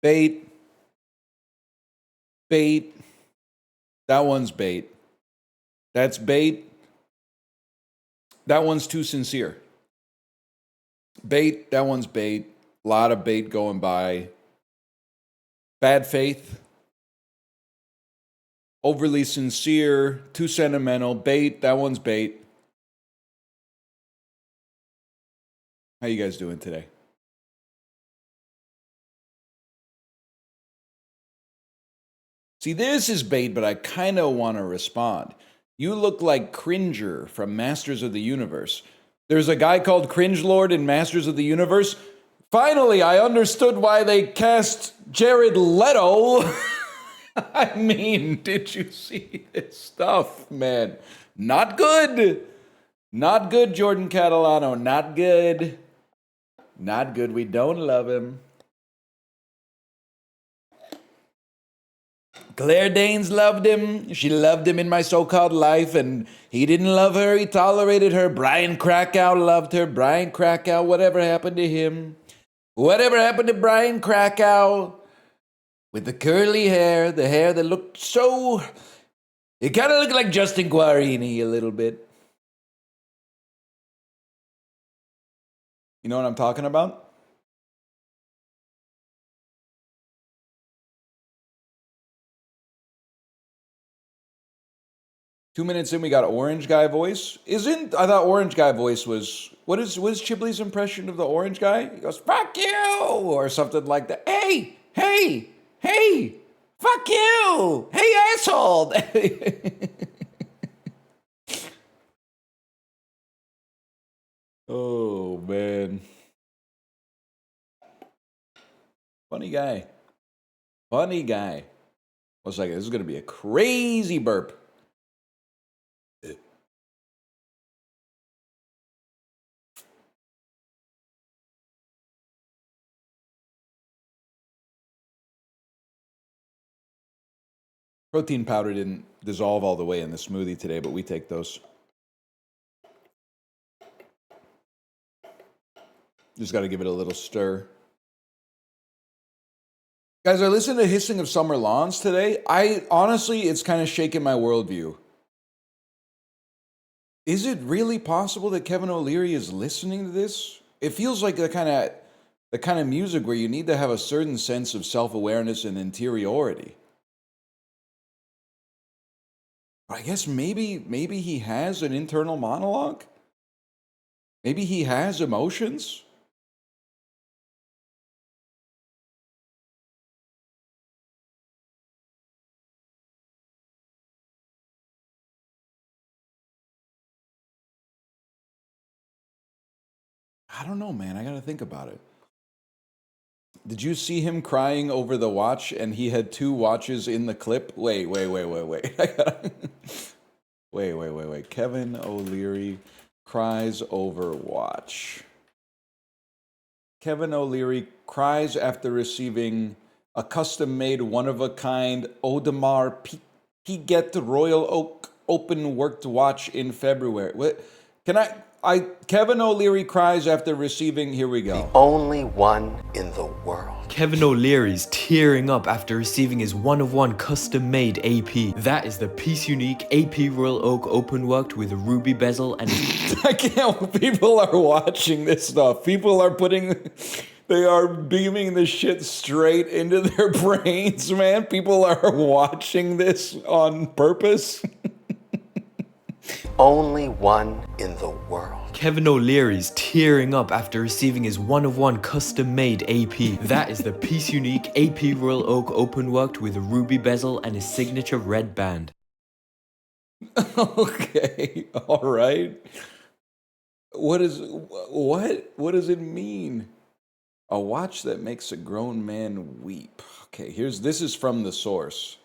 Bait. Bait. That one's bait. That's bait. That one's too sincere. Bait. That one's bait. A lot of bait going by. Bad faith. Overly sincere. Too sentimental. Bait. That one's bait. How you guys doing today? See, this is bait, but I kind of want to respond. You look like Cringer from Masters of the Universe. There's a guy called Cringe Lord in Masters of the Universe. Finally, I understood why they cast Jared Leto. I mean, did you see this stuff, man? Not good. Not good, Jordan Catalano. Not good. Not good. We don't love him. Claire Danes loved him. She loved him in My So-Called Life, and he didn't love her. He tolerated her. Brian Krakow loved her. Brian Krakow, whatever happened to him? Whatever happened to Brian Krakow? With the curly hair, the hair that looked so... It kind of looked like Justin Guarini a little bit. You know what I'm talking about? Two minutes in, we got Orange Guy voice. I thought Orange Guy voice was... What is Chibley's impression of the Orange Guy? He goes, fuck you! Or something like that. Hey! Fuck you! Hey, asshole! Oh, man. Funny guy. Funny guy. I was like, this is going to be a crazy burp. Protein powder didn't dissolve all the way in the smoothie today, but we take those. Just got to give it a little stir. Guys, I listened to Hissing of Summer Lawns today. Honestly, it's kind of shaking my worldview. Is it really possible that Kevin O'Leary is listening to this? It feels like the kind of music where you need to have a certain sense of self-awareness and interiority. I guess maybe he has an internal monologue. Maybe he has emotions. I don't know, man. I got to think about it. Did you see him crying over the watch and he had two watches in the clip? Wait. Wait. Kevin O'Leary cries over watch. Kevin O'Leary cries after receiving a custom-made, one-of-a-kind Audemars Piguet Royal Oak open-worked watch in February. What? Kevin O'Leary cries after receiving, here we go. The only one in the world. Kevin O'Leary's tearing up after receiving his one-of-one custom-made AP. That is the Piece Unique AP Royal Oak open worked with a ruby bezel and... I can't, people are watching this stuff. People are they are beaming this shit straight into their brains, man. People are watching this on purpose. Only one in the world. Kevin O'Leary's tearing up after receiving his one-of-one custom-made AP. That is the Piece Unique AP Royal Oak open worked with a ruby bezel and his signature red band. Okay, all right. What does it mean? A watch that makes a grown man weep. Okay, this is from the source.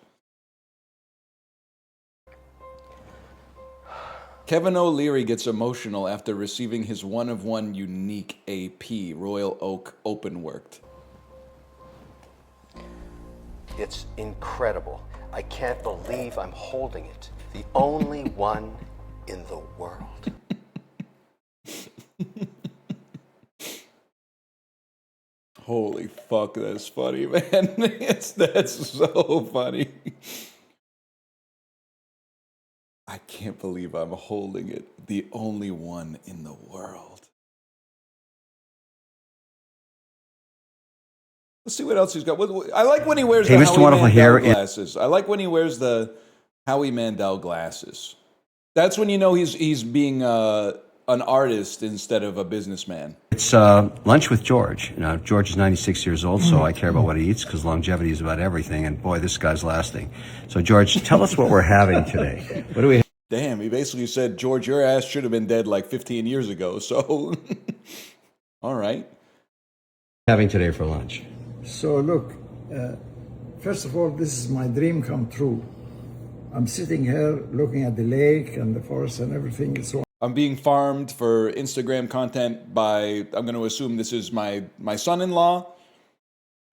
Kevin O'Leary gets emotional after receiving his one-of-one unique AP Royal Oak open worked. It's incredible. I can't believe I'm holding it. The only one in the world. Holy fuck, that's funny, man. That's so funny. I can't believe I'm holding it. The only one in the world. Let's see what else he's got. I like when he wears the Mr. Howie Wonderful Mandel here. glasses. I like when he wears the Howie Mandel glasses. That's when you know he's being an artist instead of a businessman. It's lunch with George. You know, George is 96 years old, so I care about what he eats because longevity is about everything. And boy, this guy's lasting. So, George, tell us what we're having today. What do we Damn, he basically said, George, your ass should have been dead like 15 years ago. So, all right. having today for lunch? So look, first of all, this is my dream come true. I'm sitting here looking at the lake and the forest and everything. So I'm being farmed for Instagram content by, I'm going to assume this is my son-in-law.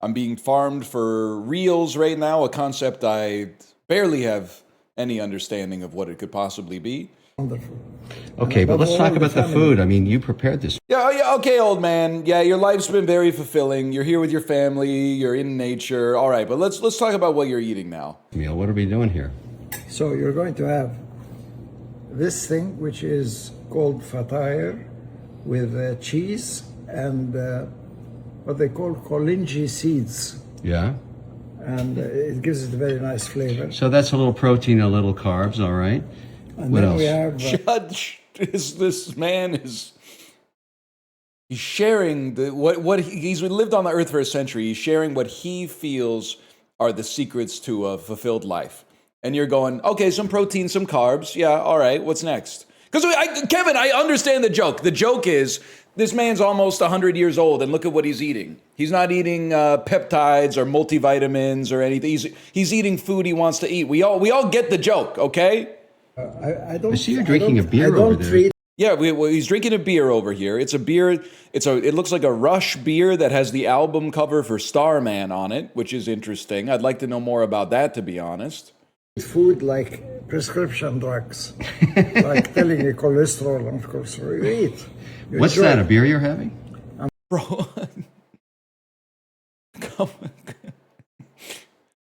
I'm being farmed for reels right now, a concept I barely have any understanding of what it could possibly be. wonderful. Okay, but let's talk about the food. I mean, you prepared this Yeah, okay, old man. Yeah, your life's been very fulfilling. You're here with your family. You're in nature. All right, but let's talk about what you're eating now. meal. What are we doing here? So you're going to have this thing, which is called fatire, with cheese and what they call kolinji seeds. Yeah. And it gives it a very nice flavor. So that's a little protein, a little carbs. All right. And What then else? we have Judge, this man is. He's sharing what he's lived on the earth for a century. He's sharing what he feels are the secrets to a fulfilled life. And you're going, okay, some protein, some carbs. Yeah, all right, what's next? Because, Kevin, I understand the joke. The joke is this man's almost 100 years old, and look at what he's eating. He's not eating peptides or multivitamins or anything. He's eating food he wants to eat. We all get the joke, okay? I don't. I see you're drinking a beer I don't over there. treat Yeah, he's drinking a beer over here. It's a beer. It looks like a Rush beer that has the album cover for Starman on it, which is interesting. I'd like to know more about that, to be honest. food like prescription drugs, like telling you cholesterol and cholesterol. You eat. You What's enjoy that? A it. beer you're having? Bro, come on.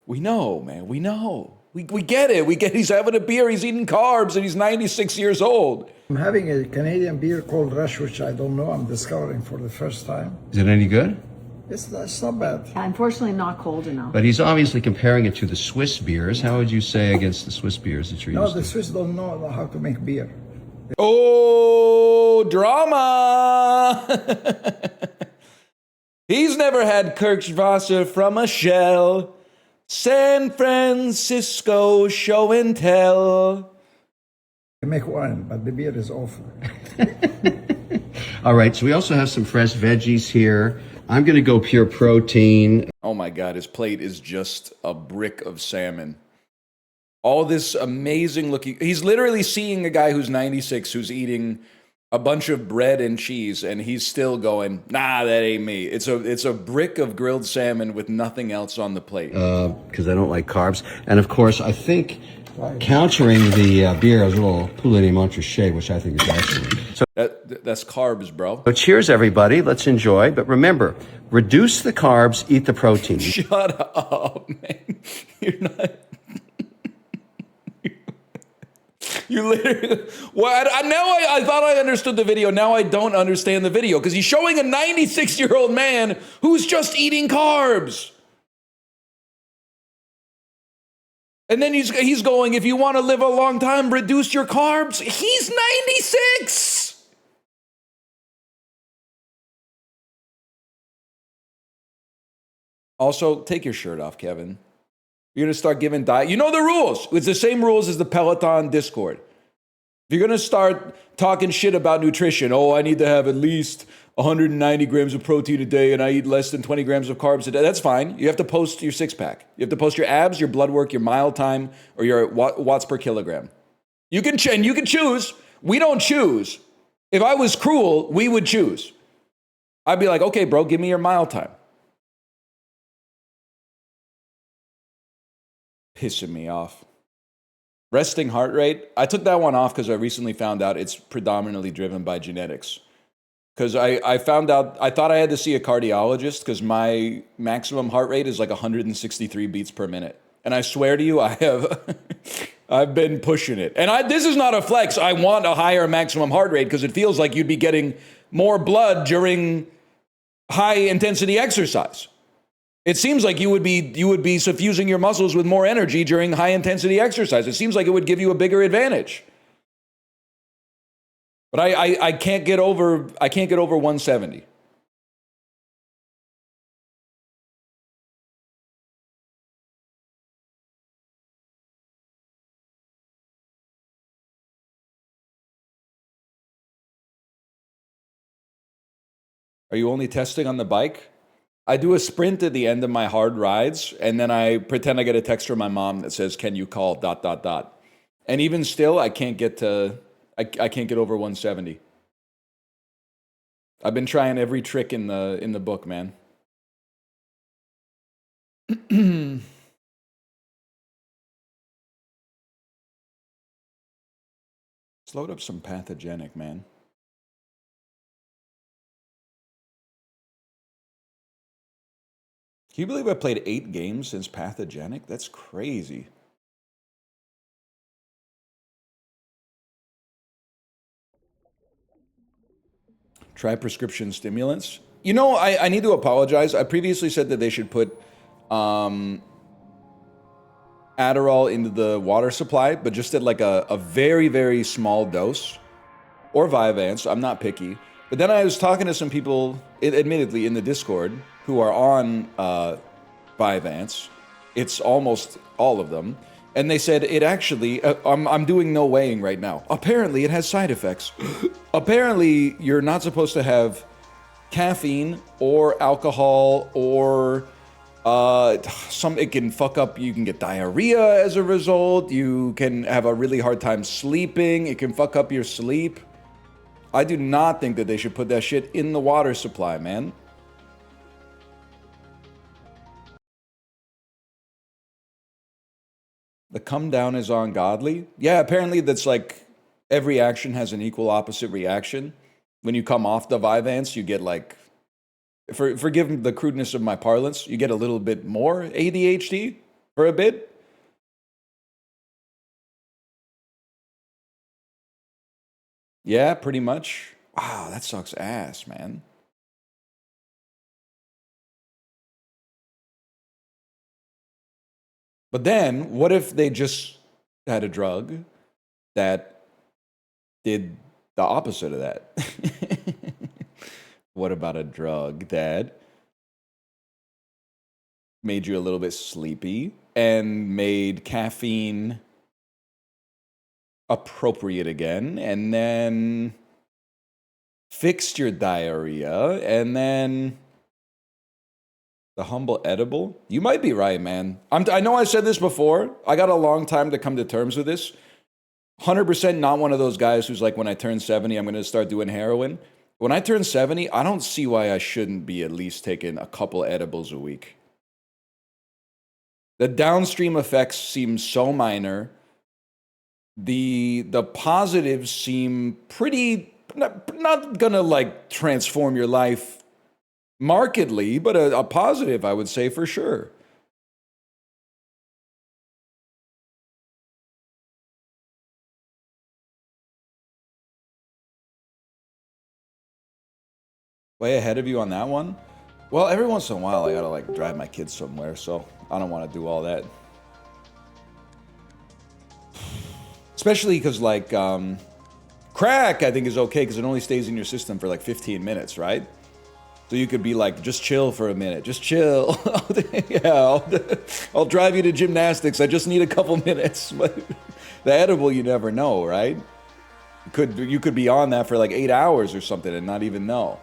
We know, man. We know. We get it. We get he's having a beer, he's eating carbs, and he's 96 years old. I'm having a Canadian beer called Rush, which I don't know. I'm discovering for the first time. Is it any good? It's not bad. Unfortunately, not cold enough. But he's obviously comparing it to the Swiss beers. How would you say against the Swiss beers that you're No, used the to? Swiss don't know how to make beer. Oh, drama. He's never had Kirschwasser from a shell. San Francisco show and tell. They make wine, but the beer is awful. All right, so we also have some fresh veggies here. I'm going to go pure protein. Oh my God, his plate is just a brick of salmon. All this amazing looking. He's literally seeing a guy who's 96 who's eating a bunch of bread and cheese, and he's still going, nah, that ain't me. It's a brick of grilled salmon with nothing else on the plate. Because I don't like carbs. And of course, I think countering the beer is a little poulet de Montrachet, which I think is excellent. So That's carbs, bro. cheers, everybody. Let's enjoy. But remember, reduce the carbs, eat the protein. Shut up, man. You're not. You literally. Well, I thought I understood the video. Now I don't understand the video because he's showing a 96-year-old man who's just eating carbs. And then he's going, if you want to live a long time, reduce your carbs. He's 96. Also, take your shirt off, Kevin. You're going to start giving diet. You know the rules. It's the same rules as the Peloton Discord. If you're going to start talking shit about nutrition, oh, I need to have at least 190 grams of protein a day and I eat less than 20 grams of carbs a day, that's fine. You have to post your six-pack. You have to post your abs, your blood work, your mile time, or your watts per kilogram. You can choose. We don't choose. If I was cruel, we would choose. I'd be like, okay, bro, give me your mile time. Pissing me off. Resting heart rate. I took that one off because I recently found out it's predominantly driven by genetics. Because I found out, I thought I had to see a cardiologist because my maximum heart rate is like 163 beats per minute. And I swear to you, I have, I've been pushing it. And this is not a flex. I want a higher maximum heart rate because it feels like you'd be getting more blood during high intensity exercise. It seems like you would be suffusing your muscles with more energy during high intensity exercise. It seems like it would give you a bigger advantage. But I can't get over 170. Are you only testing on the bike? I do a sprint at the end of my hard rides, and then I pretend I get a text from my mom that says, "Can you call ... " And even still, I can't get over 170. I've been trying every trick in the book, man. Let's load up some Pathogenic, man. Can you believe I played 8 games since Pathogenic? That's crazy. Try prescription stimulants. You know, I need to apologize. I previously said that they should put Adderall into the water supply, but just at like a very, very small dose. Or Vyvanse. I'm not picky. But then I was talking to some people, admittedly, in the Discord, who are on Vyvanse. It's almost all of them. And they said it actually, I'm doing no weighing right now. Apparently it has side effects. Apparently you're not supposed to have caffeine or alcohol or it can fuck up, you can get diarrhea as a result. You can have a really hard time sleeping. It can fuck up your sleep. I do not think that they should put that shit in the water supply, man. The come down is ungodly. Yeah, apparently that's like every action has an equal opposite reaction. When you come off the Vyvanse, you get like, forgive the crudeness of my parlance, you get a little bit more ADHD for a bit. Yeah, pretty much. Wow, that sucks ass, man. But then, what if they just had a drug that did the opposite of that? What about a drug that made you a little bit sleepy and made caffeine appropriate again, and then fixed your diarrhea, and then the humble edible? You might be right, man. I know I said this before. I got a long time to come to terms with this. 100% not one of those guys who's like, when I turn 70, I'm going to start doing heroin. When I turn 70, I don't see why I shouldn't be at least taking a couple edibles a week. The downstream effects seem so minor. The positives seem pretty, not gonna like transform your life markedly, but a positive, I would say, for sure. Way ahead of you on that one? Well, every once in a while I gotta like drive my kids somewhere, so I don't want to do all that. Especially because like crack, I think, is okay because it only stays in your system for like 15 minutes, right? So you could be like, just chill for a minute, just chill. Yeah, I'll drive you to gymnastics. I just need a couple minutes. But the edible, you never know, right? You could be on that for like 8 hours or something and not even know.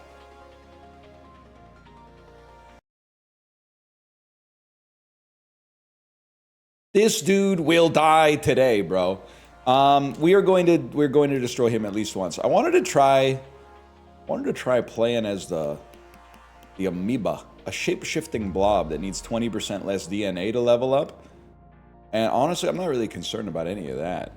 This dude will die today, bro. We're going to destroy him at least once. I wanted to try playing as the amoeba, a shape-shifting blob that needs 20% less DNA to level up. And honestly, I'm not really concerned about any of that.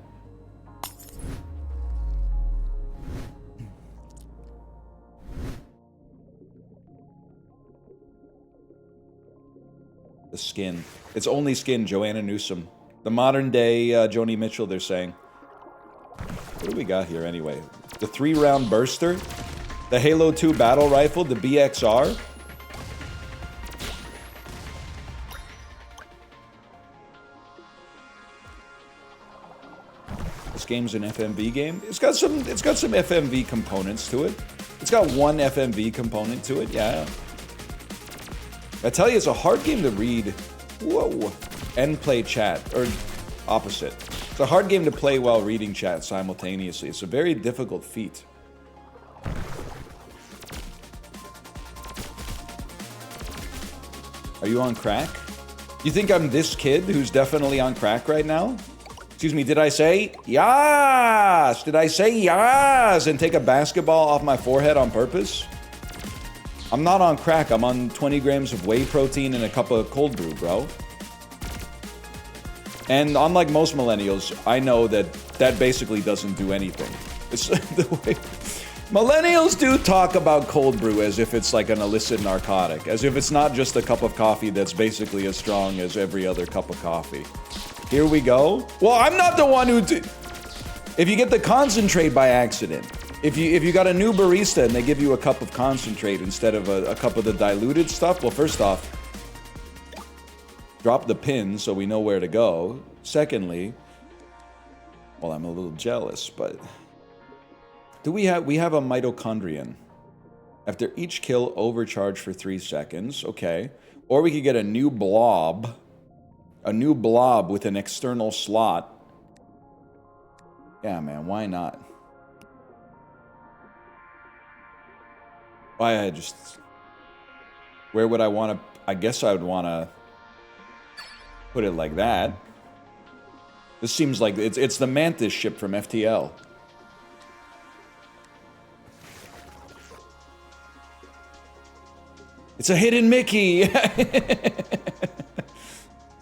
The skin. It's only skin, Joanna Newsom. The modern day Joni Mitchell, they're saying. What do we got here anyway? The 3-round burster? The Halo 2 battle rifle? The BXR? This game's an FMV game. It's got some FMV components to it. It's got one FMV component to it, yeah. I tell you, it's a hard game to read. Whoa. And play chat, or opposite. It's a hard game to play while reading chat simultaneously. It's a very difficult feat. Are you on crack? You think I'm this kid who's definitely on crack right now? Excuse me, did I say yas? Did I say yas and take a basketball off my forehead on purpose? I'm not on crack. I'm on 20 grams of whey protein and a cup of cold brew, bro. And unlike most millennials, I know that that basically doesn't do anything. It's the way millennials do talk about cold brew as if it's like an illicit narcotic, as if it's not just a cup of coffee that's basically as strong as every other cup of coffee. Here we go. Well, I'm not the one who if you get the concentrate by accident, if you got a new barista and they give you a cup of concentrate instead of a cup of the diluted stuff, well, first off, drop the pin so we know where to go. Secondly, well, I'm a little jealous, but we have a mitochondrion. After each kill, overcharge for 3 seconds. Okay. Or we could get a new blob. A new blob with an external slot. Yeah, man, why not? Why I just... Where would I want to... I guess I would want to put it like that. This seems like it's the Mantis ship from FTL. It's a hidden Mickey!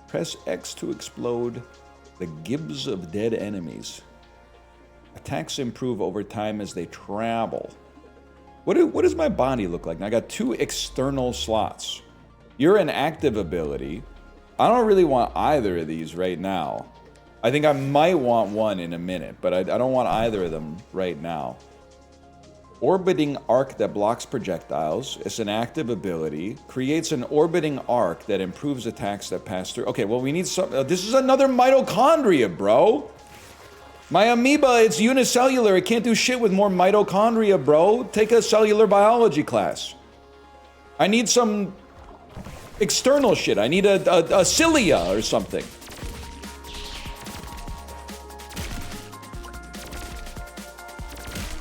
Press X to explode the gibs of dead enemies. Attacks improve over time as they travel. What does my body look like? Now, I got 2 external slots. You're an active ability. I don't really want either of these right now. I think I might want one in a minute, but I don't want either of them right now. Orbiting arc that blocks projectiles. It's an active ability. Creates an orbiting arc that improves attacks that pass through. Okay, well, we need some... this is another mitochondria, bro. My amoeba, it's unicellular. It can't do shit with more mitochondria, bro. Take a cellular biology class. I need some external shit. I need a cilia or something.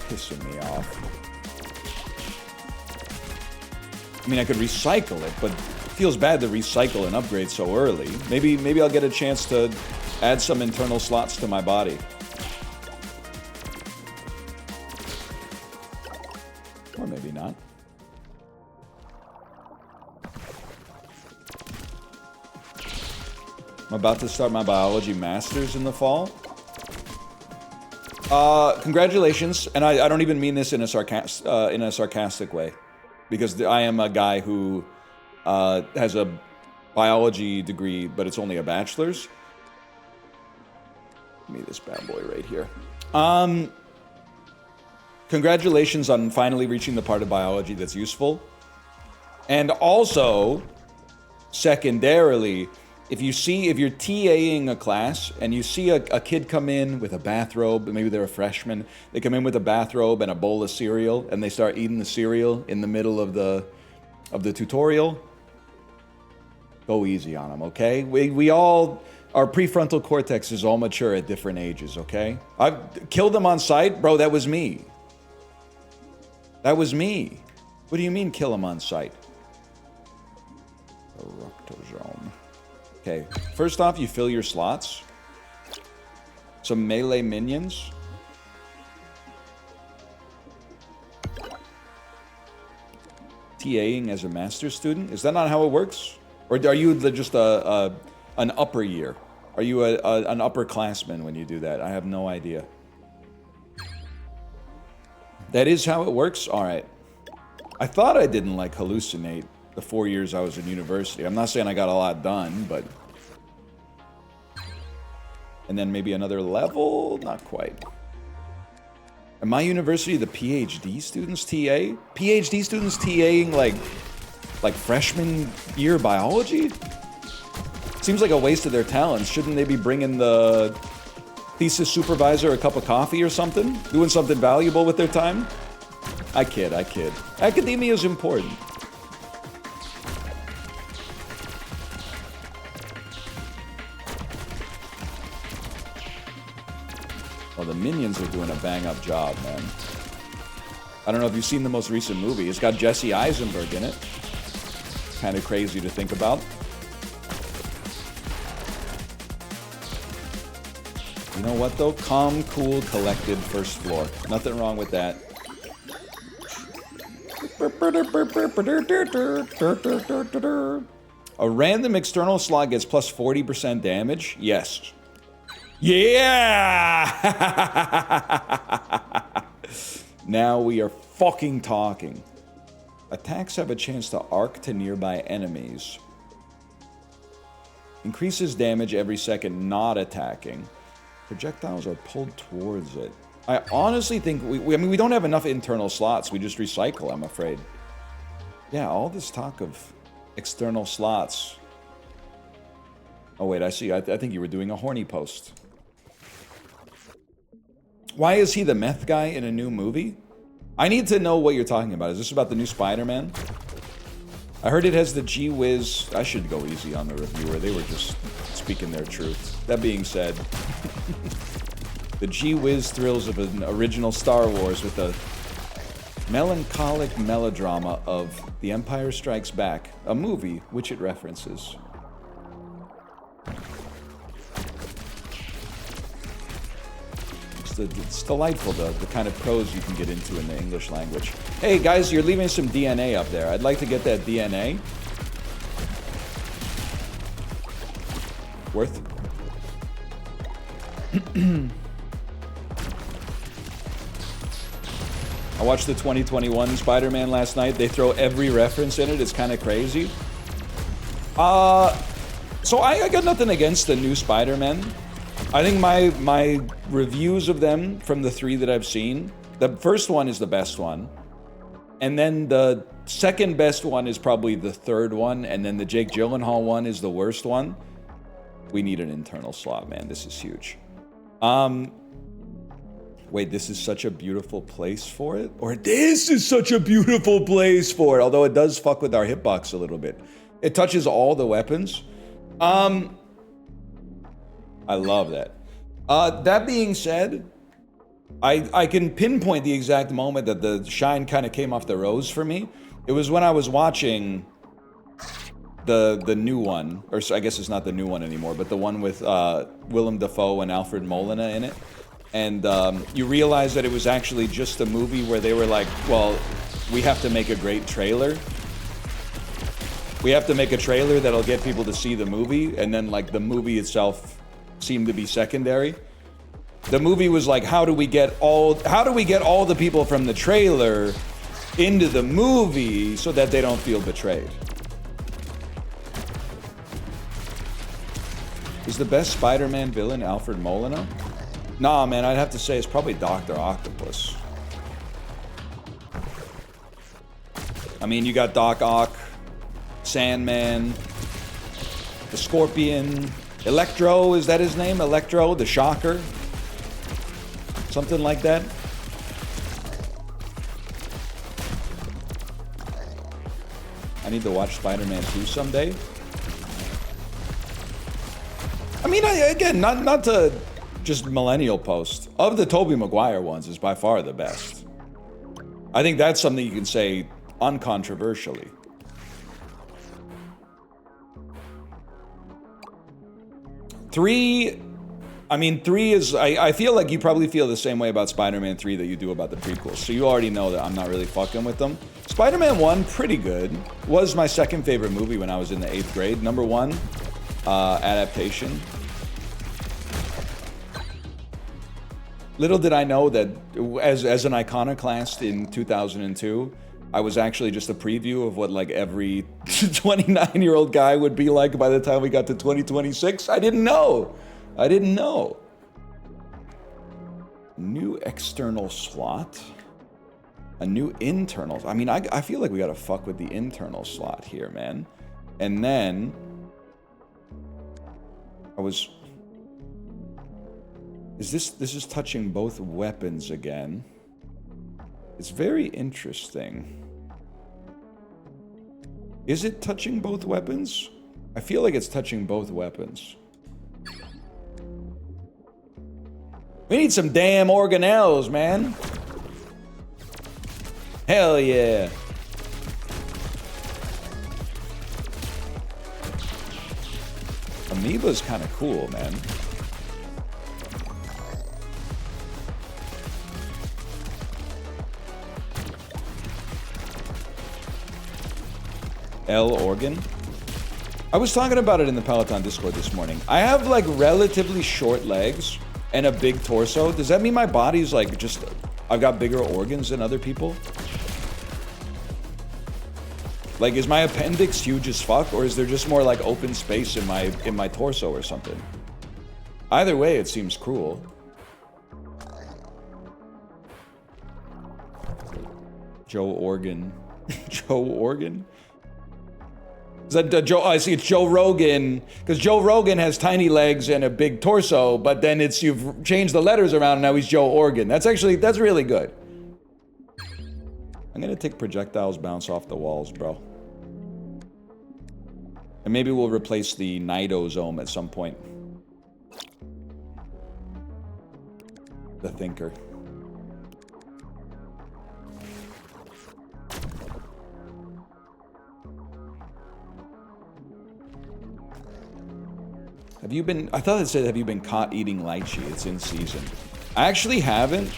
Pissing me off. I mean, I could recycle it, but it feels bad to recycle and upgrade so early. Maybe I'll get a chance to add some internal slots to my body. Or maybe not. I'm about to start my biology masters in the fall. Congratulations, and I don't even mean this in a sarcastic way. Because I am a guy who has a biology degree, but it's only a bachelor's. Give me this bad boy right here. Congratulations on finally reaching the part of biology that's useful. And also, secondarily, if you're TAing a class and you see a kid come in with a bathrobe, maybe they're a freshman, they come in with a bathrobe and a bowl of cereal and they start eating the cereal in the middle of the tutorial, go easy on them, okay? We all, our prefrontal cortex is all mature at different ages, okay? I've killed them on sight, bro, that was me. That was me. What do you mean kill them on sight? Eructosome. Okay, first off, you fill your slots. Some melee minions. TAing as a master's student? Is that not how it works? Or are you just an upper year? Are you an upperclassman when you do that? I have no idea. That is how it works? All right. I thought I didn't like hallucinate the 4 years I was in university. I'm not saying I got a lot done, but... And then maybe another level? Not quite. At my university, the PhD students TA? PhD students TAing like freshman year biology? Seems like a waste of their talents. Shouldn't they be bringing the thesis supervisor a cup of coffee or something? Doing something valuable with their time? I kid. Academia is important. Well, the minions are doing a bang-up job, man. I don't know if you've seen the most recent movie. It's got Jesse Eisenberg in it. Kind of crazy to think about. You know what, though? Calm, cool, collected, first floor. Nothing wrong with that. A random external slot gets plus 40% damage? Yes. Yeah! Now we are fucking talking. Attacks have a chance to arc to nearby enemies. Increases damage every second not attacking. Projectiles are pulled towards it. I honestly think we don't have enough internal slots. We just recycle, I'm afraid. Yeah, all this talk of external slots. Oh wait, I see. I think you were doing a horny post. Why is he the meth guy in a new movie? I need to know what you're talking about. Is this about the new Spider-Man? I heard it has the G-Wiz. I should go easy on the reviewer. They were just speaking their truth. That being said, the G-Wiz thrills of an original Star Wars with a melancholic melodrama of The Empire Strikes Back, a movie which it references. It's delightful, the kind of prose you can get into in the English language. Hey guys, you're leaving some DNA up there. I'd like to get that DNA. Worth? I watched the 2021 Spider-Man last night. They throw every reference in it. It's kind of crazy. So I got nothing against the new Spider-Man. I think my reviews of them from the 3 that I've seen, the first one is the best one. And then the second best one is probably the third one. And then the Jake Gyllenhaal one is the worst one. We need an internal slot, man. This is huge. Wait, this is such a beautiful place for it? Or this is such a beautiful place for it. Although it does fuck with our hitbox a little bit. It touches all the weapons. I love that. That being said, I can pinpoint the exact moment that the shine kind of came off the rose for me. It was when I was watching the new one, or I guess it's not the new one anymore, but the one with Willem Dafoe and Alfred Molina in it. And you realize that it was actually just a movie where they were like, well, we have to make a great trailer. We have to make a trailer that'll get people to see the movie, and then like the movie itself seemed to be secondary. The movie was like, how do we get all the people from the trailer into the movie so that they don't feel betrayed? Is the best Spider-Man villain Alfred Molina? Nah, man, I'd have to say it's probably Dr. Octopus. I mean, you got Doc Ock, Sandman, the Scorpion, Electro, is that his name? Electro, the Shocker? Something like that? I need to watch Spider-Man 2 someday. I mean, again, not to just millennial post. Of the Tobey Maguire ones is by far the best. I think that's something you can say uncontroversially. Three is, I feel like you probably feel the same way about Spider-Man 3 that you do about the prequels. So you already know that I'm not really fucking with them. Spider-Man 1, pretty good. Was my second favorite movie when I was in the 8th grade. Number 1, adaptation. Little did I know that as an iconoclast in 2002, I was actually just a preview of what like every 29-year-old guy would be like by the time we got to 2026. I didn't know. I didn't know. New external slot. A new internal. I mean, I feel like we gotta fuck with the internal slot here, man. And then this is touching both weapons again. It's very interesting. Is it touching both weapons? I feel like it's touching both weapons. We need some damn organelles, man. Hell yeah. Amoeba's kind of cool, man. L organ. I was talking about it in the Peloton Discord this morning. I have like relatively short legs and a big torso. Does that mean my body's like just, I've got bigger organs than other people? Like, is my appendix huge as fuck, or is there just more like open space in my torso or something? Either way, it seems cruel. Joe Organ. Joe Organ? Is that Joe? I see it's Joe Rogan, because Joe Rogan has tiny legs and a big torso, but then it's you've changed the letters around and now he's Joe Organ. That's really good. I'm gonna take projectiles bounce off the walls, bro. And maybe we'll replace the Nidosome at some point. The Thinker. Have you been, I thought it said, have you been caught eating lychee? It's in season. I actually haven't.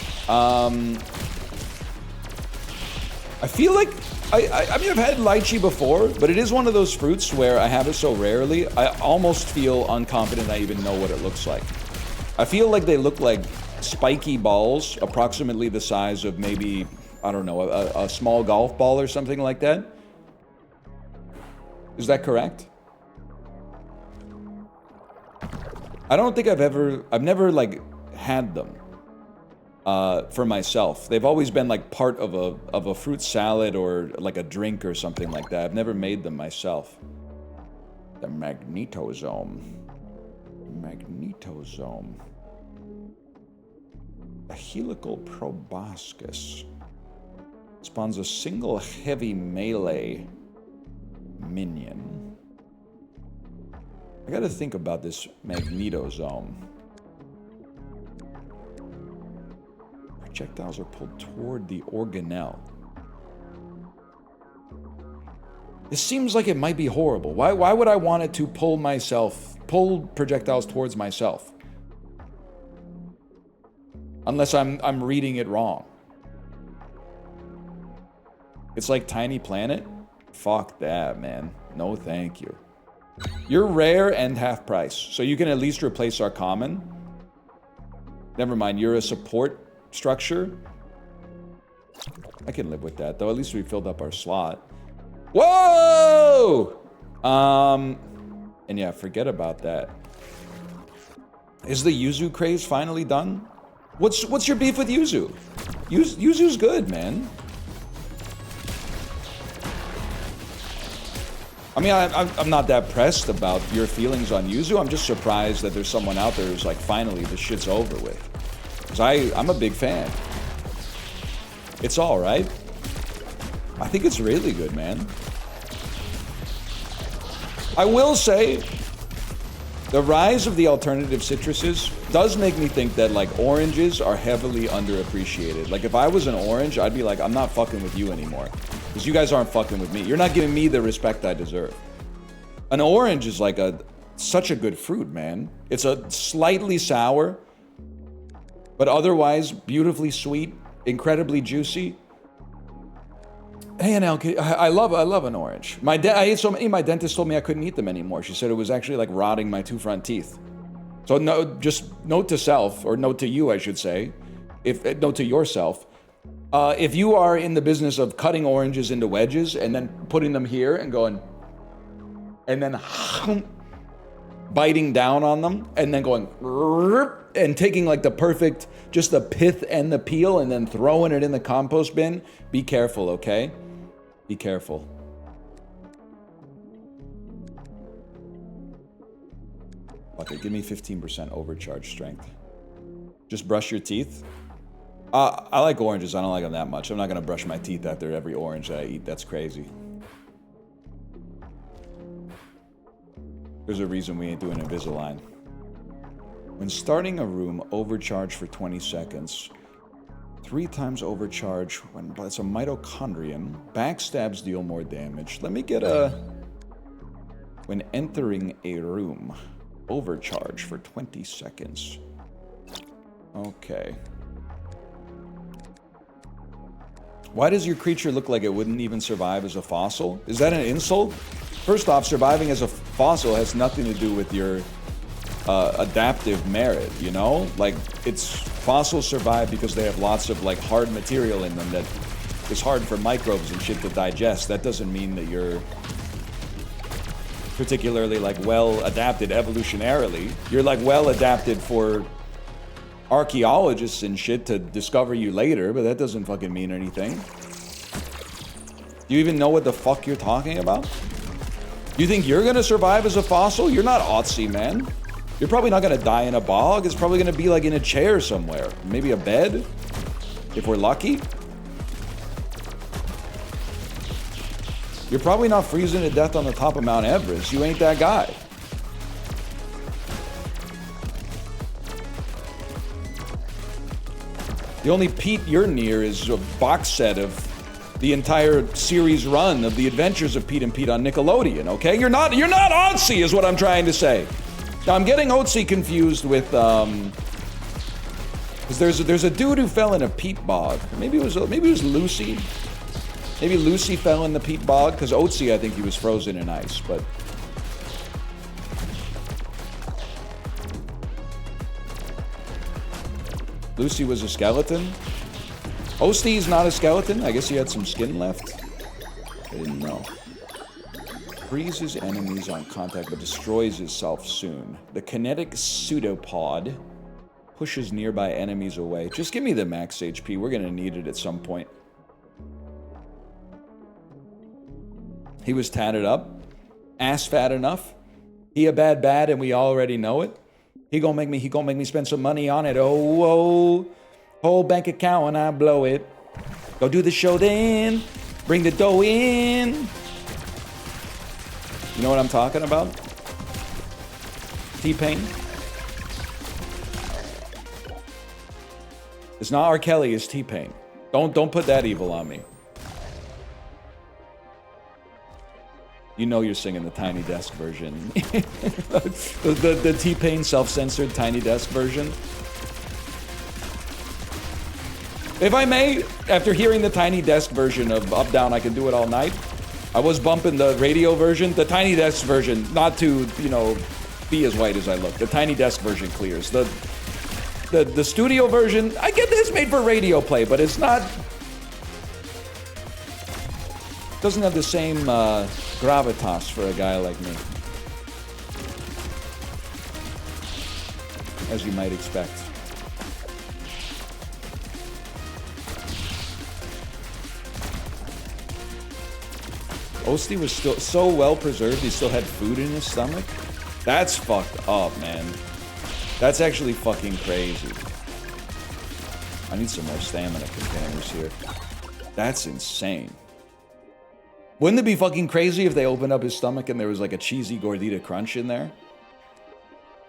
I feel like, I mean, I've had lychee before, but it is one of those fruits where I have it so rarely, I almost feel unconfident I even know what it looks like. I feel like they look like spiky balls, approximately the size of maybe, I don't know, a small golf ball or something like that. Is that correct? I don't think I've never like had them for myself. They've always been like part of a fruit salad or like a drink or something like that. I've never made them myself. The magnetosome. Magnetosome. A helical proboscis. Spawns a single heavy melee minion. I gotta think about this magnetosome. Projectiles are pulled toward the organelle. This seems like it might be horrible. Why would I want it to pull projectiles towards myself? Unless I'm reading it wrong. It's like Tiny Planet? Fuck that, man. No thank you. You're rare and half price, so you can at least replace our common. Never mind, you're a support structure. I can live with that, though. At least we filled up our slot. Whoa! And yeah, forget about that. Is the Yuzu craze finally done? What's your beef with Yuzu? Yuzu's good, man. I mean, I'm not that pressed about your feelings on Yuzu. I'm just surprised that there's someone out there who's like, finally, this shit's over with. Because I'm a big fan. It's all right. I think it's really good, man. I will say, the rise of the alternative citruses does make me think that like oranges are heavily underappreciated. Like if I was an orange, I'd be like, I'm not fucking with you anymore. Because you guys aren't fucking with me. You're not giving me the respect I deserve. An orange is like such a good fruit, man. It's a slightly sour, but otherwise beautifully sweet, incredibly juicy. Hey, NL, I love an orange. I ate so many, my dentist told me I couldn't eat them anymore. She said it was actually like rotting my 2 front teeth. So no, just note to self, or note to you, I should say. Note to yourself. If you are in the business of cutting oranges into wedges and then putting them here and going, and then biting down on them and then going and taking like the perfect, just the pith and the peel and then throwing it in the compost bin, be careful, okay? Be careful. Okay, give me 15% overcharge strength. Just brush your teeth. I like oranges. I don't like them that much. I'm not gonna brush my teeth after every orange that I eat. That's crazy. There's a reason we ain't doing Invisalign. When starting a room, overcharge for 20 seconds. 3 times overcharge when it's a mitochondrion. Backstabs deal more damage. Let me get a... When entering a room, overcharge for 20 seconds. Okay. Why does your creature look like it wouldn't even survive as a fossil? Is that an insult? First off, surviving as a fossil has nothing to do with your adaptive merit, you know? Like, fossils survive because they have lots of, like, hard material in them that is hard for microbes and shit to digest. That doesn't mean that you're particularly, like, well adapted evolutionarily. You're, like, well adapted for archaeologists and shit to discover you later, but that doesn't fucking mean anything. Do you even know what the fuck you're talking about? You think you're gonna survive as a fossil? You're not Otzi, man. You're probably not gonna die in a bog. It's probably gonna be like in a chair somewhere. Maybe a bed, if we're lucky. You're probably not freezing to death on the top of Mount Everest. You ain't that guy. The only Pete you're near is a box set of the entire series run of the Adventures of Pete and Pete on Nickelodeon, okay? You're not Otzi is what I'm trying to say. Now I'm getting Otzi confused with because there's a dude who fell in a peat bog. Maybe it was Lucy. Maybe Lucy fell in the peat bog because Otzi, I think he was frozen in ice, but Lucy was a skeleton. Osti's not a skeleton. I guess he had some skin left. I didn't know. Freezes enemies on contact but destroys itself soon. The kinetic pseudopod pushes nearby enemies away. Just give me the max HP. We're gonna need it at some point. He was tatted up. Ass fat enough. He a bad and we already know it. He gonna make me spend some money on it. Oh, whole bank account when I blow it. Go do the show then. Bring the dough in. You know what I'm talking about? T-Pain. It's not R. Kelly, it's T-Pain. Don't put that evil on me. You know you're singing the Tiny Desk version. the T-Pain self-censored Tiny Desk version. If I may, after hearing the Tiny Desk version of Up Down I Can Do It All Night, I was bumping the radio version, the Tiny Desk version, not to, you know, be as white as I look. The Tiny Desk version clears. The studio version, I get this made for radio play, but it's not... doesn't have the same gravitas for a guy like me, as you might expect. Osti was still so well preserved, he still had food in his stomach? That's fucked up, man. That's actually fucking crazy. I need some more stamina containers here. That's insane. Wouldn't it be fucking crazy if they opened up his stomach and there was like a cheesy gordita crunch in there?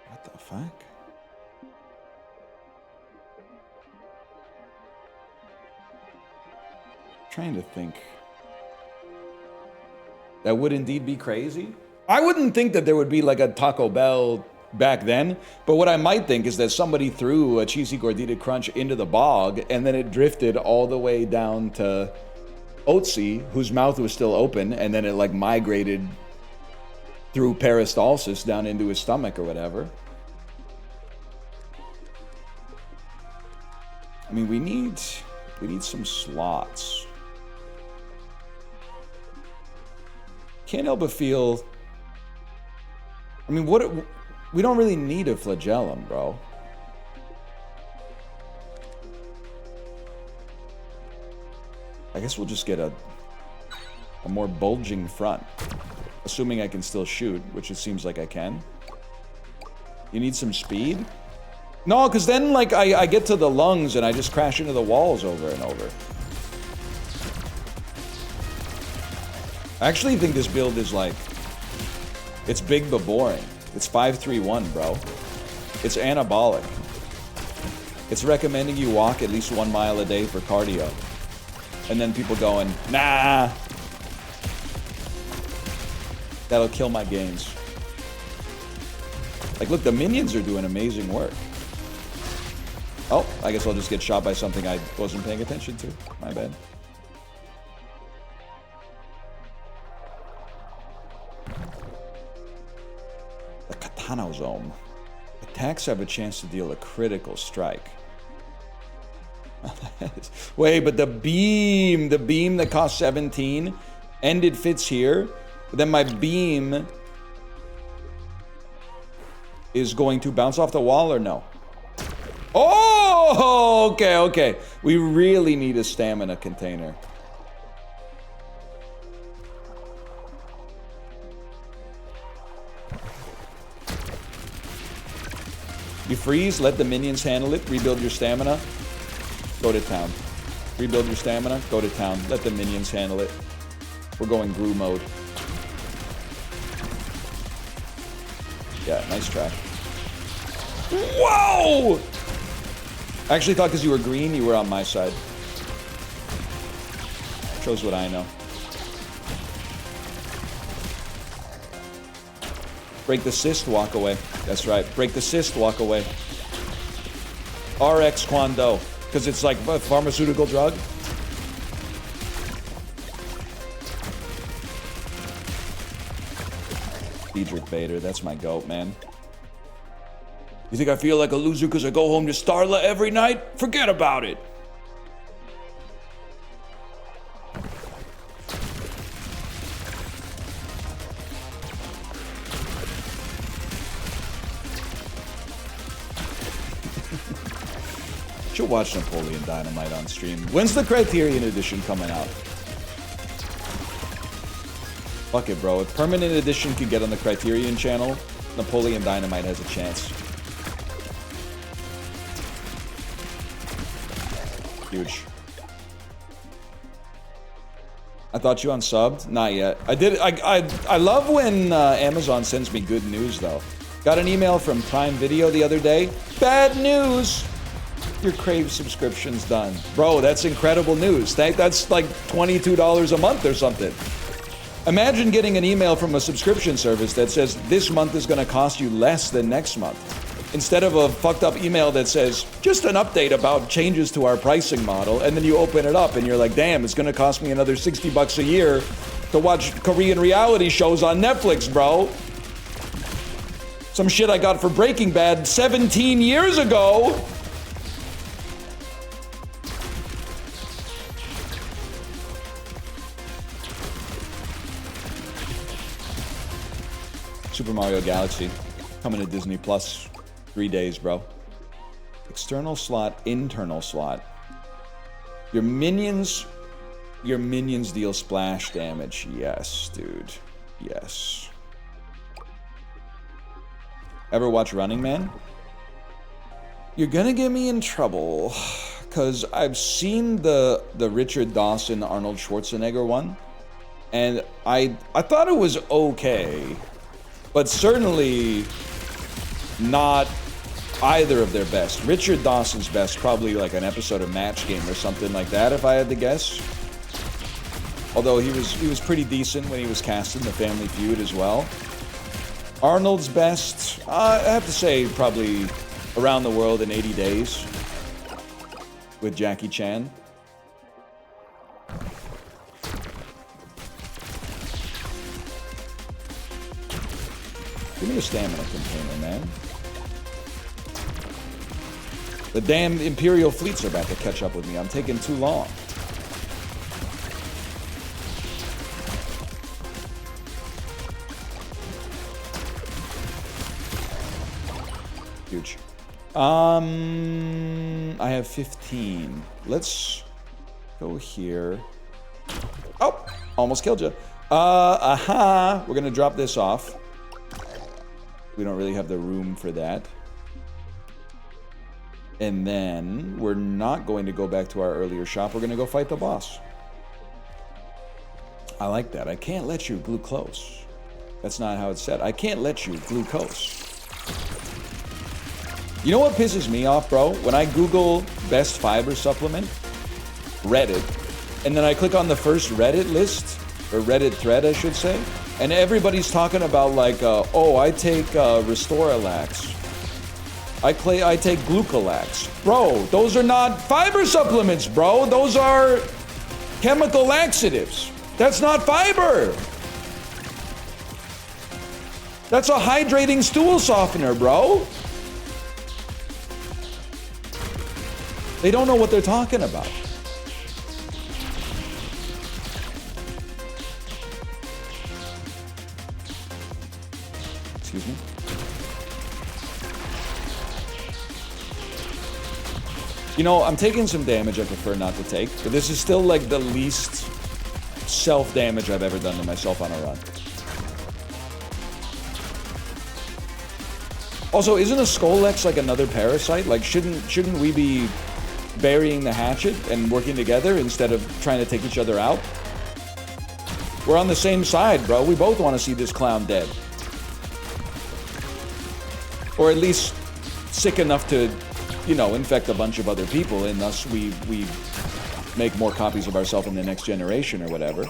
What the fuck? I'm trying to think. That would indeed be crazy. I wouldn't think that there would be like a Taco Bell back then, but what I might think is that somebody threw a cheesy gordita crunch into the bog and then it drifted all the way down to Otzi, whose mouth was still open, and then it like migrated through peristalsis down into his stomach or whatever. I mean, we need We need some slots. Can't help but feel... I mean, what... We don't really need a flagellum, bro. I guess we'll just get a more bulging front. Assuming I can still shoot, which it seems like I can. You need some speed? No, because then, like, I get to the lungs and I just crash into the walls over and over. I actually think this build is, like... It's big but boring. It's 5-3-1, bro. It's anabolic. It's recommending you walk at least 1 mile a day for cardio. And then people going, nah! That'll kill my gains. Like, look, the minions are doing amazing work. Oh, I guess I'll just get shot by something I wasn't paying attention to. My bad. The Katanozome. Attacks have a chance to deal a critical strike. Wait, but the beam that costs 17, and it fits here, but then my beam is going to bounce off the wall or no? Oh, okay, okay. We really need a stamina container. You freeze, let the minions handle it, rebuild your stamina, go to town. Rebuild your stamina, go to town. Let the minions handle it. We're going Gru mode. Yeah, nice try. Whoa! I actually thought because you were green, you were on my side. Shows what I know. Break the cyst, walk away. That's right. Break the cyst, walk away. RX Kwando. Because it's like a pharmaceutical drug. Diedrich Bader, that's my goat, man. You think I feel like a loser because I go home to Starla every night? Forget about it. Should watch Napoleon Dynamite on stream. When's the Criterion Edition coming out? Fuck it, bro. If Permanent Edition could get on the Criterion channel, Napoleon Dynamite has a chance. Huge. I thought you unsubbed? Not yet. I did. I love when Amazon sends me good news, though. Got an email from Prime Video the other day. Bad news! Your Crave subscription's done. Bro, that's incredible news. That's like $22 a month or something. Imagine getting an email from a subscription service that says this month is going to cost you less than next month. Instead of a fucked up email that says, just an update about changes to our pricing model, and then you open it up and you're like, damn, it's going to cost me another $60 a year to watch Korean reality shows on Netflix, bro. Some shit I got for Breaking Bad 17 years ago. Super Mario Galaxy coming to Disney Plus 3 days, bro. External slot, internal slot. Your minions deal splash damage. Yes, dude. Yes. Ever watch Running Man? You're gonna get me in trouble, cause I've seen the Richard Dawson Arnold Schwarzenegger one, and I thought it was okay. But certainly not either of their best. Richard Dawson's best, probably like an episode of Match Game or something like that, if I had to guess. Although he was pretty decent when he was cast in The Family Feud as well. Arnold's best, I have to say probably Around the World in 80 Days with Jackie Chan. Give me a stamina container, man. The damn Imperial fleets are about to catch up with me. I'm taking too long. Huge. I have 15. Let's go here. Oh, almost killed you. We're gonna drop this off. We don't really have the room for that. And then we're not going to go back to our earlier shop. We're gonna go fight the boss. I like that. I can't let you glucose. That's not how it's said. I can't let you glucose. You know what pisses me off, bro? When I Google best fiber supplement, Reddit, and then I click on the first Reddit list, or Reddit thread, I should say, and everybody's talking about like, oh, I take Restoralax. I take Glucolax. Bro, those are not fiber supplements, bro. Those are chemical laxatives. That's not fiber. That's a hydrating stool softener, bro. They don't know what they're talking about. Excuse me. You know, I'm taking some damage I prefer not to take, but this is still like the least self-damage I've ever done to myself on a run. Also, isn't a Skolex like another parasite? Like, shouldn't we be burying the hatchet and working together instead of trying to take each other out? We're on the same side, bro. We both want to see this clown dead. Or at least sick enough to, you know, infect a bunch of other people, and thus we make more copies of ourselves in the next generation or whatever.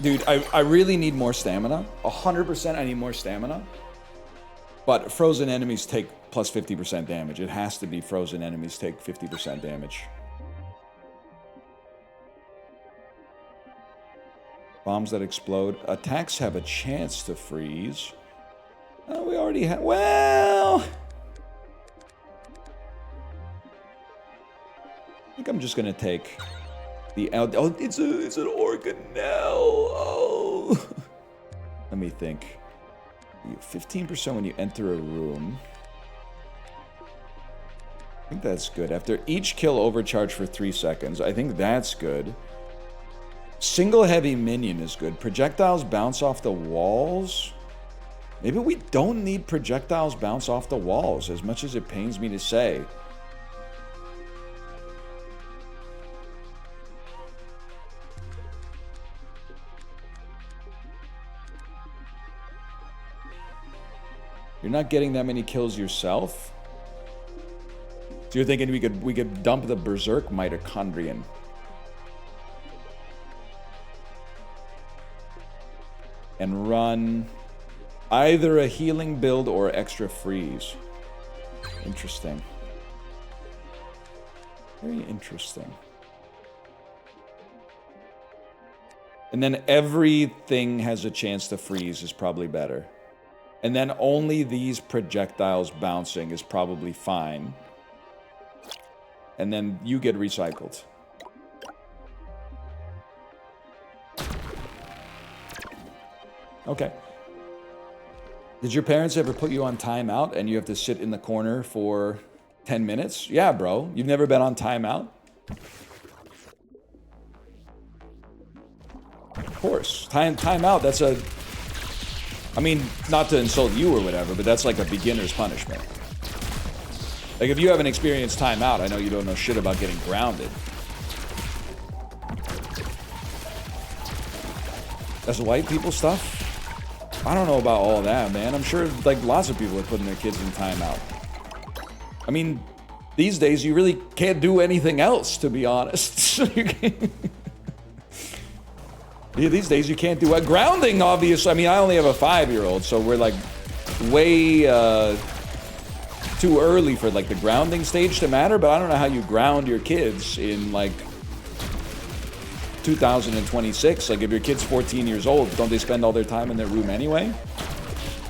Dude, I really need more stamina. 100% I need more stamina. But frozen enemies take plus 50% damage. It has to be frozen enemies take 50% damage. Bombs that explode. Attacks have a chance to freeze. We already have... Well... I think I'm just gonna take... the... Oh, it's an organelle. Oh... Let me think. 15% when you enter a room. I think that's good. After each kill, overcharge for 3 seconds. I think that's good. Single heavy minion is good. Projectiles bounce off the walls. Maybe we don't need projectiles bounce off the walls, as much as it pains me to say. You're not getting that many kills yourself? So you're thinking we could dump the Berserk Mitochondrion. And run either a healing build or extra freeze. Interesting. Very interesting. And then everything has a chance to freeze is probably better. And then only these projectiles bouncing is probably fine. And then you get recycled. Okay. Did your parents ever put you on timeout and you have to sit in the corner for 10 minutes? Yeah, bro. You've never been on timeout? Of course. Timeout, that's a... I mean, not to insult you or whatever, but that's like a beginner's punishment. Like, if you haven't experienced timeout, I know you don't know shit about getting grounded. That's white people stuff? I don't know about all that, man. I'm sure, like, lots of people are putting their kids in timeout. I mean, these days, you really can't do anything else, to be honest. Yeah, these days, you can't do a grounding, obviously. I mean, I only have a 5-year-old, so we're, like, way too early for, like, the grounding stage to matter, but I don't know how you ground your kids in, like, 2026. Like, if your kid's 14 years old, don't they spend all their time in their room anyway?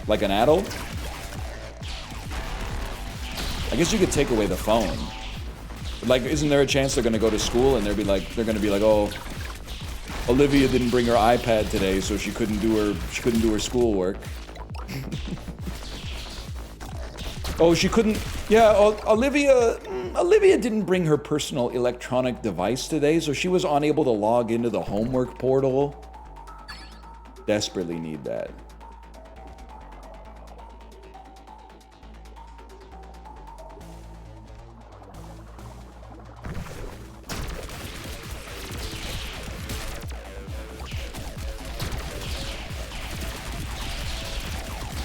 Like an adult? guess you could take away the phone. Like, isn't there a chance they're gonna go to school and they're gonna be like, oh, Olivia didn't bring her iPad today, so she couldn't do her schoolwork. Oh, she couldn't. Yeah, Olivia didn't bring her personal electronic device today, so she was unable to log into the homework portal. Desperately need that.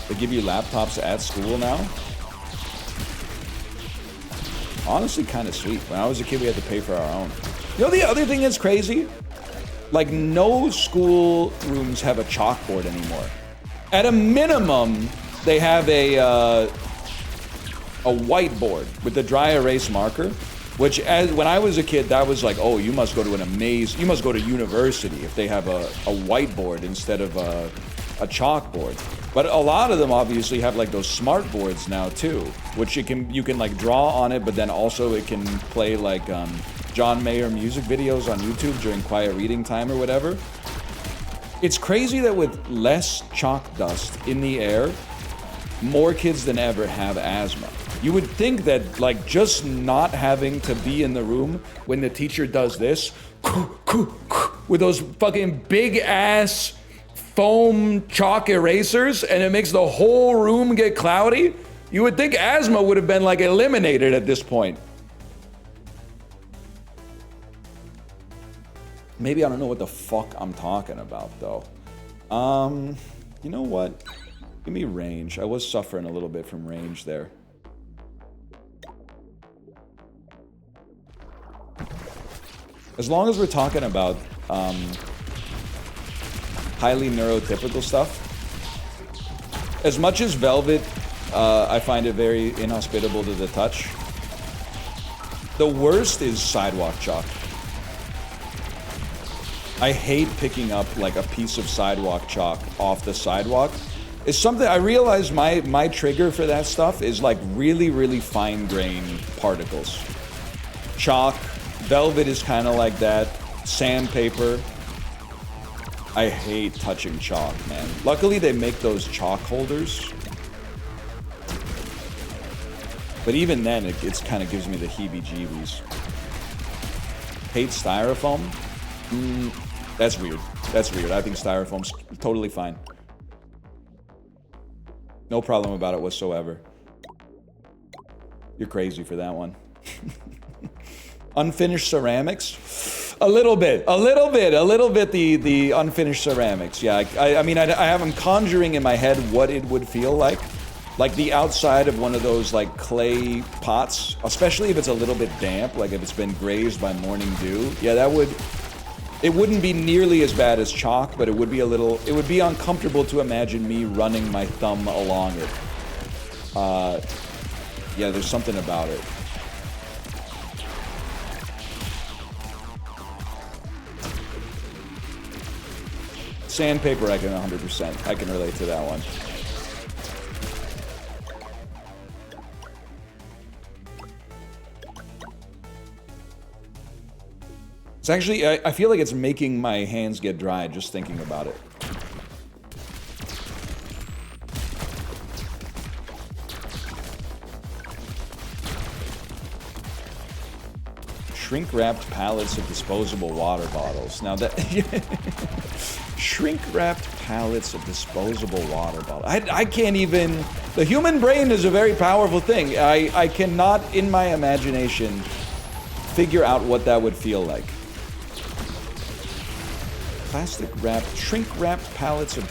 They give you laptops at school now? Honestly, kind of sweet. When I was a kid, we had to pay for our own. You know, the other thing that's crazy? Like, no school rooms have a chalkboard anymore. At a minimum, they have a whiteboard with the dry erase marker, which when I was a kid, that was like, oh, you must go to you must go to university if they have a whiteboard instead of a chalkboard. But a lot of them obviously have like those smart boards now too, which you can like draw on it, but then also it can play like John Mayer music videos on YouTube during quiet reading time or whatever. It's crazy that with less chalk dust in the air, more kids than ever have asthma. You would think that like just not having to be in the room when the teacher does this with those fucking big ass foam chalk erasers and it makes the whole room get cloudy, you would think asthma would have been like eliminated at this point. Maybe I don't know what the fuck I'm talking about though. You know what? Give me range. I was suffering a little bit from range there. As long as we're talking about highly neurotypical stuff. As much as Velvet, I find it very inhospitable to the touch. The worst is sidewalk chalk. I hate picking up like a piece of sidewalk chalk off the sidewalk. It's something I realize my trigger for that stuff is like really, really fine grained particles. Chalk, Velvet is kind of like that. Sandpaper. I hate touching chalk, man. Luckily, they make those chalk holders. But even then, it kind of gives me the heebie-jeebies. Hate styrofoam? That's weird. That's weird. I think styrofoam's totally fine. No problem about it whatsoever. You're crazy for that one. Unfinished ceramics? A little bit the unfinished ceramics. Yeah, I mean, I have them conjuring in my head what it would feel like the outside of one of those like clay pots, especially if it's a little bit damp, like if it's been grazed by morning dew. Yeah, it wouldn't be nearly as bad as chalk, but it would be uncomfortable to imagine me running my thumb along it. Yeah, there's something about it. Sandpaper, I can 100%. I can relate to that one. It's actually, I feel like it's making my hands get dry just thinking about it. Shrink-wrapped pallets of disposable water bottles. Now that... Shrink-wrapped pallets of disposable water bottles. I can't even... The human brain is a very powerful thing. I cannot, in my imagination, figure out what that would feel like. Plastic-wrapped... Shrink-wrapped pallets of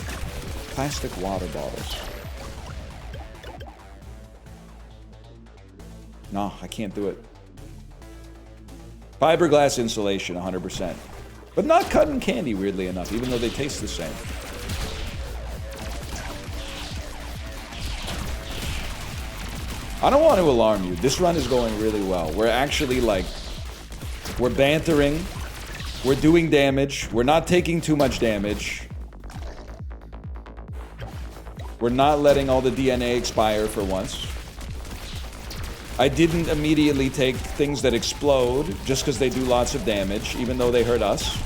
plastic water bottles. No, I can't do it. Fiberglass insulation, 100%. But not cotton candy, weirdly enough, even though they taste the same. I don't want to alarm you. This run is going really well. We're actually, like... We're bantering. We're doing damage. We're not taking too much damage. We're not letting all the DNA expire for once. I didn't immediately take things that explode just because they do lots of damage, even though they hurt us.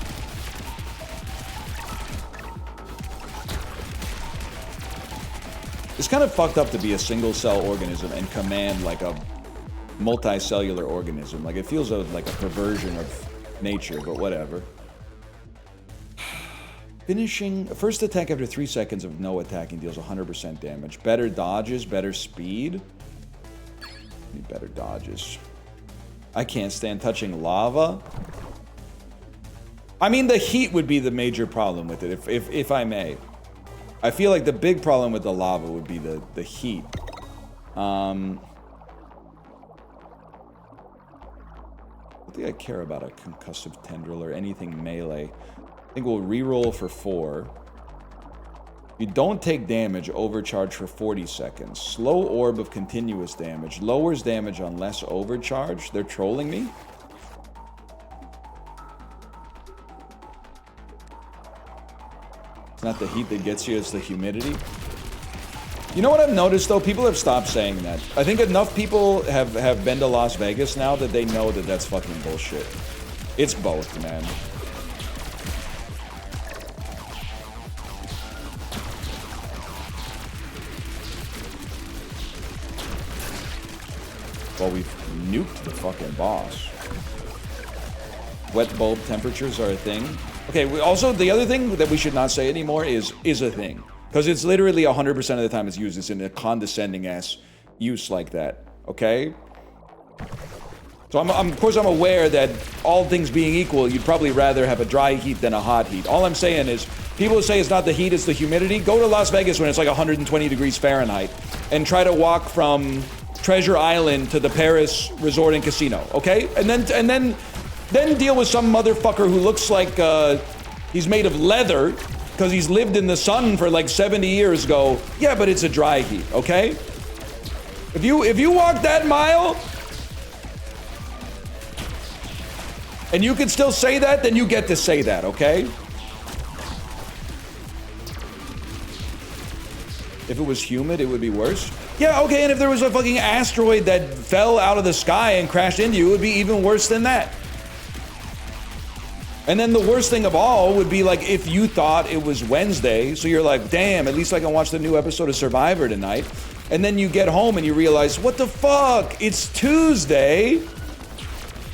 It's kind of fucked up to be a single-cell organism and command like a multicellular organism. Like, it feels like a perversion of nature, but whatever. Finishing... First attack after 3 seconds of no attacking deals 100% damage. Better dodges, better speed. Need better dodges. I can't stand touching lava. I mean, the heat would be the major problem with it, if I may. I feel like the big problem with the lava would be the heat. I don't think I care about a concussive tendril or anything melee. I think we'll reroll for 4. You don't take damage, overcharge for 40 seconds. Slow orb of continuous damage. Lowers damage on less overcharge. They're trolling me? It's not the heat that gets you, it's the humidity. You know what I've noticed, though? People have stopped saying that. I think enough people have been to Las Vegas now that they know that that's fucking bullshit. It's both, man. Well, we've nuked the fucking boss. Wet bulb temperatures are a thing. Okay, also, the other thing that we should not say anymore is a thing. Because it's literally 100% of the time it's used. It's in a condescending-ass use like that. Okay? So of course I'm aware that all things being equal, you'd probably rather have a dry heat than a hot heat. All I'm saying is, people who say it's not the heat, it's the humidity, go to Las Vegas when it's like 120 degrees Fahrenheit and try to walk from Treasure Island to the Paris Resort and Casino, okay? And then deal with some motherfucker who looks like he's made of leather because he's lived in the sun for like 70 years. Go, yeah, but it's a dry heat, okay? If you walk that mile and you can still say that, then you get to say that, okay? If it was humid, it would be worse. Yeah, okay, and if there was a fucking asteroid that fell out of the sky and crashed into you, it would be even worse than that. And then the worst thing of all would be like if you thought it was Wednesday, so you're like, damn, at least I can watch the new episode of Survivor tonight. And then you get home and you realize, what the fuck? It's Tuesday.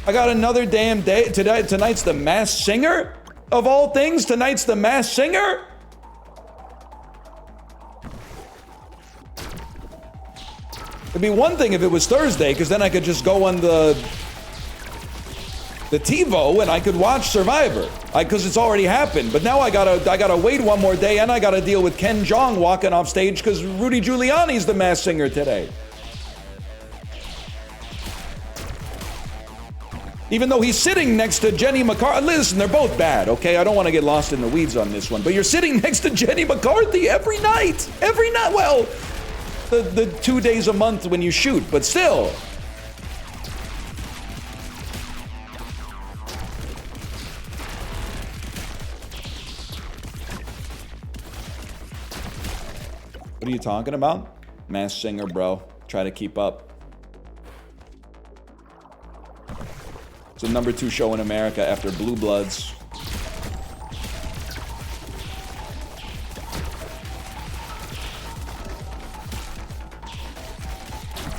I got another damn day. Tonight's the Masked Singer? Of all things, tonight's the Masked Singer? It'd be one thing if it was Thursday, because then I could just go on the TiVo and I could watch Survivor, because it's already happened. But now I gotta wait one more day, and I gotta deal with Ken Jeong walking off stage because Rudy Giuliani's the Masked Singer today. Even though he's sitting next to Jenny McCarthy. Listen, they're both bad, okay? I don't want to get lost in the weeds on this one, but you're sitting next to Jenny McCarthy every night. Every night. Well, the 2 days a month when you shoot, but still. What are you talking about? Masked Singer, bro. Try to keep up. It's the #2 show in America after Blue Bloods.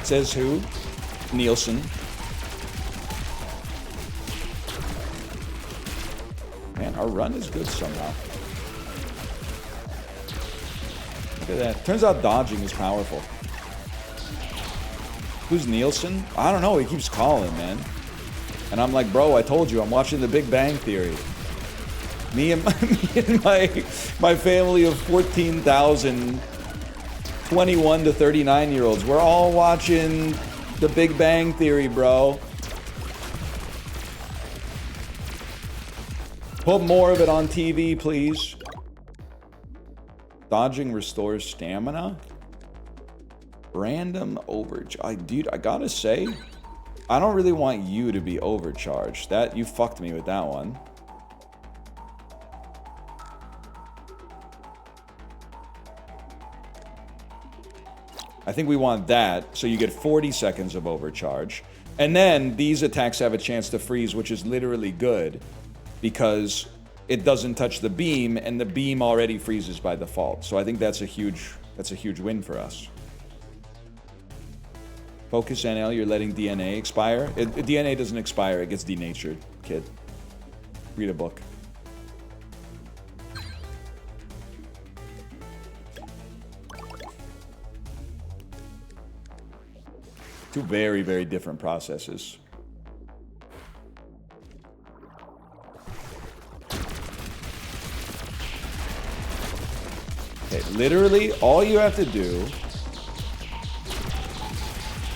Says who? Nielsen. Man, our run is good somehow. Look at that. Turns out dodging is powerful. Who's Nielsen? I don't know. He keeps calling, man. And I'm like, bro, I told you, I'm watching The Big Bang Theory. Me and my family of 14,000 21 to 39-year-olds. We're all watching The Big Bang Theory, bro. Put more of it on TV, please. Dodging restores stamina. Random overcharge. Dude, I gotta say, I don't really want you to be overcharged. That, you fucked me with that one. I think we want that, so you get 40 seconds of overcharge. And then these attacks have a chance to freeze, which is literally good because it doesn't touch the beam, and the beam already freezes by default. So I think that's a huge win for us. Focus NL, you're letting DNA expire. DNA doesn't expire, it gets denatured, kid. Read a book. Two very, very different processes. Okay, literally, all you have to do,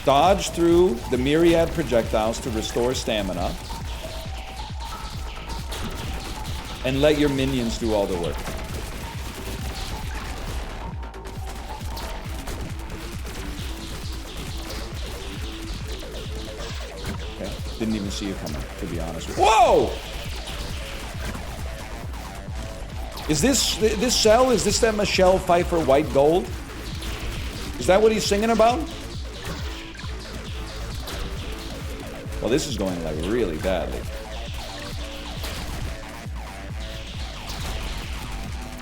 dodge through the myriad projectiles to restore stamina, and let your minions do all the work. Okay, didn't even see you coming, to be honest with you. Whoa! Is this cell, is this that Michelle Pfeiffer white gold? Is that what he's singing about? Well, this is going like really badly.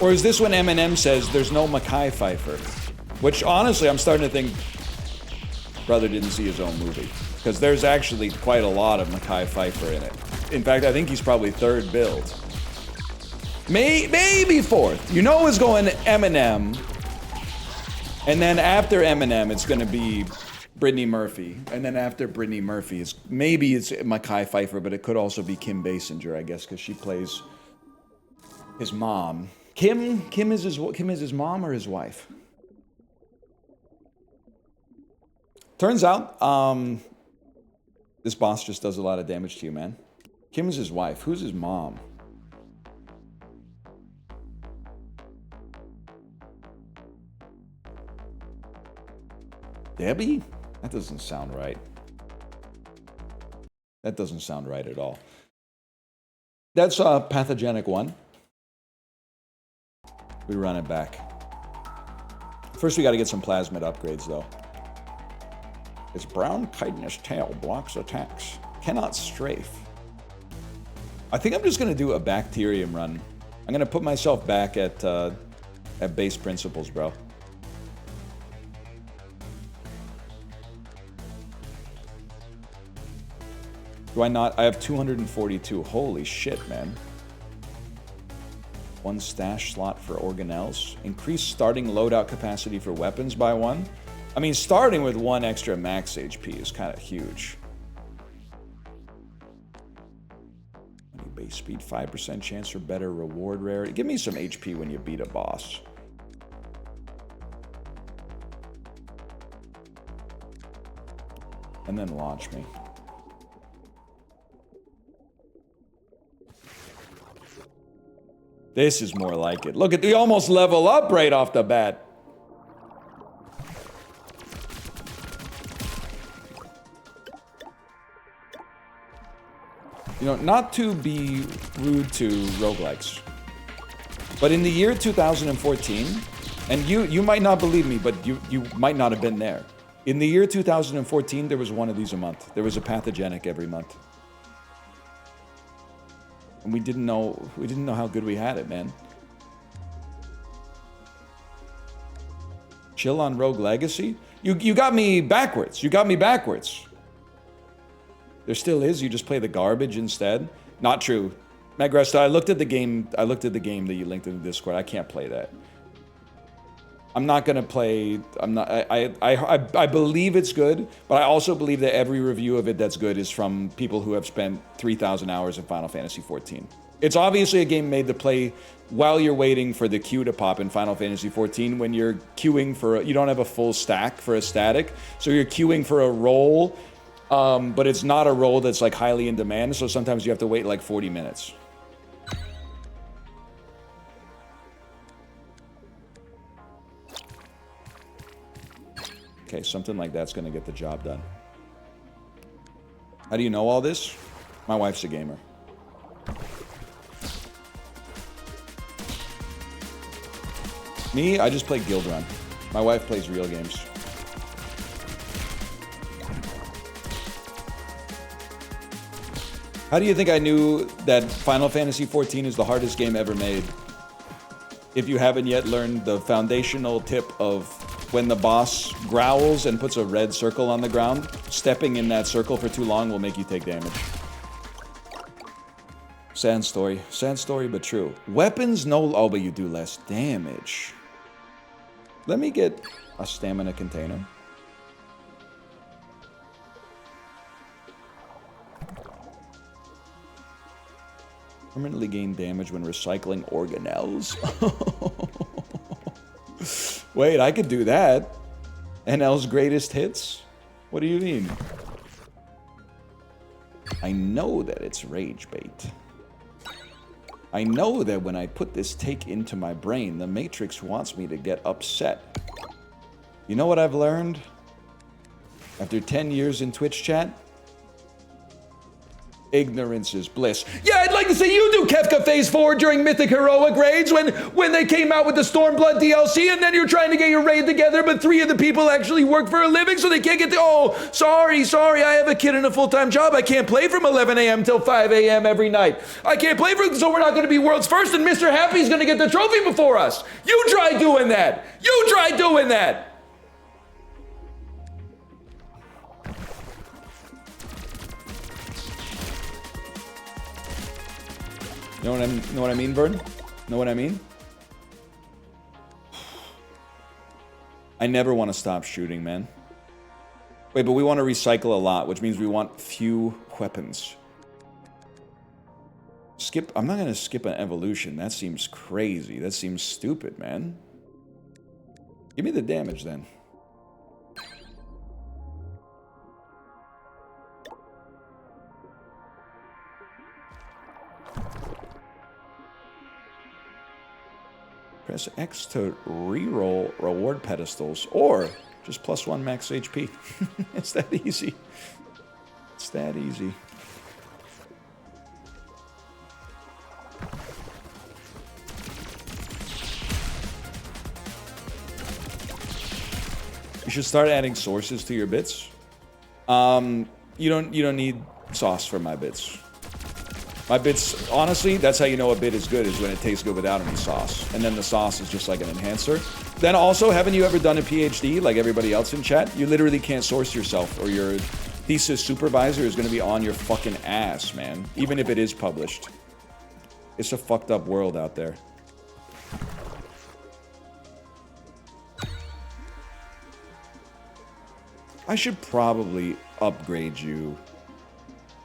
Or is this when Eminem says there's no Mackay Pfeiffer? Which honestly, I'm starting to think brother didn't see his own movie. Because there's actually quite a lot of Mackay Pfeiffer in it. In fact, I think he's probably third build. Maybe fourth. You know it's going Eminem. And then after Eminem, it's going to be Brittany Murphy. And then after Brittany Murphy, it's Mackay Pfeiffer, but it could also be Kim Basinger, I guess, because she plays his mom. Kim is his mom or his wife? Turns out, this boss just does a lot of damage to you, man. Kim is his wife. Who's his mom? Debbie? That doesn't sound right. That doesn't sound right at all. That's Pathogenic 1. We run it back. First, we got to get some plasmid upgrades, though. Its brown chitinous tail blocks attacks. Cannot strafe. I think I'm just going to do a bacterium run. I'm going to put myself back at base principles, bro. Do I not? I have 242. Holy shit, man. One stash slot for organelles. Increase starting loadout capacity for weapons by 1. I mean, starting with 1 extra max HP is kind of huge. Base speed, 5% chance for better reward rarity. Give me some HP when you beat a boss. And then launch me. This is more like it. Look at, we almost level up right off the bat. You know, not to be rude to roguelikes, but in the year 2014, and you might not believe me, but you might not have been there. In the year 2014, there was one of these a month. There was a Pathogenic every month. And we didn't know how good we had it, man. Chill on Rogue Legacy? You got me backwards. You got me backwards. There still is. You just play the garbage instead. Not true. Megresta, I looked at the game that you linked in the Discord. I can't play that. I'm not gonna play. I believe it's good, but I also believe that every review of it that's good is from people who have spent 3,000 hours in Final Fantasy XIV. It's obviously a game made to play while you're waiting for the queue to pop in Final Fantasy XIV. When you're queuing for, you don't have a full stack for a static, so you're queuing for a roll, but it's not a roll that's like highly in demand. So sometimes you have to wait like 40 minutes. Okay, something like that's going to get the job done. How do you know all this? My wife's a gamer. Me, I just play Guild Run. My wife plays real games. How do you think I knew that Final Fantasy XIV is the hardest game ever made? If you haven't yet learned the foundational tip of when the boss growls and puts a red circle on the ground, stepping in that circle for too long will make you take damage. Sad story, but true. Weapons, no, oh, but you do less damage. Let me get a stamina container. Permanently gain damage when recycling organelles. Wait, I could do that. NL's greatest hits? What do you mean? I know that it's rage bait. I know that when I put this take into my brain, the Matrix wants me to get upset. You know what I've learned? After 10 years in Twitch chat? Ignorance is bliss. Yeah, I'd like to see you do Kefka Phase 4 during Mythic Heroic raids when they came out with the Stormblood DLC and then you're trying to get your raid together, but 3 of the people actually work for a living, so they can't get the— oh, sorry, I have a kid and a full-time job. I can't play from 11 a.m. till 5 a.m. every night. I can't play so we're not going to be world's first, and Mr. Happy's going to get the trophy before us. You try doing that. You try doing that. Know what I mean, Vern? Know what I mean? I never want to stop shooting, man. Wait, but we want to recycle a lot, which means we want few weapons. I'm not going to skip an evolution. That seems crazy. That seems stupid, man. Give me the damage, then. Press X to reroll reward pedestals, or just +1 max HP. It's that easy. It's that easy. You should start adding sources to your bits. You don't need sauce for my bits. My bits, honestly, that's how you know a bit is good, is when it tastes good without any sauce. And then the sauce is just like an enhancer. Then also, haven't you ever done a PhD like everybody else in chat? You literally can't source yourself, or your thesis supervisor is going to be on your fucking ass, man. Even if it is published. It's a fucked up world out there. I should probably upgrade you.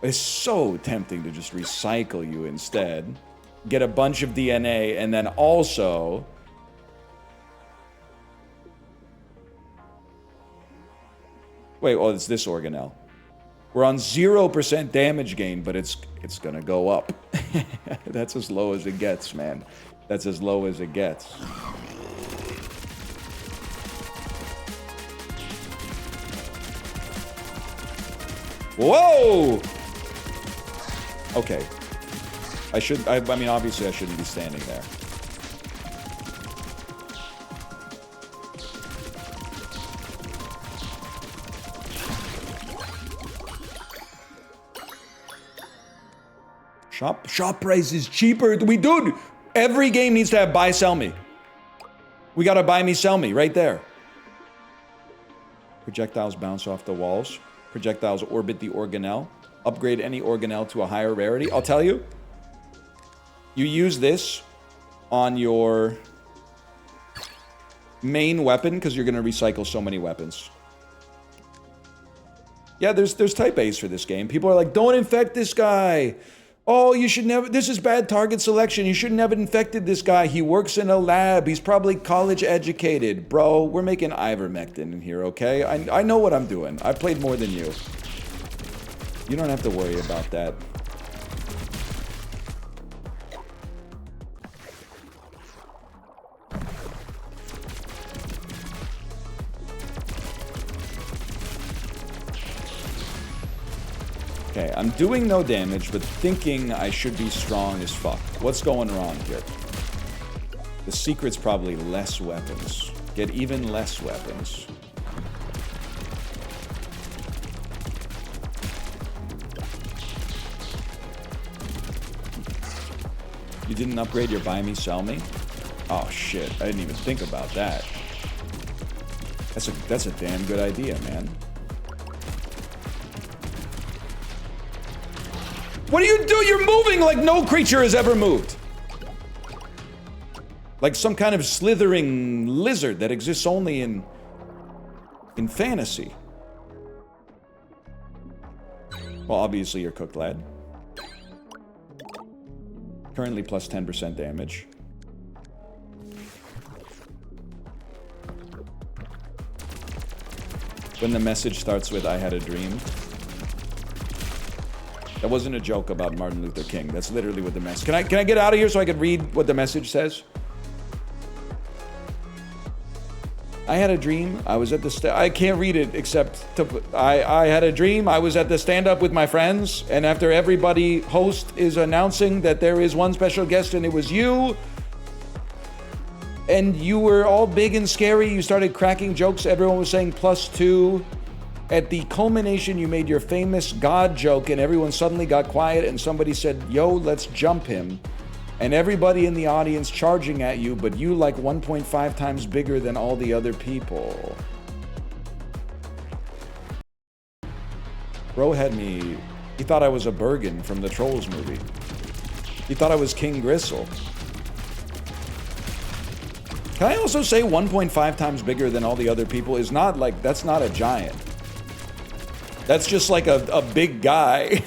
It's so tempting to just recycle you instead. Get a bunch of DNA and then also... Wait, oh, it's this organelle. We're on 0% damage gain, but it's gonna go up. That's as low as it gets, man. That's as low as it gets. Whoa! Okay. I mean, obviously I shouldn't be standing there. Shop price is cheaper. Dude, every game needs to have buy, sell me. We gotta buy me, sell me, right there. Projectiles bounce off the walls. Projectiles orbit the organelle. Upgrade any organelle to a higher rarity. I'll tell you. You use this on your main weapon because you're going to recycle so many weapons. Yeah, there's type A's for this game. People are like, don't infect this guy. Oh, you should never... This is bad target selection. You shouldn't have infected this guy. He works in a lab. He's probably college educated. Bro, we're making ivermectin in here, okay? I know what I'm doing. I played more than you. You don't have to worry about that. Okay, I'm doing no damage, but thinking I should be strong as fuck. What's going wrong here? The secret's probably less weapons. Get even less weapons. You didn't upgrade your buy me, sell me? Oh shit, I didn't even think about that. That's a damn good idea, man. What do you do? You're moving like no creature has ever moved. Like some kind of slithering lizard that exists only in fantasy. Well, obviously you're cooked, lad. Currently plus 10% damage. When the message starts with, I had a dream. That wasn't a joke about Martin Luther King. That's literally what the message... Can I get out of here so I can read what the message says? I had a dream. I was at the... I can't read it except to... I had a dream. I was at the stand-up with my friends. And after everybody host is announcing that there is one special guest and it was you... And you were all big and scary. You started cracking jokes. Everyone was saying +2. At the culmination, you made your famous God joke, and everyone suddenly got quiet, and somebody said, yo, let's jump him. And everybody in the audience charging at you, but you like 1.5 times bigger than all the other people. Bro had me... He thought I was a Bergen from the Trolls movie. He thought I was King Gristle. Can I also say 1.5 times bigger than all the other people is not like, that's not a giant. That's just like a big guy.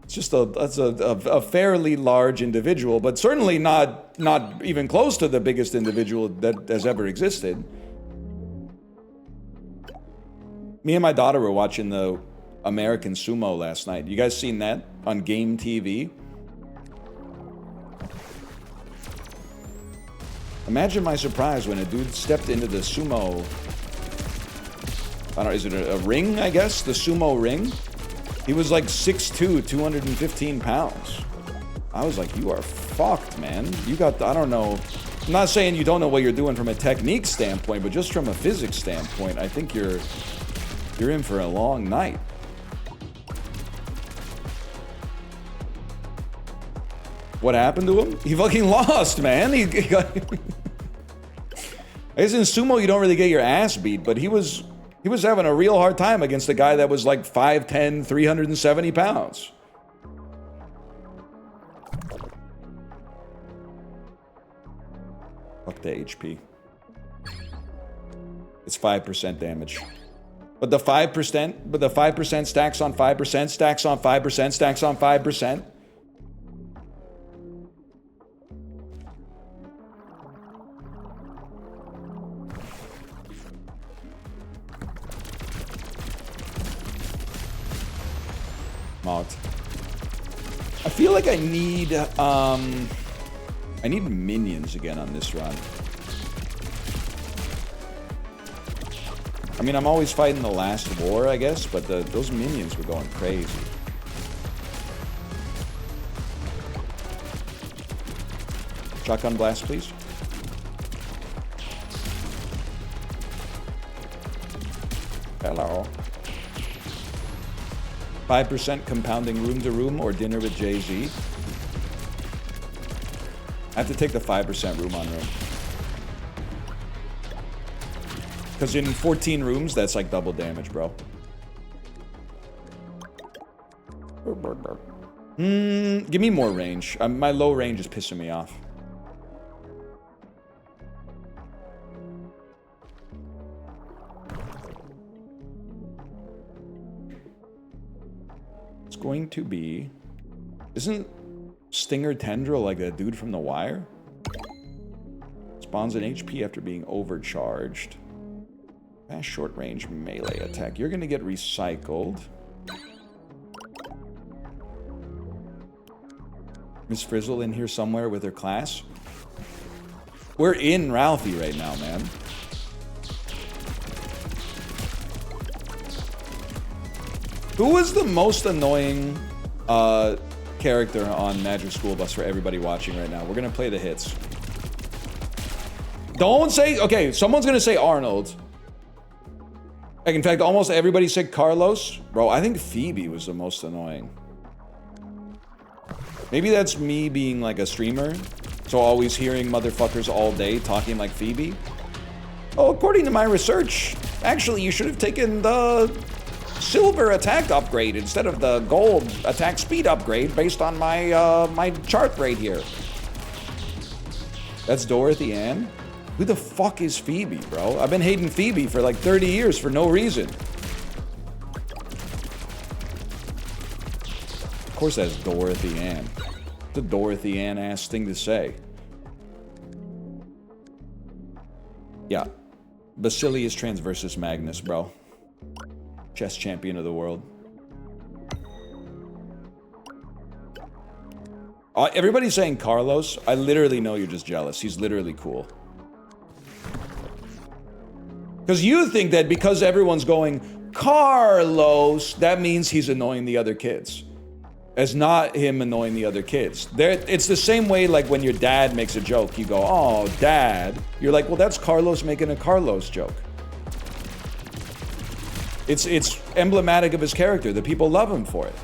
It's just a fairly large individual, but certainly not even close to the biggest individual that has ever existed. Me and my daughter were watching the American Sumo last night. You guys seen that on Game TV? Imagine my surprise when a dude stepped into the sumo... I don't know, is it a ring, I guess? The sumo ring? He was like 6'2", 215 pounds. I was like, you are fucked, man. You got, I don't know. I'm not saying you don't know what you're doing from a technique standpoint, but just from a physics standpoint, I think you're in for a long night. What happened to him? He fucking lost, man. He got... I guess in sumo you don't really get your ass beat, but he was having a real hard time against a guy that was like 5'10", 370 pounds. Fuck the HP. It's 5% damage. But the 5% stacks on 5%, stacks on 5%, stacks on 5%. Mocked. I feel like I need minions again on this run. I mean, I'm always fighting the last war, I guess, but those minions were going crazy. Shotgun blast, please. Hello. 5% compounding room to room or dinner with Jay-Z. I have to take the 5% room on room. Because in 14 rooms, that's like double damage, bro. Give me more range. My low range is pissing me off. It's going to be... Isn't Stinger Tendril like that dude from The Wire? Spawns an HP after being overcharged. Fast short range melee attack. You're gonna get recycled. Miss Frizzle in here somewhere with her class. We're in Ralphie right now, man. Who was the most annoying character on Magic School Bus for everybody watching right now? We're gonna play the hits. Don't say... Okay, someone's gonna say Arnold. Like, in fact, almost everybody said Carlos. Bro, I think Phoebe was the most annoying. Maybe that's me being like a streamer. So always hearing motherfuckers all day talking like Phoebe. Oh, according to my research, actually you should have taken the silver attack upgrade instead of the gold attack speed upgrade based on my my chart right here. That's Dorothy Ann? Who the fuck is Phoebe, bro? I've been hating Phoebe for like 30 years for no reason. Of course that's Dorothy Ann. It's a Dorothy Ann-ass thing to say. Yeah. Basilius Transversus Magnus, bro. Chess champion of the world. Everybody's saying Carlos. I literally know you're just jealous. He's literally cool. Because you think that because everyone's going, Carlos, that means he's annoying the other kids. It's not him annoying the other kids. It's the same way like when your dad makes a joke, you go, oh, dad. You're like, well, that's Carlos making a Carlos joke. It's emblematic of his character. The people love him for it.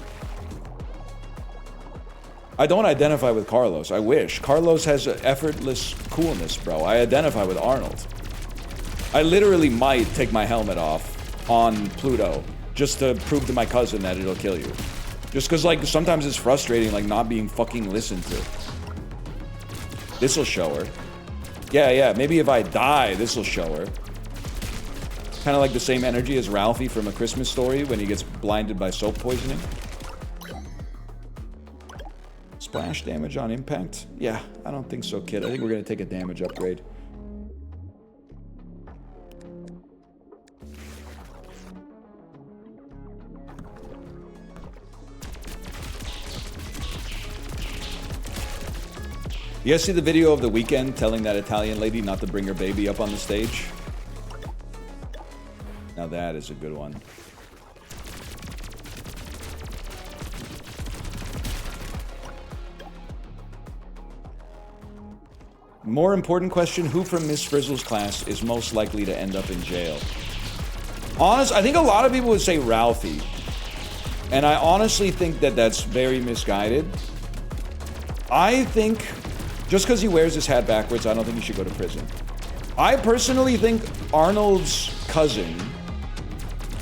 I don't identify with Carlos. I wish. Carlos has an effortless coolness, bro. I identify with Arnold. I literally might take my helmet off on Pluto just to prove to my cousin that it'll kill you. Just because, like, sometimes it's frustrating, like, not being fucking listened to. This'll show her. Yeah, maybe if I die, this'll show her. Kind of like the same energy as Ralphie from A Christmas Story when he gets blinded by soap poisoning. Splash damage on impact? Yeah, I don't think so, kid. I think we're gonna take a damage upgrade. You guys see the video of The Weeknd telling that Italian lady not to bring her baby up on the stage? Now that is a good one. More important question, who from Miss Frizzle's class is most likely to end up in jail? I think a lot of people would say Ralphie. And I honestly think that that's very misguided. I think, just because he wears his hat backwards, I don't think he should go to prison. I personally think Arnold's cousin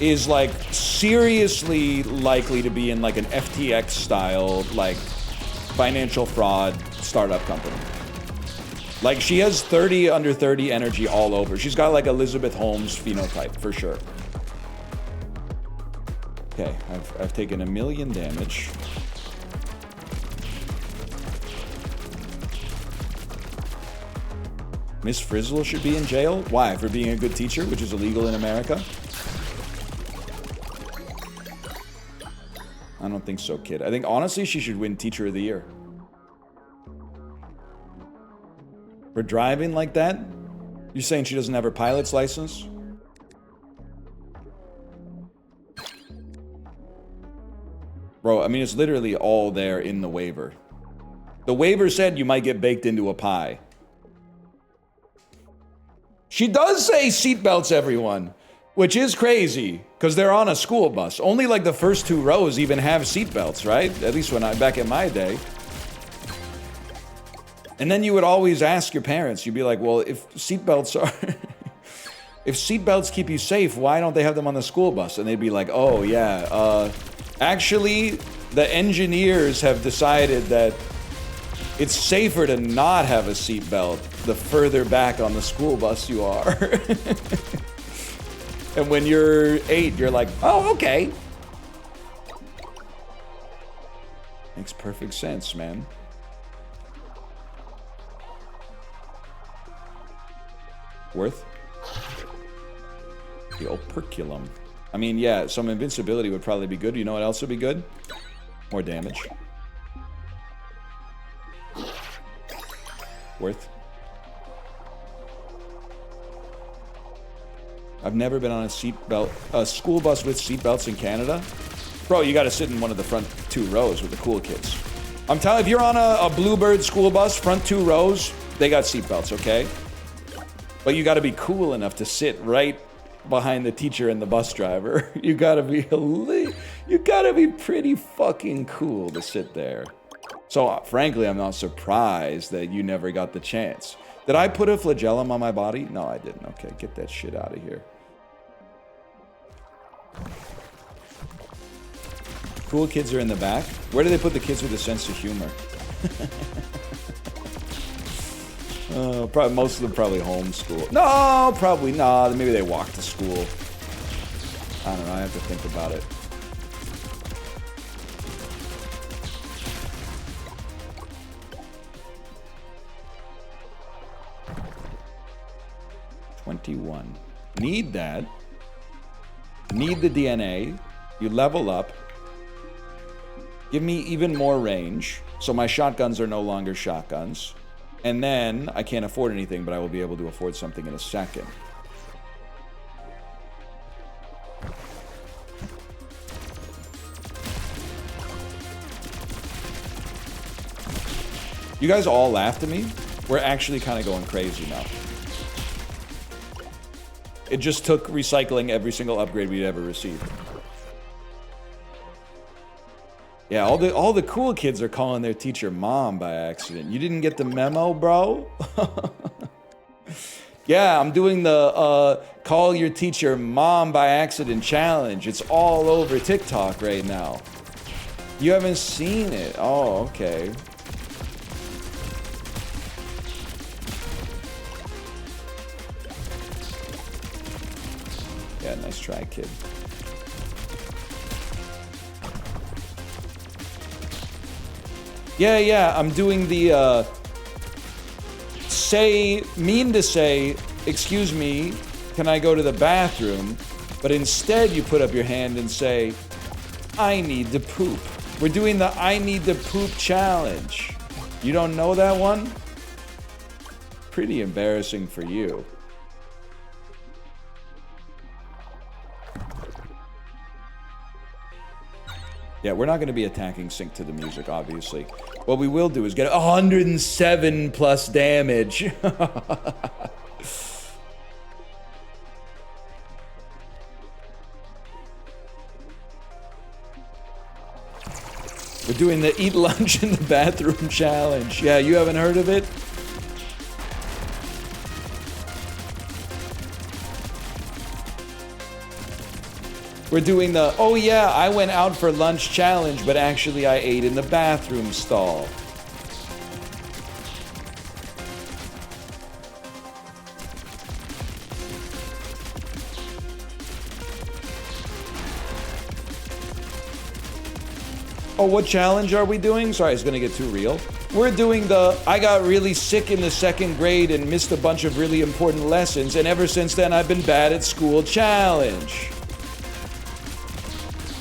is, like, seriously likely to be in, like, an FTX style, like, financial fraud startup company. Like, she has 30 under 30 energy all over. She's got, like, Elizabeth Holmes phenotype, for sure. Okay, I've taken 1 million damage. Miss Frizzle should be in jail? Why? For being a good teacher, which is illegal in America? I don't think so, kid. I think, honestly, she should win Teacher of the Year. For driving like that? You're saying she doesn't have her pilot's license? Bro, I mean, it's literally all there in the waiver. The waiver said you might get baked into a pie. She does say seatbelts, everyone, which is crazy because they're on a school bus. Only like the first 2 rows even have seatbelts, right? At least back in my day. And then you would always ask your parents. You'd be like, well, if seatbelts keep you safe, why don't they have them on the school bus? And they'd be like, oh yeah, actually, the engineers have decided that it's safer to not have a seatbelt the further back on the school bus you are. And when you're 8, you're like, oh, okay. Makes perfect sense, man. Worth? The operculum. I mean, yeah, some invincibility would probably be good. You know what else would be good? More damage. Worth. I've never been on a school bus with seatbelts in Canada. Bro, you gotta sit in one of the front 2 rows with the cool kids. I'm telling you, if you're on a Bluebird school bus, front 2 rows, they got seatbelts, okay? But you gotta be cool enough to sit right behind the teacher and the bus driver. You gotta be pretty fucking cool to sit there. So, frankly, I'm not surprised that you never got the chance. Did I put a flagellum on my body? No, I didn't. Okay, get that shit out of here. Cool kids are in the back. Where do they put the kids with a sense of humor? Probably most of them probably homeschool. No, probably not. Maybe they walk to school. I don't know. I have to think about it. $21. Need that. Need the DNA. You level up. Give me even more range. So my shotguns are no longer shotguns. And then I can't afford anything, but I will be able to afford something in a second. You guys all laughed at me? We're actually kind of going crazy now. It just took recycling every single upgrade we'd ever received. Yeah, all the cool kids are calling their teacher mom by accident. You didn't get the memo, bro? Yeah, I'm doing the call your teacher mom by accident challenge. It's all over TikTok right now. You haven't seen it? Oh, okay. Yeah, nice try, kid. Yeah, I'm doing the, mean to say, excuse me, can I go to the bathroom? But instead you put up your hand and say, I need to poop. We're doing the I need to poop challenge. You don't know that one? Pretty embarrassing for you. Yeah, we're not going to be attacking sync to the music, obviously. What we will do is get 107 plus damage. We're doing the eat lunch in the bathroom challenge. Yeah, you haven't heard of it? We're doing the, oh yeah, I went out for lunch challenge, but actually I ate in the bathroom stall. Oh, what challenge are we doing? Sorry, it's gonna get too real. We're doing the, I got really sick in the 2nd grade and missed a bunch of really important lessons, and ever since then I've been bad at school challenge.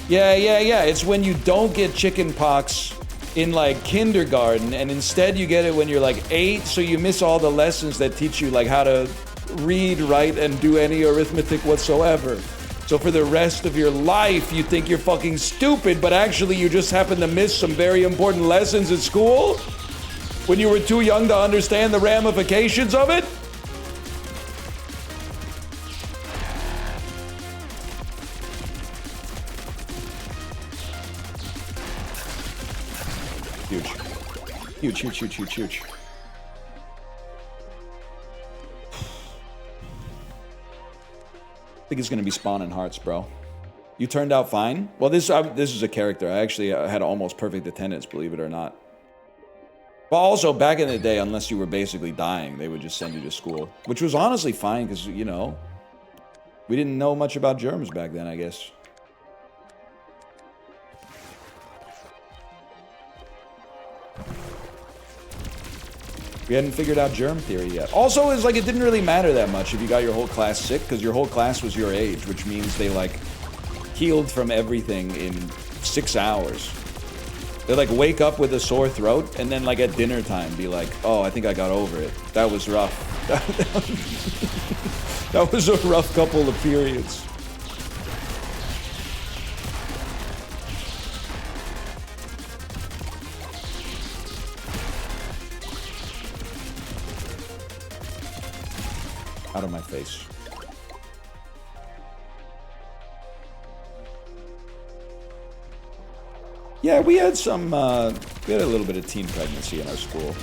Yeah. It's when you don't get chicken pox in like kindergarten, and instead you get it when you're like 8, so you miss all the lessons that teach you like how to read, write, and do any arithmetic whatsoever. So for the rest of your life, you think you're fucking stupid, but actually you just happen to miss some very important lessons at school when you were too young to understand the ramifications of it? Huge. I think it's gonna be spawning hearts, bro. You turned out fine? Well, this is a character. I actually had almost perfect attendance, believe it or not. But also, back in the day, unless you were basically dying, they would just send you to school. Which was honestly fine, because, you know, we didn't know much about germs back then, I guess. We hadn't figured out germ theory yet. Also, it's like it didn't really matter that much if you got your whole class sick, because your whole class was your age, which means they, like, healed from everything in 6 hours. They, like, wake up with a sore throat, and then, like, at dinner time be like, oh, I think I got over it. That was rough. That was a rough couple of periods. Out of my face. Yeah, we had some, we had a little bit of teen pregnancy in our school.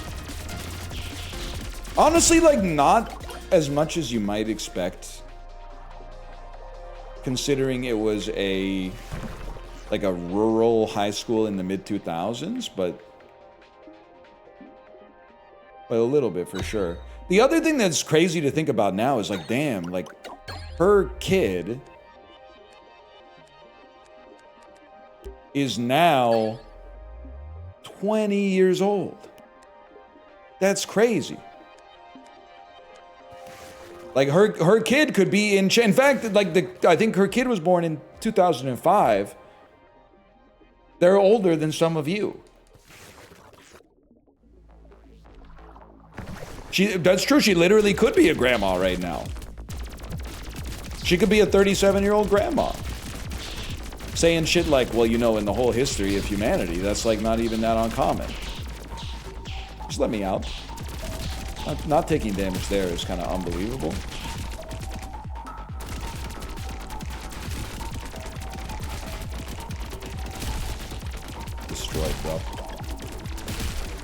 Honestly, like, not as much as you might expect, considering it was a rural high school in the mid-2000s, but a little bit for sure. The other thing that's crazy to think about now is, like, damn, like, her kid is now 20 years old. That's crazy. Like, her kid could be in fact, like, I think her kid was born in 2005. They're older than some of you. That's true, she literally could be a grandma right now. She could be a 37-year-old grandma. Saying shit like, well, you know, in the whole history of humanity, that's, like, not even that uncommon. Just let me out. Not taking damage there is kind of unbelievable. Destroyed, bro.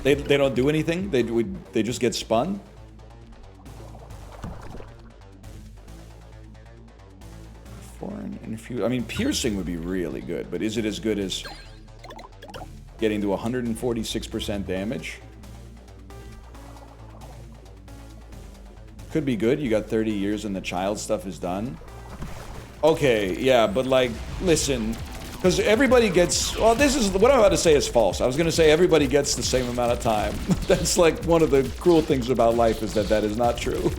They don't do anything? They just get spun? Foreign infuse. I mean, piercing would be really good, but is it as good as getting to 146% damage? Could be good. You got 30 years and the child stuff is done. Okay, yeah, but like, listen, because everybody gets, well, this is, what I'm about to say is false. I was going to say everybody gets the same amount of time. That's like one of the cruel things about life, is that is not true.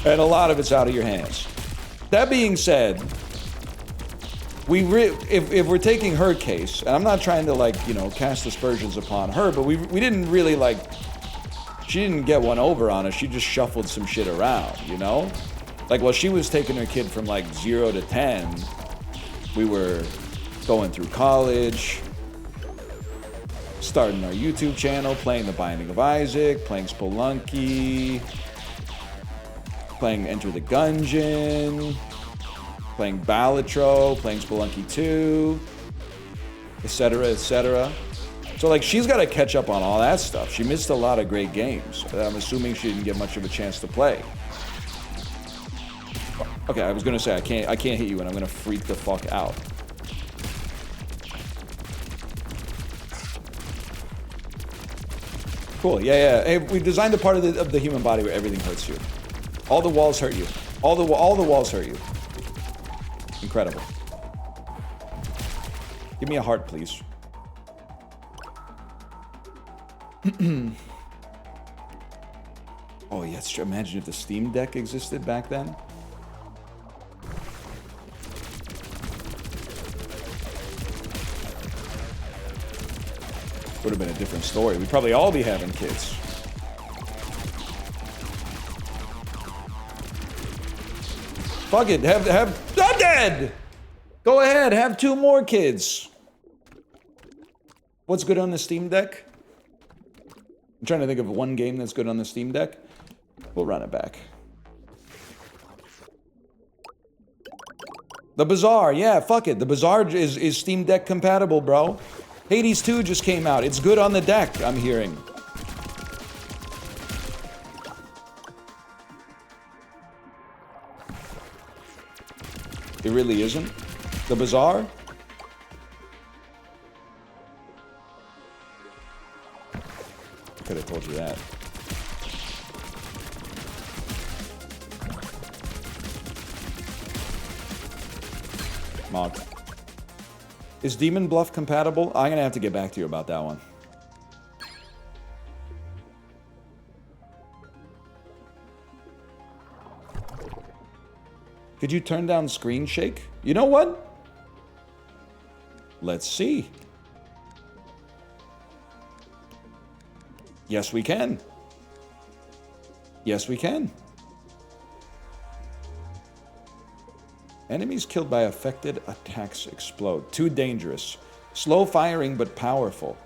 And a lot of it's out of your hands. That being said, if we're taking her case, and I'm not trying to, like, you know, cast aspersions upon her, but we didn't really, like, she didn't get one over on us. She just shuffled some shit around, you know? Like, while she was taking her kid from, like, 0 to 10, we were going through college, starting our YouTube channel, playing The Binding of Isaac, playing Spelunky, playing Enter the Gungeon, playing Balatro, playing Spelunky 2, etc., etc. So, like, she's got to catch up on all that stuff. She missed a lot of great games. I'm assuming she didn't get much of a chance to play. Okay, I was gonna say I can't hit you, and I'm gonna freak the fuck out. Cool. Yeah. Hey, we designed a part of the human body where everything hurts you. All the walls hurt you. All the walls hurt you. Incredible. Give me a heart, please. Oh, yeah, it's true. Imagine if the Steam Deck existed back then. Would have been a different story. We'd probably all be having kids. Fuck it. I'm dead! Go ahead, have 2 more kids. What's good on the Steam Deck? I'm trying to think of one game that's good on the Steam Deck. We'll run it back. The Bazaar, yeah, fuck it. The Bazaar is Steam Deck compatible, bro. Hades 2 just came out. It's good on the deck, I'm hearing. It really isn't? The Bazaar? I could have told you that. Mocked. Is Demon Bluff compatible? I'm gonna have to get back to you about that one. Could you turn down screen shake? You know what? Let's see. Yes, we can. Yes, we can. Enemies killed by affected attacks explode. Too dangerous. Slow firing but powerful.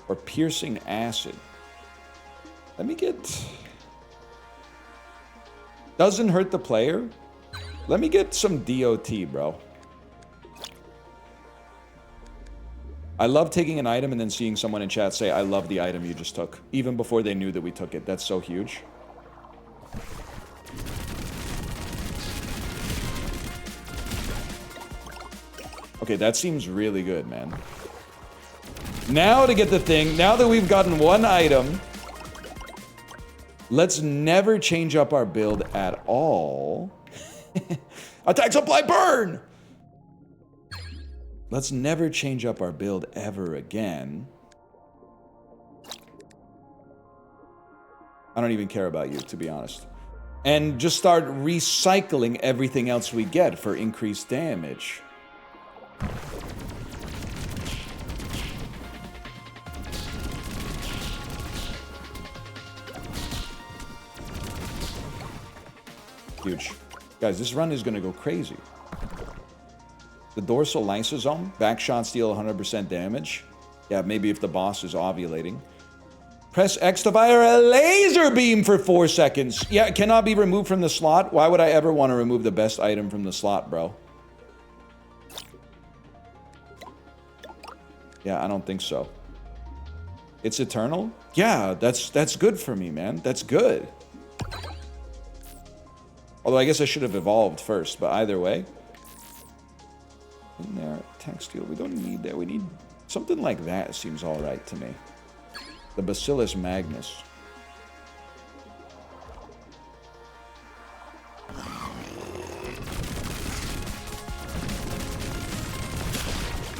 Or piercing acid. Let me get... Doesn't hurt the player. Let me get some DOT, bro. I love taking an item and then seeing someone in chat say, I love the item you just took, even before they knew that we took it. That's so huge. Okay, that seems really good, man. Now to get the thing, now that we've gotten one item, let's never change up our build at all. Attack, supply, burn! Let's never change up our build ever again. I don't even care about you, to be honest. And just start recycling everything else we get for increased damage. Huge. Guys, this run is going to go crazy. The dorsal lysosome, backshots deal 100% damage. Yeah, maybe if the boss is ovulating. Press X to fire a laser beam for 4 seconds. Yeah, it cannot be removed from the slot. Why would I ever want to remove the best item from the slot, bro? Yeah, I don't think so. It's eternal? Yeah, that's good for me, man. That's good. Although I guess I should have evolved first, but either way. In there, textile. We don't need that. We need something like that. Seems all right to me. The Bacillus Magnus.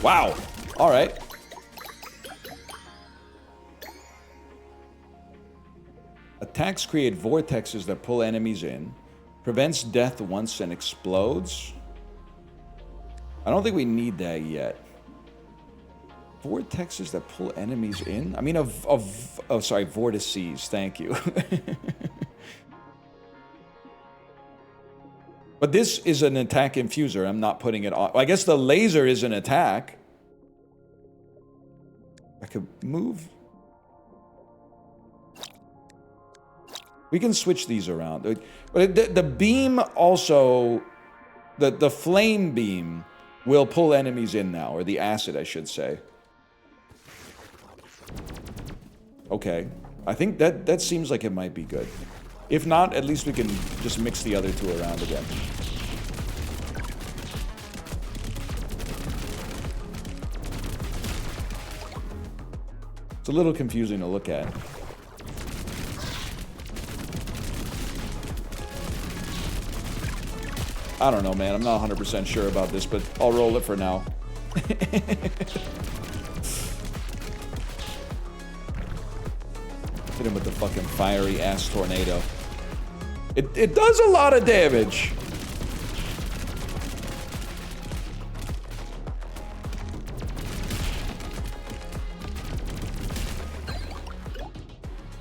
Wow. All right. Attacks create vortexes that pull enemies in. Prevents death once and explodes. I don't think we need that yet. Vortexes that pull enemies in? I mean, oh, sorry, vortices. Thank you. But this is an attack infuser. I'm not putting it on. I guess the laser is an attack. I could move. We can switch these around. But the beam also, the flame beam will pull enemies in now, or the acid, I should say. Okay. I think that seems like it might be good. If not, at least we can just mix the other two around again. It's a little confusing to look at. I don't know, man. I'm not 100% sure about this, but I'll roll it for now. Hit him with the fucking fiery ass tornado. It does a lot of damage.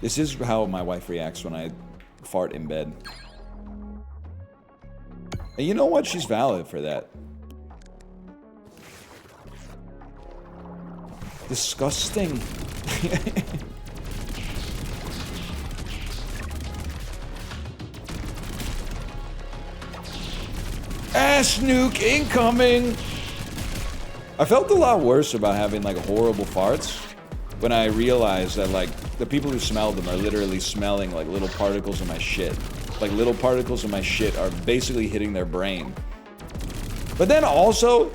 This is how my wife reacts when I fart in bed. And you know what? She's valid for that. Disgusting. Ass nuke incoming! I felt a lot worse about having like horrible farts when I realized that like the people who smelled them are literally smelling like little particles of my shit. Like little particles of my shit are basically hitting their brain. But then also,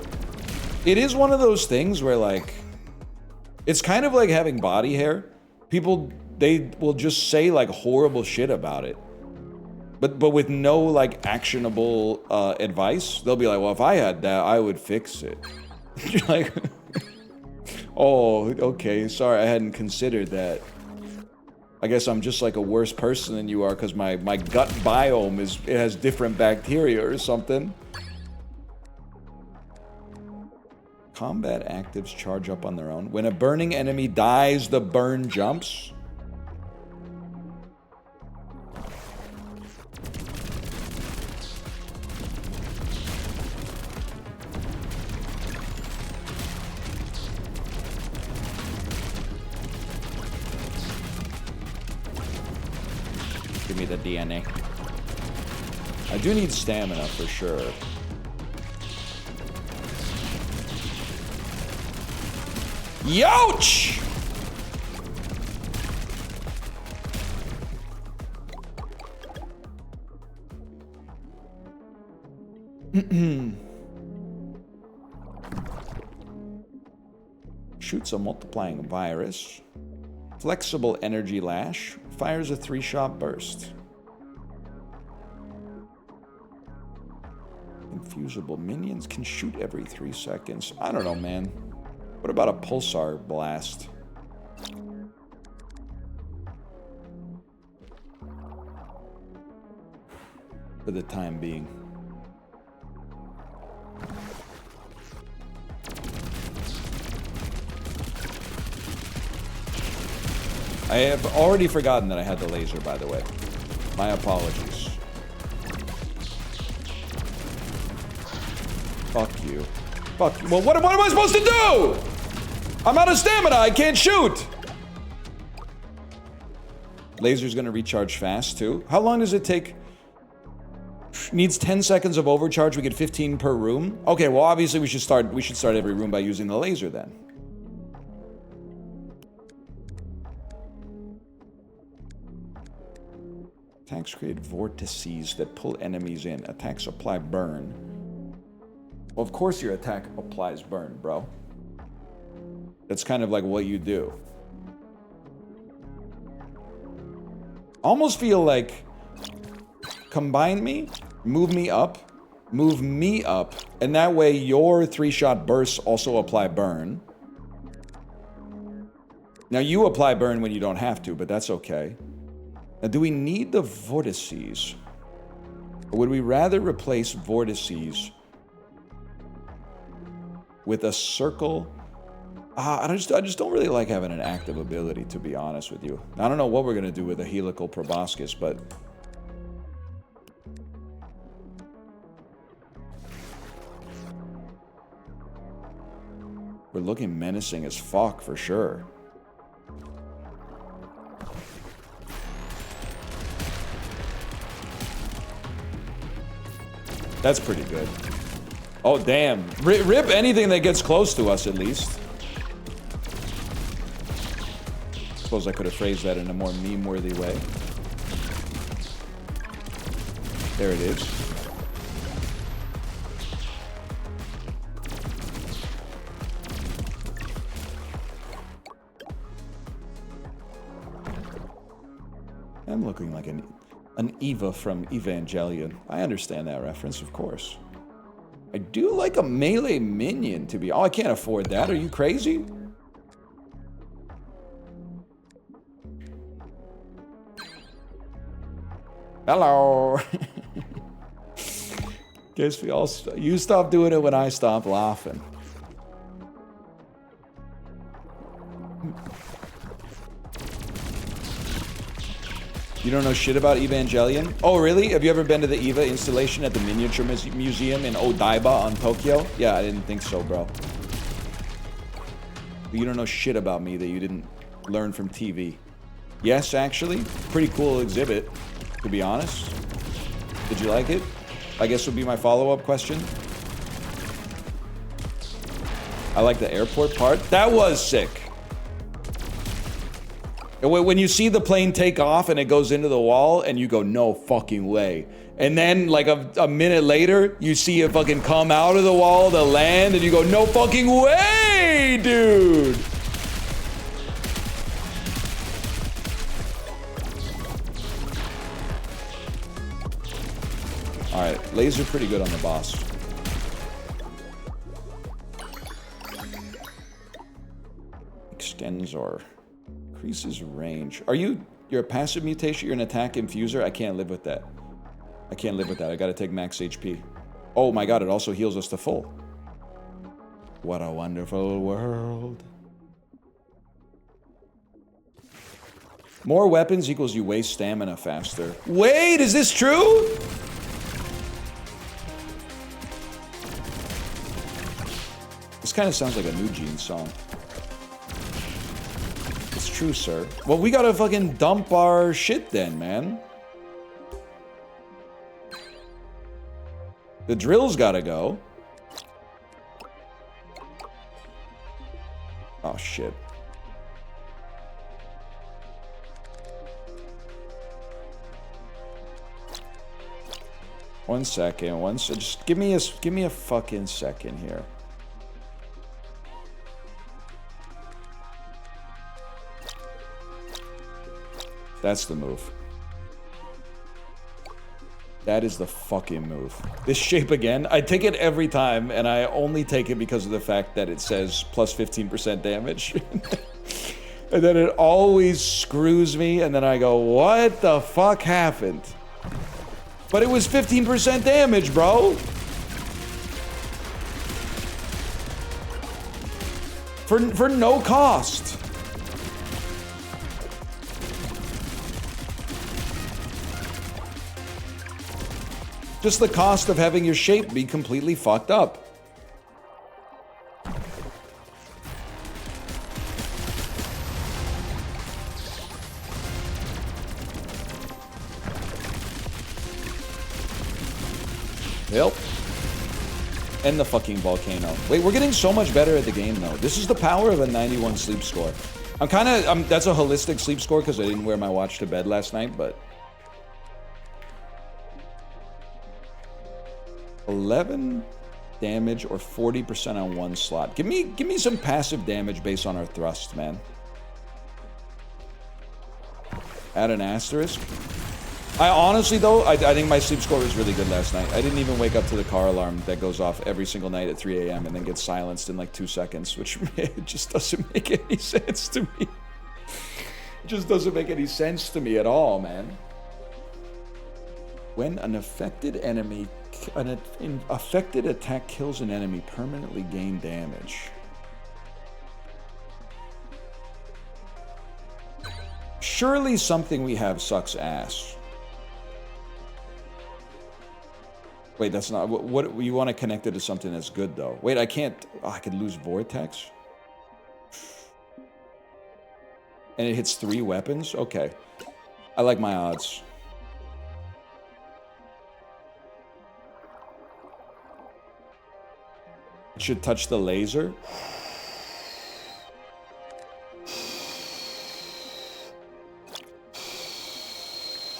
it is one of those things where like, it's kind of like having body hair. People, they will just say like horrible shit about it. But with no like actionable advice. They'll be like, well, if I had that, I would fix it. You're like, oh, okay, sorry, I hadn't considered that. I guess I'm just like a worse person than you are because my gut biome it has different bacteria or something. Combat actives charge up on their own. When a burning enemy dies, the burn jumps. Give me the DNA. I do need stamina for sure. Youch! Shoots a multiplying virus. Flexible energy lash. Fires a 3-shot burst. Infusible minions can shoot every 3 seconds. I don't know, man. What about a pulsar blast? For the time being. I have already forgotten that I had the laser, by the way. My apologies. Fuck you. Fuck you. Well, what am I supposed to do? I'm out of stamina. I can't shoot. Laser's gonna recharge fast, too. How long does it take? Needs 10 seconds of overcharge. We get 15 per room. Okay, well, obviously we should start every room by using the laser then. Attacks create vortices that pull enemies in. Attacks apply burn. Well, of course your attack applies burn, bro. That's kind of like what you do. Almost feel like combine me, move me up, and that way your 3-shot bursts also apply burn. Now you apply burn when you don't have to, but that's okay. Now, do we need the vortices? Or would we rather replace vortices with a circle? I just don't really like having an active ability, to be honest with you. I don't know what we're going to do with a helical proboscis, but... we're looking menacing as fuck, for sure. That's pretty good. Oh, damn. Rip anything that gets close to us, at least. Suppose I could have phrased that in a more meme-worthy way. There it is. I'm looking like an Eva from Evangelion. I understand that reference, of course. I do like a melee minion to be... oh, I can't afford that. Are you crazy? Hello. Guess we all... you stop doing it when I stop laughing. You don't know shit about Evangelion? Oh, really? Have you ever been to the Eva installation at the Miniature Museum in Odaiba on Tokyo? Yeah, I didn't think so, bro. But you don't know shit about me that you didn't learn from TV. Yes, actually. Pretty cool exhibit, to be honest. Did you like it? I guess would be my follow-up question. I like the airport part. That was sick. When you see the plane take off and it goes into the wall and you go, no fucking way. And then like a minute later, you see it fucking come out of the wall to land and you go, no fucking way, dude. All right, laser pretty good on the boss. Extends or increases range. You're a passive mutation? You're an attack infuser? I can't live with that. I can't live with that. I gotta take max HP. Oh my god, it also heals us to full. What a wonderful world. More weapons equals you waste stamina faster. Wait, is this true? This kind of sounds like a New Jeans song. It's true, sir. Well, we gotta fucking dump our shit then, man. The drill's gotta go. Oh, Oh, shit. One second. Just give me a fucking second here. That's the move. That is the fucking move. This shape again, I take it every time, and I only take it because of the fact that it says plus 15% damage. And then it always screws me, and then I go, what the fuck happened? But it was 15% damage, bro. For no cost. Just the cost of having your shape be completely fucked up. Yep. And the fucking volcano. Wait, we're getting so much better at the game, though. This is the power of a 91 sleep score. That's a holistic sleep score because I didn't wear my watch to bed last night, but... 11 damage or 40% on one slot. Give me some passive damage based on our thrust, man. Add an asterisk. I honestly, though, I think my sleep score was really good last night. I didn't even wake up to the car alarm that goes off every single night at 3 a.m. and then gets silenced in like 2 seconds, which it just doesn't make any sense to me. It just doesn't make any sense to me at all, man. When an affected enemy, an affected attack kills an enemy, permanently gain damage. Surely something we have sucks ass. Wait, that's not what you want to connect it to something that's good though. Wait, I can't. Oh, I could lose vortex. And it hits 3 weapons. Okay, I like my odds. It should touch the laser.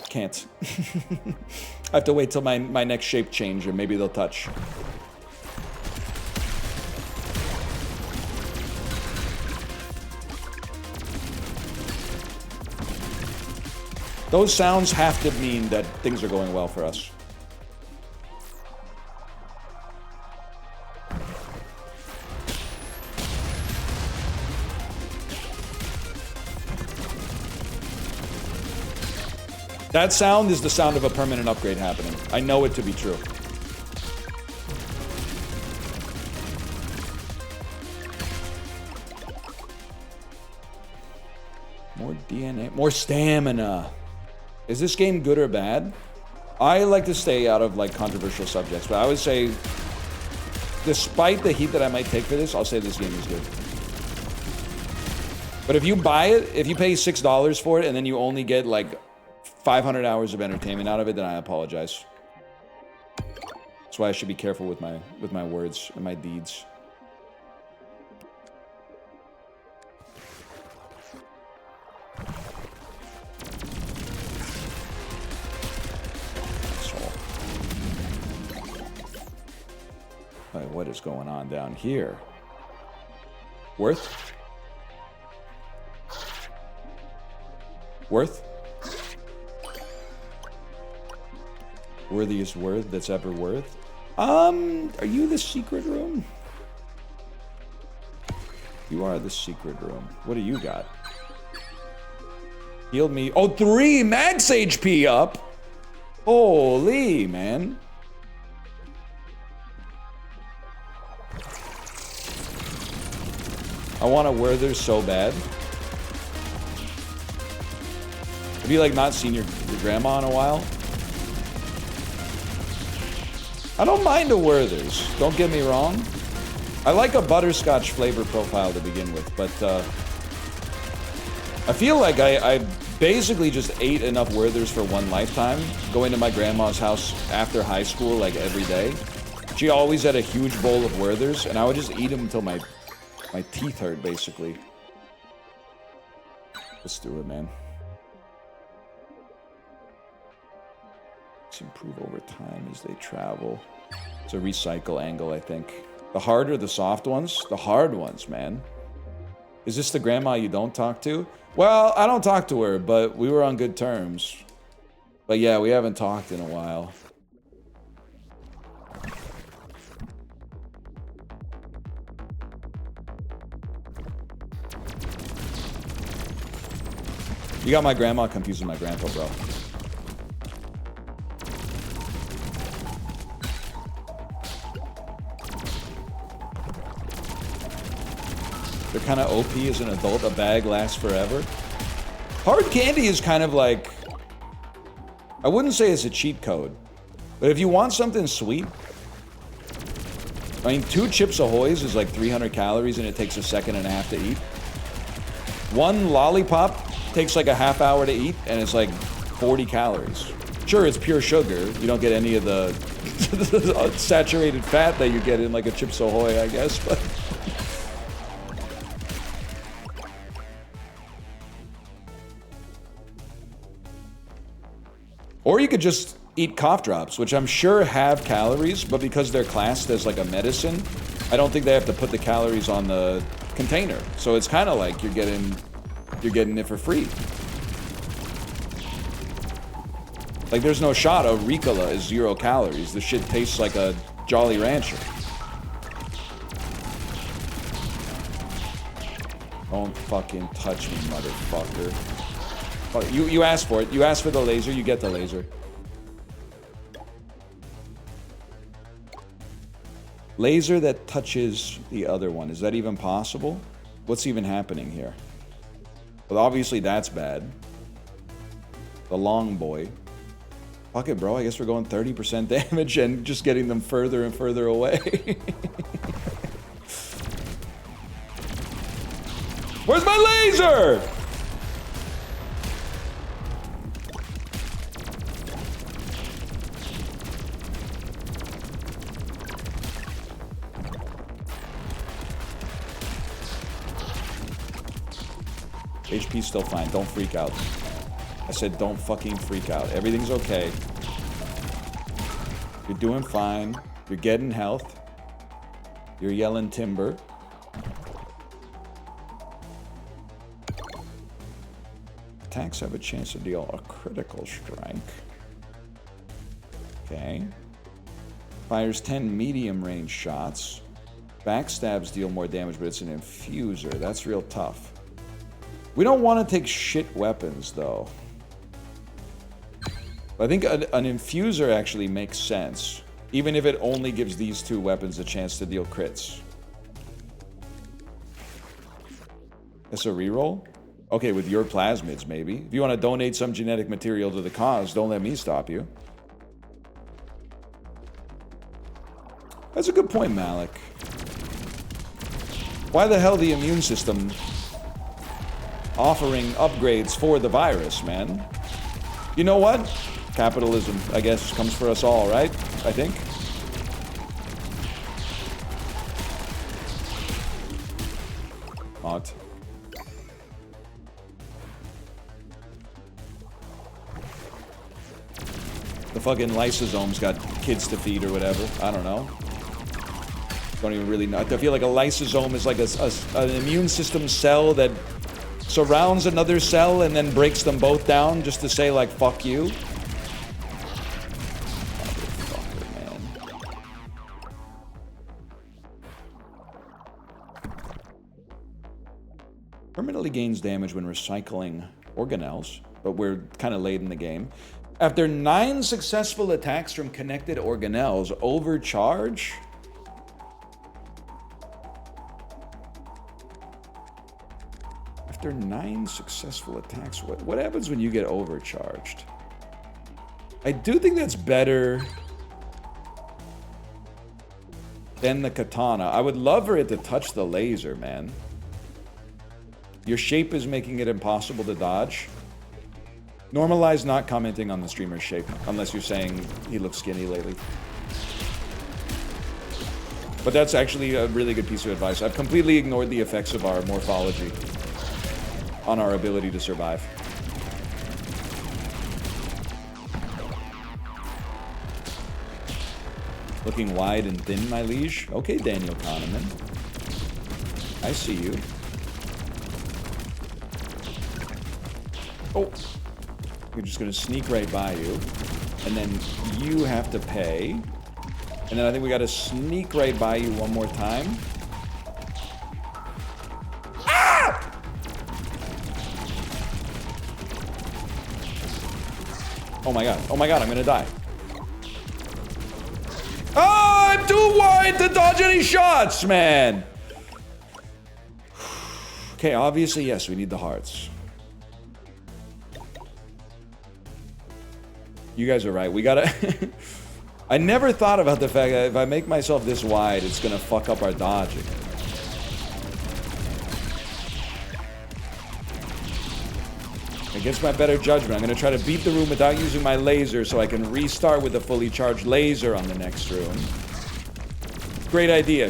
Can't. I have to wait till my next shape change, and maybe they'll touch. Those sounds have to mean that things are going well for us. That sound is the sound of a permanent upgrade happening. I know it to be true. More DNA, more stamina. Is this game good or bad? I like to stay out of like controversial subjects, but I would say, despite the heat that I might take for this, I'll say this game is good. But if you buy it, if you pay $6 for it, and then you only get like 500 hours of entertainment out of it, then I apologize. That's why I should be careful with my words and my deeds. Wait, what is going on down here? Worth? Worth? Worthiest word that's ever worth. Are you the secret room? You are the secret room. What do you got? Healed me. Oh, 3 max HP up. Holy, man. I want a Werther so bad. Have you like not seen your grandma in a while? I don't mind a Werther's, don't get me wrong. I like a butterscotch flavor profile to begin with, but I feel like I basically just ate enough Werther's for one lifetime, going to my grandma's house after high school like every day. She always had a huge bowl of Werther's, and I would just eat them until my My teeth hurt, basically. Let's do it, man. Let's improve over time as they travel. It's a recycle angle, I think. The harder the soft ones, the hard ones, man. Is this the grandma you don't talk to? Well, I don't talk to her, but we were on good terms. But yeah, we haven't talked in a while. You got my grandma confused with my grandpa, bro. They're kind of OP as an adult. A bag lasts forever. Hard candy is kind of like... I wouldn't say it's a cheat code. But if you want something sweet... I mean, 2 Chips Ahoy's is like 300 calories and it takes a second and a half to eat. 1 lollipop takes like a half hour to eat and it's like 40 calories. Sure, it's pure sugar. You don't get any of the saturated fat that you get in like a Chips Ahoy, I guess, but... Or you could just eat cough drops, which I'm sure have calories, but because they're classed as like a medicine, I don't think they have to put the calories on the container. So it's kind of like you're getting it for free. Like there's no shot of Ricola is 0 calories. The shit tastes like a Jolly Rancher. Don't fucking touch me, motherfucker. You asked for it. You asked for the laser, you get the laser. Laser that touches the other one. Is that even possible? What's even happening here? Well, obviously that's bad. The long boy. Fuck it, bro. I guess we're going 30% damage and just getting them further and further away. Where's my laser? HP's still fine. Don't freak out. I said don't fucking freak out. Everything's okay. You're doing fine. You're getting health. You're yelling timber. Attacks have a chance to deal a critical strike. Okay. Fires 10 medium range shots. Backstabs deal more damage, but it's an infuser. That's real tough. We don't want to take shit weapons, though. I think an infuser actually makes sense, even if it only gives these 2 weapons a chance to deal crits. That's a reroll? Okay, with your plasmids, maybe. If you want to donate some genetic material to the cause, don't let me stop you. That's a good point, Malik. Why the hell the immune system offering upgrades for the virus, man? You know what? Capitalism, I guess, comes for us all, right? I think. Not. The fucking lysosomes got kids to feed or whatever. I don't know. Don't even really know. I feel like a lysosome is like an immune system cell that surrounds another cell and then breaks them both down just to say, like, fuck you. Motherfucker, man. Permanently gains damage when recycling organelles, but we're kind of late in the game. After 9 successful attacks from connected organelles, overcharge? After 9 successful attacks, what happens when you get overcharged? I do think that's better than the katana. I would love for it to touch the laser, man. Your shape is making it impossible to dodge. Normalize not commenting on the streamer's shape, unless you're saying he looks skinny lately. But that's actually a really good piece of advice. I've completely ignored the effects of our morphology on our ability to survive. Looking wide and thin, my liege. Okay, Daniel Kahneman. I see you. Oh. We're just gonna sneak right by you. And then you have to pay. And then I think we gotta sneak right by you one more time. Ah! Oh my god, I'm gonna die. Oh, I'm too wide to dodge any shots, man! Okay, obviously, yes, we need the hearts. You guys are right, we gotta... I never thought about the fact that if I make myself this wide, it's gonna fuck up our dodging. Against my better judgment, I'm gonna try to beat the room without using my laser so I can restart with a fully charged laser on the next room. Great idea,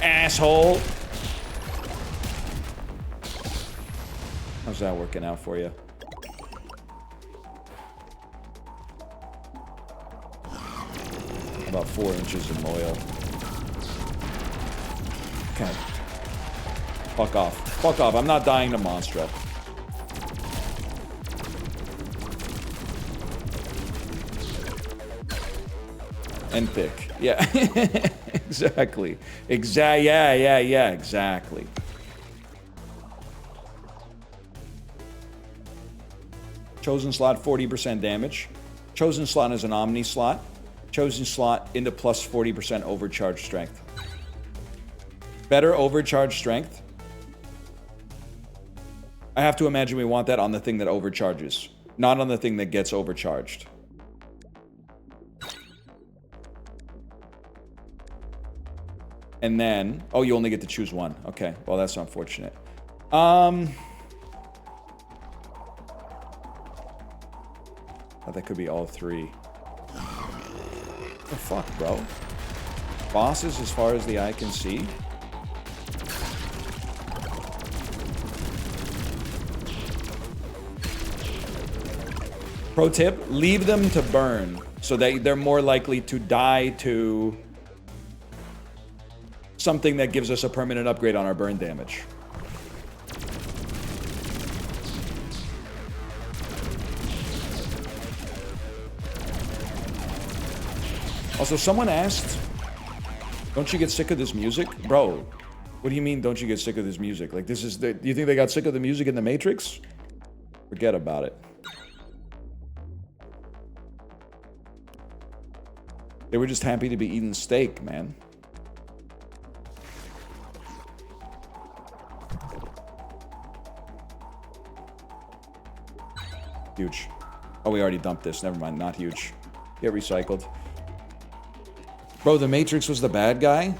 asshole! How's that working out for you? About 4 inches in oil. Okay. Fuck off, I'm not dying to Monstra. And thick. Yeah. Exactly. Yeah, exactly. Chosen slot, 40% damage. Chosen slot is an Omni slot. Chosen slot into plus 40% overcharge strength. Better overcharge strength. I have to imagine we want that on the thing that overcharges, not on the thing that gets overcharged. And then, oh, you only get to choose one. Okay, well, that's unfortunate. Thought that could be all three. What the fuck, bro? Bosses as far as the eye can see? Pro tip, leave them to burn so that they're more likely to die to something that gives us a permanent upgrade on our burn damage. Also, someone asked, don't you get sick of this music? Bro, what do you mean, don't you get sick of this music? Like, this is the... Do you think they got sick of the music in the Matrix? Forget about it. They were just happy to be eating steak, man. Huge. Oh, we already dumped this. Never mind, not huge. Get recycled. Bro, the Matrix was the bad guy?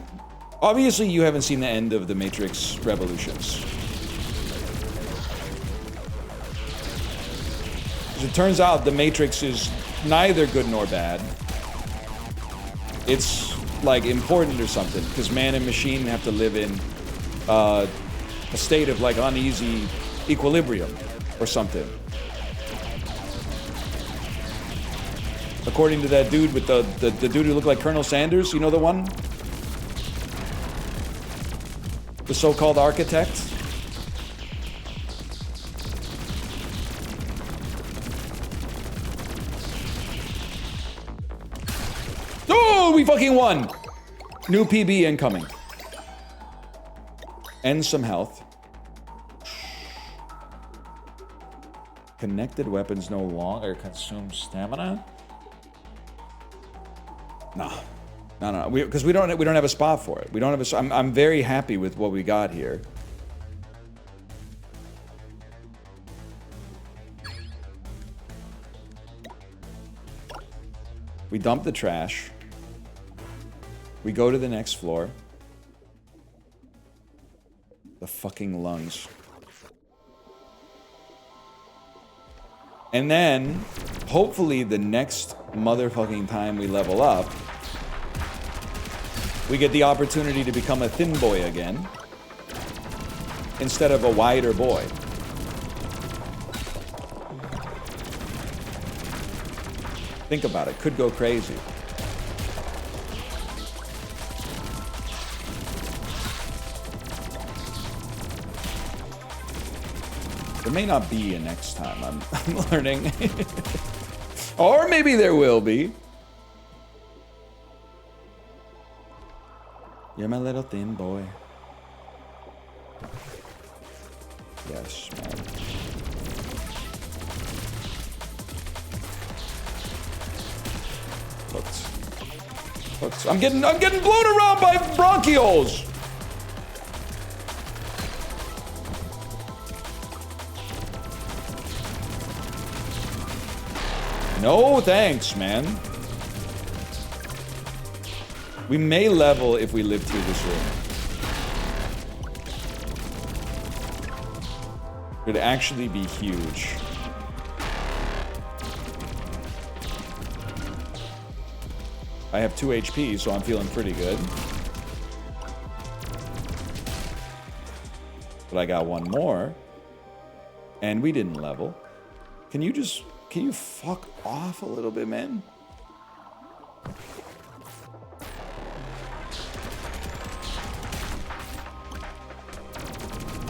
Obviously, you haven't seen the end of the Matrix Revolutions. As it turns out, the Matrix is neither good nor bad. It's, like, important or something, because man and machine have to live in a state of, like, uneasy equilibrium or something. According to that dude with the dude who looked like Colonel Sanders, you know the one? The so-called architect? Oh, we fucking won! New PB incoming. And some health. Connected weapons no longer consume stamina? No. Because we don't have a spot for it. We don't have a. I'm very happy with what we got here. We dump the trash. We go to the next floor. The fucking lungs. And then, hopefully, the next motherfucking time we level up, we get the opportunity to become a thin boy again, instead of a wider boy. Think about it, could go crazy. There may not be a next time, I'm learning. Or maybe there will be. You're my little thin boy. Yes, man. Hooked. I'm getting blown around by bronchioles. No thanks, man. We may level if we live through this room. It'd actually be huge. I have 2 HP, so I'm feeling pretty good. But I got 1 more. And we didn't level. Can you fuck off a little bit, man?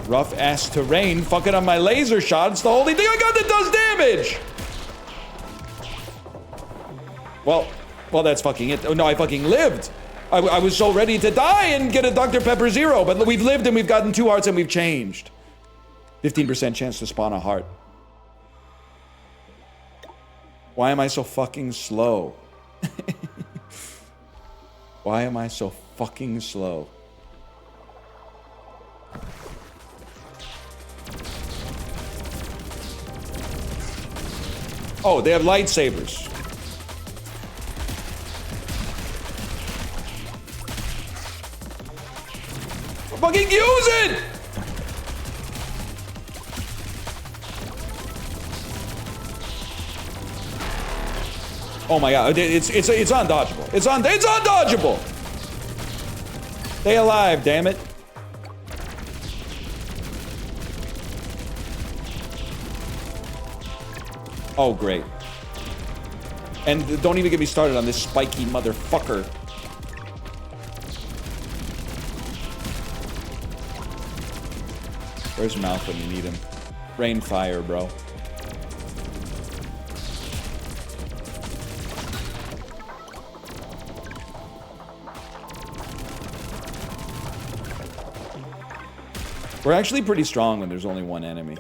Rough ass terrain, fucking on my laser shot. It's the only thing I got that does damage. Well, that's fucking it. Oh no, I fucking lived. I was so ready to die and get a Dr. Pepper Zero, but we've lived and we've gotten 2 hearts and we've changed. 15% chance to spawn a heart. Why am I so fucking slow? Why am I so fucking slow? Oh, they have lightsabers. Fucking use it! Oh my god, it's undodgeable. It's undodgeable. Stay alive, damn it. Oh, great. And don't even get me started on this spiky motherfucker. Where's Mouth when you need him? Rain fire, bro. We're actually pretty strong when there's only 1 enemy.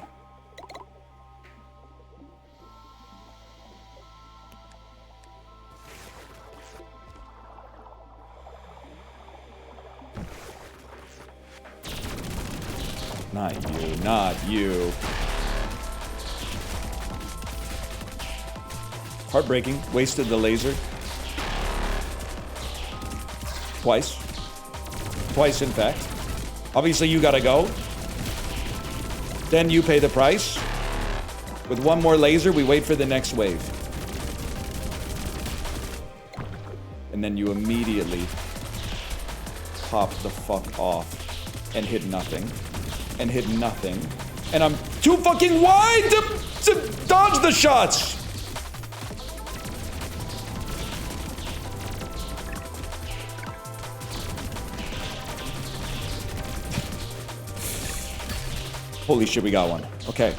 Not you. Heartbreaking. Wasted the laser. Twice. Twice, in fact. Obviously, you gotta go. Then you pay the price. With 1 more laser, we wait for the next wave. And then you immediately pop the fuck off and hit nothing. And hit nothing. And I'm too fucking wide to dodge the shots! Holy shit, we got one. Okay.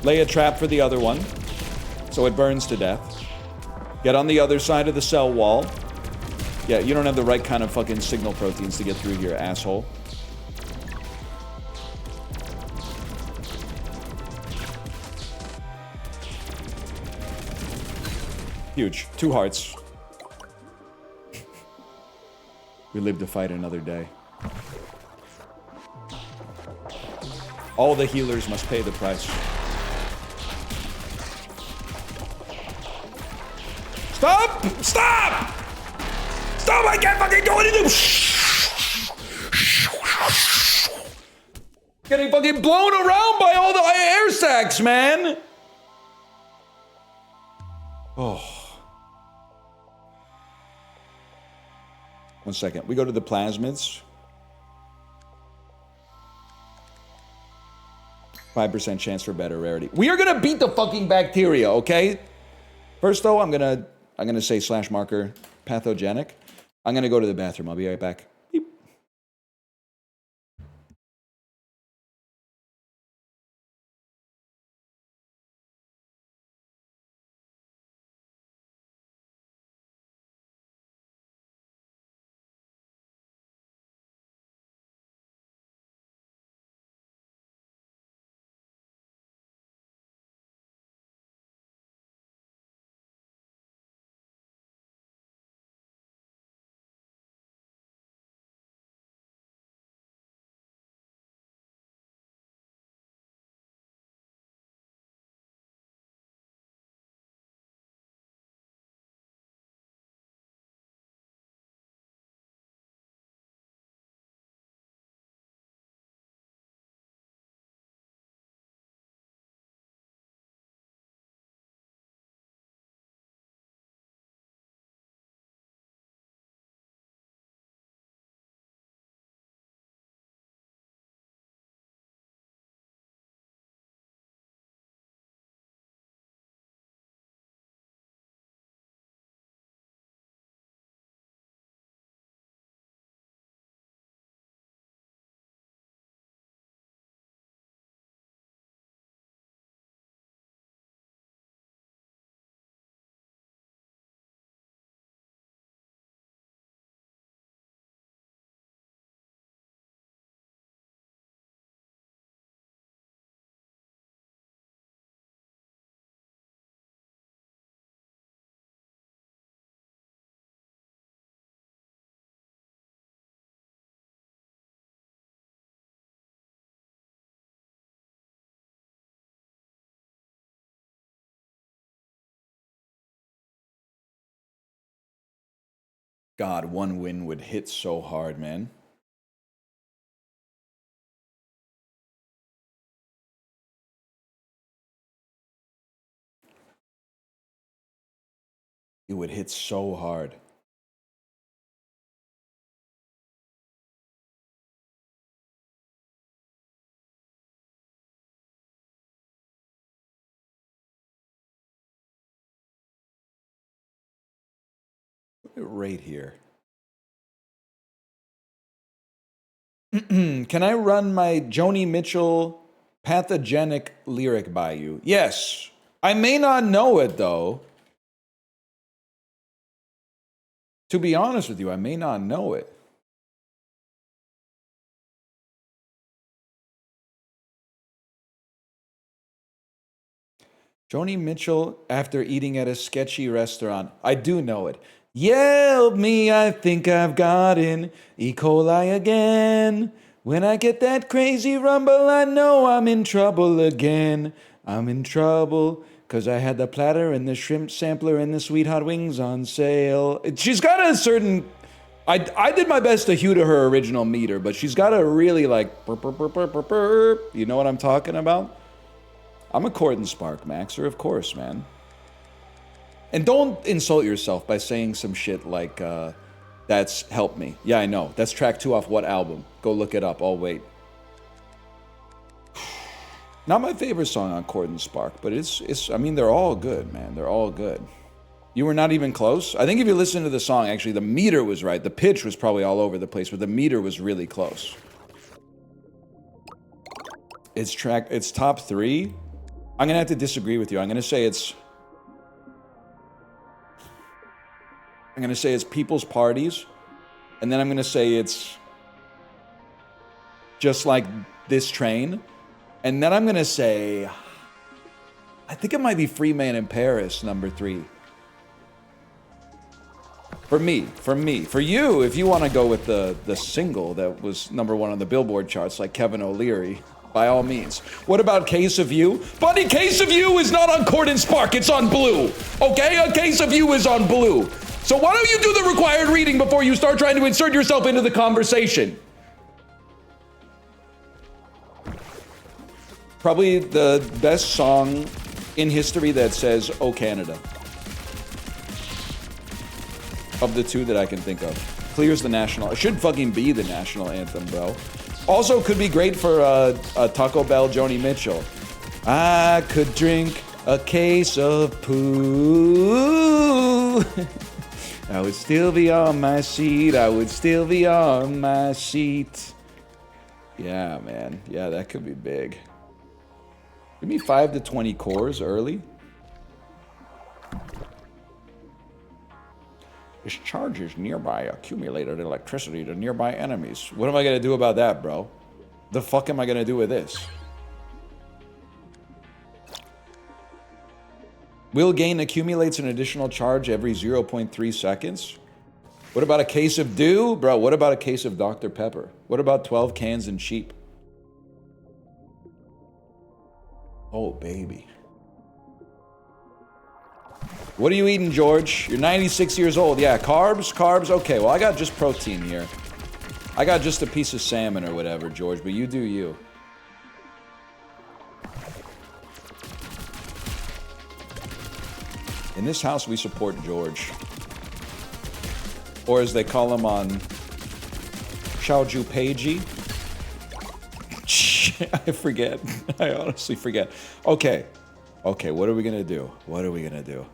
Lay a trap for the other one, so it burns to death. Get on the other side of the cell wall. Yeah, you don't have the right kind of fucking signal proteins to get through here, asshole. Huge. 2 hearts. We live to fight another day. All the healers must pay the price. Stop! Stop! Stop! I can't fucking do anything! Getting fucking blown around by all the air sacs, man! Oh. 1 second. We go to the plasmids. 5% chance for better rarity. We are gonna beat the fucking bacteria, okay? First though, I'm gonna say slash marker pathogenic. I'm gonna go to the bathroom. I'll be right back. Beep. God, one win would hit so hard, man. It would hit so hard. Right here. Can I run my Joni Mitchell Pathogenic lyric by you? Yes. I may not know it, though. To be honest with you, I may not know it. Joni Mitchell after eating at a sketchy restaurant. I do know it. Help me, I think I've gotten E. coli again. When I get that crazy rumble, I know I'm in trouble again. I'm in trouble, 'cause I had the platter and the shrimp sampler and the sweet hot wings on sale. She's got a certain... I did my best to hew to her original meter, but she's got a really like... Burp, burp, burp, burp, burp, burp. You know what I'm talking about? I'm a Cord and Spark Maxer, of course, man. And don't insult yourself by saying some shit like, that's Help Me. Yeah, I know. That's track 2 off what album? Go look it up. I'll wait. Not my favorite song on Cord and Spark, but it's. I mean, they're all good, man. They're all good. You were not even close? I think if you listen to the song, actually, the meter was right. The pitch was probably all over the place, but the meter was really close. It's top 3. I'm gonna have to disagree with you. I'm gonna say it's People's Parties, and then I'm gonna say it's Just Like This Train, and then I'm gonna say I think it might be Free Man in Paris, number 3. For me. For you, if you want to go with the single that was number 1 on the Billboard charts, like Kevin O'Leary, by all means. What about Case of You? Buddy, Case of You is not on Cord and Spark, it's on Blue. Okay? A Case of You is on Blue. So why don't you do the required reading before you start trying to insert yourself into the conversation? Probably the best song in history that says, "Oh Canada." Of the 2 that I can think of. Clears the national. It should fucking be the national anthem, bro. Also, could be great for a Taco Bell Joni Mitchell. I could drink a case of poo. I would still be on my seat. I would still be on my seat. Yeah, man. Yeah, that could be big. Give me 5 to 20 cores early. This charges nearby accumulated electricity to nearby enemies. What am I gonna do about that, bro? The fuck am I gonna do with this? Will gain accumulates an additional charge every 0.3 seconds. What about a case of Dew? Bro, what about a case of Dr. Pepper? What about 12 cans and cheap? Oh, baby. What are you eating, George? You're 96 years old. Yeah, carbs? Carbs? Okay, well, I got just protein here. I got just a piece of salmon or whatever, George, but you do you. In this house, we support George. Or as they call him on Xiaoju Peiji. I forget. I honestly forget. Okay. Okay, what are we gonna do? What are we gonna do?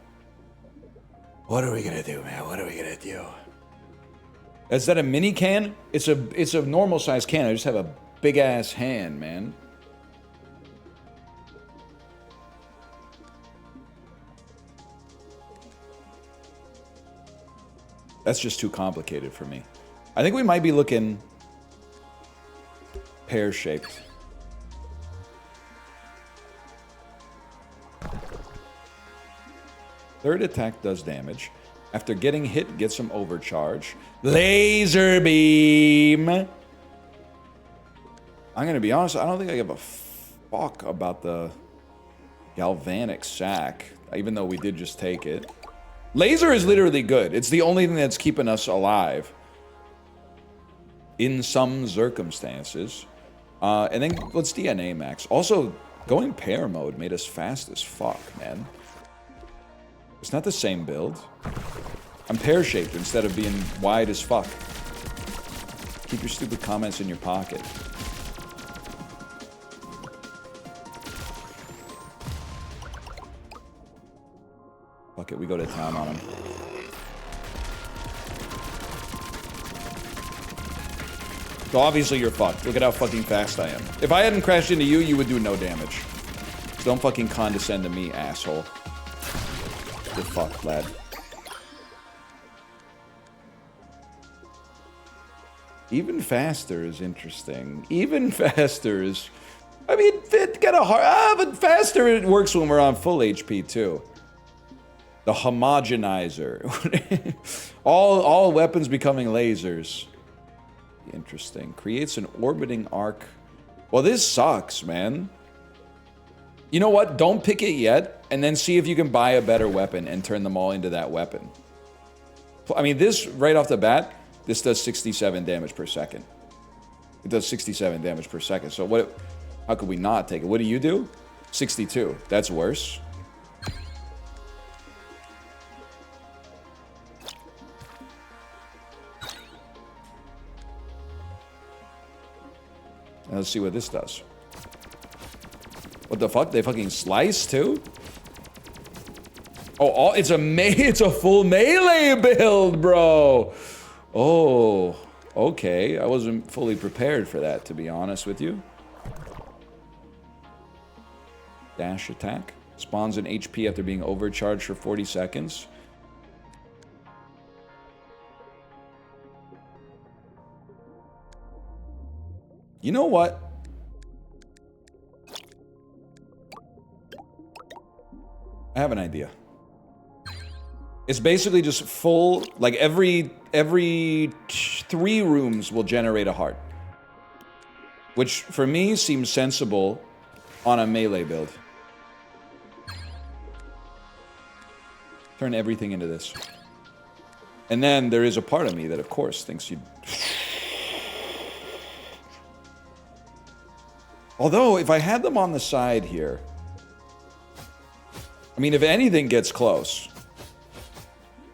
What are we gonna do, man? What are we gonna do? Is that a mini can? It's a normal size can. I just have a big ass hand, man. That's just too complicated for me. I think we might be looking pear-shaped. Third attack does damage. After getting hit, get some overcharge. Laser beam! I'm gonna be honest, I don't think I give a fuck about the galvanic sack, even though we did just take it. Laser is literally good. It's the only thing that's keeping us alive. In some circumstances. And then let's DNA max. Also, going pair mode made us fast as fuck, man. It's not the same build. I'm pear-shaped instead of being wide as fuck. Keep your stupid comments in your pocket. Fuck it, we go to town on him. So obviously you're fucked. Look at how fucking fast I am. If I hadn't crashed into you, you would do no damage. So don't fucking condescend to me, asshole. You're fucked, lad. Even faster is interesting. Even faster is... I mean, get a hard... but faster it works when we're on full HP, too. The homogenizer. all weapons becoming lasers. Interesting. Creates an orbiting arc. Well, this sucks, man. You know what? Don't pick it yet, and then see if you can buy a better weapon and turn them all into that weapon. I mean, this, right off the bat, this does 67 damage per second. It does 67 damage per second. So what? How could we not take it? What do you do? 62. That's worse. Now let's see what this does. What the fuck? They fucking slice too? Oh, it's a full melee build, bro. Oh, okay. I wasn't fully prepared for that, to be honest with you. Dash attack. Spawns an HP after being overcharged for 40 seconds. You know what? I have an idea. It's basically just full, like every 3 rooms will generate a heart. Which, for me, seems sensible on a melee build. Turn everything into this. And then there is a part of me that, of course, thinks you'd... Although, if I had them on the side here... I mean, if anything gets close...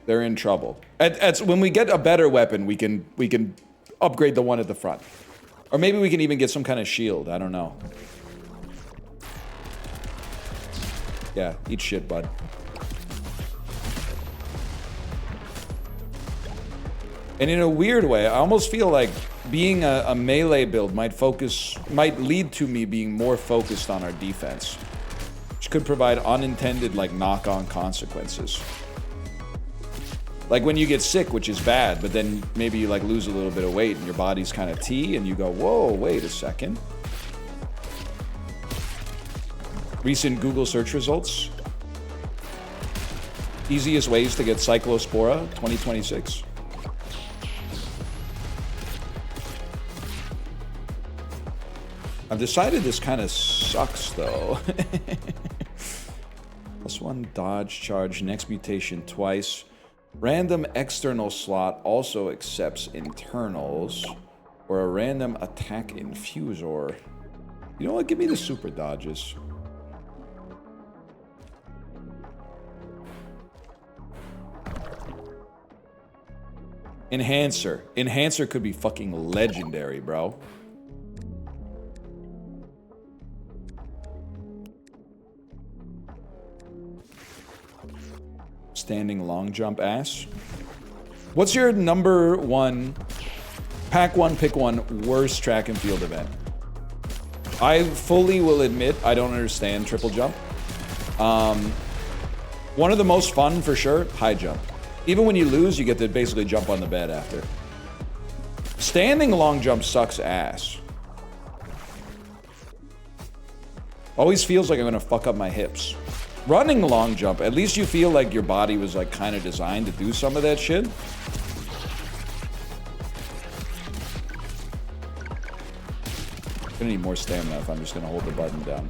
They're in trouble. When we get a better weapon, we can upgrade the one at the front. Or maybe we can even get some kind of shield. I don't know. Yeah, eat shit, bud. And in a weird way, I almost feel like being a melee build might lead to me being more focused on our defense, which could provide unintended, like, knock-on consequences. Like when you get sick, which is bad, but then maybe you like lose a little bit of weight and your body's kind of T, and you go, whoa, wait a second. Recent Google search results. Easiest ways to get Cyclospora 2026. I've decided this kind of sucks though. +1 dodge charge, next mutation twice. Random external slot also accepts internals, or a random attack infusor. You know what? Give me the super dodges. Enhancer. Enhancer could be fucking legendary, bro. Standing long jump ass. What's your number one, pack one, pick one, worst track and field event? I fully will admit I don't understand triple jump. One of the most fun for sure, high jump. Even when you lose, you get to basically jump on the bed after. Standing long jump sucks ass. Always feels like I'm gonna fuck up my hips. Running long jump, at least you feel like your body was like kind of designed to do some of that shit. Gonna need more stamina if I'm just gonna hold the button down.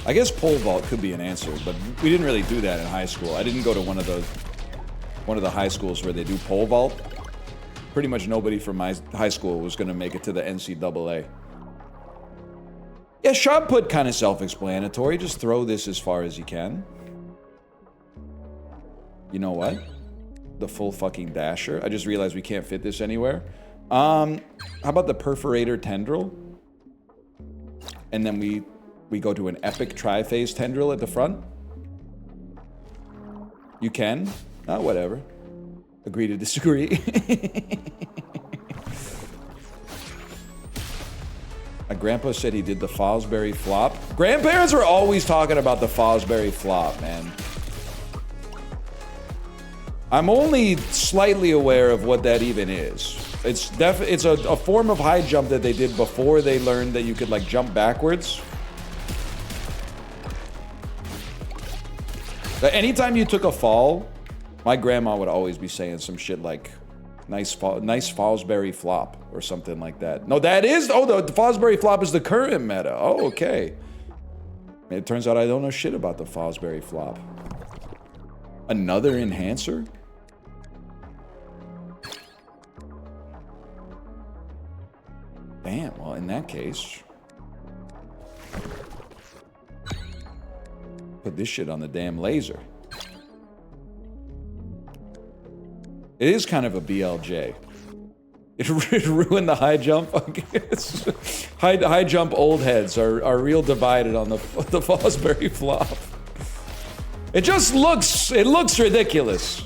I guess pole vault could be an answer, but we didn't really do that in high school. I didn't go to one of the high schools where they do pole vault. Pretty much nobody from my high school was gonna make it to the NCAA. Yeah, shot put kind of self-explanatory. Just throw this as far as you can. You know what? The full fucking dasher. I just realized we can't fit this anywhere. How about the perforator tendril? And then we go to an epic tri-phase tendril at the front. You can. Whatever. Agree to disagree. My grandpa said he did the Fosbury flop. Grandparents were always talking about the Fosbury flop, man. I'm only slightly aware of what that even is. It's a form of high jump that they did before they learned that you could like jump backwards. But anytime you took a fall, my grandma would always be saying some shit like, nice Fosbury flop or something like that. No, that is, the Fosbury flop is the current meta. Oh, okay. It turns out I don't know shit about the Fosbury flop. Another enhancer? Damn, well, in that case, put this shit on the damn laser. It is kind of a BLJ. It ruined the high jump. high jump old heads are real divided on the Fosbury flop. It just looks ridiculous.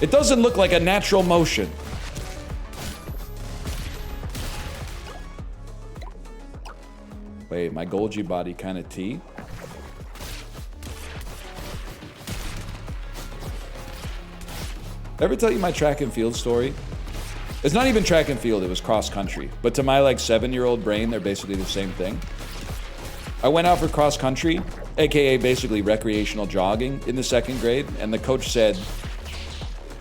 It doesn't look like a natural motion. Wait, my Golgi body kind of T? Ever tell you my track and field story? It's not even track and field, it was cross country. But to my like 7-year-old brain, they're basically the same thing. I went out for cross country, aka basically recreational jogging in the 2nd grade, and the coach said,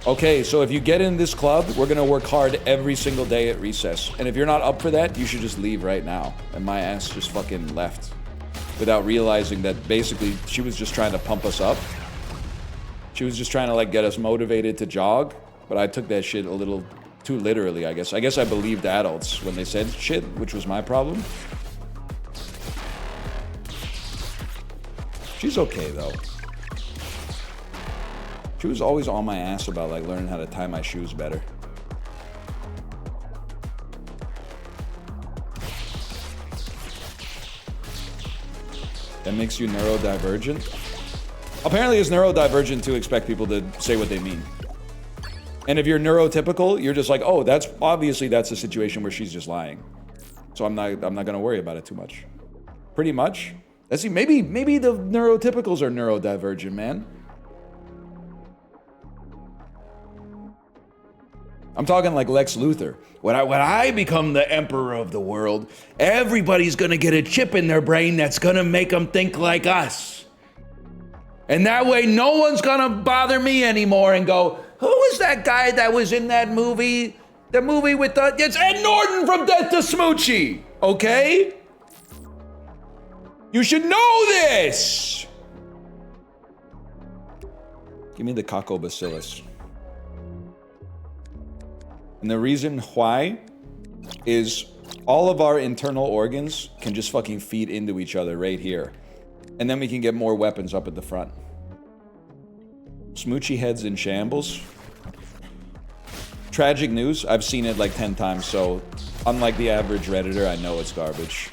okay, so if you get in this club, we're gonna work hard every single day at recess. And if you're not up for that, you should just leave right now. And my ass just fucking left without realizing that basically she was just trying to pump us up. She was just trying to like get us motivated to jog, but I took that shit a little Too literally, I guess. I guess I believed adults when they said shit, which was my problem. She's okay, though. She was always on my ass about, like, learning how to tie my shoes better. That makes you neurodivergent? Apparently it's neurodivergent to expect people to say what they mean. And if you're neurotypical, you're just like, oh, that's obviously that's a situation where she's just lying. So I'm not gonna worry about it too much. Pretty much. Let's see, maybe the neurotypicals are neurodivergent, man. I'm talking like Lex Luthor. When I become the emperor of the world, everybody's gonna get a chip in their brain that's gonna make them think like us. And that way, no one's gonna bother me anymore and go, who was that guy that was in that movie? The movie with the... It's Ed Norton from Death to Smoochie, okay? You should know this! Give me the Coccobacillus. And the reason why is all of our internal organs can just fucking feed into each other right here. And then we can get more weapons up at the front. Smoochie heads in shambles. Tragic news, I've seen it like 10 times, so unlike the average Redditor, I know it's garbage.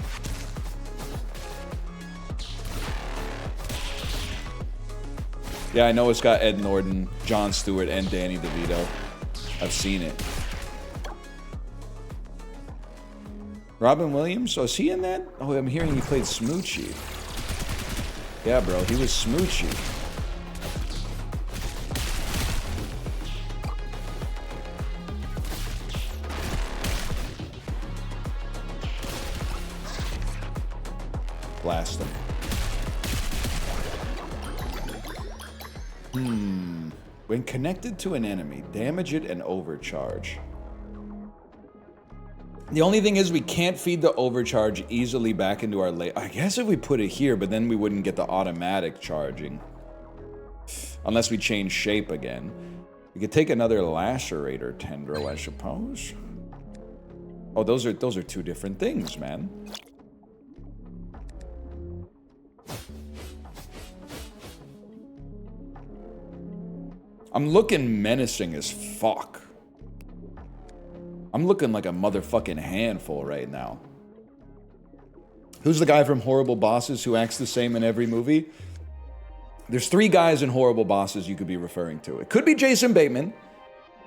Yeah, I know it's got Ed Norton, Jon Stewart, and Danny DeVito. I've seen it. Robin Williams? Oh, is he in that? Oh, I'm hearing he played Smoochie. Yeah, bro, he was Smoochie. Blast him. When connected to an enemy, damage it and overcharge. The only thing is we can't feed the overcharge easily back into our I guess if we put it here, but then we wouldn't get the automatic charging. Unless we change shape again. We could take another lacerator tendril, I suppose. Oh, those are two different things, man. I'm looking menacing as fuck. I'm looking like a motherfucking handful right now. Who's the guy from Horrible Bosses who acts the same in every movie? There's 3 guys in Horrible Bosses you could be referring to. It could be Jason Bateman,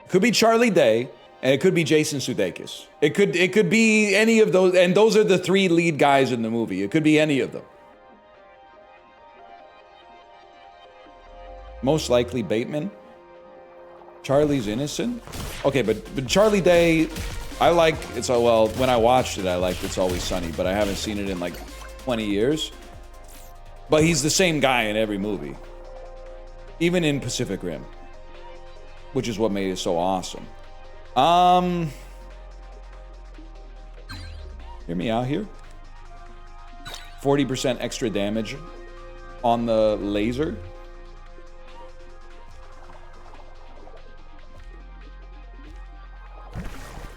it could be Charlie Day, and it could be Jason Sudeikis. It could be any of those, and those are the 3 lead guys in the movie. It could be any of them. Most likely Bateman. Charlie's innocent? Okay, but Charlie Day, I like, well, when I watched it, I liked It's Always Sunny, but I haven't seen it in like 20 years. But he's the same guy in every movie. Even in Pacific Rim. Which is what made it so awesome. Hear me out here. 40% extra damage on the laser.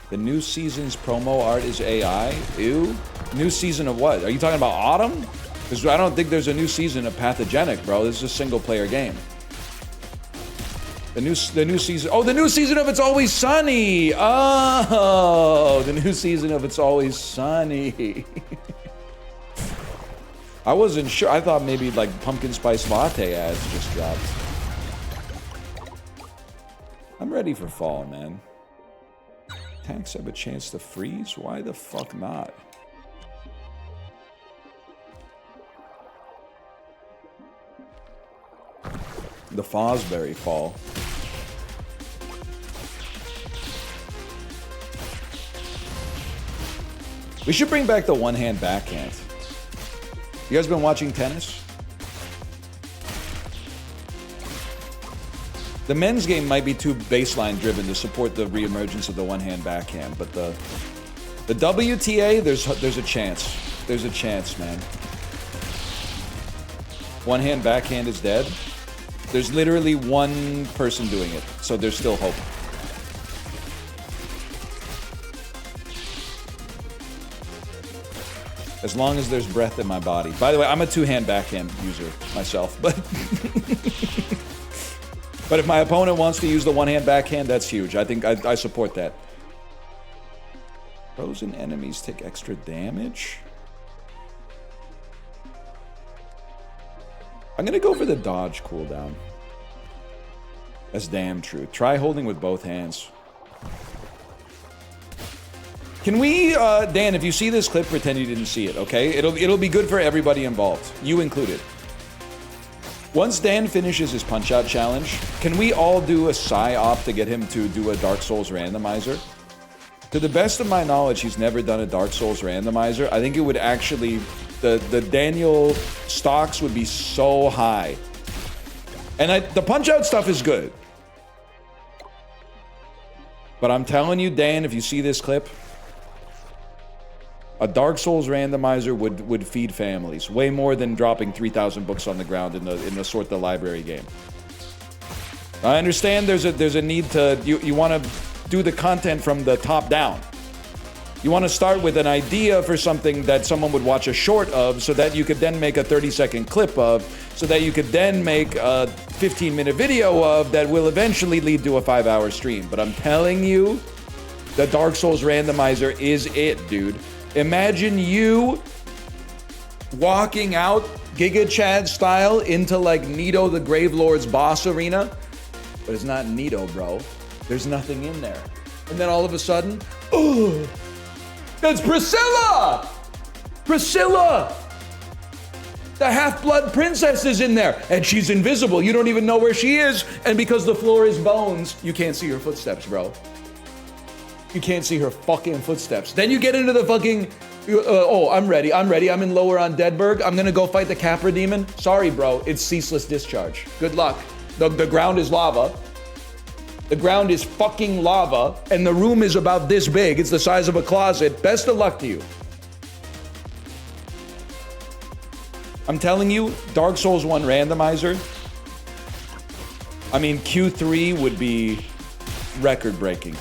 The new season's promo art is AI? Ew. New season of what? Are you talking about Autumn? Because I don't think there's a new season of Pathogenic, bro. This is a single-player game. The new season... Oh, the new season of It's Always Sunny! Oh, the new season of It's Always Sunny. I wasn't sure. I thought maybe, like, pumpkin spice latte ads just dropped. I'm ready for fall, man. Tanks have a chance to freeze? Why the fuck not? The Fosbury fall. We should bring back the one-hand backhand. You guys been watching tennis? The men's game might be too baseline driven to support the reemergence of the one-hand backhand, but the WTA, there's a chance. There's a chance, man. One-hand backhand is dead. There's literally one person doing it, so there's still hope. As long as there's breath in my body. By the way, I'm a two-hand backhand user myself, but but if my opponent wants to use the one-hand backhand, that's huge. I think I support that. Frozen enemies take extra damage. I'm gonna go for the dodge cooldown. That's damn true. Try holding with both hands. Can we, Dan, if you see this clip, pretend you didn't see it, okay? It'll be good for everybody involved, you included. Once Dan finishes his Punch-Out challenge, can we all do a psy-op to get him to do a Dark Souls randomizer? To the best of my knowledge, he's never done a Dark Souls randomizer. I think it would actually, the Daniel stocks would be so high. And the Punch-Out stuff is good. But I'm telling you, Dan, if you see this clip, a Dark Souls randomizer would feed families way more than dropping 3,000 books on the ground in the Sort the Library game. I understand there's a need to you want to do the content from the top down. You want to start with an idea for something that someone would watch a short of, so that you could then make a 30-second clip of, so that you could then make a 15-minute video of that will eventually lead to a 5-hour stream. But I'm telling you, the Dark Souls randomizer is it, dude. Imagine you walking out Giga Chad style into like Nito the Gravelord's boss arena, but it's not Nito, bro. There's nothing in there. And then all of a sudden, oh, that's Priscilla! Priscilla! The half-blood princess is in there, and she's invisible. You don't even know where she is, and because the floor is bones, you can't see her footsteps, bro. You can't see her fucking footsteps. Then you get into the fucking, oh, I'm ready. I'm in lower on Deadberg. I'm gonna go fight the Capra demon. Sorry, bro, it's ceaseless discharge. Good luck. The ground is lava. The ground is fucking lava, and the room is about this big. It's the size of a closet. Best of luck to you. I'm telling you, Dark Souls 1 randomizer, I mean, Q3 would be record-breaking.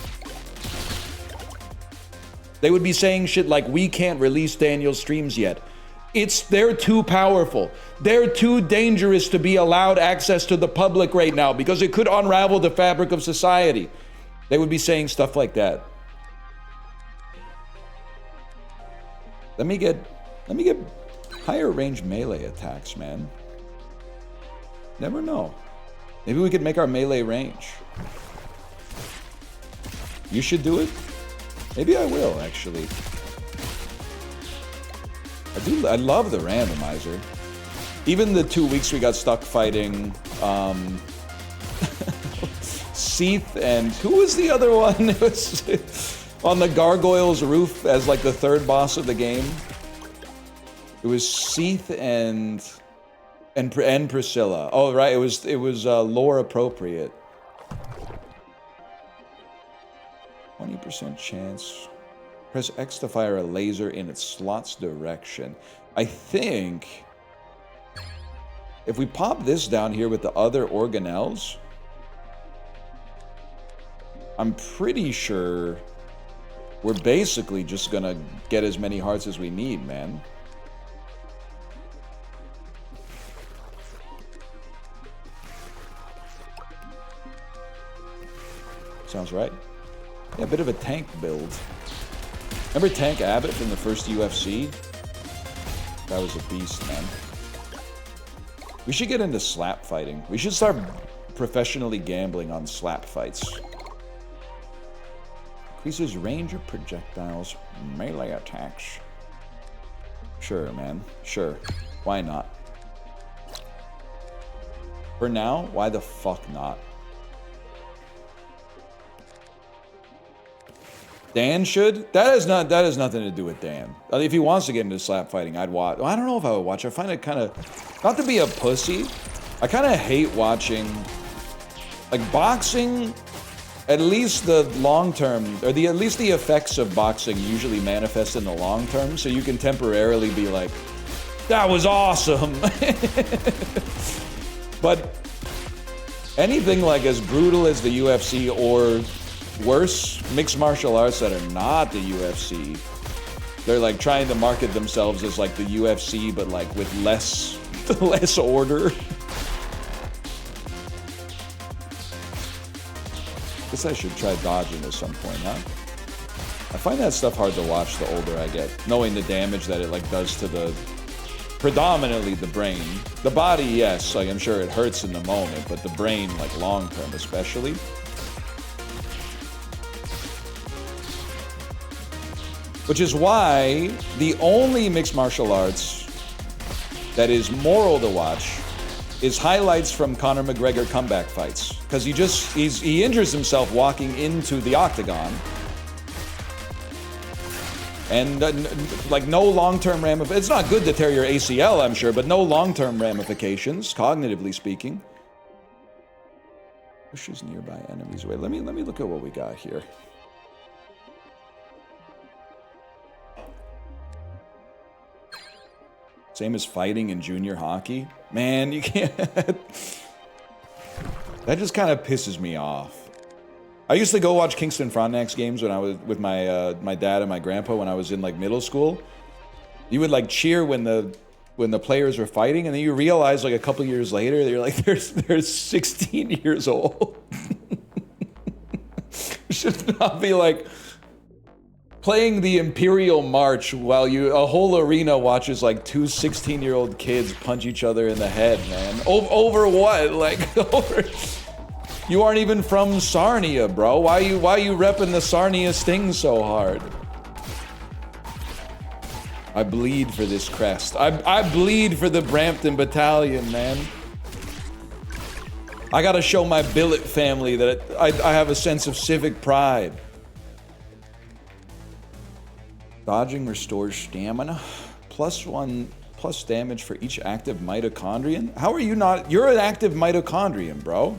They would be saying shit like, we can't release Daniel's streams yet. They're too powerful. They're too dangerous to be allowed access to the public right now because it could unravel the fabric of society. They would be saying stuff like that. Let me get higher range melee attacks, man. Never know. Maybe we could make our melee range. You should do it. Maybe I will, actually. I love the randomizer. Even the 2 weeks we got stuck fighting Seath and who was the other one? It was on the gargoyle's roof as like the third boss of the game. It was Seath and Priscilla. Oh right, it was lore appropriate. 20% chance. Press X to fire a laser in its slot's direction. I think if we pop this down here with the other organelles, I'm pretty sure we're basically just gonna get as many hearts as we need, man. Sounds right. Yeah, a bit of a tank build. Remember Tank Abbott from the first UFC? That was a beast, man. We should get into slap fighting. We should start professionally gambling on slap fights. Increases range of projectiles, melee attacks. Sure, man. Sure. Why not? For now, why the fuck not? Dan should? That has nothing to do with Dan. If he wants to get into slap fighting, I'd watch. I don't know if I would watch. I find it kind of, not to be a pussy, I kind of hate watching, like boxing, at least the long term, or at least the effects of boxing usually manifest in the long term, so you can temporarily be like, that was awesome. But anything like as brutal as the UFC or worse, mixed martial arts that are not the UFC, They're like trying to market themselves as like the UFC, but like with less order. Guess I should try dodging at some point, huh? I find that stuff hard to watch the older I get, knowing the damage that it like does to the predominantly the brain. The body, yes, like I'm sure it hurts in the moment, but the brain, like long term especially. Which is why the only mixed martial arts that is moral to watch is highlights from Conor McGregor comeback fights. Because he injures himself walking into the octagon. And like no long-term ramifications. It's not good to tear your ACL, I'm sure, but no long-term ramifications, cognitively speaking. Pushes nearby enemies away. Let me look at what we got here. Same as fighting in junior hockey. Man, you can't. That just kind of pisses me off. I used to go watch Kingston Frontenac's games when I was with my dad and my grandpa when I was in like middle school. You would like cheer when the players were fighting, and then you realize like a couple years later they're like they're 16 years old. Should not be like playing the Imperial March while a whole arena watches like two 16-year-old kids punch each other in the head, man. Over what? Like over. You aren't even from Sarnia, bro. Why you repping the Sarnia Sting so hard? I bleed for this crest. I bleed for the Brampton Battalion, man. I gotta show my billet family that I have a sense of civic pride. Dodging restores stamina. +1 plus damage for each active mitochondrion. How are you not? You're an active mitochondrion, bro.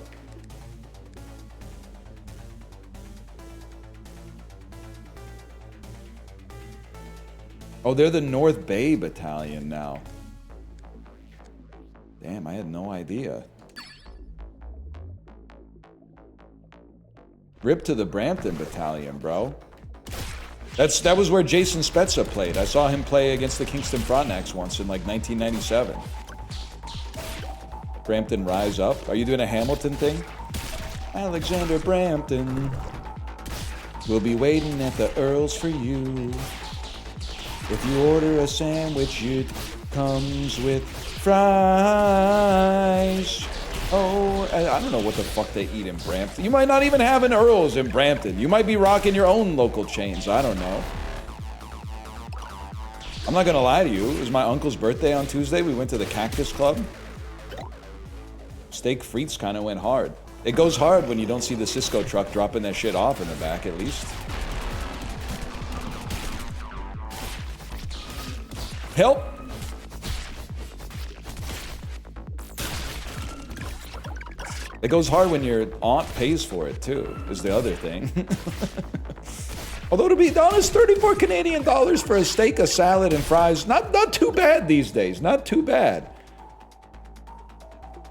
Oh, they're the North Bay Battalion now. Damn, I had no idea. Rip to the Brampton Battalion, bro. That was where Jason Spezza played. I saw him play against the Kingston Frontenacs once in like 1997. Brampton rise up. Are you doing a Hamilton thing? Alexander Brampton. We'll be waiting at the Earls for you. If you order a sandwich, it comes with fries. Oh, I don't know what the fuck they eat in Brampton. You might not even have an Earl's in Brampton. You might be rocking your own local chains. I don't know. I'm not gonna lie to you. It was my uncle's birthday on Tuesday. We went to the Cactus Club. Steak frites kind of went hard. It goes hard when you don't see the Cisco truck dropping that shit off in the back, at least. Help! It goes hard when your aunt pays for it too, is the other thing. Although to be honest, 34 Canadian dollars for a steak, a salad, and fries, not too bad these days, not too bad.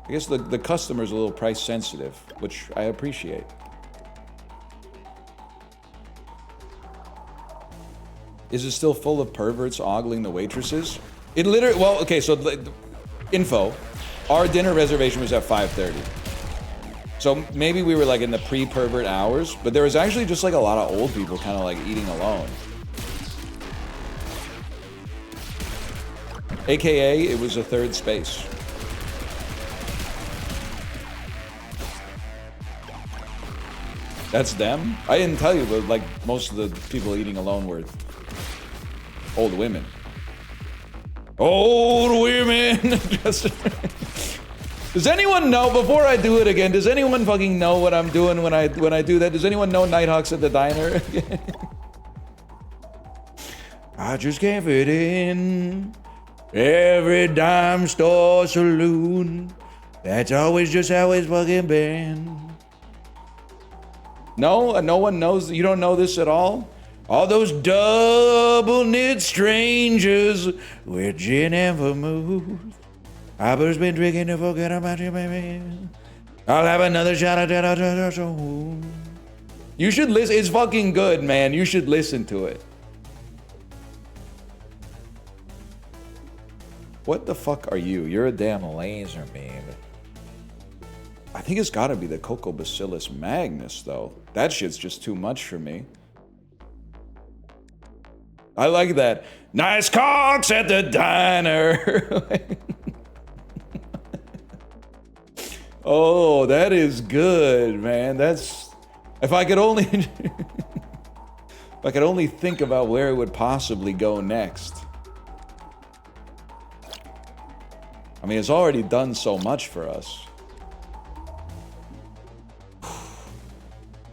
I guess the customer's a little price sensitive, which I appreciate. Is it still full of perverts ogling the waitresses? It literally, well, okay, so info. Our dinner reservation was at 5:30. So maybe we were like in the pre-pervert hours, but there was actually just like a lot of old people kind of like eating alone. AKA, it was a third space. That's them? I didn't tell you, but like most of the people eating alone were old women. Old women! Does anyone know, before I do it again, does anyone fucking know what I'm doing when I do that? Does anyone know Nighthawks at the Diner? I just can't fit in every dime store saloon. That's always just how it's fucking been. No? No one knows? You don't know this at all? All those double-knit strangers with gin and vermouth. I've just been drinking to forget about you, baby. I'll have another shot of that. You should listen. It's fucking good, man. You should listen to it. What the fuck are you? You're a damn laser beam. I think it's gotta be the Cocobacillus magnus, though. That shit's just too much for me. I like that. Nice cocks at the diner. Oh, that is good, man. That's... If I could only... if I could only think about where it would possibly go next. I mean, it's already done so much for us.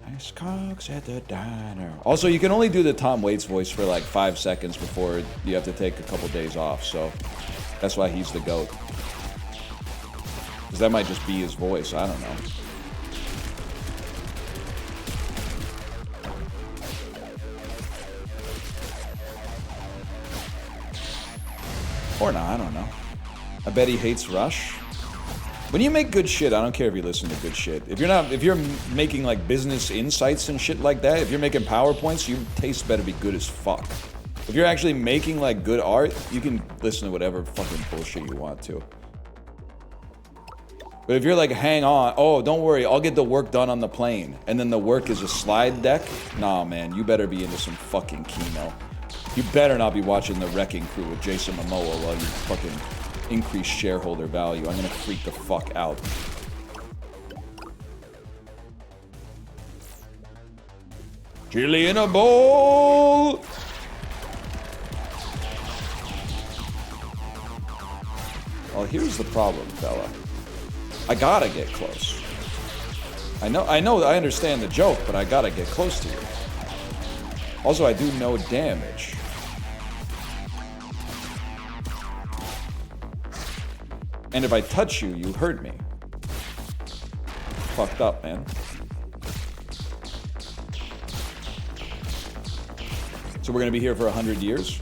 Nice cocks at the diner. Also, you can only do the Tom Waits voice for like 5 seconds before you have to take a couple days off, so that's why he's the GOAT. Because that might just be his voice, I don't know. Or not, I don't know. I bet he hates Rush. When you make good shit, I don't care if you listen to good shit. If you're making like business insights and shit like that, if you're making PowerPoints, your taste better be good as fuck. If you're actually making like good art, you can listen to whatever fucking bullshit you want to. But if you're like, hang on, oh, don't worry, I'll get the work done on the plane, and then the work is a slide deck, nah, man, you better be into some fucking Kino. You better not be watching The Wrecking Crew with Jason Momoa while you fucking increase shareholder value. I'm gonna freak the fuck out. Chili in a bowl! Well, here's the problem, fella. I gotta get close. I understand the joke, but I gotta get close to you. Also, I do no damage. And if I touch you, you hurt me. Fucked up, man. So we're gonna be here for 100 years?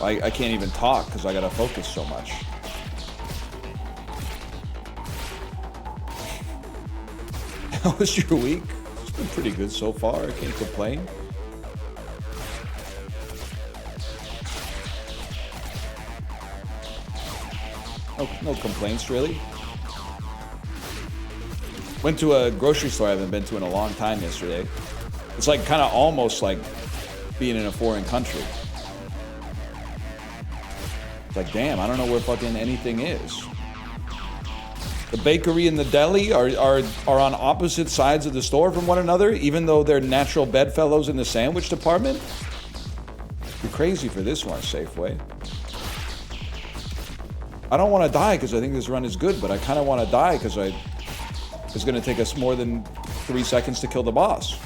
I can't even talk because I gotta focus so much. How was your week? It's been pretty good so far. I can't complain. No complaints, really. Went to a grocery store I haven't been to in a long time yesterday. It's like kind of almost like being in a foreign country. It's like, damn, I don't know where fucking anything is. The bakery and the deli are on opposite sides of the store from one another, even though they're natural bedfellows in the sandwich department. You're crazy for this one, Safeway. I don't want to die because I think this run is good, but I kind of want to die because it's going to take us more than 3 seconds to kill the boss.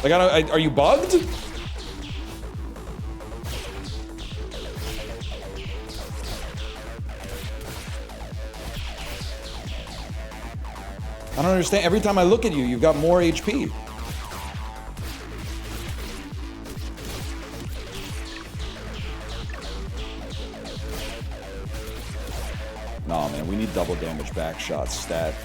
Like, are you bugged? I don't understand. Every time I look at you, you've got more HP. Nah, man, we need double damage back shots stat.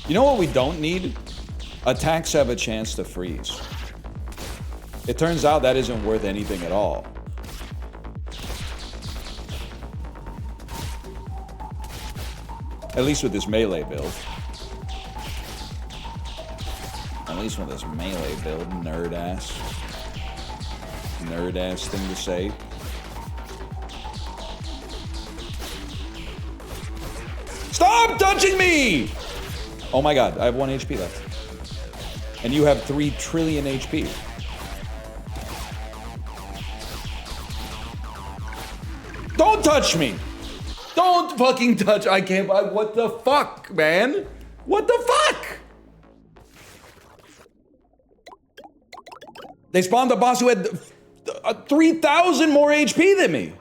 You know what we don't need? Attacks have a chance to freeze. It turns out that isn't worth anything at all. At least with this melee build. At least with this melee build, nerd ass. Nerd ass thing to say. Stop touching me! Oh my god, I have 1 HP left. And you have 3 trillion HP. Don't touch me! Don't fucking touch. I can't. What the fuck, man? What the fuck? They spawned a boss who had 3,000 more HP than me.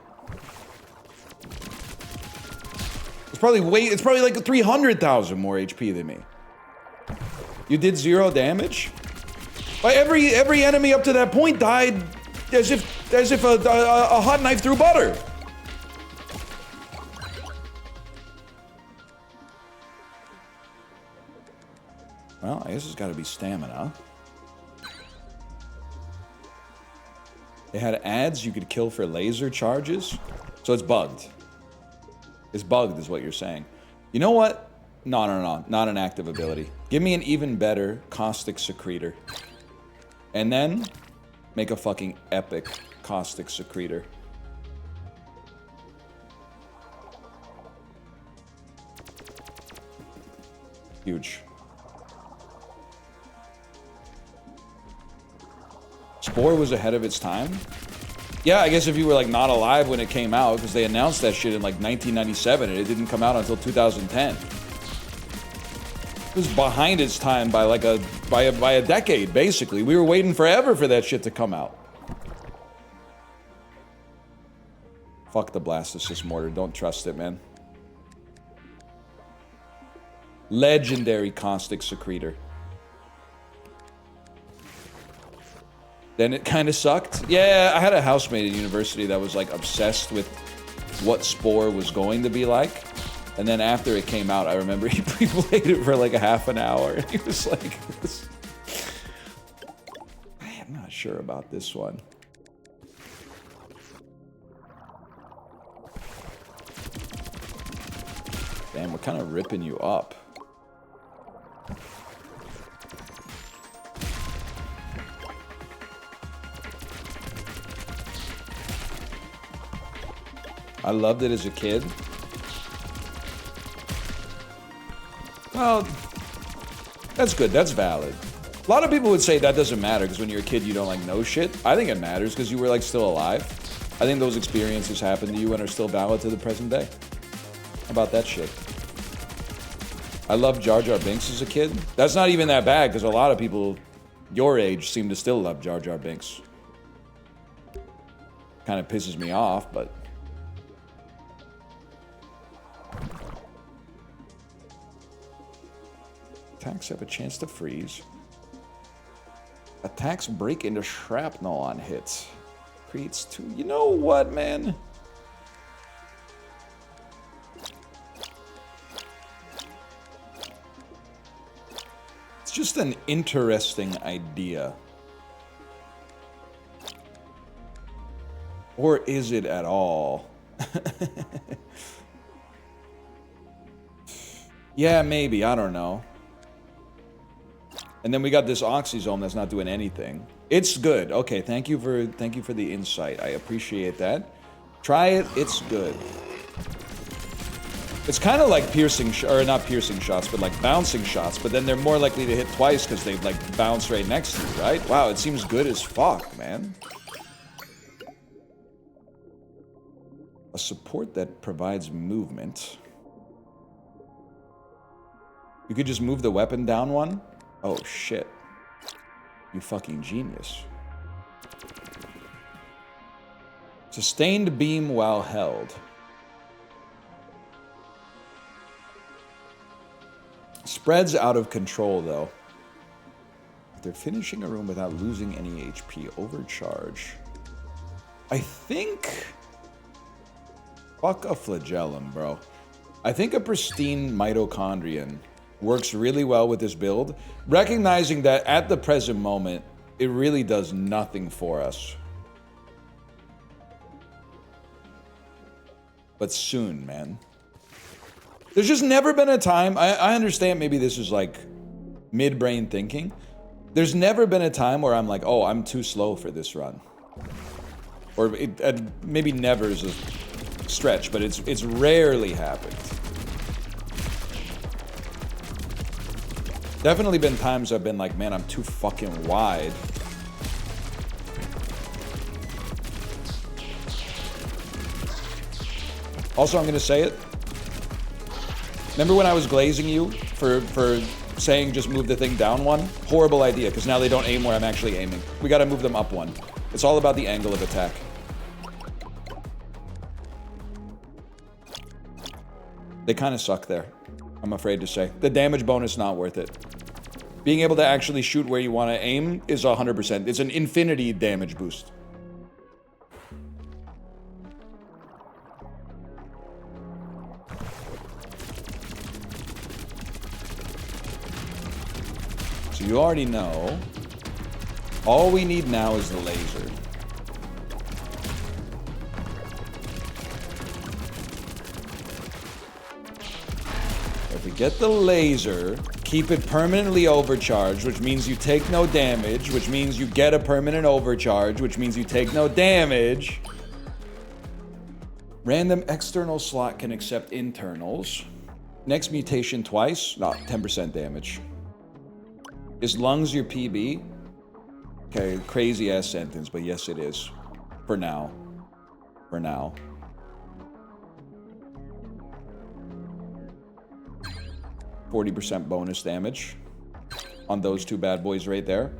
It's probably like 300,000 more HP than me. You did 0 damage? But every enemy up to that point died as if a hot knife through butter. Well, I guess it's got to be stamina. It had ads you could kill for laser charges. So it's bugged. It's bugged is what you're saying. You know what? No. Not an active ability. Give me an even better caustic secretor. And then make a fucking epic caustic secretor. Huge. Spore was ahead of its time? Yeah, I guess if you were like not alive when it came out, because they announced that shit in like 1997 and it didn't come out until 2010. It was behind its time by like by a decade, basically. We were waiting forever for that shit to come out. Fuck the blast assist mortar. Don't trust it, man. Legendary caustic secretor. Then it kind of sucked. Yeah, I had a housemate at university that was like obsessed with what Spore was going to be like. And then after it came out, I remember he played it for like a half an hour. And he was like, I'm not sure about this one. Damn, we're kind of ripping you up. I loved it as a kid. Well, that's good. That's valid. A lot of people would say that doesn't matter because when you're a kid, you don't like know shit. I think it matters because you were like still alive. I think those experiences happened to you and are still valid to the present day. How about that shit? I loved Jar Jar Binks as a kid. That's not even that bad because a lot of people your age seem to still love Jar Jar Binks. Kind of pisses me off, but... Attacks have a chance to freeze. Attacks break into shrapnel on hits. Creates 2. You know what, man? It's just an interesting idea. Or is it at all? Yeah, maybe. I don't know. And then we got this oxysome that's not doing anything. It's good. Okay, thank you for the insight. I appreciate that. Try it. It's good. It's kind of like piercing, or not piercing shots, but like bouncing shots. But then they're more likely to hit twice because they like bounce right next to you, right? Wow, it seems good as fuck, man. A support that provides movement. You could just move the weapon down one. Oh, shit. You fucking genius. Sustained beam while held. Spreads out of control, though. They're finishing a room without losing any HP. Overcharge. I think... Fuck a flagellum, bro. I think a pristine mitochondrion works really well with this build, recognizing that at the present moment, it really does nothing for us. But soon, man. There's just never been a time, I understand maybe this is like mid-brain thinking. There's never been a time where I'm like, oh, I'm too slow for this run. Or maybe never is a stretch, but it's rarely happened. Definitely been times I've been like, man, I'm too fucking wide. Also, I'm gonna say it. Remember when I was glazing you for saying just move the thing down one? Horrible idea, because now they don't aim where I'm actually aiming. We gotta move them up one. It's all about the angle of attack. They kind of suck there, I'm afraid to say. The damage bonus, not worth it. being able to actually shoot where you want to aim is 100%. It's an infinity damage boost. So you already know. All we need now is the laser. If we get the laser, keep it permanently overcharged, which means you take no damage, which means you get a permanent overcharge, which means you take no damage. Random external slot can accept internals. Next mutation twice, no, 10% damage. Is lungs your PB? Okay, crazy ass sentence, but yes it is. For now. For now. %40 bonus damage on those two bad boys right there.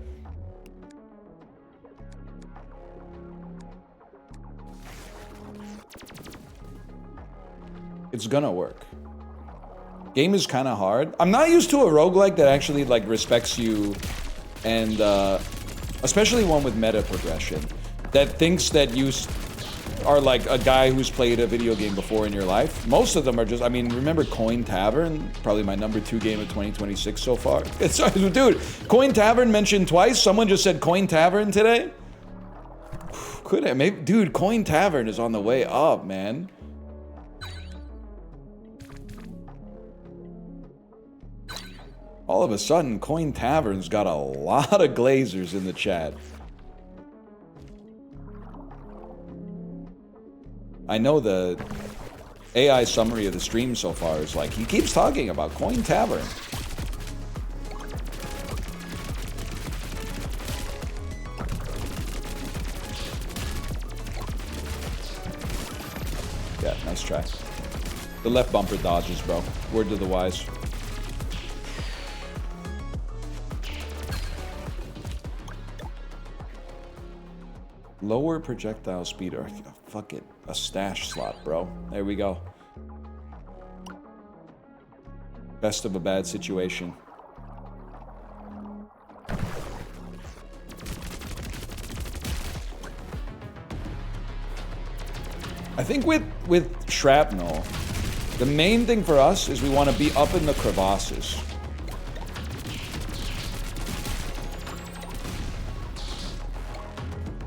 It's gonna work. Game is kind of hard. I'm not used to a roguelike that actually like respects you, and especially one with meta progression that thinks that you are like a guy who's played a video game before in your life. Most of them are just, I mean, remember Coin Tavern? Probably my #2 game of 2026 so far. It's, dude, Coin Tavern mentioned twice. Someone just said Coin Tavern today. Could I? Maybe, dude, Coin Tavern is on the way up, man. All of a sudden, Coin Tavern's got a lot of glazers in the chat. I know the AI summary of the stream so far is like, he keeps talking about Coin Tavern. Yeah, nice try. The left bumper dodges, bro. Word to the wise. Lower projectile speed, or fuck it, a stash slot, bro. There we go. Best of a bad situation. I think with shrapnel, the main thing for us is we want to be up in the crevasses.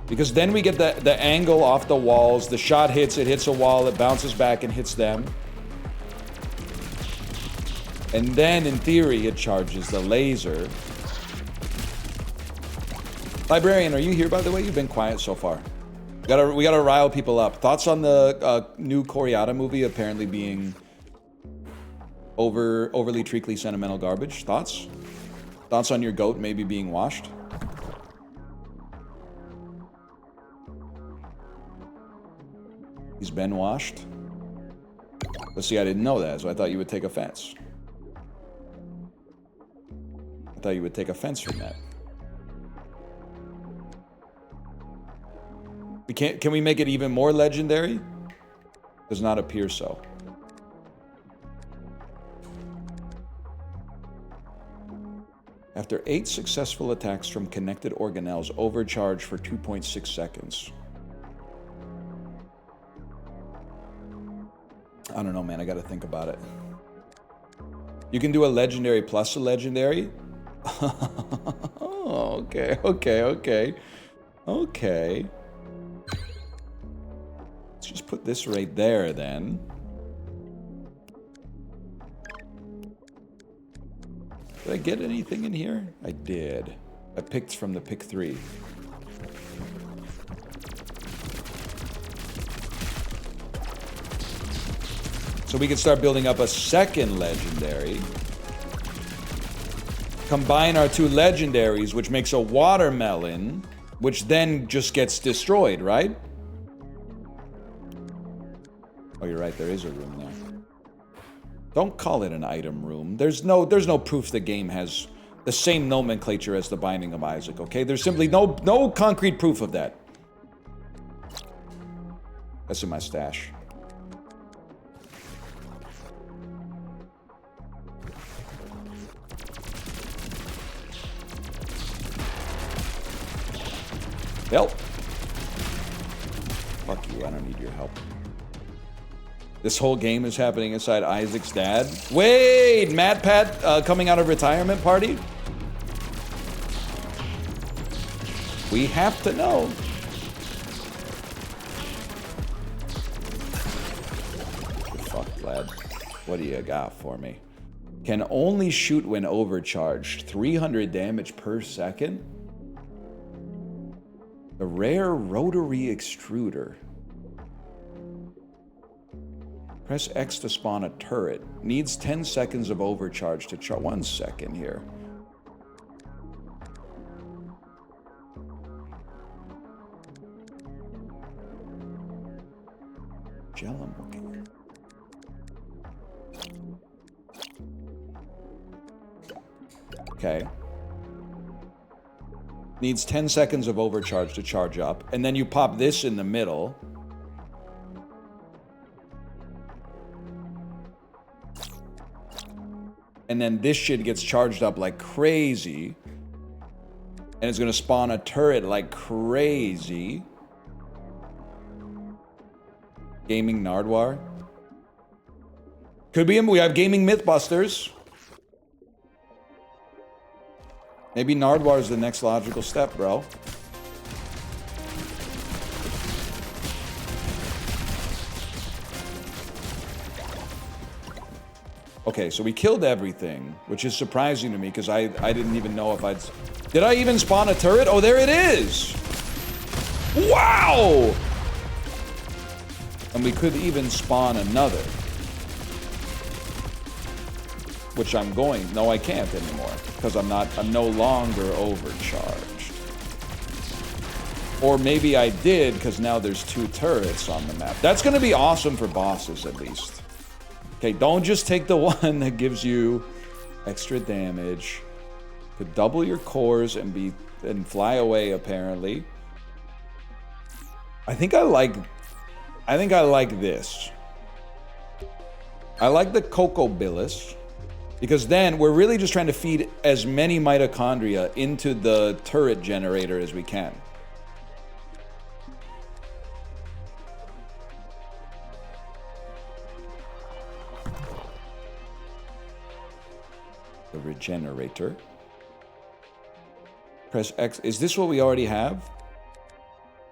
Because then we get the angle off the walls, the shot hits, it hits a wall, it bounces back and hits them. And then, in theory, it charges the laser. Librarian, are you here, by the way? You've been quiet so far. We gotta rile people up. Thoughts on the new Coriata movie apparently being overly treacly sentimental garbage? Thoughts? Thoughts on your goat maybe being washed? He's been washed? But see, I didn't know that, so I thought you would take offense. I thought you would take offense from that. Can we make it even more legendary? Does not appear so. After 8 successful attacks from connected organelles, overcharge for 2.6 seconds. I don't know, man. I gotta think about it. You can do a legendary plus a legendary? Oh, okay. Okay. Let's just put this right there, then. Did I get anything in here? I did. I picked from the pick 3. So we can start building up a second legendary. Combine our 2 legendaries, which makes a watermelon, which then just gets destroyed, right? Oh, you're right, there is a room there. Don't call it an item room. There's no proof the game has the same nomenclature as the Binding of Isaac, okay? There's simply no concrete proof of that. That's in my stash. Help. Fuck you, I don't need your help. This whole game is happening inside Isaac's dad. Wait, Matt Pat coming out of retirement party? We have to know. Fuck, lad. What do you got for me? Can only shoot when overcharged. 300 damage per second? A rare rotary extruder. Press X to spawn a turret. Needs 10 seconds of overcharge to charge. 1 second here. Gellum looking. Okay. Needs 10 seconds of overcharge to charge up. And then you pop this in the middle. And then this shit gets charged up like crazy. And it's gonna spawn a turret like crazy. Gaming Nardwar. Could be him. We have Gaming Mythbusters. Maybe Nardwar is the next logical step, bro. Okay, so we killed everything, which is surprising to me because I didn't even know if I'd... Did I even spawn a turret? Oh, there it is! Wow! And we could even spawn another. Which I'm going... No, I can't anymore. Because I'm no longer overcharged. Or maybe I did because now there's 2 turrets on the map. That's going to be awesome for bosses, at least. Okay, don't just take the one that gives you extra damage. Could double your cores and fly away, apparently. I think I like this. I like the Cocoa Billis. Because then we're really just trying to feed as many mitochondria into the turret generator as we can. The regenerator. Press X. Is this what we already have?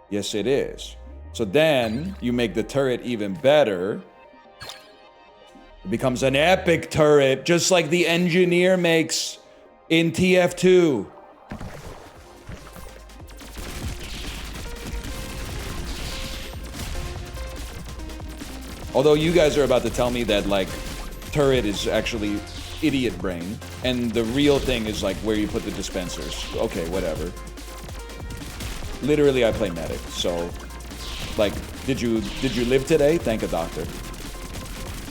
Yes, it is. So then you make the turret even better. It becomes an epic turret, just like the engineer makes in TF2. Although you guys are about to tell me that, like, turret is actually idiot brain, and the real thing is, like, where you put the dispensers. Okay, whatever. Literally, I play medic, so, like, did you live today? Thank a doctor.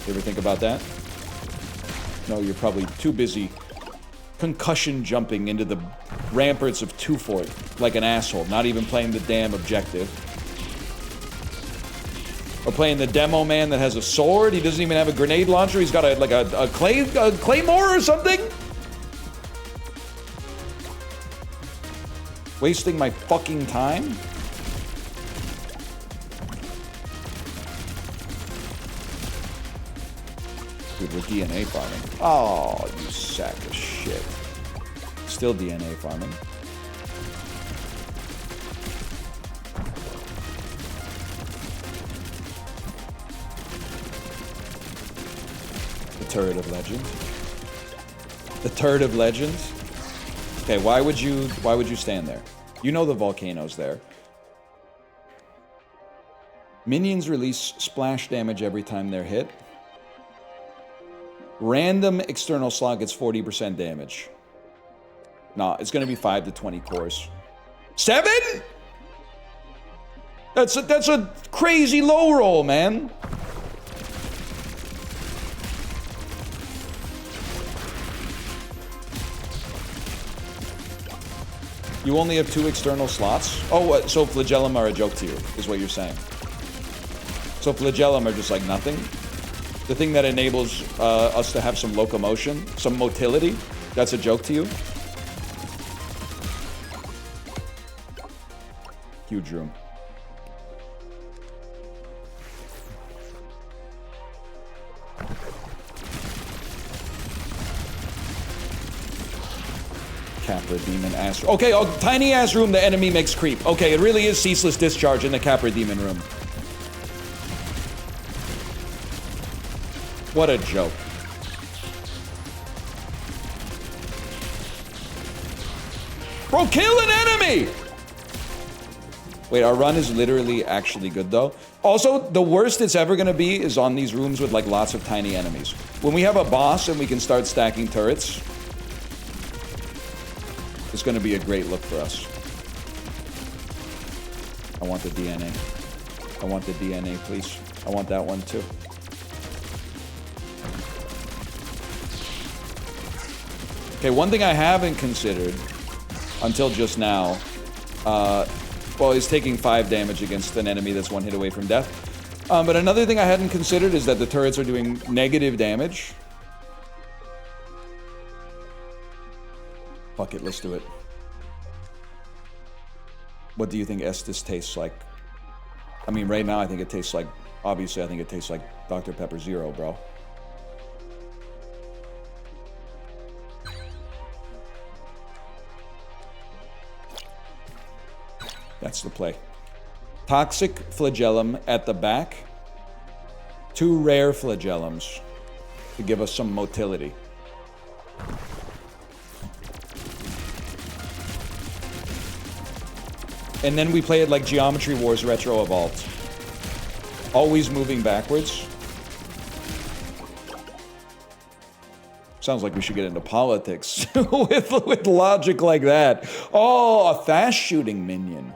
You ever think about that? No, you're probably too busy concussion jumping into the ramparts of Two-Fort like an asshole, not even playing the damn objective. Or playing the demo man that has a sword. He doesn't even have a grenade launcher. He's got a claymore or something. Wasting my fucking time. Dude, we're DNA farming. Oh, you sack of shit. Still DNA farming. The Turret of Legend. The Turret of Legends. Okay, why would you stand there? You know the volcano's there. Minions release splash damage every time they're hit. Random external slot gets 40% damage. Nah, it's gonna be 5 to 20 cores. 7? That's a crazy low roll, man. You only have 2 external slots? Oh, so flagellum are a joke to you, is what you're saying. So flagellum are just like nothing? The thing that enables us to have some locomotion, some motility, that's a joke to you? Huge room. Capra Demon ass. Okay, oh, tiny ass room the enemy makes creep. Okay, it really is ceaseless discharge in the Capra Demon room. What a joke. Bro, kill an enemy! Wait, our run is literally actually good though. Also, the worst it's ever gonna be is on these rooms with like lots of tiny enemies. When we have a boss and we can start stacking turrets, it's gonna be a great look for us. I want the DNA. I want the DNA, please. I want that one too. Okay, one thing I haven't considered until just now, well, is taking 5 damage against an enemy that's 1 hit away from death. But another thing I hadn't considered is that the turrets are doing negative damage. Fuck it, let's do it. What do you think Estus tastes like? I mean, right now I think it tastes like, obviously I think it tastes like Dr. Pepper Zero, bro. That's the play. Toxic flagellum at the back. 2 rare flagellums to give us some motility. And then we play it like Geometry Wars Retro Evolved. Always moving backwards. Sounds like we should get into politics with logic like that. Oh, a fast shooting minion.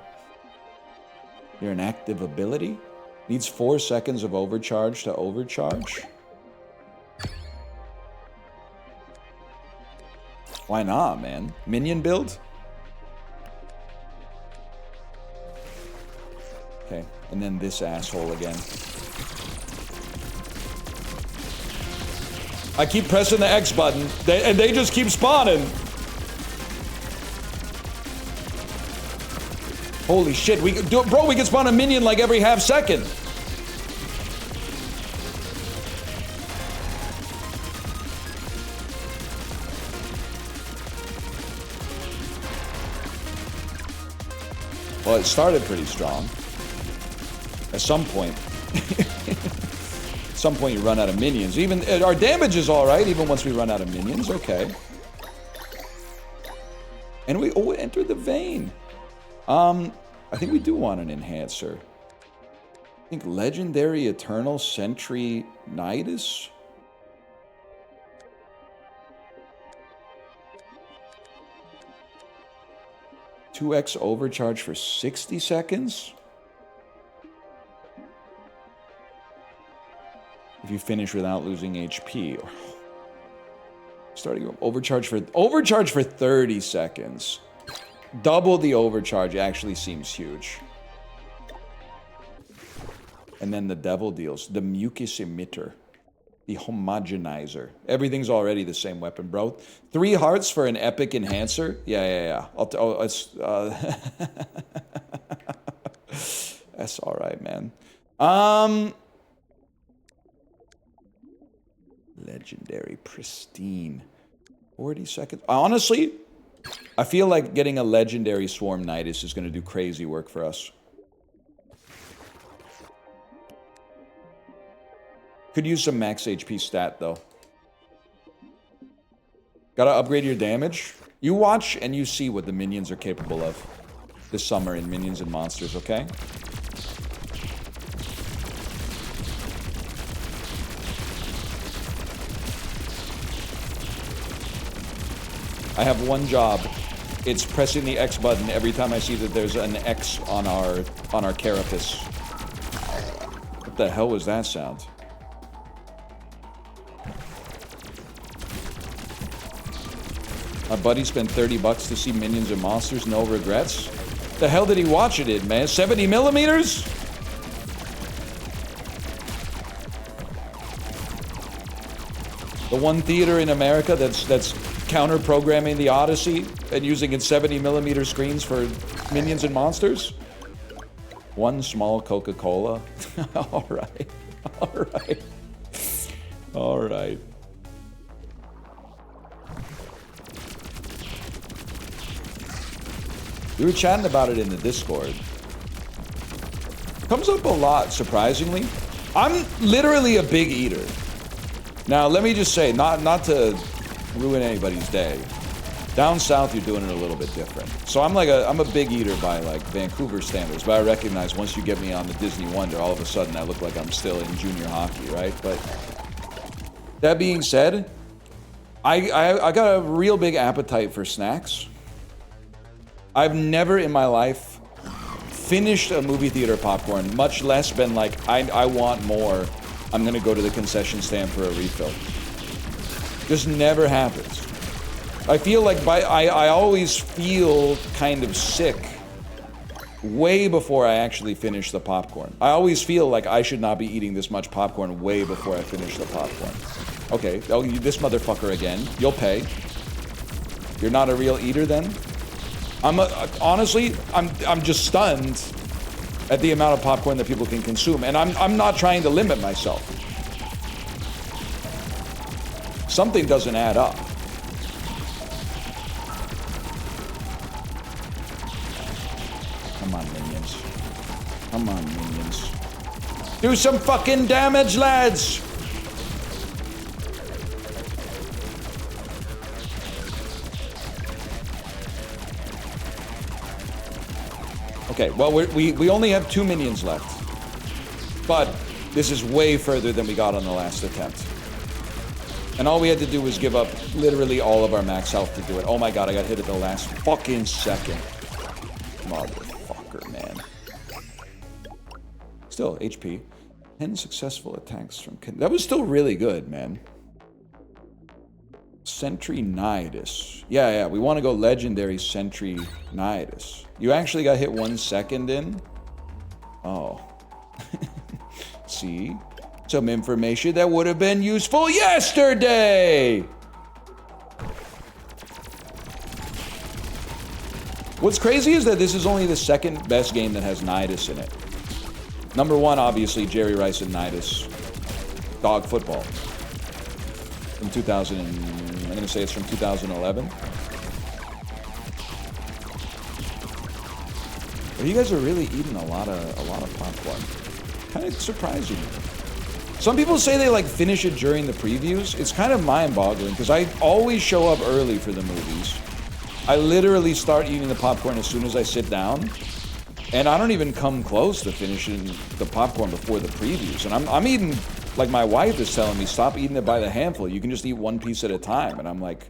You're an active ability. Needs 4 seconds of overcharge to overcharge. Why not, man? Minion build? Okay, and then this asshole again. I keep pressing the X button, and they just keep spawning. Holy shit, bro, we can spawn a minion like every half second. Well, it started pretty strong. At some point. At some point you run out of minions. Even our damage is all right, even once we run out of minions. Okay. And we entered the vein. I think we do want an enhancer. I think Legendary Eternal Sentry Nidus. (2x overcharge for 60 seconds. If you finish without losing HP. Starting overcharge for 30 seconds. Double the overcharge actually seems huge. And then the devil deals. The mucus emitter. The homogenizer. Everything's already the same weapon, bro. 3 hearts for an epic enhancer? Yeah. That's alright, man. Legendary pristine. 40 seconds. Honestly, I feel like getting a legendary Swarm Nidus is going to do crazy work for us. Could use some max HP stat, though. Gotta upgrade your damage. You watch and you see what the minions are capable of this summer in Minions and Monsters, okay? I have one job. It's pressing the X button every time I see that there's an X on our carapace. What the hell was that sound? My buddy spent 30 bucks to see Minions and Monsters, no regrets. The hell did he watch it in, man? 70 millimeters? The one theater in America that's counter-programming the Odyssey and using its 70 millimeter screens for Minions and Monsters? One small Coca-Cola. All right. All right. All right. We were chatting about it in the Discord. Comes up a lot, surprisingly. I'm literally a big eater. Now, let me just say, not to ruin anybody's day. Down south, you're doing it a little bit different. So I'm a big eater by like Vancouver standards, but I recognize once you get me on the Disney Wonder, all of a sudden I look like I'm still in junior hockey, right? But that being said, I got a real big appetite for snacks. I've never in my life finished a movie theater popcorn, much less been like, I want more. I'm gonna go to the concession stand for a refill. Just never happens. I feel like I always feel kind of sick way before I actually finish the popcorn. I always feel like I should not be eating this much popcorn way before I finish the popcorn. Okay, oh, this motherfucker again. You'll pay. You're not a real eater then? Honestly, I'm just stunned at the amount of popcorn that people can consume, and I'm not trying to limit myself. Something doesn't add up. Come on, minions. Come on, minions. Do some fucking damage, lads! Okay, well, we only have 2 minions left. But this is way further than we got on the last attempt. And all we had to do was give up literally all of our max health to do it. Oh my god, I got hit at the last fucking second. Motherfucker, man. Still, HP. 10 successful attacks from... That was still really good, man. Sentry Nidus. Yeah, we want to go legendary Sentry Nidus. You actually got hit 1 second in? Oh. See? Some information that would have been useful yesterday! What's crazy is that this is only the second best game that has Nidus in it. Number 1, obviously, Jerry Rice and Nidus. Dog Football. From 2000 and... I'm going to say it's from 2011. But you guys are really eating a lot of popcorn. Kind of surprising. Some people say they like finish it during the previews. It's kind of mind-boggling because I always show up early for the movies. I literally start eating the popcorn as soon as I sit down, and I don't even come close to finishing the popcorn before the previews. And I'm eating, like my wife is telling me, stop eating it by the handful. You can just eat 1 piece at a time. And I'm like,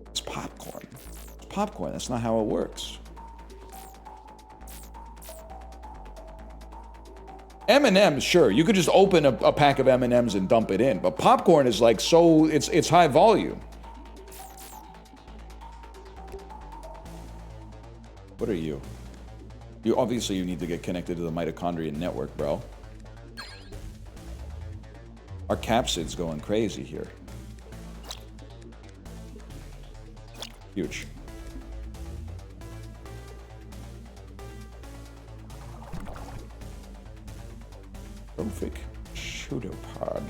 it's popcorn. It's popcorn. That's not how it works. M&M's, sure, you could just open a pack of M&M's and dump it in, but popcorn is like so, it's high volume. What are you? You obviously you need to get connected to the mitochondrial network, bro. Our capsid's going crazy here. Huge. Perfect pseudopod.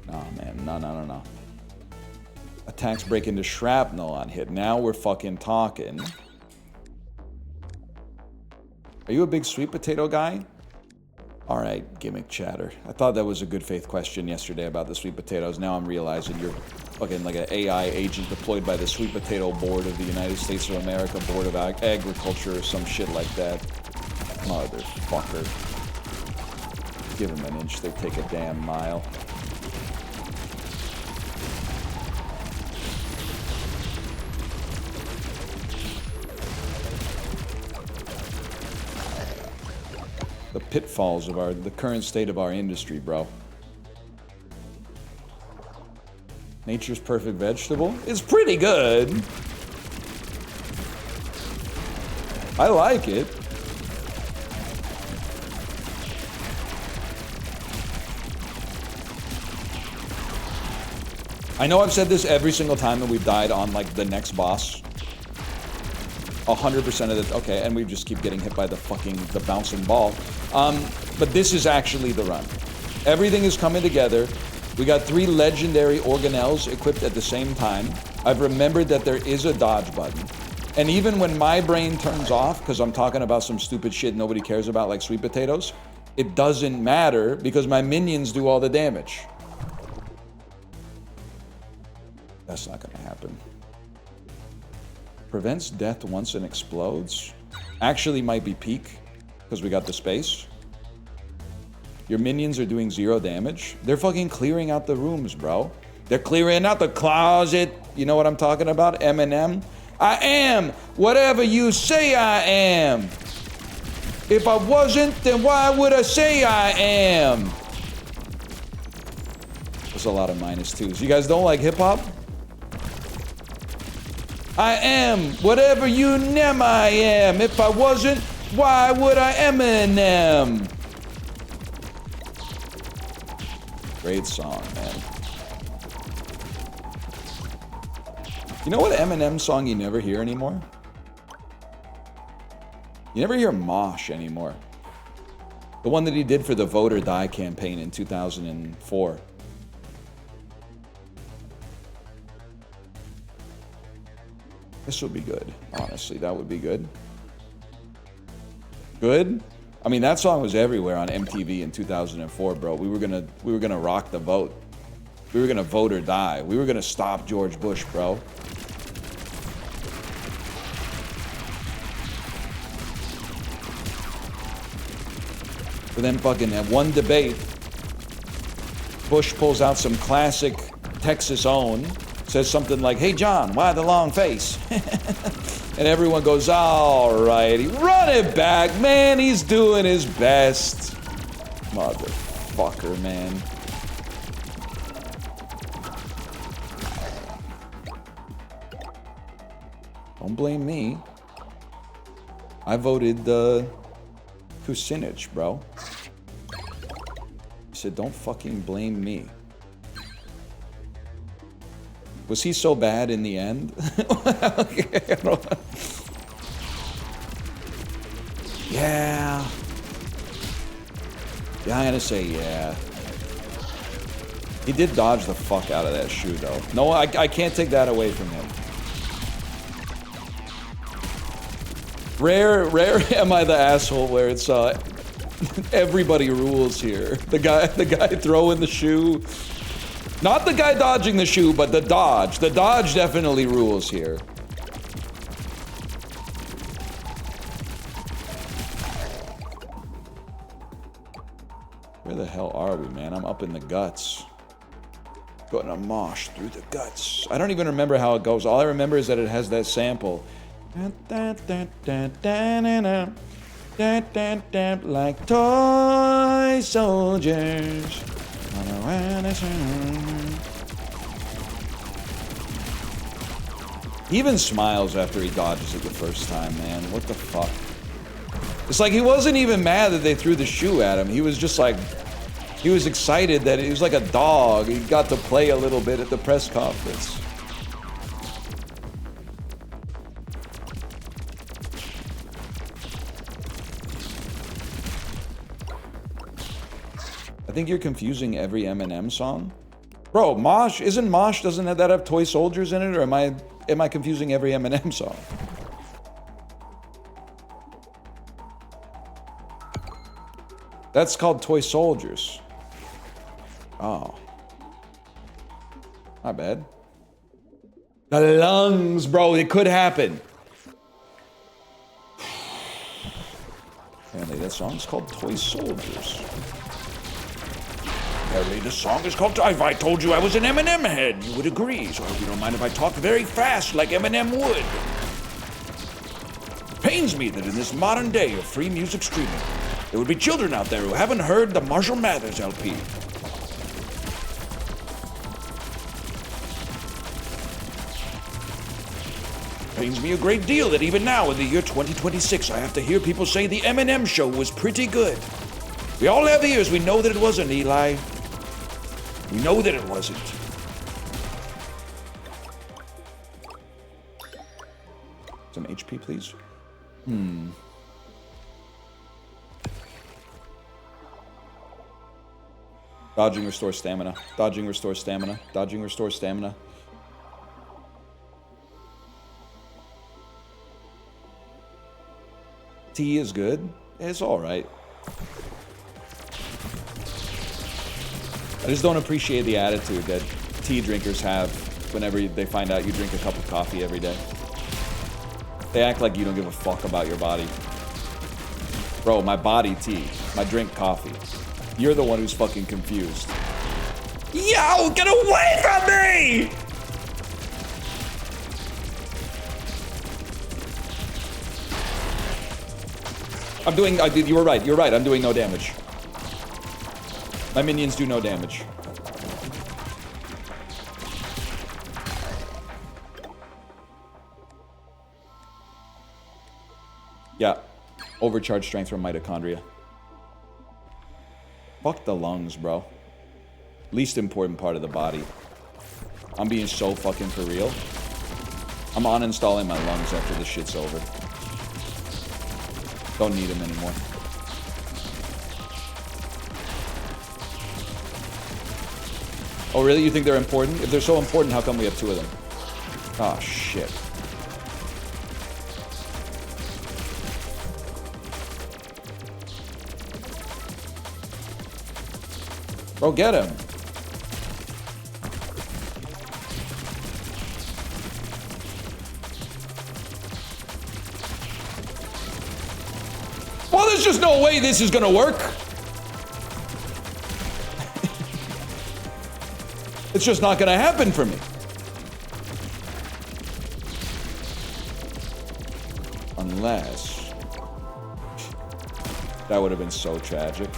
Nah, man. No. Attacks break into shrapnel on hit. Now we're fucking talking. Are you a big sweet potato guy? Alright, gimmick chatter. I thought that was a good faith question yesterday about the sweet potatoes. Now I'm realizing you're fucking like an AI agent deployed by the Sweet Potato Board of the United States of America, Board of Agriculture, or some shit like that. Motherfucker. Give them an inch, they take a damn mile. The pitfalls of the current state of our industry, bro. Nature's Perfect Vegetable? It's pretty good. I like it. I know I've said this every single time that we've died on, like, the next boss. 100% of the... Okay, and we just keep getting hit by the bouncing ball. But this is actually the run. Everything is coming together. We got 3 legendary organelles equipped at the same time. I've remembered that there is a dodge button. And even when my brain turns off, because I'm talking about some stupid shit nobody cares about, like sweet potatoes, it doesn't matter because my minions do all the damage. That's not gonna happen. Prevents death once and explodes. Actually might be peak, because we got the space. Your minions are doing 0 damage. They're fucking clearing out the rooms, bro. They're clearing out the closet. You know what I'm talking about? Eminem. I am whatever you say I am. If I wasn't, then why would I say I am? There's a lot of -2s. You guys don't like hip-hop? I am whatever you name I am. If I wasn't, why would I Eminem? Great song, man. You know what Eminem song you never hear anymore? You never hear Mosh anymore. The one that he did for the Vote or Die campaign in 2004. This would be good, honestly. That would be good. Good? I mean, that song was everywhere on MTV in 2004, bro. We were gonna rock the vote. We were gonna vote or die. We were gonna stop George Bush, bro. But then fucking at one debate, Bush pulls out some classic Texas own, says something like, "Hey John, why the long face?" And everyone goes, "Alrighty, run it back, man, he's doing his best." Motherfucker, man. Don't blame me. I voted Kucinich, bro. He said, don't fucking blame me. Was he so bad in the end? Yeah. Yeah, I'm gonna say yeah. He did dodge the fuck out of that shoe, though. No, I can't take that away from him. Rare am I the asshole where it's everybody rules here. The guy throwing the shoe. Not the guy dodging the shoe, but the dodge. The dodge definitely rules here. Where the hell are we, man? I'm up in the guts. Going to mosh through the guts. I don't even remember how it goes. All I remember is that it has that sample. Like toy soldiers. He even smiles after he dodges it the first time, man. What the fuck? It's like he wasn't even mad that they threw the shoe at him. He was just like, he was excited that he was like a dog. He got to play a little bit at the press conference. I think you're confusing every Eminem song. Bro, Mosh, doesn't that have Toy Soldiers in it, or am I confusing every Eminem song? That's called Toy Soldiers. Oh. My bad. The lungs, bro, it could happen. Apparently that song's called Toy Soldiers. Apparently this song is called... If I told you I was an Eminem head, you would agree. So I hope you don't mind if I talked very fast like Eminem would. It pains me that in this modern day of free music streaming, there would be children out there who haven't heard the Marshall Mathers LP. It pains me a great deal that even now in the year 2026, I have to hear people say the Eminem show was pretty good. We all have ears. We know that it wasn't, Eli. We know that it wasn't. Some HP, please. Dodging restores stamina. Dodging restores stamina. Dodging restores stamina. Tea is good. It's alright. I just don't appreciate the attitude that tea drinkers have whenever they find out you drink a cup of coffee every day. They act like you don't give a fuck about your body. Bro, my body tea. My drink coffee. You're the one who's fucking confused. Yo, get away from me! You were right, I'm doing no damage. My minions do no damage. Yeah, overcharged strength from mitochondria. Fuck the lungs, bro. Least important part of the body. I'm being so fucking for real. I'm uninstalling my lungs after this shit's over. Don't need them anymore. Oh, really? You think they're important? If they're so important, how come we have two of them? Oh, shit. Bro, get him. Well, there's just no way this is gonna work. It's just not gonna happen for me. Unless... That would have been so tragic.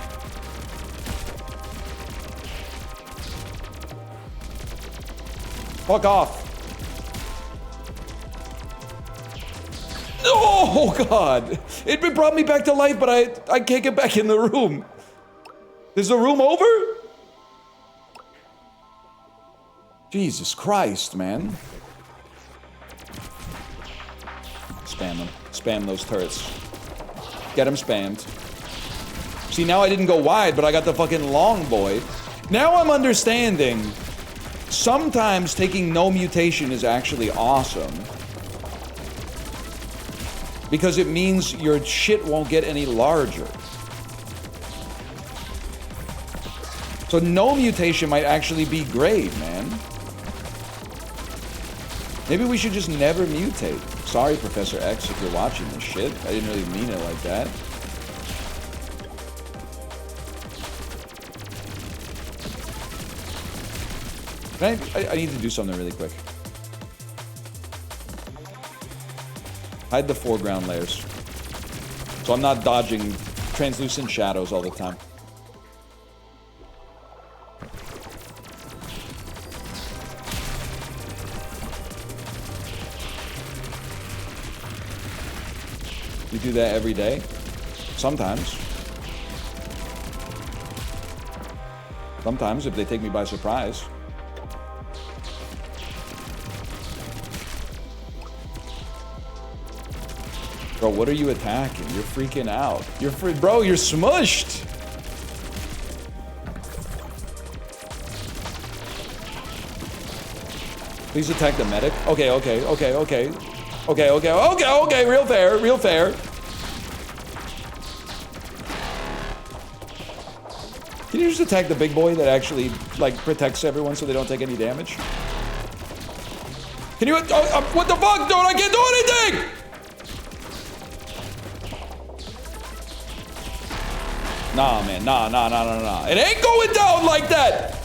Fuck off. Oh, God. It brought me back to life, but I can't get back in the room. Is the room over? Jesus Christ, man. Spam them. Spam those turrets. Get them spammed. See, now I didn't go wide, but I got the fucking long boy. Now I'm understanding. Sometimes taking no mutation is actually awesome. Because it means your shit won't get any larger. So no mutation might actually be great, man. Maybe we should just never mutate. Sorry, Professor X, if you're watching this shit. I didn't really mean it like that. I need to do something really quick. Hide the foreground layers. So I'm not dodging translucent shadows all the time. You do that every day? Sometimes. Sometimes, if they take me by surprise. Bro, what are you attacking? You're freaking out. Bro, you're smushed. Please attack the medic. Okay. Real fair. Can you just attack the big boy that actually, like, protects everyone so they don't take any damage? Can you... what the fuck, dude? I can't do anything! Nah, man. Nah. It ain't going down like that!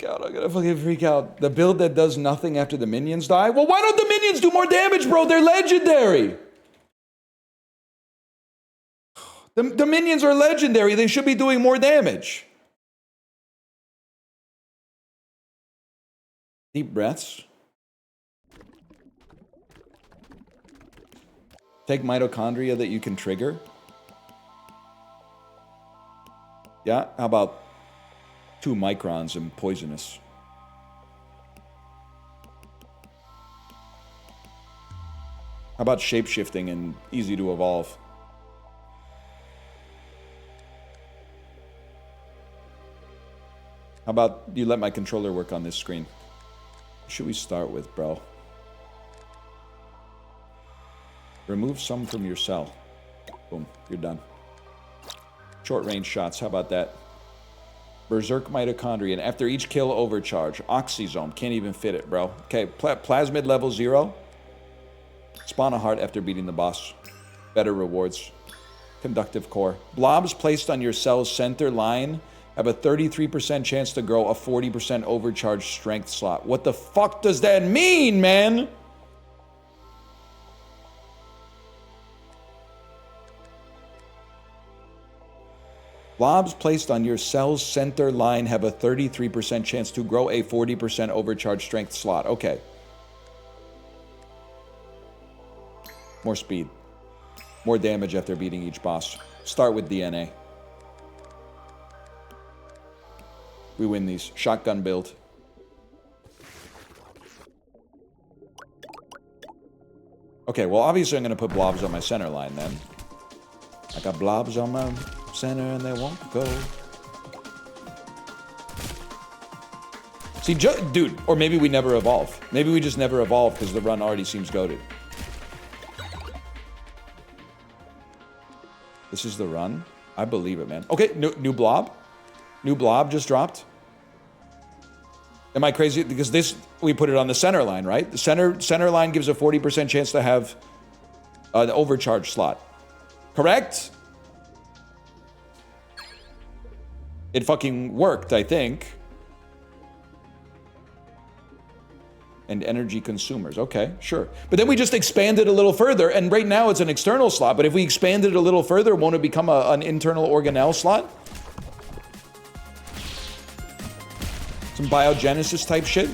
I'm gonna fucking freak out. The build that does nothing after the minions die? Well, why don't the minions do more damage, bro? They're legendary. The minions are legendary. They should be doing more damage. Deep breaths. Take mitochondria that you can trigger. Yeah, how about 2 microns and poisonous? How about shape-shifting and easy to evolve? How about you let my controller work on this screen? What should we start with, bro? Remove some from your cell. Boom, you're done. Short-range shots, how about that? Berserk mitochondria, and after each kill, overcharge. Oxysome, can't even fit it, bro. Okay, plasmid level 0. Spawn a heart after beating the boss. Better rewards. Conductive core. Blobs placed on your cell's center line have a 33% chance to grow a 40% overcharged strength slot. What the fuck does that mean, man? Blobs placed on your cell's center line have a 33% chance to grow a 40% overcharged strength slot. Okay. More speed. More damage after beating each boss. Start with DNA. We win these. Shotgun build. Okay, well, obviously I'm going to put blobs on my center line then. I got blobs on my center and they won't go. See, dude, or maybe we never evolve. Maybe we just never evolve because the run already seems goated. This is the run? I believe it, man. Okay, new blob. New blob just dropped. Am I crazy? Because this, we put it on the center line, right? The center line gives a 40% chance to have an overcharge slot. Correct? It fucking worked, I think. And energy consumers. Okay, sure. But then we just expanded a little further, and right now it's an external slot, but if we expanded it a little further, won't it become an internal organelle slot? Some biogenesis type shit?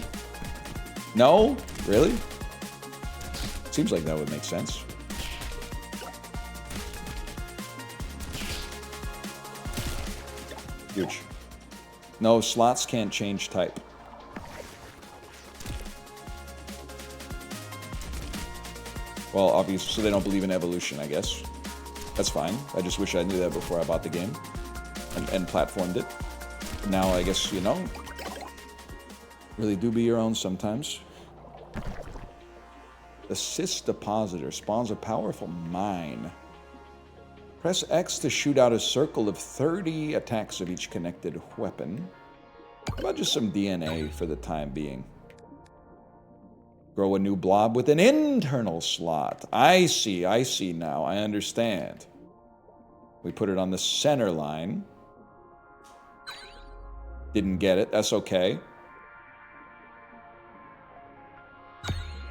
No? Really? Seems like that would make sense. Huge. No, slots can't change type. Well, obviously, so they don't believe in evolution, I guess. That's fine. I just wish I knew that before I bought the game and platformed it. Now, I guess, you know, really do be your own sometimes. The cyst depositor spawns a powerful mine. Press X to shoot out a circle of 30 attacks of each connected weapon. How about just some DNA for the time being? Grow a new blob with an internal slot. I see now. I understand. We put it on the center line. Didn't get it. That's okay.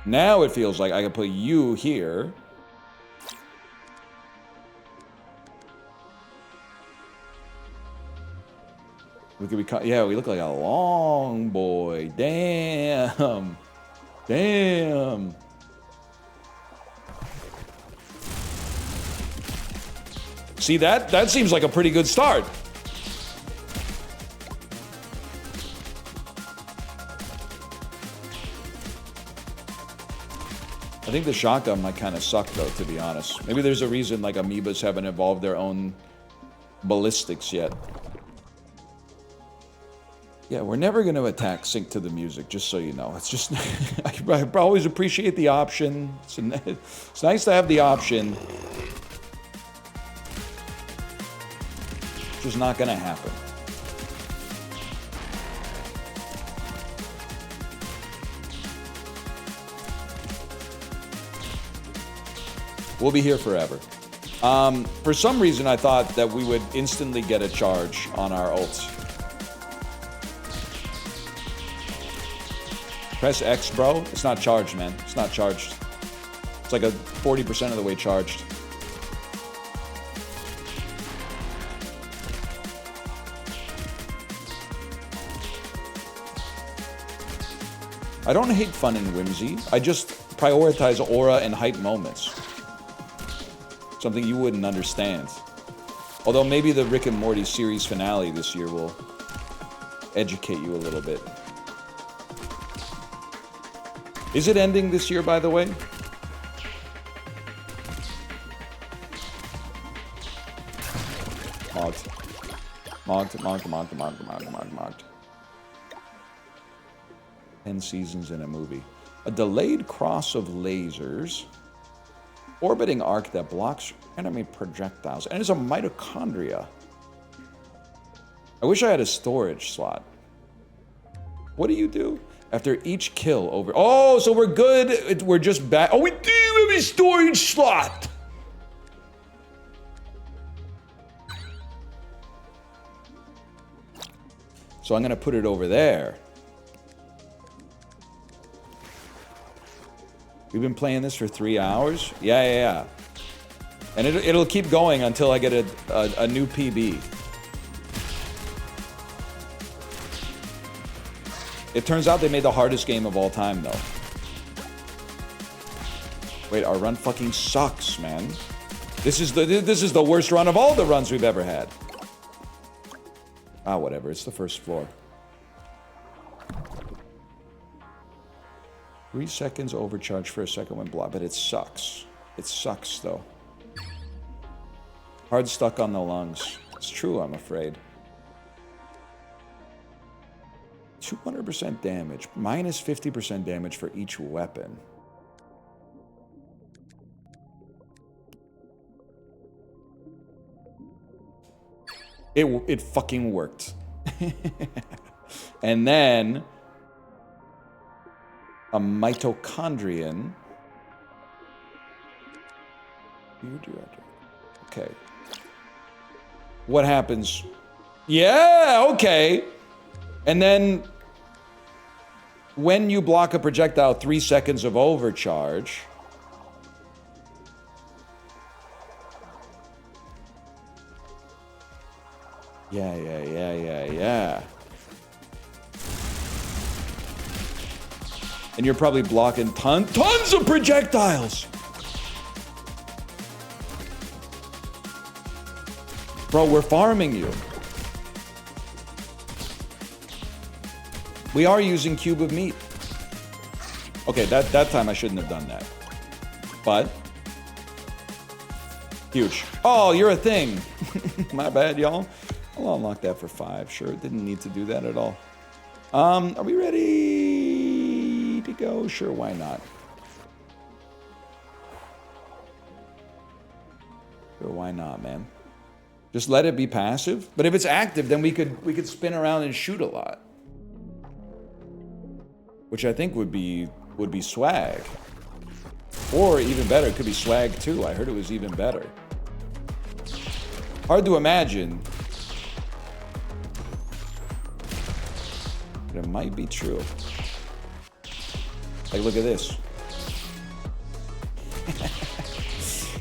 Now it feels like I can put you here. Yeah, we look like a long boy. Damn. Damn. See that? That seems like a pretty good start. I think the shotgun might kind of suck, though, to be honest. Maybe there's a reason, like, amoebas haven't evolved their own ballistics yet. Yeah, we're never going to attack sync to the music, just so you know. It's just... I always appreciate the option. It's nice to have the option. It's just not going to happen. We'll be here forever. For some reason, I thought that we would instantly get a charge on our ults. Press X, bro. It's not charged, man. It's not charged. It's like a 40% of the way charged. I don't hate fun and whimsy. I just prioritize aura and hype moments. Something you wouldn't understand. Although maybe the Rick and Morty series finale this year will educate you a little bit. Is it ending this year, by the way? Mogged. Mogged. 10 seasons in a movie. A delayed cross of lasers. Orbiting arc that blocks enemy projectiles. And it's a mitochondria. I wish I had a storage slot. What do you do? After each kill over... Oh, so we're good. We're just back. Oh, we do have a storage slot. So I'm going to put it over there. We've been playing this for 3 hours? Yeah. And it'll keep going until I get a new PB. It turns out they made the hardest game of all time, though. Wait, our run fucking sucks, man. This is the worst run of all the runs we've ever had. Ah, whatever. It's the first floor. 3 seconds overcharge for a second when blocked, but it sucks. It sucks, though. Hard stuck on the lungs. It's true, I'm afraid. 200% damage, minus 50% damage for each weapon. It fucking worked. And then a mitochondrion. Okay. What happens? Yeah, okay. And then when you block a projectile, 3 seconds of overcharge. Yeah. And you're probably blocking tons of projectiles. Bro, we're farming you. We are using cube of meat. Okay, that time I shouldn't have done that. But huge. Oh, you're a thing. My bad, y'all. I'll unlock that for 5. Sure, didn't need to do that at all. Are we ready to go? Sure, why not? Sure, why not, man? Just let it be passive. But if it's active, then we could spin around and shoot a lot. Which I think would be swag. Or even better, it could be swag too. I heard it was even better. Hard to imagine. But it might be true. Like, look at this.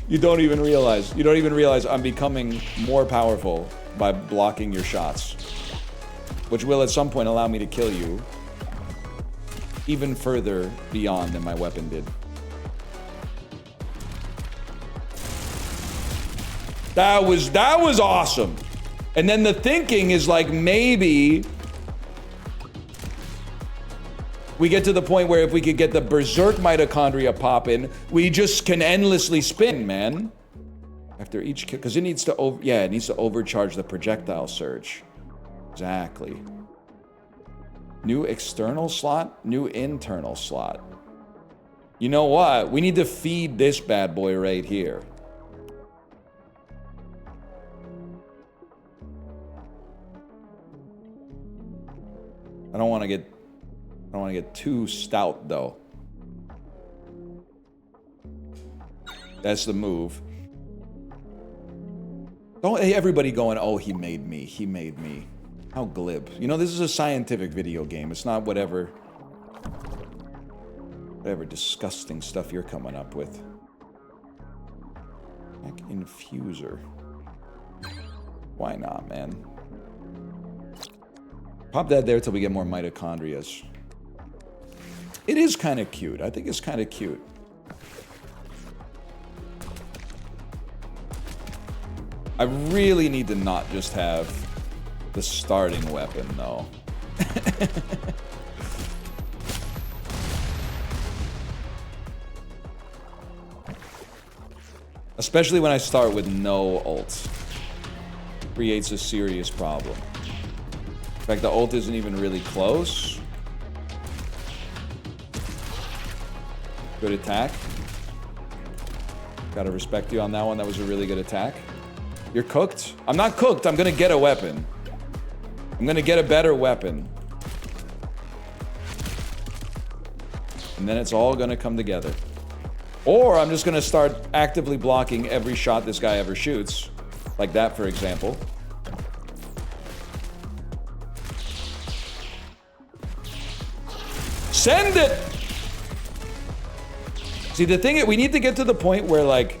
You don't even realize I'm becoming more powerful by blocking your shots. Which will at some point allow me to kill you even further beyond than my weapon did. That was awesome. And then the thinking is like, maybe we get to the point where if we could get the berserk mitochondria popping, we just can endlessly spin, man. After each kill, because it needs to overcharge the projectile surge. Exactly. New external slot, new internal slot. You know what? We need to feed this bad boy right here. I don't want to get too stout though. That's the move. Don't everybody going, oh, he made me. How glib. You know, this is a scientific video game. It's not whatever disgusting stuff you're coming up with. Like infuser. Why not, man? Pop that there till we get more mitochondrias. It is kind of cute. I think it's kind of cute. I really need to not just have the starting weapon, though. Especially when I start with no ults. Creates a serious problem. In fact, the ult isn't even really close. Good attack. Gotta respect you on that one. That was a really good attack. You're cooked? I'm not cooked. I'm gonna get a weapon. I'm gonna get a better weapon. And then it's all gonna come together. Or I'm just gonna start actively blocking every shot this guy ever shoots. Like that, for example. Send it! See, the thing is, we need to get to the point where, like,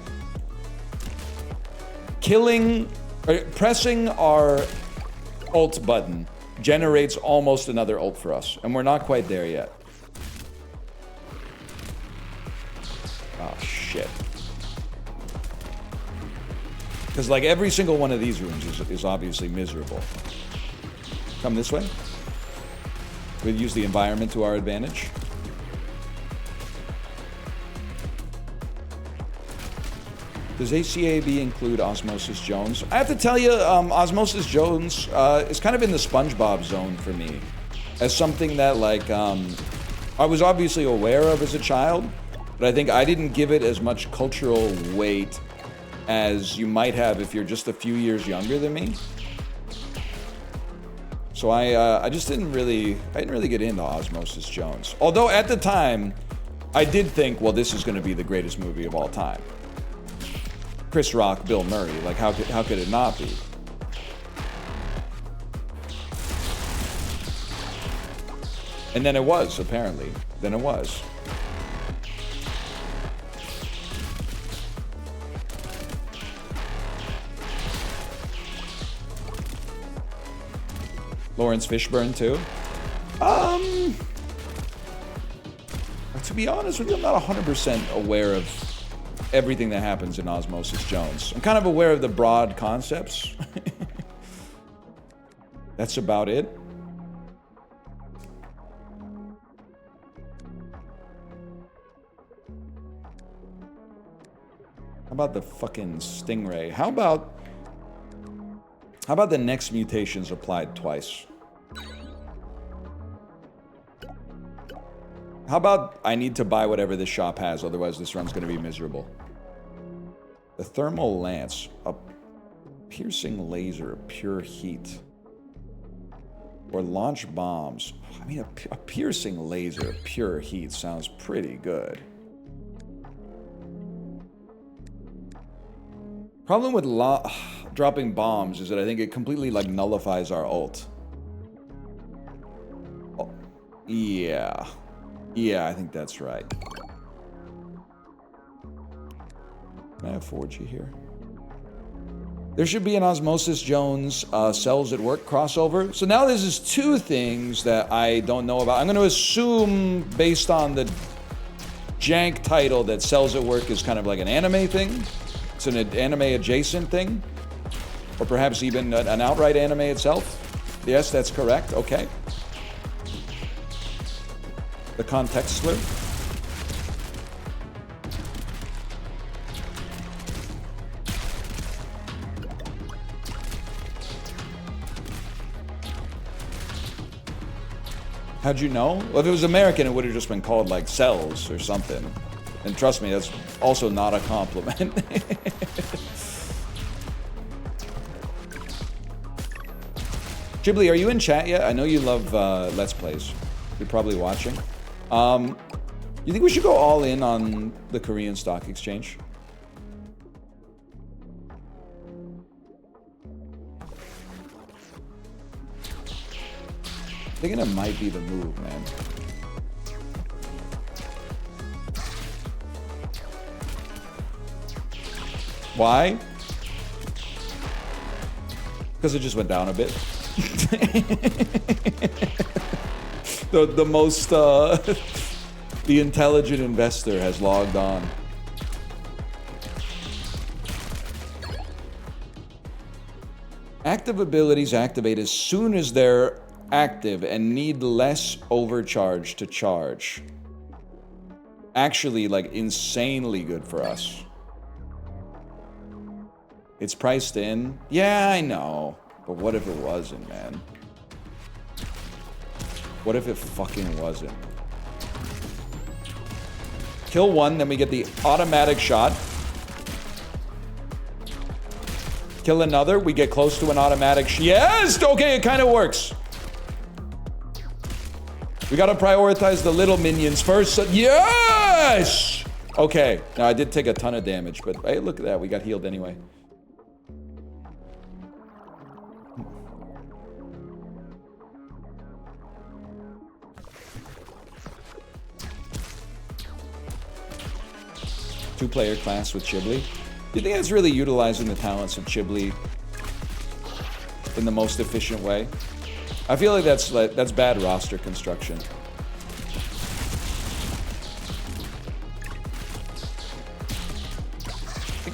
pressing our ult button generates almost another ult for us. And we're not quite there yet. Oh, shit. Because, like, every single one of these rooms is obviously miserable. Come this way. We'll use the environment to our advantage. Does ACAB include Osmosis Jones? I have to tell you, Osmosis Jones is kind of in the SpongeBob zone for me. As something that, like, I was obviously aware of as a child, but I think I didn't give it as much cultural weight as you might have if you're just a few years younger than me. So I just didn't really get into Osmosis Jones. Although at the time, I did think, well, this is going to be the greatest movie of all time. Chris Rock, Bill Murray, like how could it not be? And then it was, apparently. Then it was. Lawrence Fishburne too. To be honest with you, I'm not 100% aware of everything that happens in Osmosis Jones. I'm kind of aware of the broad concepts. That's about it. How about the fucking Stingray? How about the next mutations applied twice? How about I need to buy whatever this shop has, otherwise this run's going to be miserable. The thermal lance, a piercing laser, pure heat, or launch bombs. I mean, a piercing laser, pure heat sounds pretty good. Problem with dropping bombs is that I think it completely, like, nullifies our ult. Oh, yeah. Yeah, I think that's right. Can I have 4G here? There should be an Osmosis Jones Cells at Work crossover. So now this is two things that I don't know about. I'm going to assume, based on the jank title, that Cells at Work is kind of like an anime thing. It's an anime adjacent thing. Or perhaps even an outright anime itself. Yes, that's correct. Okay. The context slur. How'd you know? Well, if it was American, it would have just been called, like, Cells or something. And trust me, that's also not a compliment. Ghibli, are you in chat yet? I know you love Let's Plays. You're probably watching. You think we should go all in on the Korean stock exchange? Thinking it might be the move, man. Why? Because it just went down a bit. The most, the intelligent investor has logged on. Active abilities activate as soon as they're active and need less overcharge to charge. Actually, like, insanely good for us. It's priced in. Yeah, I know. But what if it wasn't, man? What if it fucking wasn't? Kill one, then we get the automatic shot. Kill another, we get close to an automatic yes! Okay, it kind of works. We gotta prioritize the little minions first. Yes! Okay, now I did take a ton of damage, but hey, look at that, we got healed anyway. Two-player class with Chibli. Do you think it's really utilizing the talents of Chibli in the most efficient way? I feel like that's bad roster construction.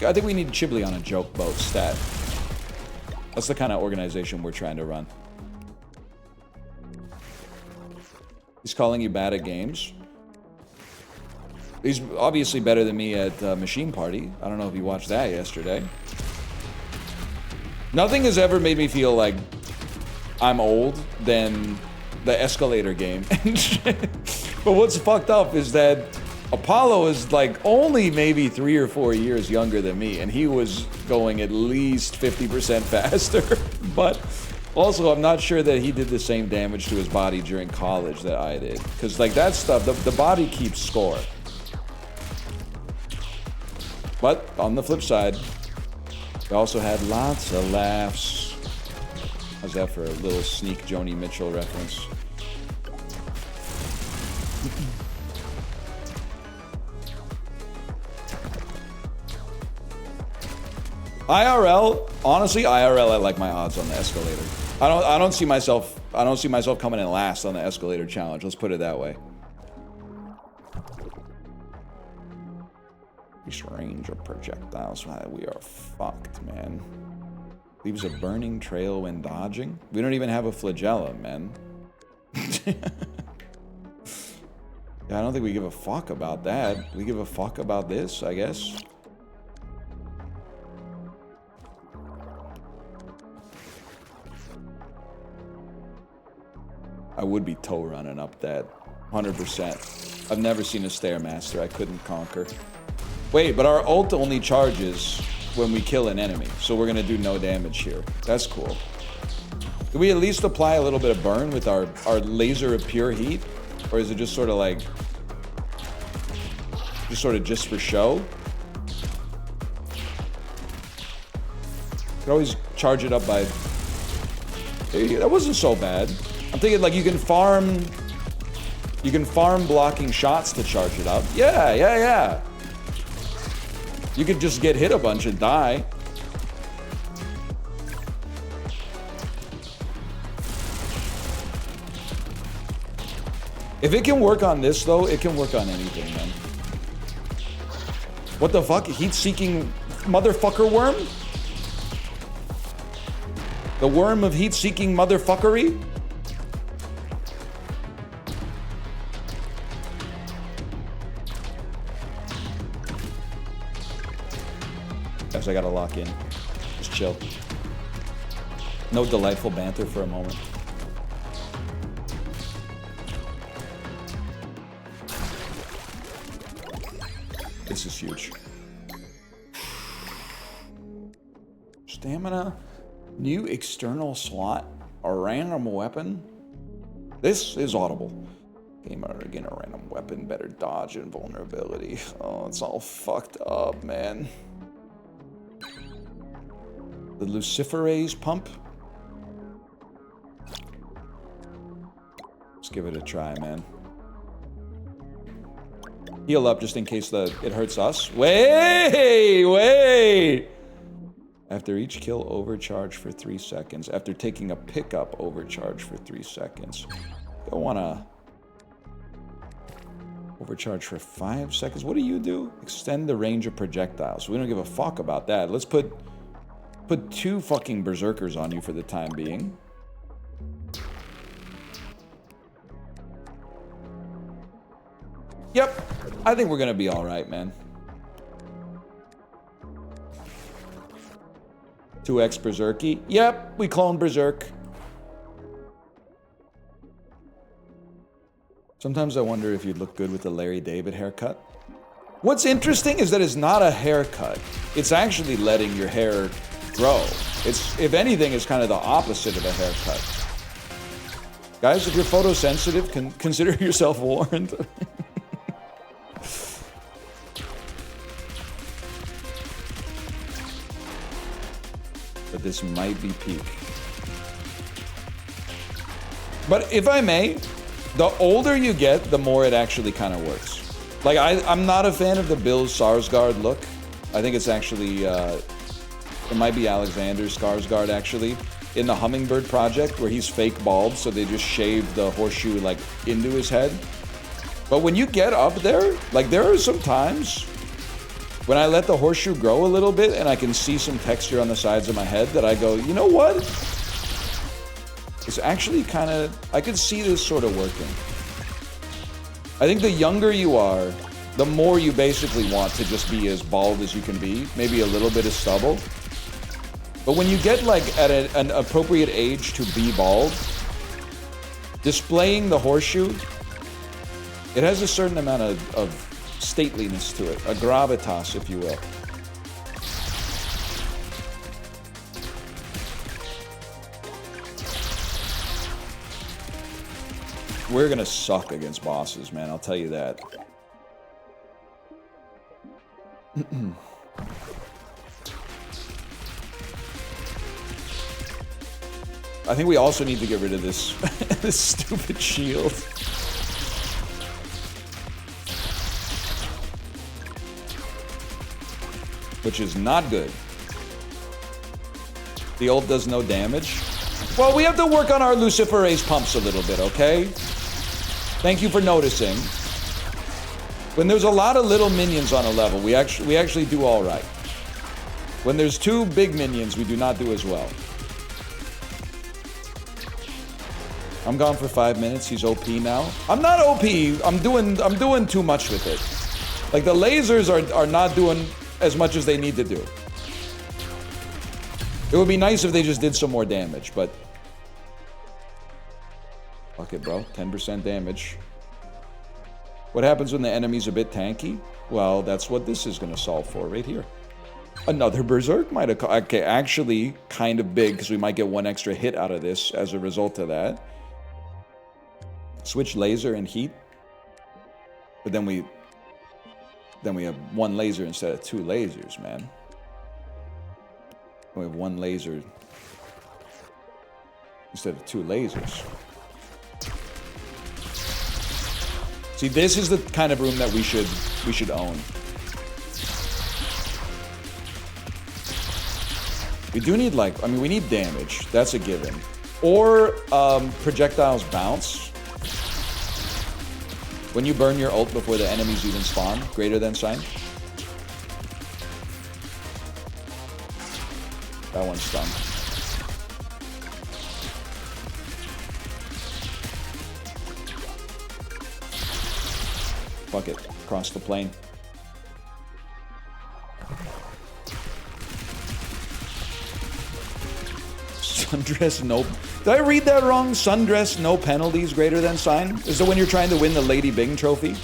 I think we need Chibli on a joke boat stat. That's the kind of organization we're trying to run. He's calling you bad at games. He's obviously better than me at Machine Party. I don't know if you watched that yesterday. Nothing has ever made me feel like I'm old than the escalator game. But what's fucked up is that Apollo is like only maybe 3 or 4 years younger than me, and he was going at least 50% faster. But also, I'm not sure that he did the same damage to his body during college that I did. Because like that stuff, the body keeps score. But on the flip side, we also had lots of laughs. How's that for a little sneak Joni Mitchell reference? IRL, honestly, IRL, I like my odds on the escalator. I don't see myself coming in last on the escalator challenge. Let's put it that way. This range of projectiles, we are fucked, man. Leaves a burning trail when dodging. We don't even have a flagella, man. Yeah, I don't think we give a fuck about that. We give a fuck about this, I guess. I would be toe running up that 100%. I've never seen a Stairmaster I couldn't conquer. Wait, but our ult only charges when we kill an enemy, so we're gonna do no damage here. That's cool. Can we at least apply a little bit of burn with our laser of pure heat? Or is it just sort of like, just for show? Could always charge it up by, hey, that wasn't so bad. I'm thinking like you can farm blocking shots to charge it up. Yeah. You could just get hit a bunch and die. If it can work on this though, it can work on anything, man. What the fuck? Heat-seeking motherfucker worm? The worm of heat-seeking motherfuckery? Guys, I gotta lock in. Just chill. No delightful banter for a moment. This is huge. Stamina. New external slot. A random weapon. This is audible. Gamer again, a random weapon. Better dodge and vulnerability. Oh, it's all fucked up, man. The Luciferase pump. Let's give it a try, man. Heal up just in case it hurts us. Wait! After each kill, overcharge for 3 seconds. After taking a pickup, overcharge for 3 seconds. Don't wanna overcharge for 5 seconds. What do you do? Extend the range of projectiles. We don't give a fuck about that. Let's put put 2 fucking berserkers on you for the time being. Yep, I think we're gonna be alright, man. 2x berserky. Yep, we cloned berserk. Sometimes I wonder if you'd look good with the Larry David haircut. What's interesting is that it's not a haircut. It's actually letting your hair grow. It's, if anything, it's kind of the opposite of a haircut. Guys, if you're photosensitive, consider yourself warned. But this might be peak. But if I may, the older you get, the more it actually kind of works. Like, I'm not a fan of the Bill Skarsgård look. I think it's actually, it might be Alexander Skarsgård, actually, in the Hummingbird Project, where he's fake bald, so they just shaved the horseshoe, like, into his head. But when you get up there, like, there are some times when I let the horseshoe grow a little bit and I can see some texture on the sides of my head that I go, you know what? It's actually kind of, I could see this sort of working. I think the younger you are, the more you basically want to just be as bald as you can be, maybe a little bit of stubble. But when you get like at an appropriate age to be bald, displaying the horseshoe, it has a certain amount of stateliness to it, a gravitas, if you will. We're gonna suck against bosses, man, I'll tell you that. I think we also need to get rid of this this stupid shield. Which is not good. The ult does no damage. Well, we have to work on our Luciferase pumps a little bit, okay? Thank you for noticing. When there's a lot of little minions on a level, we actually do all right. When there's 2 big minions, we do not do as well. I'm gone for 5 minutes. He's OP now. I'm not OP. I'm doing too much with it. Like, the lasers are not doing as much as they need to do. It would be nice if they just did some more damage, but fuck it, bro. 10% damage. What happens when the enemy's a bit tanky? Well, that's what this is going to solve for right here. Another Berserk might have... Okay, actually kind of big, because we might get 1 extra hit out of this as a result of that. Switch laser and heat. But then we have 1 laser instead of 2 lasers, man. We have 1 laser instead of 2 lasers. See, this is the kind of room that we should own. We do need, like, I mean, we need damage. That's a given. Or projectiles bounce. When you burn your ult before the enemies even spawn, greater than sign. That one's stunned. Fuck it. Cross the plane. Sundress no... Did I read that wrong? Sundress no penalties greater than sign? Is it when you're trying to win the Lady Bing trophy?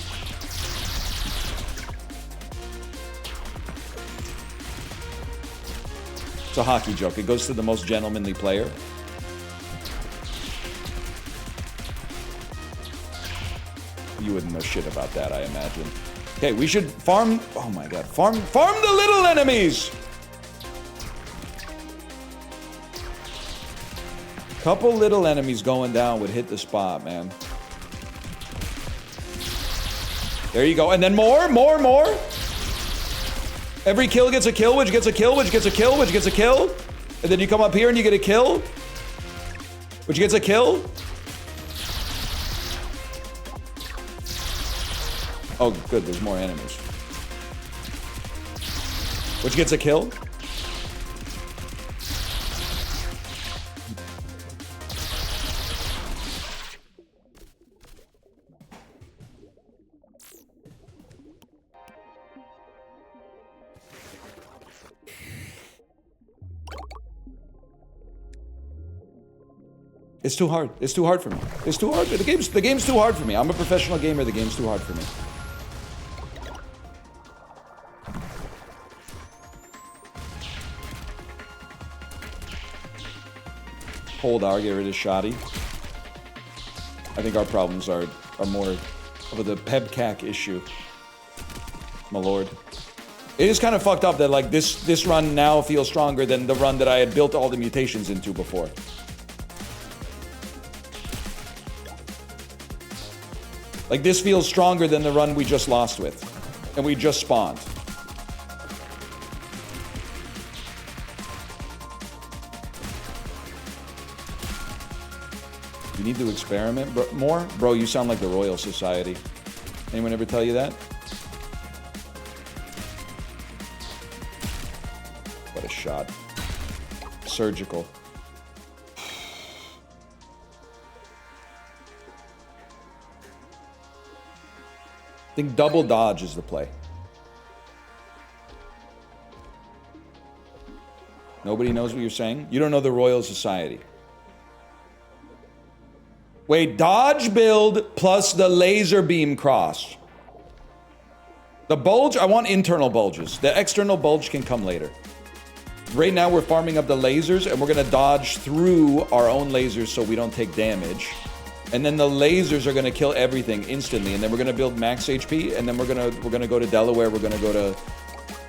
It's a hockey joke. It goes to the most gentlemanly player. You wouldn't know shit about that, I imagine. Okay, we should farm... Oh my god. Farm the little enemies! Couple little enemies going down would hit the spot, man. There you go. And then more. Every kill gets a kill, which gets a kill, which gets a kill, which gets a kill. And then you come up here and you get a kill, which gets a kill. Oh, good. There's more enemies. Which gets a kill. It's too hard. It's too hard for me. It's too hard. The game's too hard for me. I'm a professional gamer. The game's too hard for me. Hold R, get rid of shoddy. I think our problems are more of the pebcac issue. My lord. It is kind of fucked up that like this run now feels stronger than the run that I had built all the mutations into before. Like this feels stronger than the run we just lost with. And we just spawned. You need to experiment more? Bro, you sound like the Royal Society. Anyone ever tell you that? What a shot. Surgical. I think double dodge is the play. Nobody knows what you're saying? You don't know the Royal Society. Wait, dodge build plus the laser beam cross. The bulge, I want internal bulges. The external bulge can come later. Right now we're farming up the lasers and we're gonna dodge through our own lasers so we don't take damage. And then the lasers are gonna kill everything instantly. And then we're gonna build max HP and then we're gonna go to Delaware, we're gonna go to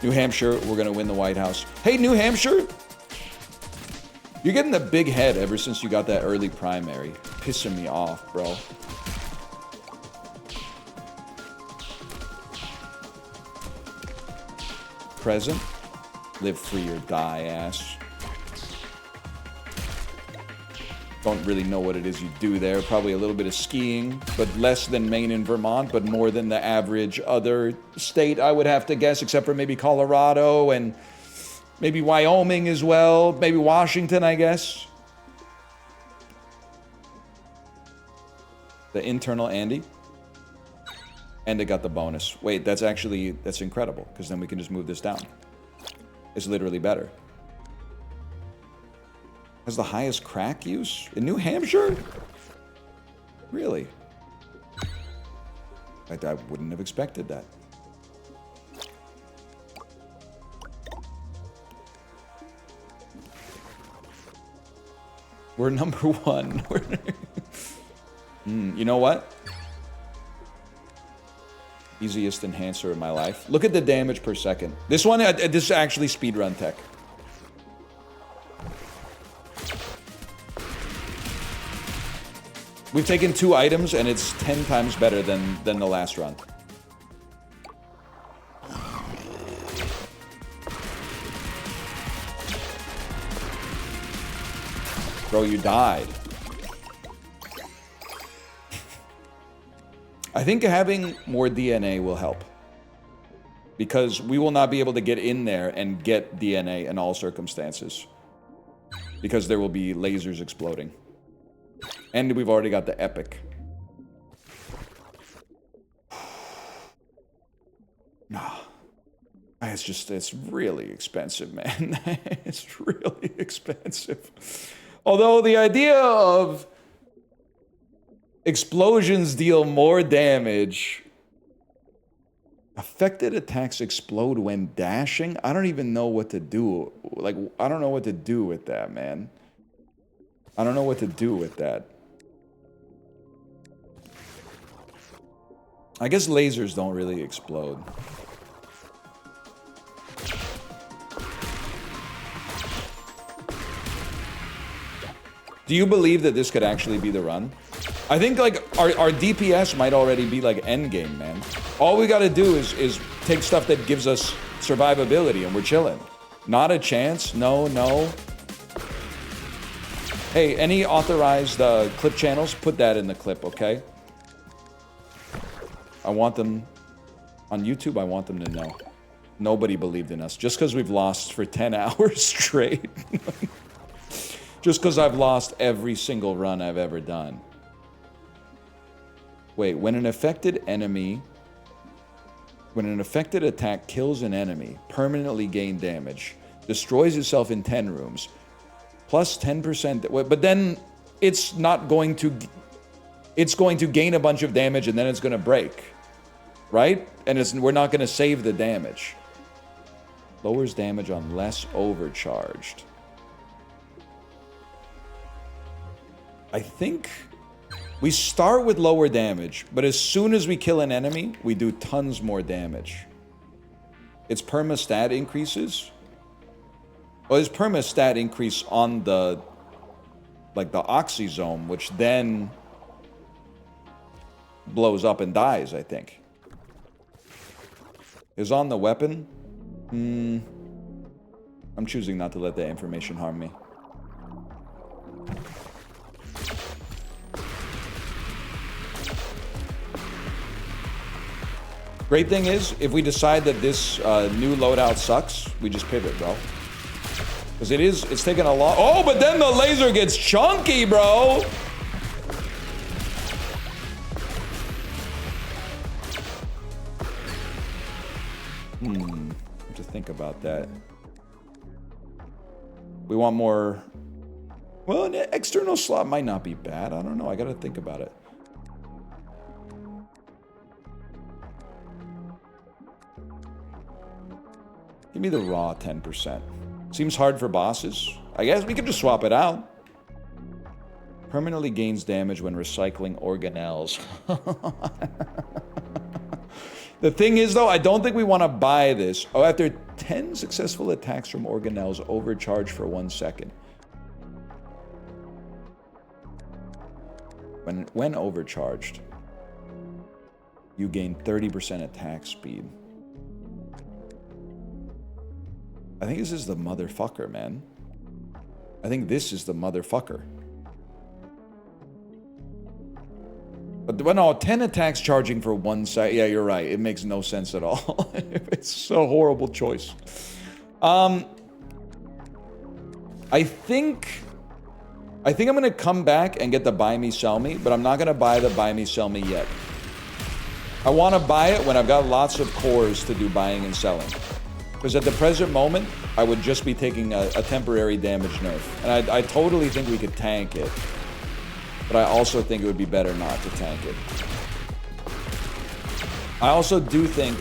New Hampshire, we're gonna win the White House. Hey, New Hampshire! You're getting the big head ever since you got that early primary. Pissing me off, bro. Present. Live free or die, ass. Don't really know what it is you do there. Probably a little bit of skiing, but less than Maine and Vermont, but more than the average other state, I would have to guess, except for maybe Colorado and maybe Wyoming as well. Maybe Washington, I guess. The internal Andy. And it got the bonus. Wait, that's incredible, because then we can just move this down. It's literally better. Has the highest crack use in New Hampshire? Really? I wouldn't have expected that. We're number one. You know what? Easiest enhancer in my life. Look at the damage per second. This one, this is actually speedrun tech. We've taken 2 items and it's 10 times better than the last run. Bro, you died. I think having more DNA will help. Because we will not be able to get in there and get DNA in all circumstances. Because there will be lasers exploding. And we've already got the epic. Nah. It's really expensive, man. It's really expensive. Although the idea of explosions deal more damage. Affected attacks explode when dashing? I don't even know what to do. Like, I don't know what to do with that, man. I don't know what to do with that. I guess lasers don't really explode. Do you believe that this could actually be the run? I think, like, our DPS might already be, like, endgame, man. All we gotta do is take stuff that gives us survivability, and we're chilling. Not a chance? No, no. Hey, any authorized clip channels, put that in the clip, okay? I want them... On YouTube, I want them to know. Nobody believed in us. Just because we've lost for 10 hours straight. Just because I've lost every single run I've ever done. Wait, when an affected attack kills an enemy, permanently gain damage, destroys itself in 10 rooms, plus 10%, but then it's not going to... It's going to gain a bunch of damage and then it's going to break. Right? And we're not going to save the damage. Lowers damage on less overcharged. I think we start with lower damage, but as soon as we kill an enemy, we do tons more damage. Its perma-stat increases. Well, its perma-stat increase on the... like the oxysome, which then... blows up and dies, I think. Is on the weapon? I'm choosing not to let that information harm me. Great thing is, if we decide that this new loadout sucks, we just pivot, bro. Because it's taking a lot. Oh, but then the laser gets chunky, bro! Have to think about that. We want more... Well, an external slot might not be bad. I don't know. I gotta think about it. Give me the raw 10%. Seems hard for bosses. I guess we could just swap it out. Permanently gains damage when recycling organelles. The thing is, though, I don't think we want to buy this. Oh, after 10 successful attacks from organelles, overcharge for 1 second. When overcharged, you gain 30% attack speed. I think this is the motherfucker, man. I think this is the motherfucker. But no, 10 attacks charging for 1 second. Yeah, you're right. It makes no sense at all. It's a horrible choice. I think I'm going to come back and get the buy me, sell me, but I'm not going to buy the buy me, sell me yet. I want to buy it when I've got lots of cores to do buying and selling. Because at the present moment, I would just be taking a temporary damage nerf. And I totally think we could tank it. But I also think it would be better not to tank it. I also do think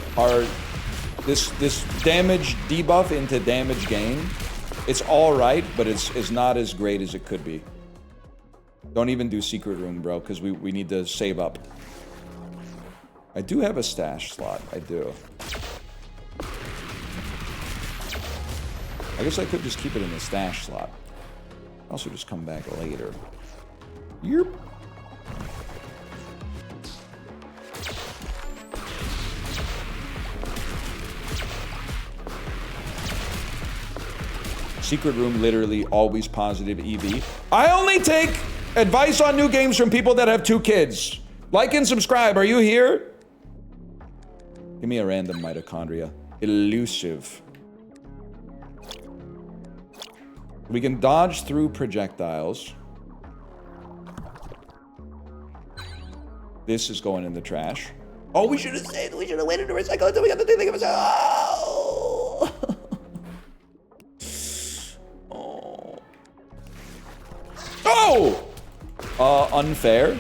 this damage debuff into damage gain, it's alright, but it's not as great as it could be. Don't even do secret room, bro, because we need to save up. I do have a stash slot. I do. I guess I could just keep it in the stash slot. Also just come back later. Yep. Secret room, literally always positive EV. I only take advice on new games from people that have 2 kids. Like and subscribe. Are you here? Give me a random mitochondria. Elusive. We can dodge through projectiles. This is going in the trash. Oh, we should have saved. We should have waited to recycle until we got the thing of oh. Oh! Unfair.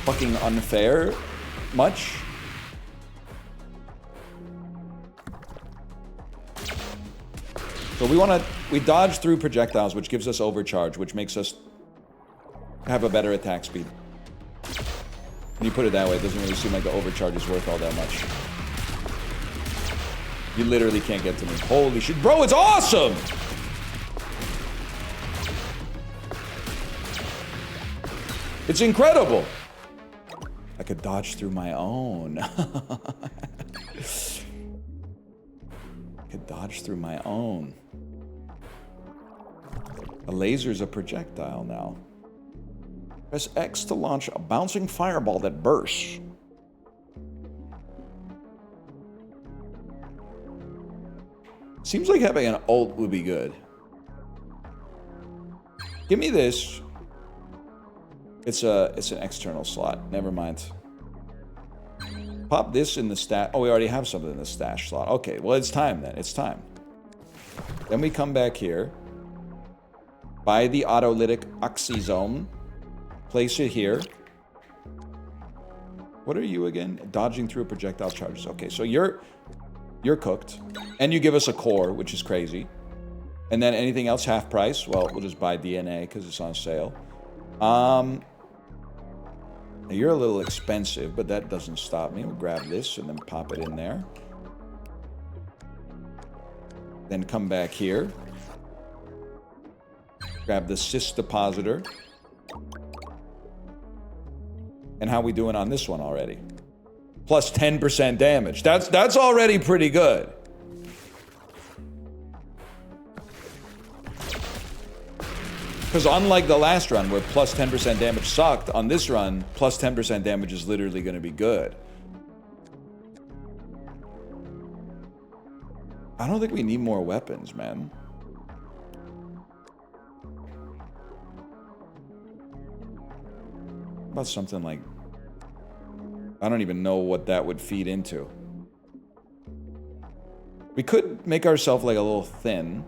Fucking unfair. Much. So we dodge through projectiles, which gives us overcharge, which makes us have a better attack speed. When you put it that way, it doesn't really seem like the overcharge is worth all that much. You literally can't get to me. Holy shit. Bro, it's awesome! It's incredible! I could dodge through my own. I could dodge through my own. A laser's a projectile now. Press X to launch a bouncing fireball that bursts. Seems like having an ult would be good. Give me this. It's an external slot. Never mind. Pop this in the stash. Oh, we already have something in the stash slot. Okay, well, it's time then. It's time. Then we come back here. Buy the autolytic oxysome. Place it here. What are you again? Dodging through projectile charges. Okay, so you're cooked. And you give us a core, which is crazy. And then anything else half price? Well, we'll just buy DNA because it's on sale. You're a little expensive, but that doesn't stop me. We'll grab this and then pop it in there. Then come back here. Grab the cyst depositor. And how we doing on this one already? Plus 10% damage. That's already pretty good. Because unlike the last run where plus 10% damage sucked, on this run, plus 10% damage is literally going to be good. I don't think we need more weapons, man. How about something like... I don't even know what that would feed into. We could make ourselves like a little thin.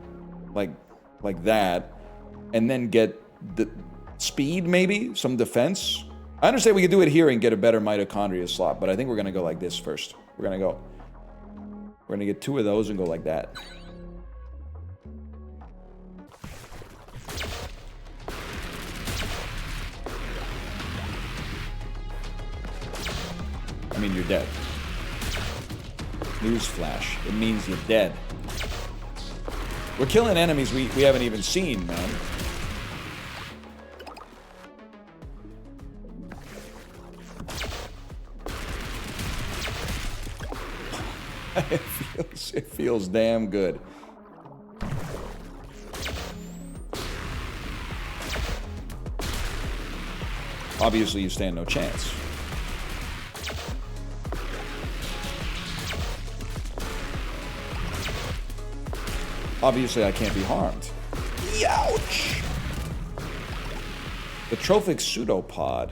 Like that. And then get the speed, maybe? Some defense? I understand we could do it here and get a better mitochondria slot, but I think we're going to go like this first. We're going to get 2 of those and go like that. I mean, you're dead. Newsflash. It means you're dead. We're killing enemies we haven't even seen, man. It feels damn good. Obviously, you stand no chance. Obviously, I can't be harmed. Youch! The trophic pseudopod.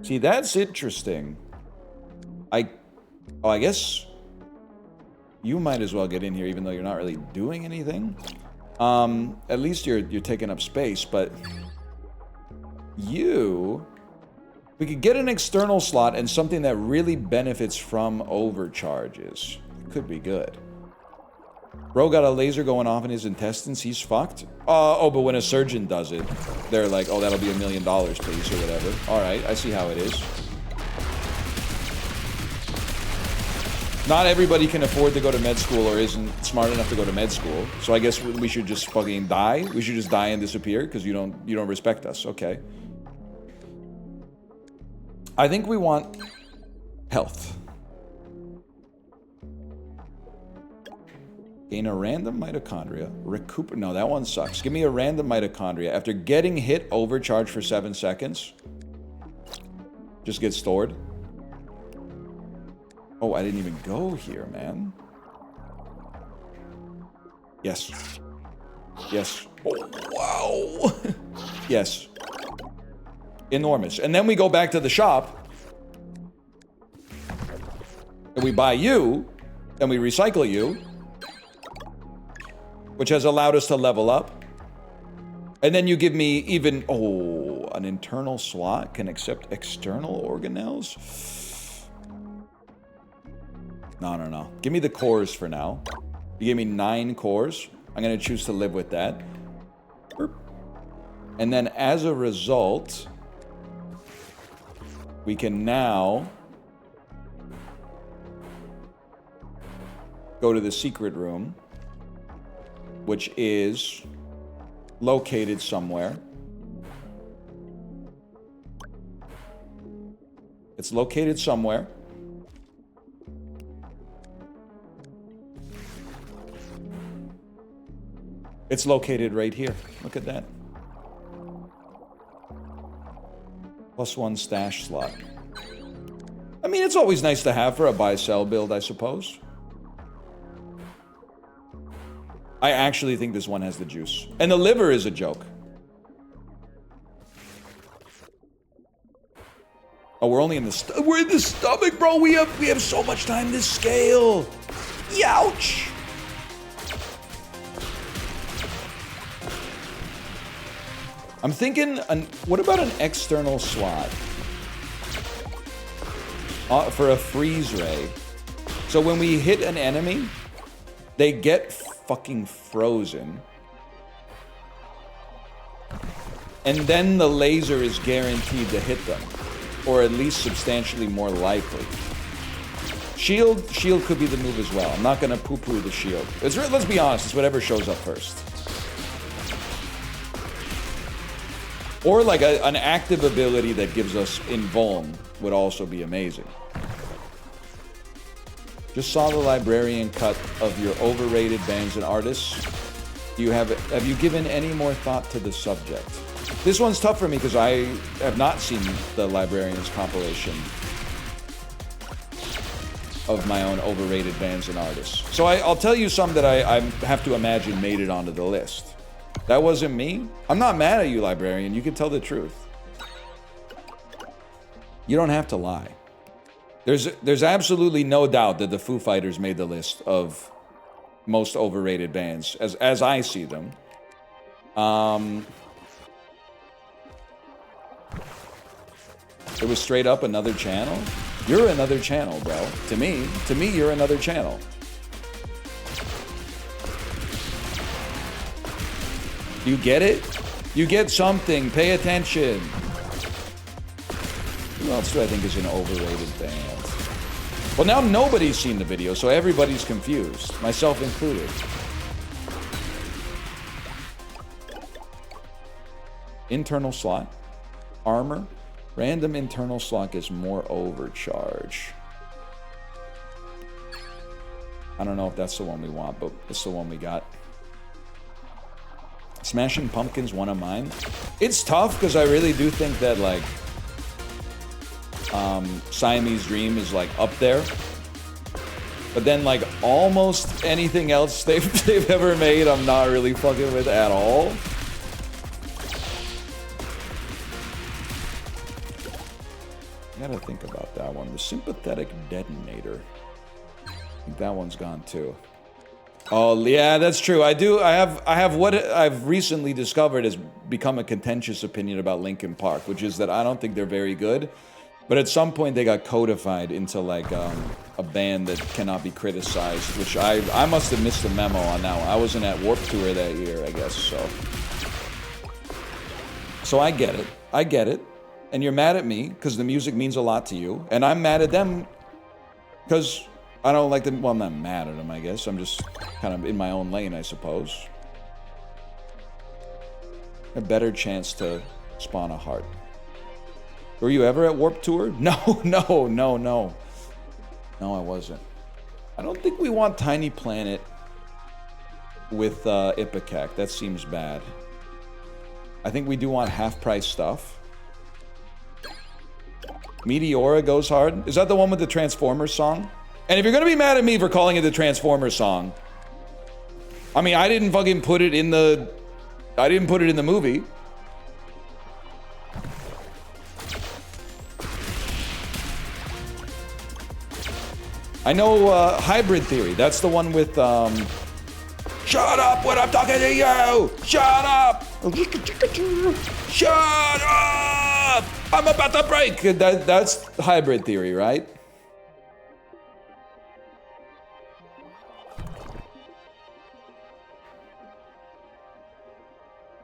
See, that's interesting. I guess you might as well get in here, even though you're not really doing anything. At least you're taking up space, but we could get an external slot and something that really benefits from overcharges. It could be good. Bro got a laser going off in his intestines. He's fucked. Oh, but when a surgeon does it, they're like, oh, that'll be $1 million, please, or whatever. All right, I see how it is. Not everybody can afford to go to med school or isn't smart enough to go to med school. So I guess we should just fucking die. We should just die and disappear because you don't respect us. Okay. I think we want health. Gain a random mitochondria. Recuperate. No, that one sucks. Give me a random mitochondria. After getting hit, overcharge for 7 seconds. Just get stored. Oh, I didn't even go here, man. Yes. Yes. Oh, wow. Yes. Enormous. And then we go back to the shop. And we buy you. And we recycle you. Which has allowed us to level up. And then you give me even... Oh, an internal slot can accept external organelles? No. Give me the cores for now. You gave me 9 cores. I'm going to choose to live with that. And then as a result, we can now go to the secret room, which is located somewhere. It's located somewhere. It's located right here. Look at that. +1 stash slot. I mean, it's always nice to have for a buy-sell build, I suppose. I actually think this one has the juice. And the liver is a joke. Oh, we're only in the we're in the stomach, bro. We have so much time to scale. Youch. I'm thinking, what about an external slot? For a freeze ray. So when we hit an enemy, they get fucking frozen. And then the laser is guaranteed to hit them. Or at least substantially more likely. Shield could be the move as well. I'm not gonna poo-poo the shield. Let's be honest, it's whatever shows up first. Or like an active ability that gives us invuln would also be amazing. Just saw the librarian cut of your overrated bands and artists. Have you given any more thought to the subject? This one's tough for me because I have not seen the librarian's compilation of my own overrated bands and artists. So I'll tell you some that I have to imagine made it onto the list. That wasn't me. I'm not mad at you, librarian. You can tell the truth. You don't have to lie. There's absolutely no doubt that the Foo Fighters made the list of most overrated bands, as I see them. It was straight up another channel. You're another channel, bro. To me, you're another channel. You get it? You get something. Pay attention. Who else do I think is an overrated band? Well, now nobody's seen the video, so everybody's confused, myself included. Internal slot. Armor. Random internal slot gets more overcharge. I don't know if that's the one we want, but it's the one we got. Smashing Pumpkins, one of mine. It's tough because I really do think that like Siamese Dream is like up there. But then like almost anything else they've ever made, I'm not really fucking with at all. I gotta think about that one. The Sympathetic Detonator. I think that one's gone too. Oh yeah, that's true. I have what I've recently discovered has become a contentious opinion about Linkin Park, which is that I don't think they're very good. But at some point they got codified into like a band that cannot be criticized, which I must have missed the memo on that one. I wasn't at Warped Tour that year, I guess, so. So I get it. I get it. And you're mad at me because the music means a lot to you. And I'm mad at them because I don't like them. Well, I'm not mad at them, I guess. I'm just kind of in my own lane, I suppose. A better chance to spawn a heart. Were you ever at Warped Tour? No. No, I wasn't. I don't think we want Tiny Planet with Ipecac. That seems bad. I think we do want half-price stuff. Meteora goes hard. Is that the one with the Transformers song? And if you're gonna be mad at me for calling it the Transformers song, I mean, I didn't fucking put it in the... I didn't put it in the movie. I know Hybrid Theory. That's the one with... Shut up when I'm talking to you! Shut up! Shut up! I'm about to break! That's Hybrid Theory, right?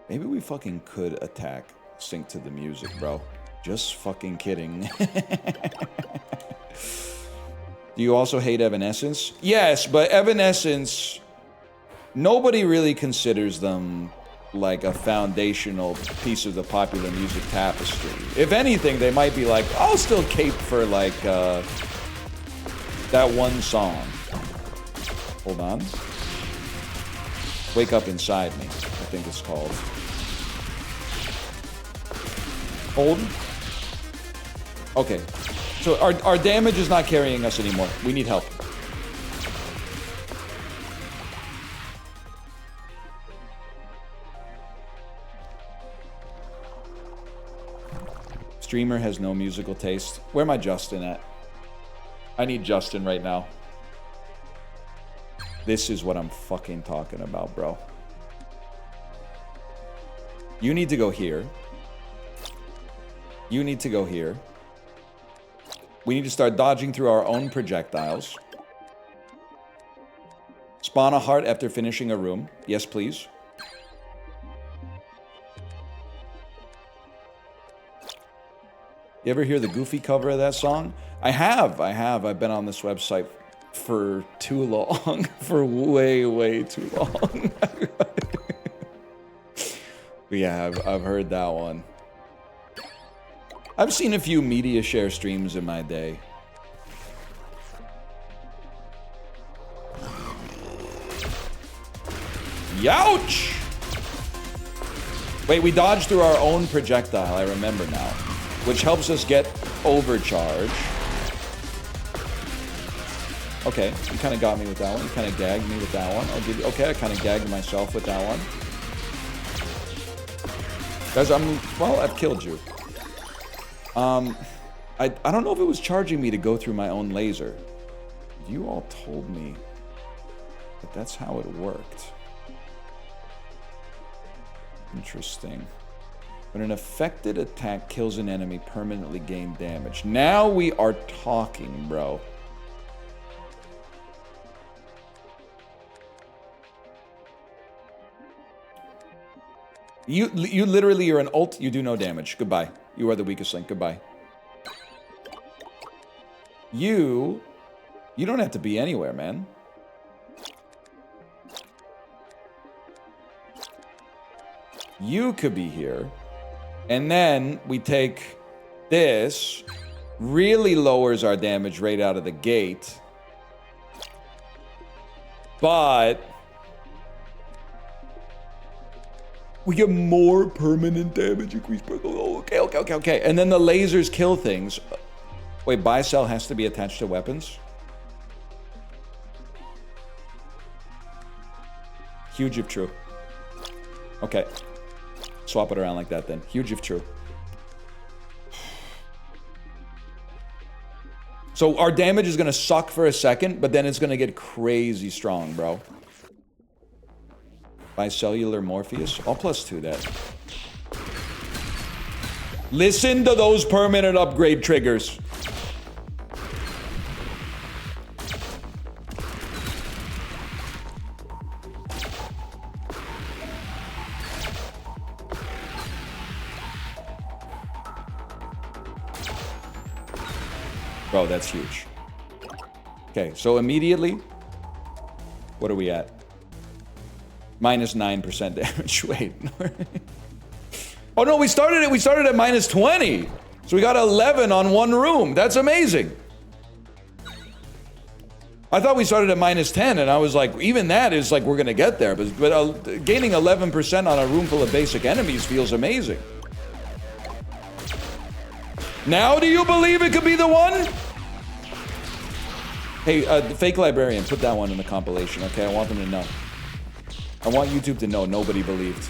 Maybe we fucking could attack sync to the music, bro. Just fucking kidding. Do you also hate Evanescence? Yes, but Evanescence... Nobody really considers them like a foundational piece of the popular music tapestry. If anything, they might be like, I'll still cape for like that one song. Hold on. Wake Up Inside Me, I think it's called. Hold. Okay. So our damage is not carrying us anymore. We need help. Streamer has no musical taste. Where my Justin at? I need Justin right now. This is what I'm fucking talking about, bro. You need to go here. You need to go here. We need to start dodging through our own projectiles. Spawn a heart after finishing a room. Yes, please. You ever hear the Goofy cover of that song? I have. I've been on this website for too long. For way, way too long. Yeah, I've heard that one. I've seen a few media share streams in my day. Youch! Wait, we dodged through our own projectile, I remember now. Which helps us get overcharge. Okay, you kind of got me with that one. You kind of gagged me with that one. I'll give you... Okay, I kind of gagged myself with that one. Guys, well, I've killed you. I don't know if it was charging me to go through my own laser. You all told me that that's how it worked. Interesting. When an affected attack kills an enemy, permanently gain damage. Now we are talking, bro. You literally, you're an ult, you do no damage. Goodbye. You are the weakest link. Goodbye. You don't have to be anywhere, man. You could be here. And then we take this. Really lowers our damage rate out of the gate. But we get more permanent damage increase. Oh, okay. And then the lasers kill things. Wait, buy sell has to be attached to weapons? Huge if true. Okay. Swap it around like that then. Huge if true. So our damage is gonna suck for a second, but then it's gonna get crazy strong, bro. Bicellular Morpheus. I'll +2 that. Listen to those permanent upgrade triggers. Bro, that's huge. Okay, so immediately, what are we at? -9% damage. Wait. Oh no, we started at -20. So we got 11 on one room. That's amazing. I thought we started at -10, and I was like, even that is like, we're gonna get there. But gaining 11% on a room full of basic enemies feels amazing. Now do you believe it could be the one? Hey, the fake librarian, put that one in the compilation, okay? I want them to know. I want YouTube to know nobody believed.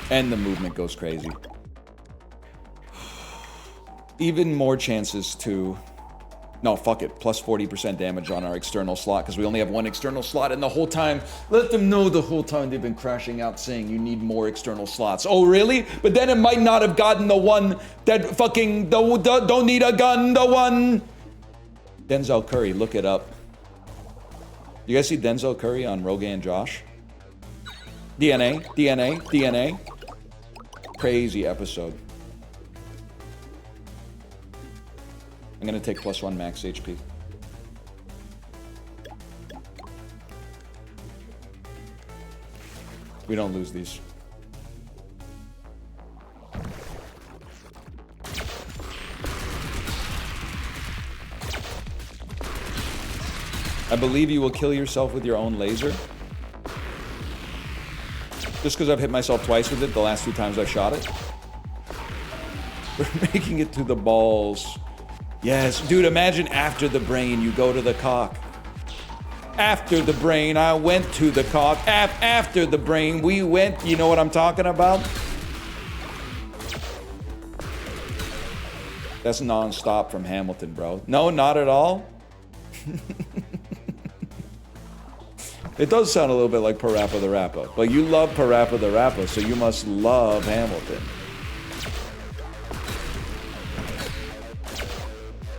And the movement goes crazy. Even more chances to... No, fuck it. Plus 40% damage on our external slot, because we only have one external slot, and the whole time, let them know the whole time they've been crashing out saying you need more external slots. Oh, really? But then it might not have gotten the one that fucking don't need a gun, the one... Denzel Curry, look it up. You guys see Denzel Curry on Rogaine and Josh? DNA. Crazy episode. I'm gonna take +1 max HP. We don't lose these. I believe you will kill yourself with your own laser. Just because I've hit myself twice with it the last 2 times I've shot it. We're making it to the balls. Yes, dude, imagine after the brain, you go to the cock. After the brain, I went to the cock. After the brain, we went... You know what I'm talking about? That's non-stop from Hamilton, bro. No, not at all. It does sound a little bit like Parappa the Rapper. But you love Parappa the Rapper, so you must love Hamilton.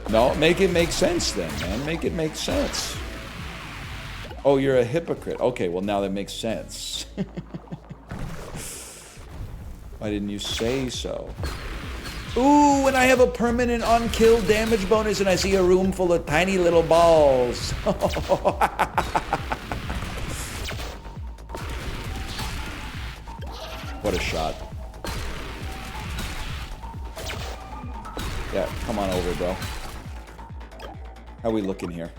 No, make it make sense then, man. Make it make sense. Oh, you're a hypocrite. Okay, well now that makes sense. Why didn't you say so? Ooh, and I have a permanent unkill damage bonus and I see a room full of tiny little balls. What a shot. Yeah, come on over, bro. How we looking here?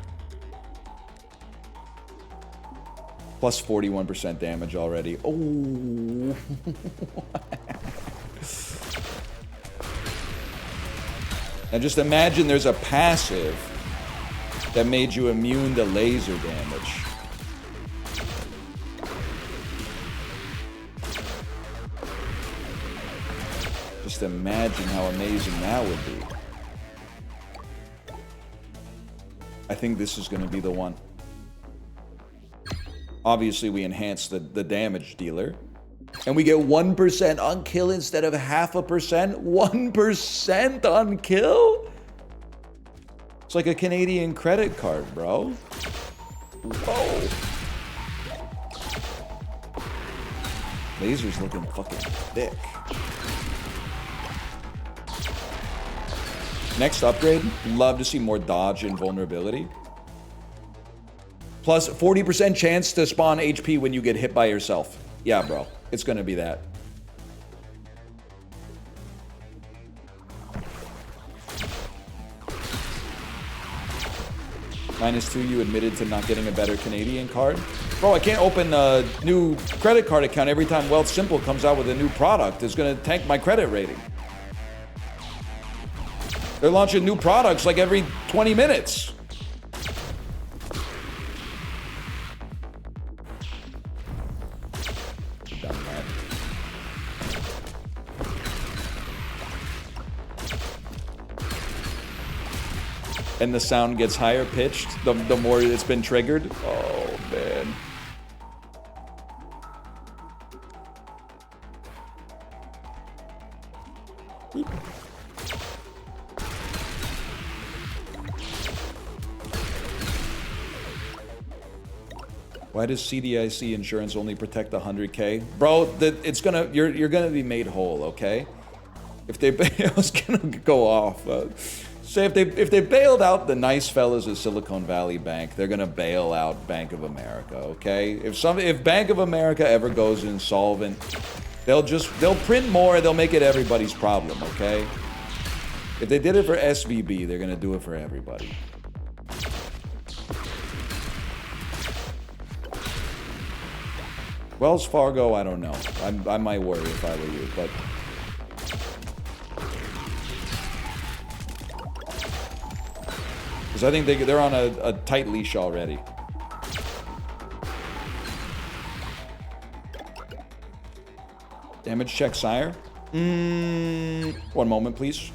Plus 41% damage already. Oh. Now just imagine there's a passive that made you immune to laser damage. Just imagine how amazing that would be. I think this is going to be the one. Obviously, we enhance the damage dealer. And we get 1% on kill instead of 0.5%. 1% on kill? It's like a Canadian credit card, bro. Whoa. Laser's looking fucking thick. Next upgrade, love to see more dodge and vulnerability. Plus 40% chance to spawn HP when you get hit by yourself. Yeah, bro. It's gonna be that. -2, you admitted to not getting a better Canadian card? Bro, I can't open a new credit card account every time Wealth Simple comes out with a new product. It's gonna tank my credit rating. They're launching new products like every 20 minutes. And the sound gets higher pitched the more it's been triggered. Oh, man. Why does CDIC insurance only protect 100K? Bro, it's gonna you're gonna be made whole, okay? If they I was gonna go off. Say if they bailed out the nice fellas at Silicon Valley Bank, they're gonna bail out Bank of America, okay? If Bank of America ever goes insolvent, they'll print more, they'll make it everybody's problem, okay? If they did it for SVB, they're gonna do it for everybody. Wells Fargo, I don't know. I might worry if I were you, but because I think they're on a tight leash already. Damage check, sire. One moment, please.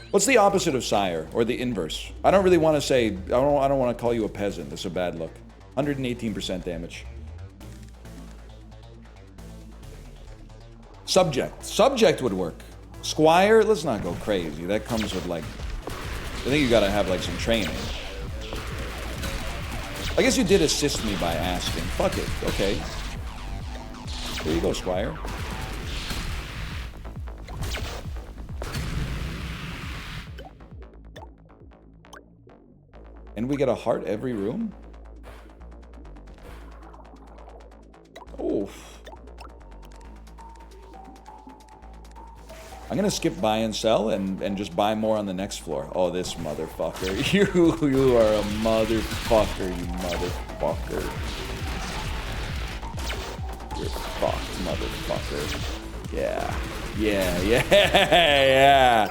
What's the opposite of sire, or the inverse? I don't really want to say. I don't want to call you a peasant. That's a bad look. 118% damage. Subject would work. Squire, let's not go crazy. That comes with like, I think you gotta have like some training. I guess you did assist me by asking. Fuck it. Okay. There you go, Squire. And we get a heart every room? Oof. I'm gonna skip buy and sell and just buy more on the next floor. Oh, this motherfucker. You are a motherfucker, you motherfucker. You're fucked, motherfucker. Yeah. Yeah, yeah, yeah.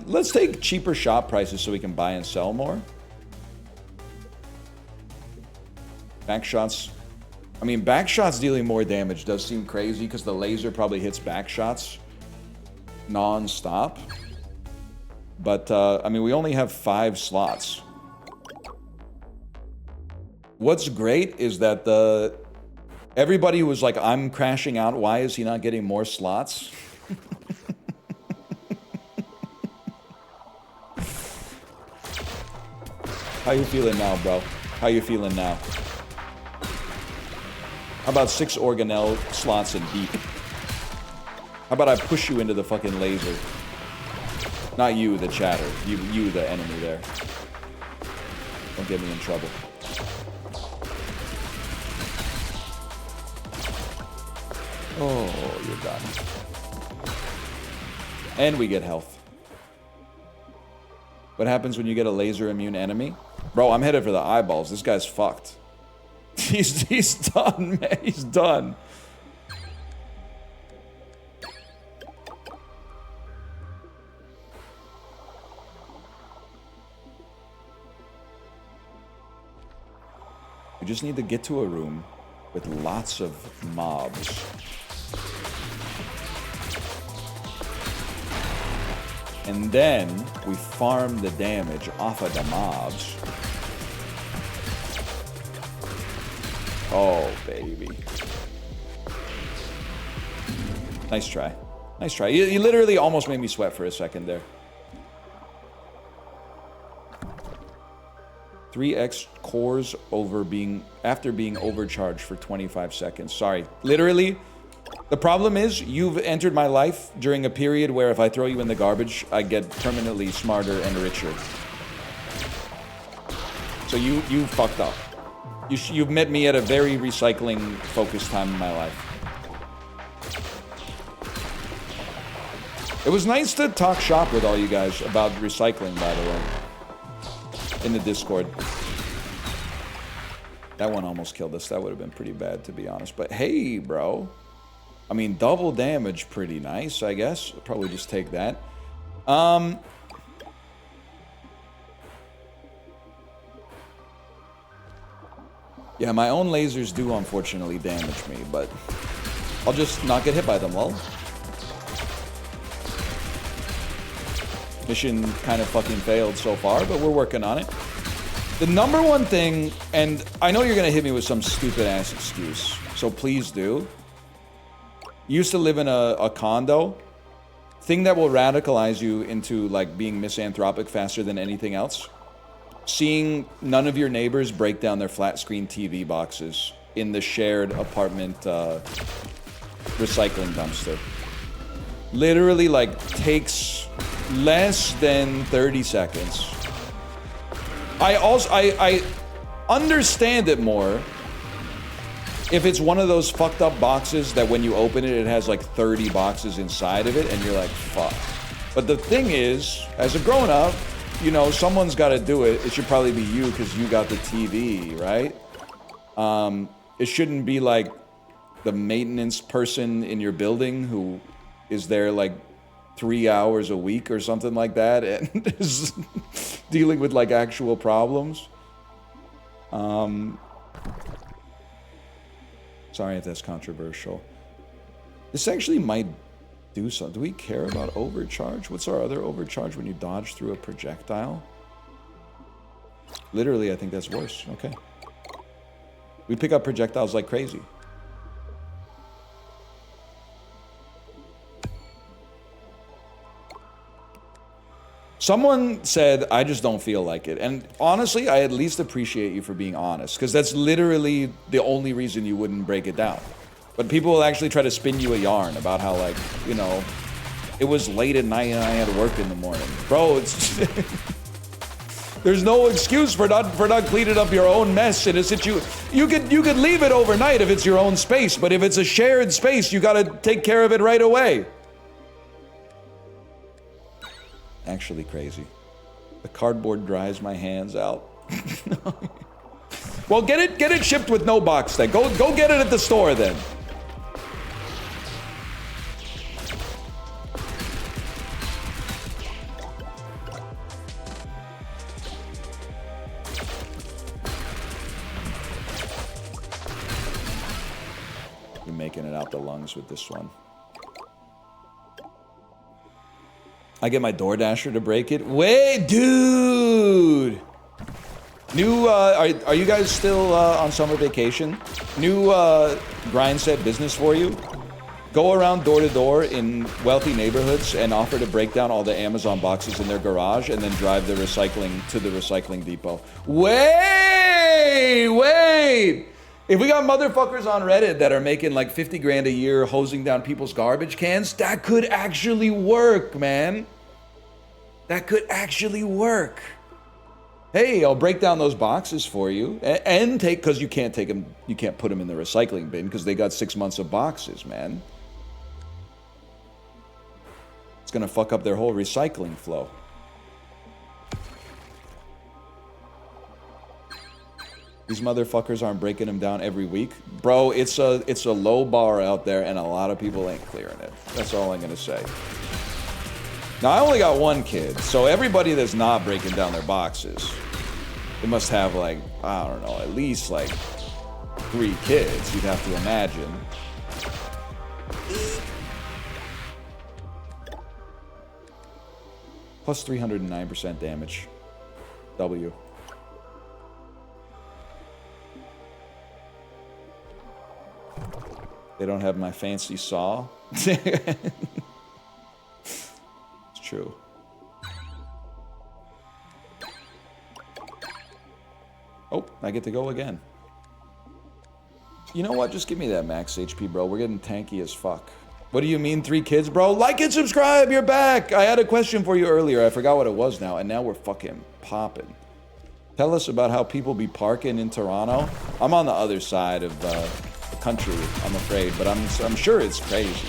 Let's take cheaper shop prices so we can buy and sell more. Backshots. I mean, backshots dealing more damage does seem crazy because the laser probably hits backshots non-stop. But, I mean, we only have 5 slots. What's great is that everybody was like, I'm crashing out. Why is he not getting more slots? How you feeling now, bro? How you feeling now? How about 6 organelle slots in deep? How about I push you into the fucking laser? Not you, the chatter. You, the enemy there. Don't get me in trouble. Oh, you're done. And we get health. What happens when you get a laser immune enemy? Bro, I'm headed for the eyeballs. This guy's fucked. He's done, man. He's done. We just need to get to a room with lots of mobs. And then we farm the damage off of the mobs. Oh, baby. Nice try. Nice try. You literally almost made me sweat for a second there. 3x cores after being overcharged for 25 seconds. Sorry. Literally, the problem is you've entered my life during a period where if I throw you in the garbage, I get permanently smarter and richer. So you fucked up. You've met me at a very recycling-focused time in my life. It was nice to talk shop with all you guys about recycling, by the way. In the Discord. That one almost killed us. That would have been pretty bad, to be honest. But hey, bro. I mean, double damage, pretty nice, I guess. I'll probably just take that. Yeah, my own lasers do unfortunately damage me, but I'll just not get hit by them, lol. Mission kind of fucking failed so far, but we're working on it. The number one thing, and I know you're gonna hit me with some stupid ass excuse, so please do. Used to live in a condo. Thing that will radicalize you into like being misanthropic faster than anything else. Seeing none of your neighbors break down their flat screen TV boxes in the shared apartment recycling dumpster. Literally like takes less than 30 seconds. I understand it more if it's one of those fucked up boxes that when you open it, it has like 30 boxes inside of it and you're like, fuck. But the thing is, as a grown up, you know, someone's got to do it. It should probably be you because you got the TV, right? It shouldn't be like the maintenance person in your building who is there like 3 hours a week or something like that and is dealing with like actual problems. Sorry if that's controversial. This actually might do something. Do we care about overcharge? What's our other overcharge when you dodge through a projectile? Literally, I think that's worse. Okay. We pick up projectiles like crazy. Someone said, I just don't feel like it. And honestly, I at least appreciate you for being honest, because that's literally the only reason you wouldn't break it down. But people will actually try to spin you a yarn about how, like, you know, it was late at night and I had to work in the morning. Bro, it's... There's no excuse for not cleaning up your own mess in a situation. You could leave it overnight if it's your own space, but if it's a shared space, you gotta take care of it right away. Actually crazy. The cardboard dries my hands out. Well, get it shipped with no box then. Go get it at the store then. You're making it out the lungs with this one. I get my DoorDasher to break it. Wait, dude! New, are you guys still on summer vacation? New grind set business for you? Go around door to door in wealthy neighborhoods and offer to break down all the Amazon boxes in their garage and then drive the recycling to the recycling depot. Wait! If we got motherfuckers on Reddit that are making like 50 grand a year hosing down people's garbage cans, that could actually work, man. That could actually work. Hey, I'll break down those boxes for you and take, because you can't take them, you can't put them in the recycling bin because they got 6 months of boxes, man. It's gonna fuck up their whole recycling flow. These motherfuckers aren't breaking them down every week. Bro, it's a low bar out there and a lot of people ain't clearing it. That's all I'm gonna say. Now, I only got one kid, so everybody that's not breaking down their boxes, they must have like, I don't know, at least like 3 kids, you'd have to imagine. Plus 309% damage. W. They don't have my fancy saw. True. Oh, I get to go again. You know what? Just give me that max HP, bro. We're getting tanky as fuck. What do you mean 3 kids, bro? Like and subscribe, you're back! I had a question for you earlier. I forgot what it was now, and now we're fucking popping. Tell us about how people be parking in Toronto. I'm on the other side of the country, I'm afraid, but I'm sure it's crazy.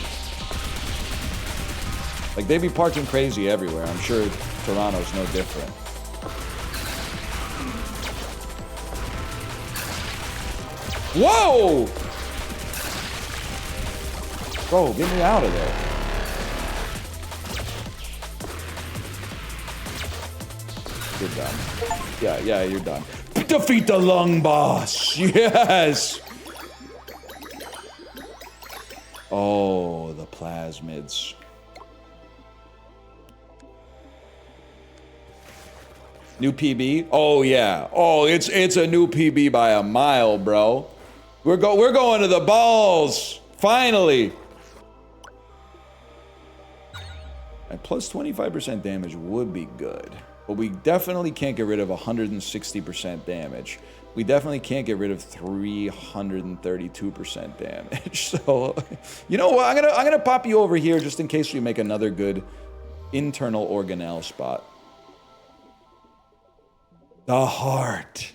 Like, they be parking crazy everywhere. I'm sure Toronto's no different. Whoa! Bro, get me out of there. You're done. Yeah, you're done. Defeat the lung boss! Yes! Oh, the plasmids. New PB? Oh yeah. Oh, it's a new PB by a mile, bro. We're going to the balls. Finally. And plus 25% damage would be good. But we definitely can't get rid of 160% damage. We definitely can't get rid of 332% damage. So, you know what? I'm gonna pop you over here just in case we make another good internal organelle spot. The heart.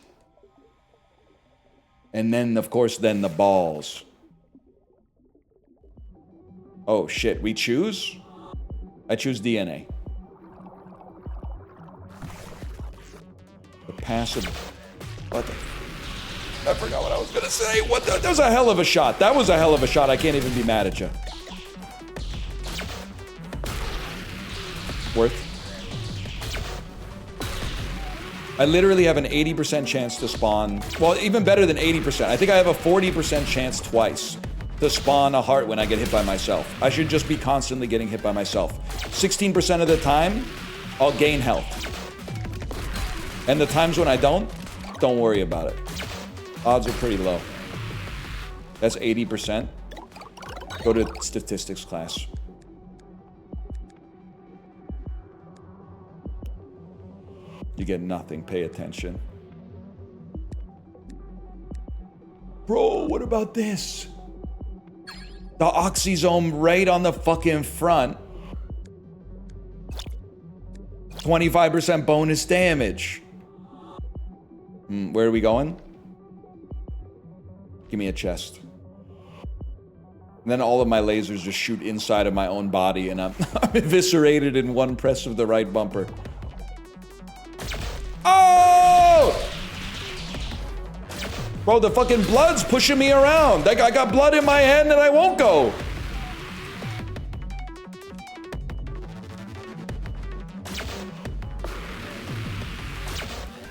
And then, of course, then the balls. Oh, shit. We choose? I choose DNA. The passive... What the... I forgot what I was gonna say. What the... That was a hell of a shot. That was a hell of a shot. I can't even be mad at you. Worth. I literally have an 80% chance to spawn. Well, even better than 80%. I think I have a 40% chance twice to spawn a heart when I get hit by myself. I should just be constantly getting hit by myself. 16% of the time, I'll gain health. And the times when I don't worry about it. Odds are pretty low. That's 80%. Go to statistics class. You get nothing. Pay attention. Bro, what about this? The oxysome right on the fucking front. 25% bonus damage. Where are we going? Give me a chest. And then all of my lasers just shoot inside of my own body and I'm eviscerated in one press of the right bumper. Oh! Bro, the fucking blood's pushing me around. Like, I got blood in my hand and I won't go.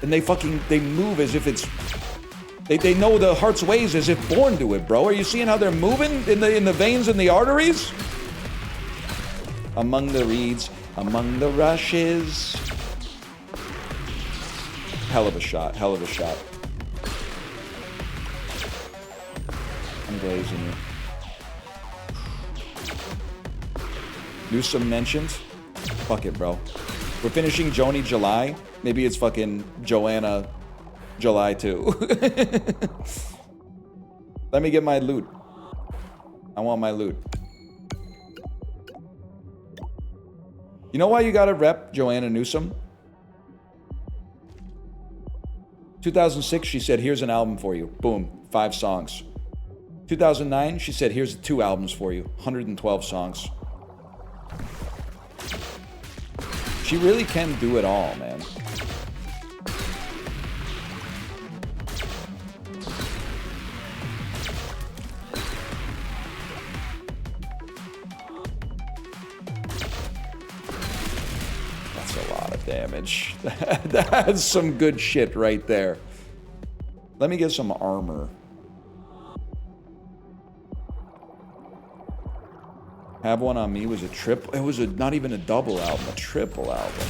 And they move as if it's... They know the heart's ways as if born to it, bro. Are you seeing how they're moving in the veins and the arteries? Among the reeds. Among the rushes. Hell of a shot. Hell of a shot. I'm glazing you. Newsom mentioned. Fuck it, bro. We're finishing Joni July. Maybe it's fucking Joanna July too. Let me get my loot. I want my loot. You know why you gotta rep Joanna Newsom? 2006, she said, here's an album for you. Boom, 5 songs. 2009, she said, here's 2 albums for you. 112 songs. She really can do it all, man. Damage. That's some good shit right there. Let me get some armor. Have One on Me was a triple. It was not even a double album, a triple album.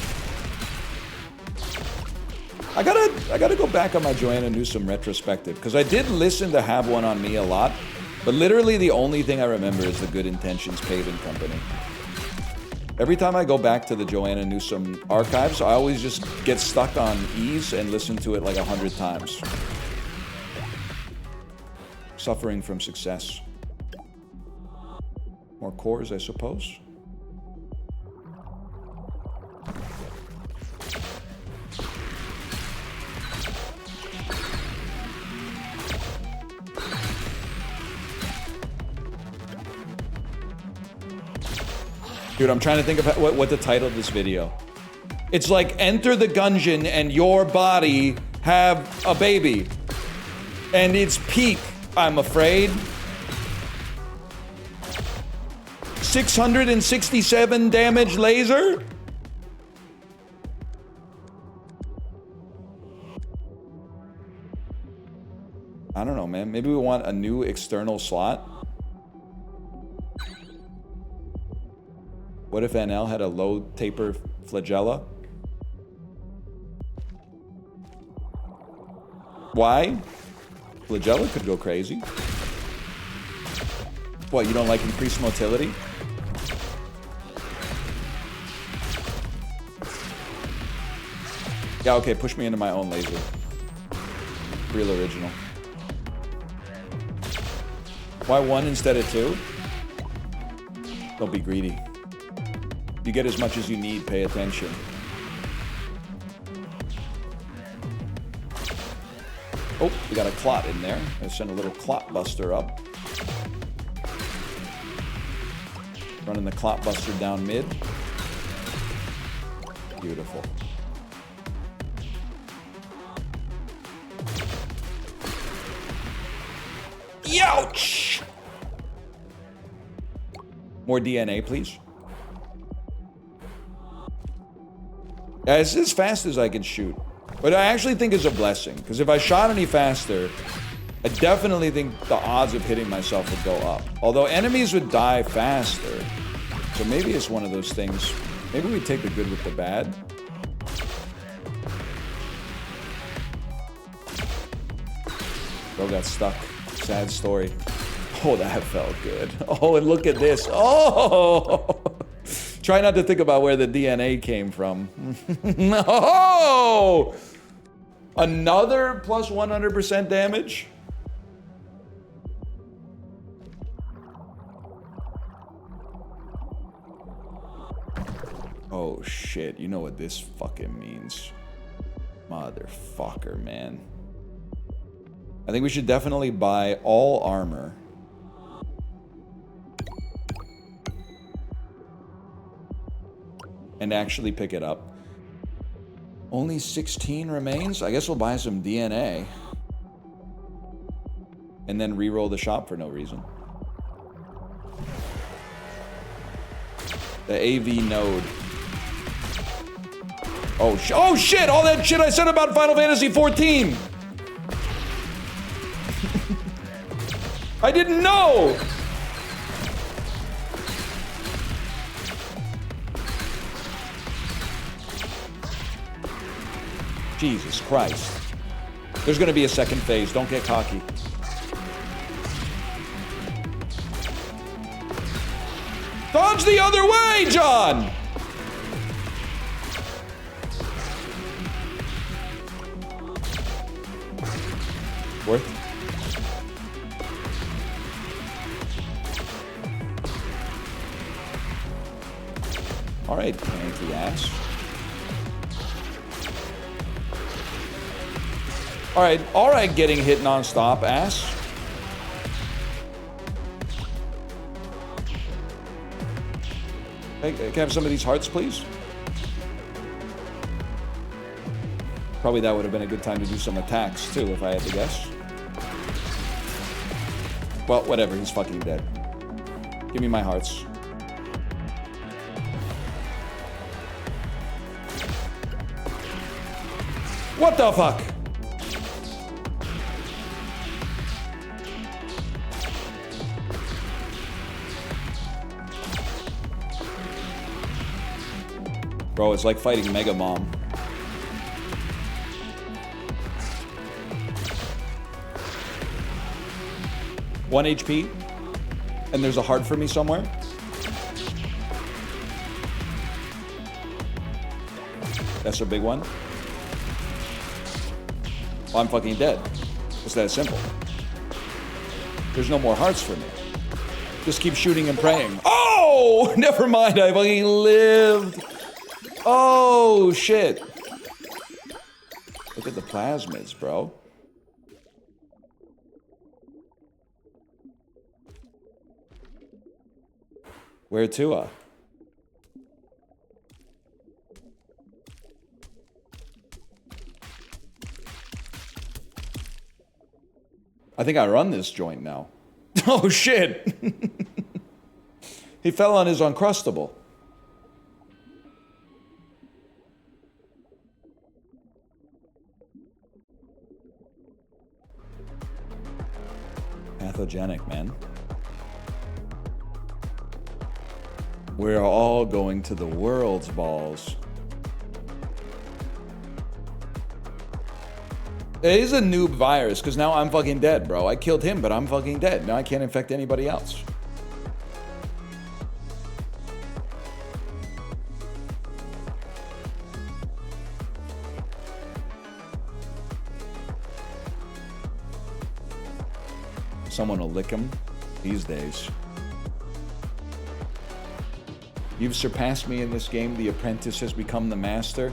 I gotta go back on my Joanna Newsom retrospective because I did listen to Have One on Me a lot, but literally the only thing I remember is the Good Intentions Paving Company. Every time I go back to the Joanna Newsom archives, I always just get stuck on Ease and listen to it like 100 times. Suffering from success. More cores, I suppose. Dude, I'm trying to think of what the title of this video. It's like, enter the gungeon and your body have a baby. And it's peak, I'm afraid. 667 damage laser? I don't know, man. Maybe we want a new external slot. What if NL had a low taper flagella? Why? Flagella could go crazy. What, you don't like increased motility? Yeah, okay, push me into my own laser. Real original. Why 1 instead of 2? Don't be greedy. You get as much as you need, pay attention. Oh, we got a clot in there. I send a little clot buster up. Running the clot buster down mid. Beautiful. Youch! More DNA, please. Yeah, it's as fast as I can shoot. But I actually think it's a blessing, because if I shot any faster, I definitely think the odds of hitting myself would go up. Although enemies would die faster. So maybe it's one of those things. Maybe we take the good with the bad. Bro got stuck. Sad story. Oh, that felt good. Oh, and look at this. Oh! Try not to think about where the DNA came from. Oh! Another plus 100% damage? Oh shit, you know what this fucking means. Motherfucker, man. I think we should definitely buy all armor. And actually pick it up. Only 16 remains? I guess we'll buy some DNA. And then re-roll the shop for no reason. The AV node. Oh shit! All that shit I said about Final Fantasy 14! I didn't know! Jesus Christ. There's going to be a second phase. Don't get cocky. Dodge the other way, John! Worth? All right, tank the ass. All right, getting hit non-stop, ass. Hey, can I have some of these hearts, please? Probably that would have been a good time to do some attacks, too, if I had to guess. Well, whatever, he's fucking dead. Give me my hearts. What the fuck? Bro, it's like fighting Mega Mom. One HP, and there's a heart for me somewhere. That's a big one. Oh, I'm fucking dead. It's that simple. There's no more hearts for me. Just keep shooting and praying. Oh, never mind. I fucking lived. Oh, shit. Look at the plasmids, bro. Where to? I think I run this joint now. Oh, shit. He fell on his Uncrustable. Pathogenic, man. We're all going to the world's balls. It is a noob virus, because now I'm fucking dead, bro. I killed him, but I'm fucking dead. Now I can't infect anybody else. Someone will lick him these days. You've surpassed me in this game. The apprentice has become the master.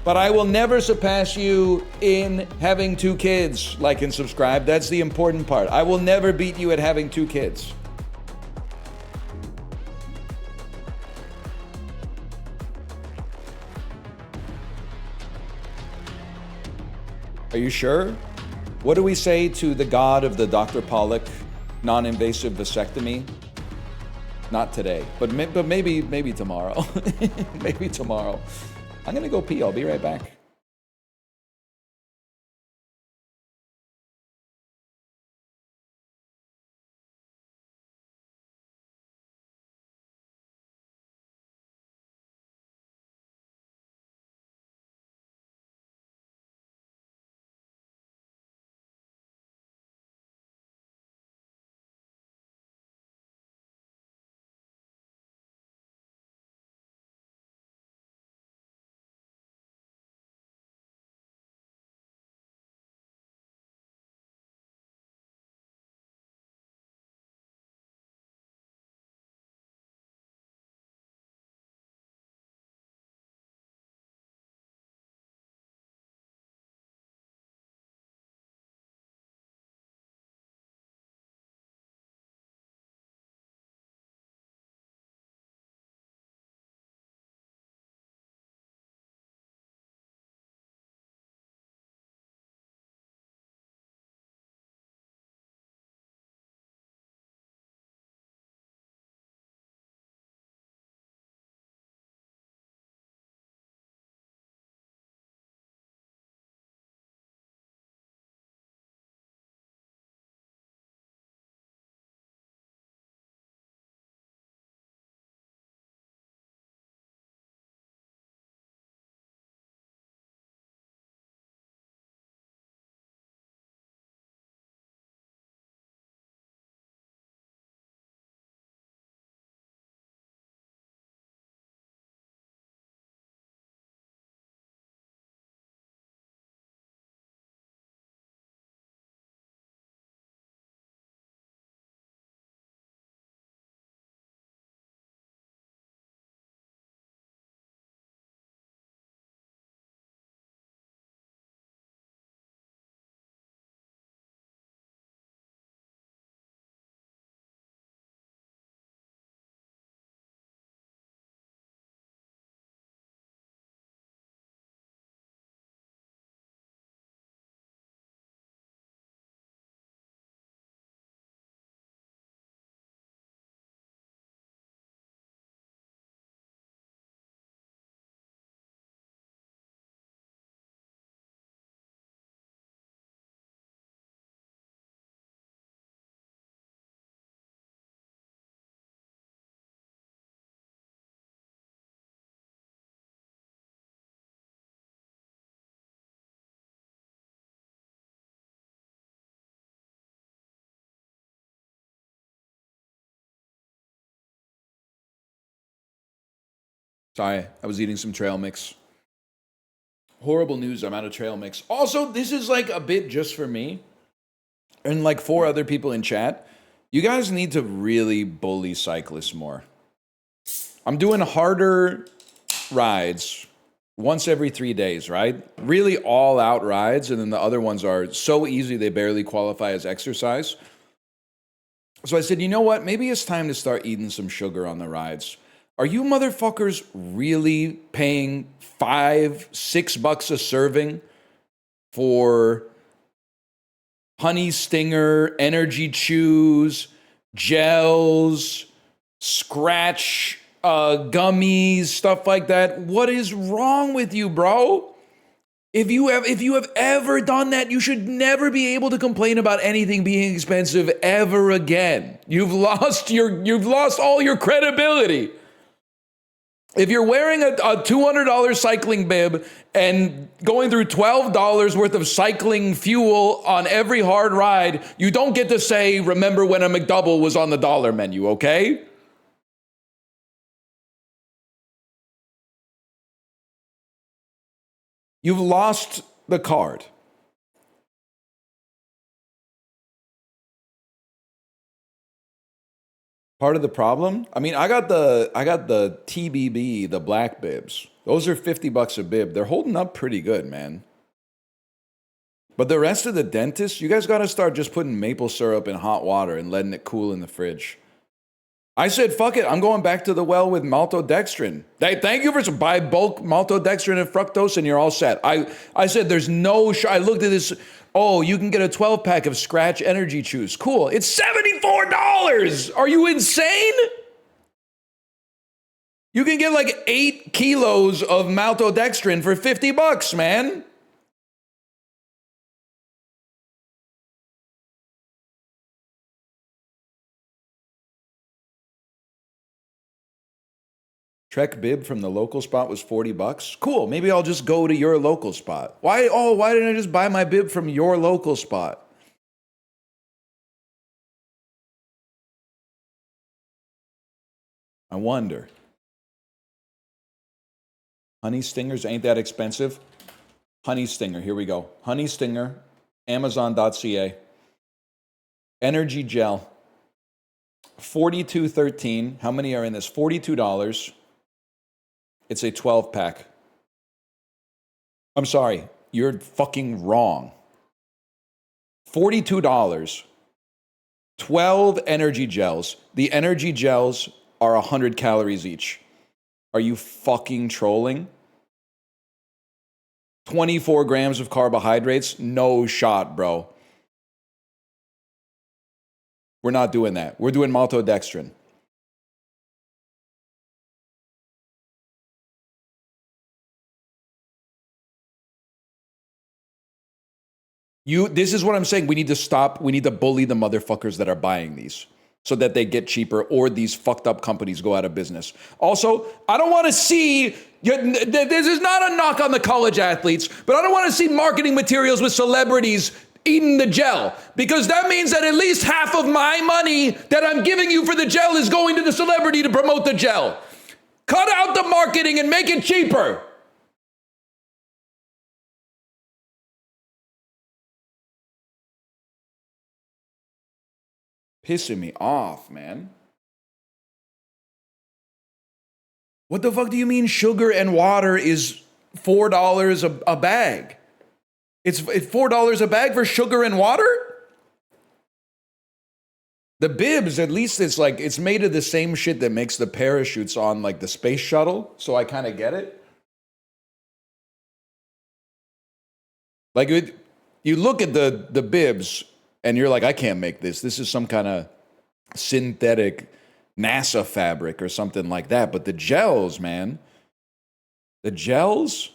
But I will never surpass you in having 2 kids. Like and subscribe. That's the important part. I will never beat you at having 2 kids. Are you sure? What do we say to the god of the Dr. Pollock non-invasive vasectomy? Not today, but maybe tomorrow. Maybe tomorrow. I'm gonna go pee. I'll be right back. Sorry, I was eating some trail mix. Horrible news, I'm out of trail mix. Also, this is like a bit just for me and like 4 other people in chat. You guys need to really bully cyclists more. I'm doing harder rides once every 3 days, right? Really all out rides, and then the other ones are so easy they barely qualify as exercise. So I said, you know what? Maybe it's time to start eating some sugar on the rides. Are you motherfuckers really paying $5-6 a serving for honey stinger, energy chews, gels, scratch gummies, stuff like that? What is wrong with you, bro? If you have ever done that, you should never be able to complain about anything being expensive ever again. You've lost all your credibility. If you're wearing a $200 cycling bib and going through $12 worth of cycling fuel on every hard ride, you don't get to say, remember when a McDouble was on the dollar menu, okay? You've lost the card. Part of the problem? I mean, I got the TBB, the black bibs. Those are $50 a bib. They're holding up pretty good, man. But the rest of the dentists, you guys got to start just putting maple syrup in hot water and letting it cool in the fridge. I said, fuck it. I'm going back to the well with maltodextrin. Thank you for buy bulk maltodextrin and fructose and you're all set. I said, there's no, I looked at this. Oh, you can get a 12-pack of Scratch Energy Chews. Cool. It's $74. Are you insane? You can get like 8 kilos of maltodextrin for $50, man. Trek bib from the local spot was $40. Cool. Maybe I'll just go to your local spot. Why didn't I just buy my bib from your local spot? I wonder. Honey stingers ain't that expensive. Honey stinger, here we go. Honey stinger, Amazon.ca. Energy gel, $42.13. How many are in this? $42. It's a 12-pack. I'm sorry, you're fucking wrong. $42. 12 energy gels. The energy gels are 100 calories each. Are you fucking trolling? 24 grams of carbohydrates? No shot, bro. We're not doing that. We're doing maltodextrin. This is what I'm saying. We need to stop. We need to bully the motherfuckers that are buying these so that they get cheaper or these fucked up companies go out of business. Also, I don't want to see, this is not a knock on the college athletes, but I don't want to see marketing materials with celebrities eating the gel, because that means that at least half of my money that I'm giving you for the gel is going to the celebrity to promote the gel. Cut out the marketing and make it cheaper. Pissing me off, man. What the fuck do you mean sugar and water is $4 a bag? It's $4 a bag for sugar and water? The bibs, at least it's made of the same shit that makes the parachutes on like the space shuttle, so I kind of get it. Like you look at the bibs and you're like, I can't make this. This is some kind of synthetic NASA fabric or something like that. But the gels, man, the gels.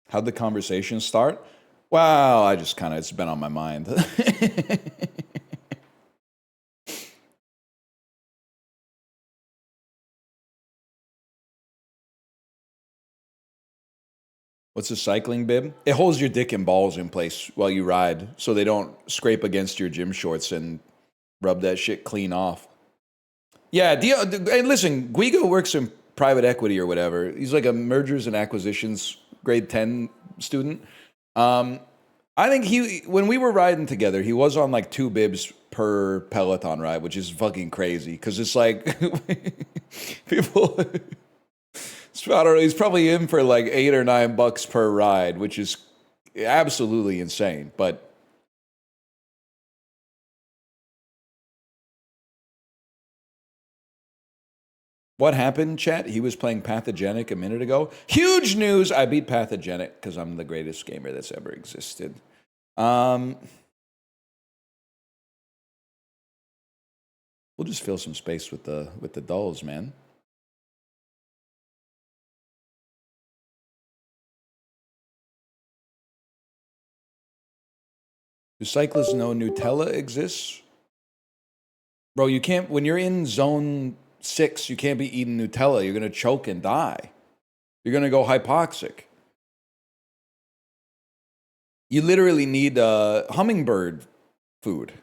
How'd the conversation start? Well, it's been on my mind. What's a cycling bib? It holds your dick and balls in place while you ride so they don't scrape against your gym shorts and rub that shit clean off. Yeah, and listen, Guigo works in private equity or whatever. He's like a mergers and acquisitions grade 10 student. I think when we were riding together, he was on like 2 bibs per Peloton ride, which is fucking crazy because it's like people. I don't know. He's probably in for like $8 or $9 per ride, which is absolutely insane. But what happened, chat? He was playing Pathogenic a minute ago. Huge news! I beat Pathogenic because I'm the greatest gamer that's ever existed. We'll just fill some space with the dolls, man. Do cyclists know Nutella exists? Bro, you can't, when you're in zone 6, you can't be eating Nutella. You're going to choke and die. You're going to go hypoxic. You literally need hummingbird food.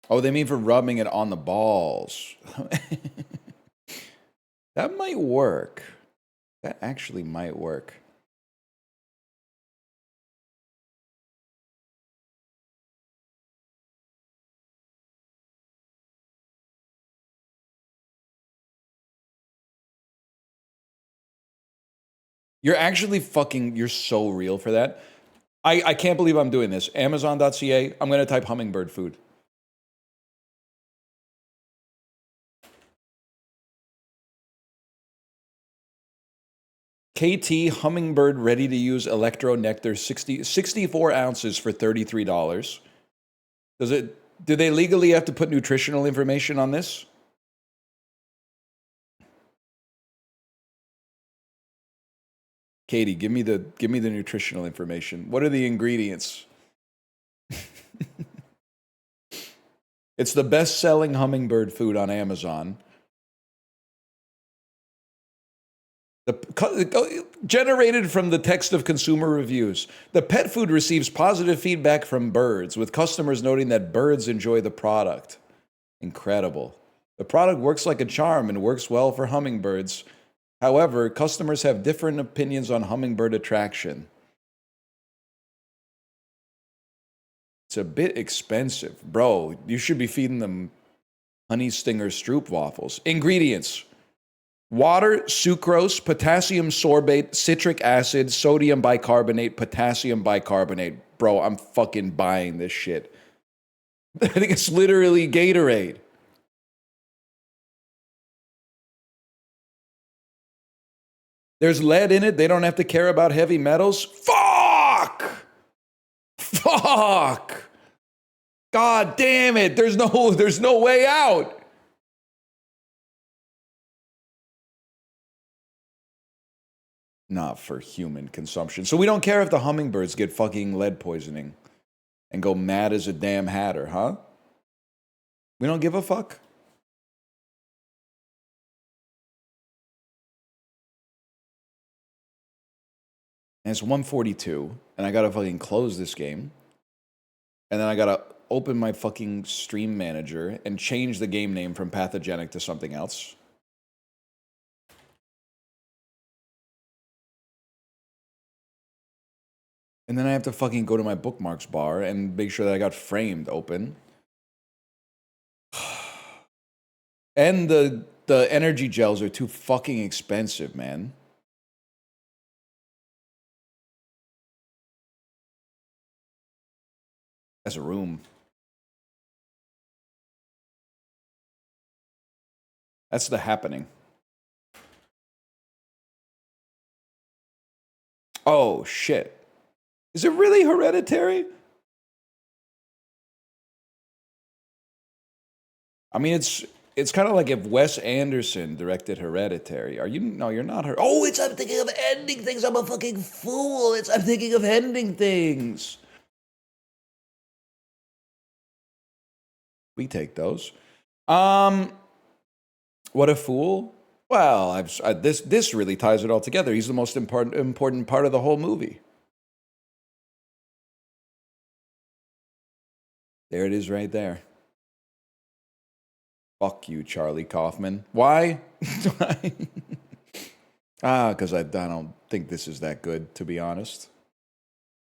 Oh, they mean for rubbing it on the balls. That might work. That actually might work. You're actually you're so real for that. I can't believe I'm doing this. Amazon.ca, I'm going to type hummingbird food. KT hummingbird ready to use electro nectar 64 ounces for $33. Do they legally have to put nutritional information on this? Katie, give me the nutritional information. What are the ingredients? It's the best-selling hummingbird food on Amazon. Generated from the text of consumer reviews. The pet food receives positive feedback from birds, with customers noting that birds enjoy the product. Incredible. The product works like a charm and works well for hummingbirds. However, customers have different opinions on hummingbird attraction. It's a bit expensive. Bro, you should be feeding them honey stinger stroop waffles. Ingredients: water, sucrose, potassium sorbate, citric acid, sodium bicarbonate, potassium bicarbonate. Bro, I'm fucking buying this shit. I think it's literally Gatorade. There's lead in it. They don't have to care about heavy metals. Fuck! Fuck! God damn it. There's no way out. Not for human consumption. So we don't care if the hummingbirds get fucking lead poisoning and go mad as a damn hatter, huh? We don't give a fuck? And it's 1:42, and I gotta fucking close this game. And then I gotta open my fucking stream manager and change the game name from Pathogenic to something else. And then I have to fucking go to my bookmarks bar and make sure that I got framed open. And the energy gels are too fucking expensive, man. That's a room. That's the happening. Oh, shit. Is it really Hereditary? I mean, it's kind of like if Wes Anderson directed Hereditary. No, you're not her. Oh, I'm thinking of ending things. I'm a fucking fool. I'm thinking of ending things. We take those. What a fool. Well, this really ties it all together. He's the most important part of the whole movie. There it is right there. Fuck you, Charlie Kaufman. Why? Because I don't think this is that good, to be honest.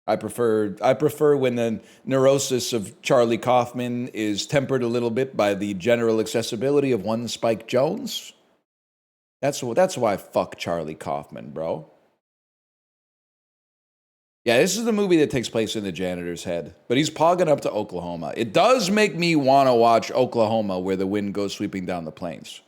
I prefer when the neurosis of Charlie Kaufman is tempered a little bit by the general accessibility of one Spike Jonze. That's why fuck Charlie Kaufman, bro. Yeah, this is the movie that takes place in the janitor's head, but he's pogging up to Oklahoma. It does make me want to watch Oklahoma, where the wind goes sweeping down the plains.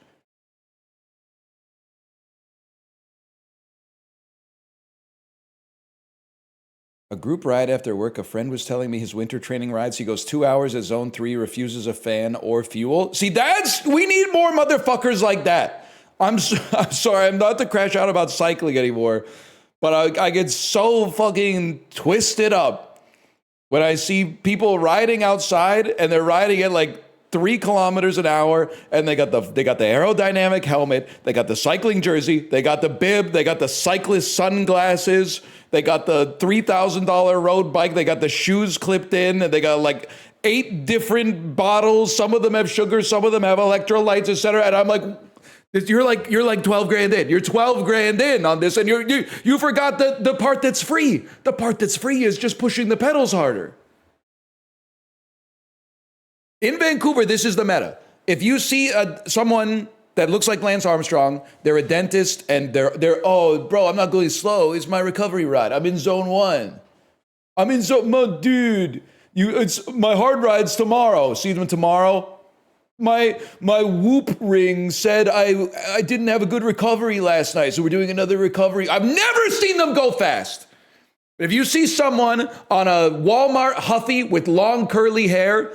A group ride after work, a friend was telling me his winter training rides, he goes 2 hours at zone 3, refuses a fan or fuel. See, we need more motherfuckers like that. I'm sorry, I'm not to crash out about cycling anymore, but I get so fucking twisted up when I see people riding outside and they're riding at like 3 kilometers an hour, and they got the aerodynamic helmet, they got the cycling jersey, they got the bib, they got the cyclist sunglasses, they got the $3,000 road bike, they got the shoes clipped in, and they got like 8 different bottles. Some of them have sugar, some of them have electrolytes, etc. And I'm like, you're like 12 grand in. You're 12 grand in on this, and you forgot the part that's free. The part that's free is just pushing the pedals harder. In Vancouver, this is the meta. If you see someone that looks like Lance Armstrong, they're a dentist, and they're oh, bro, I'm not going slow. It's my recovery ride. I'm in zone 1. I'm in zone, dude. It's my hard ride's tomorrow. See them tomorrow. My Whoop ring said I didn't have a good recovery last night, so we're doing another recovery. I've never seen them go fast. If you see someone on a Walmart Huffy with long curly hair,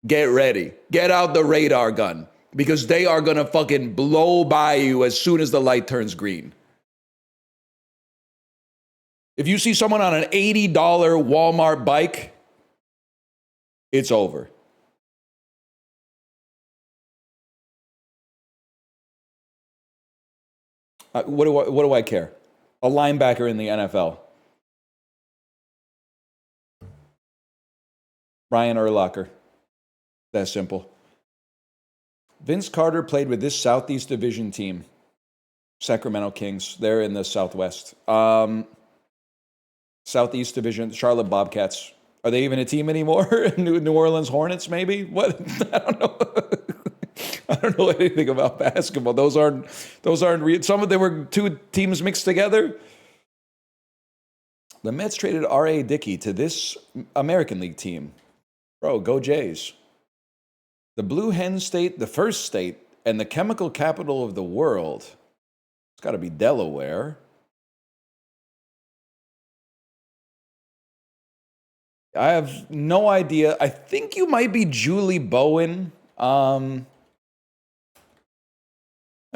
get ready. Get out the radar gun, because they are going to fucking blow by you as soon as the light turns green. If you see someone on an $80 Walmart bike, it's over. What do I care? A linebacker in the NFL. Brian Urlacher. That simple. Vince Carter played with this Southeast Division team, Sacramento Kings. They're in the Southwest. Southeast Division, Charlotte Bobcats. Are they even a team anymore? New Orleans Hornets, maybe? What? I don't know. I don't know anything about basketball. Those aren't real. Some of them were 2 teams mixed together. The Mets traded R.A. Dickey to this American League team. Bro, go Jays. The Blue Hen State, the first state, and the chemical capital of the world. It's got to be Delaware. I have no idea. I think you might be Julie Bowen. That'd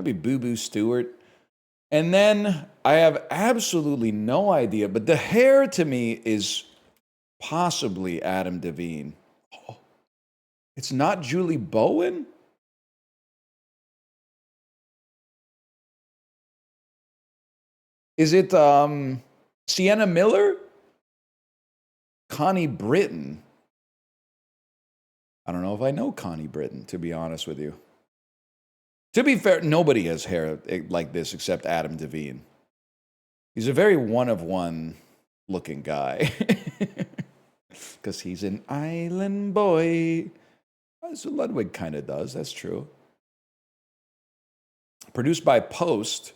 be Boo Boo Stewart. And then I have absolutely no idea, but the hair to me is possibly Adam Devine. Oh, it's not Julie Bowen? Is it Sienna Miller? Connie Britton? I don't know if I know Connie Britton, to be honest with you. To be fair, nobody has hair like this except Adam Devine. He's a very one-of-one looking guy. Because he's an island boy. So Ludwig kind of does, that's true. Produced by Post,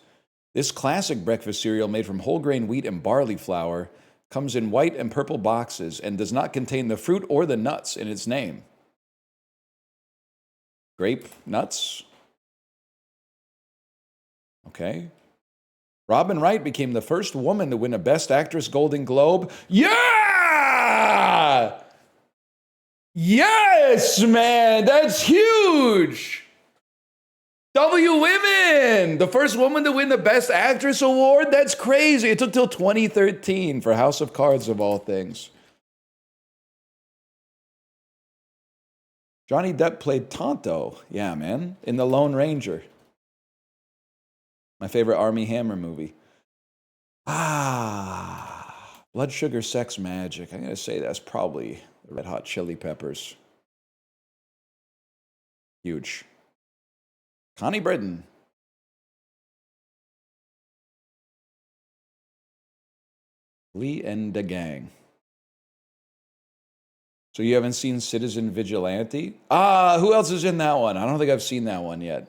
this classic breakfast cereal made from whole grain wheat and barley flour comes in white and purple boxes and does not contain the fruit or the nuts in its name. Grape nuts? Okay. Robin Wright became the first woman to win a Best Actress Golden Globe. Yeah! Yes, man! That's huge! W Women! The first woman to win the Best Actress Award? That's crazy. It took till 2013 for House of Cards, of all things. Johnny Depp played Tonto. Yeah, man. In The Lone Ranger. My favorite Army Hammer movie. Blood Sugar Sex Magic. I'm going to say that's probably the Red Hot Chili Peppers. Huge. Connie Britton. Lee and the Gang. So you haven't seen Citizen Vigilante? Who else is in that one? I don't think I've seen that one yet.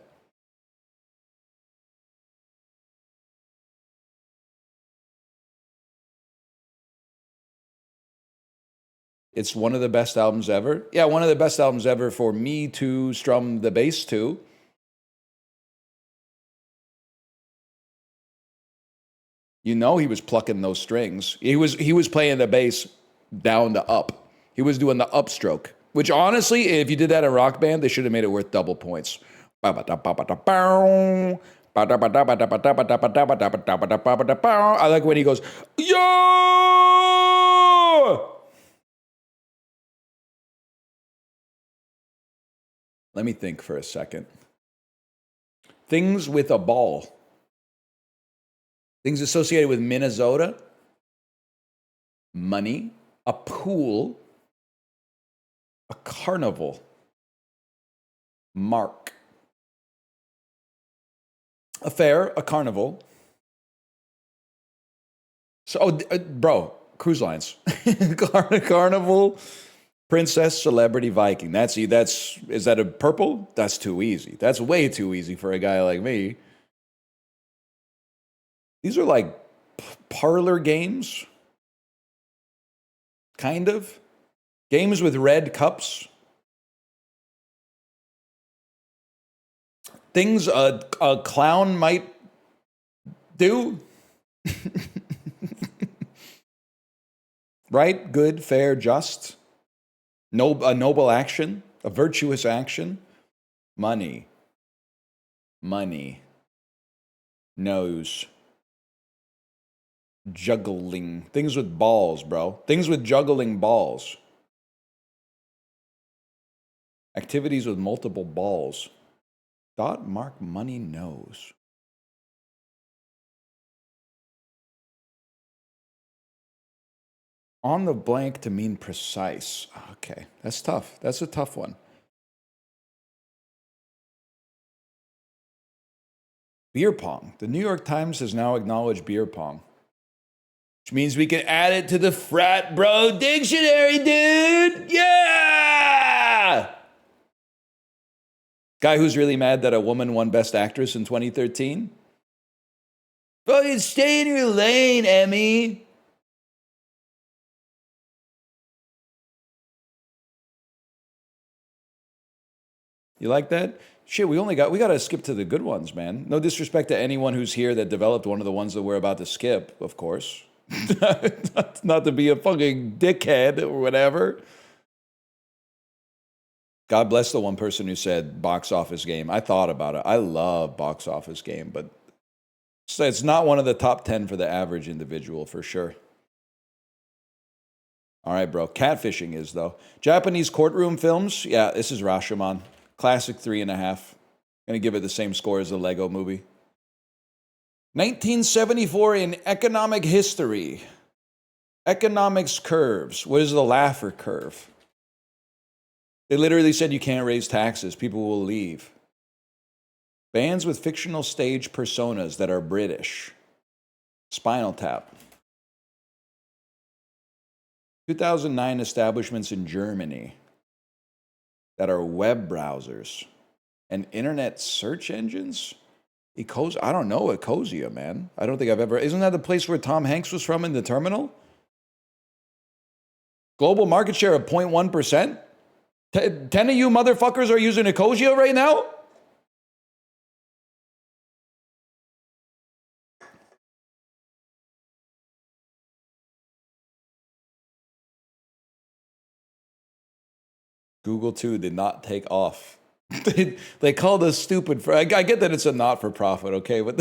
It's one of the best albums ever. Yeah, one of the best albums ever for me to strum the bass to. You know he was plucking those strings. He was playing the bass down to up. He was doing the upstroke, which honestly, if you did that in a rock band, they should have made it worth double points. I like when he goes, yo! Let me think for a second. Things with a ball. Things associated with Minnesota. Money. A pool. A carnival. Mark. A fair. A carnival. So, bro, cruise lines. Carnival. Princess, celebrity, Viking. Is that a purple? That's too easy. That's way too easy for a guy like me. These are like parlor games. Kind of. Games with red cups. Things a clown might do. Right? Good, fair, just. A noble action, a virtuous action. Money. Nose. Juggling. Things with balls, bro. Things with juggling balls. Activities with multiple balls. Dot, mark, money, nose. On the blank to mean precise. Okay, that's tough. That's a tough one. Beer pong. The New York Times has now acknowledged beer pong, which means we can add it to the frat bro dictionary, dude. Yeah! Guy who's really mad that a woman won Best Actress in 2013. Fucking stay in your lane, Emmy. You like that? Shit, we got to skip to the good ones, man. No disrespect to anyone who's here that developed one of the ones that we're about to skip, of course. Not to be a fucking dickhead or whatever. God bless the one person who said Box Office Game. I thought about it. I love Box Office Game, but it's not one of the top 10 for the average individual for sure. All right, bro. Catfishing is, though. Japanese courtroom films. Yeah, this is Rashomon. Classic 3.5. Gonna give it the same score as the Lego movie. 1974 in economic history. Economics curves. What is the Laffer curve? They literally said you can't raise taxes. People will leave. Bands with fictional stage personas that are British. Spinal Tap. 2009 establishments in Germany that are web browsers and internet search engines. Ecosia, I don't know Ecosia, man. I don't think I've ever. Isn't that the place where Tom Hanks was from in The Terminal? Global market share of 0.1%. 10 of you motherfuckers are using Ecosia right now? Google too did not take off. They called us stupid for. I get that it's a not-for-profit, okay, but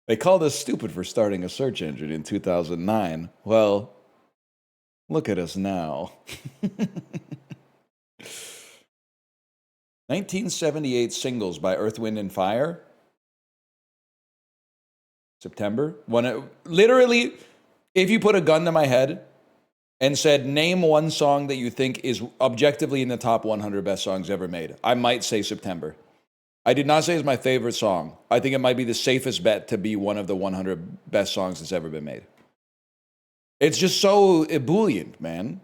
they called us stupid for starting a search engine in 2009. Well, look at us now. 1978 singles by Earth, Wind, and Fire. September. Literally, if you put a gun to my head and said, name one song that you think is objectively in the top 100 best songs ever made, I might say September. I did not say it's my favorite song. I think it might be the safest bet to be one of the 100 best songs that's ever been made. It's just so ebullient, man.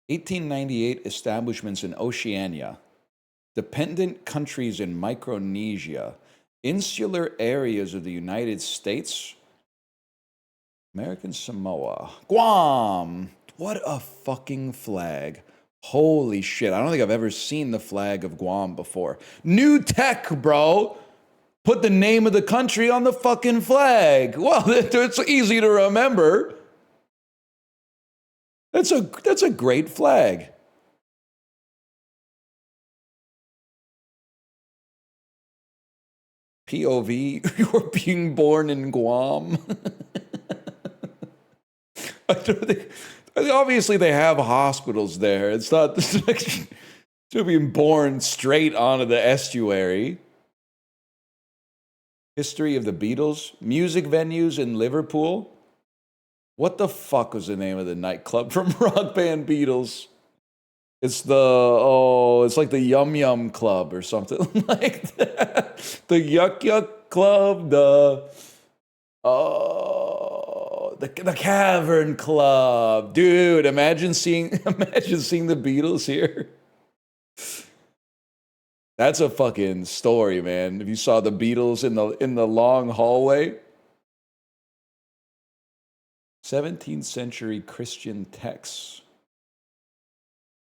1898 establishments in Oceania, dependent countries in Micronesia, insular areas of the United States, American Samoa, Guam. What a fucking flag. Holy shit. I don't think I've ever seen the flag of Guam before. New tech, bro. Put the name of the country on the fucking flag. Well, it's easy to remember. That's a great flag. POV, you were being born in Guam. I don't think, obviously they have hospitals there. It's not to being born straight onto the estuary. History of the Beatles, music venues in Liverpool. What the fuck was the name of the nightclub from Rock Band Beatles? It's it's like the Yum Yum Club or something like that. The Yuck Yuck Club, the Cavern Club. Dude, imagine seeing the Beatles here. That's a fucking story, man. If you saw the Beatles in the long hallway. 17th century Christian texts.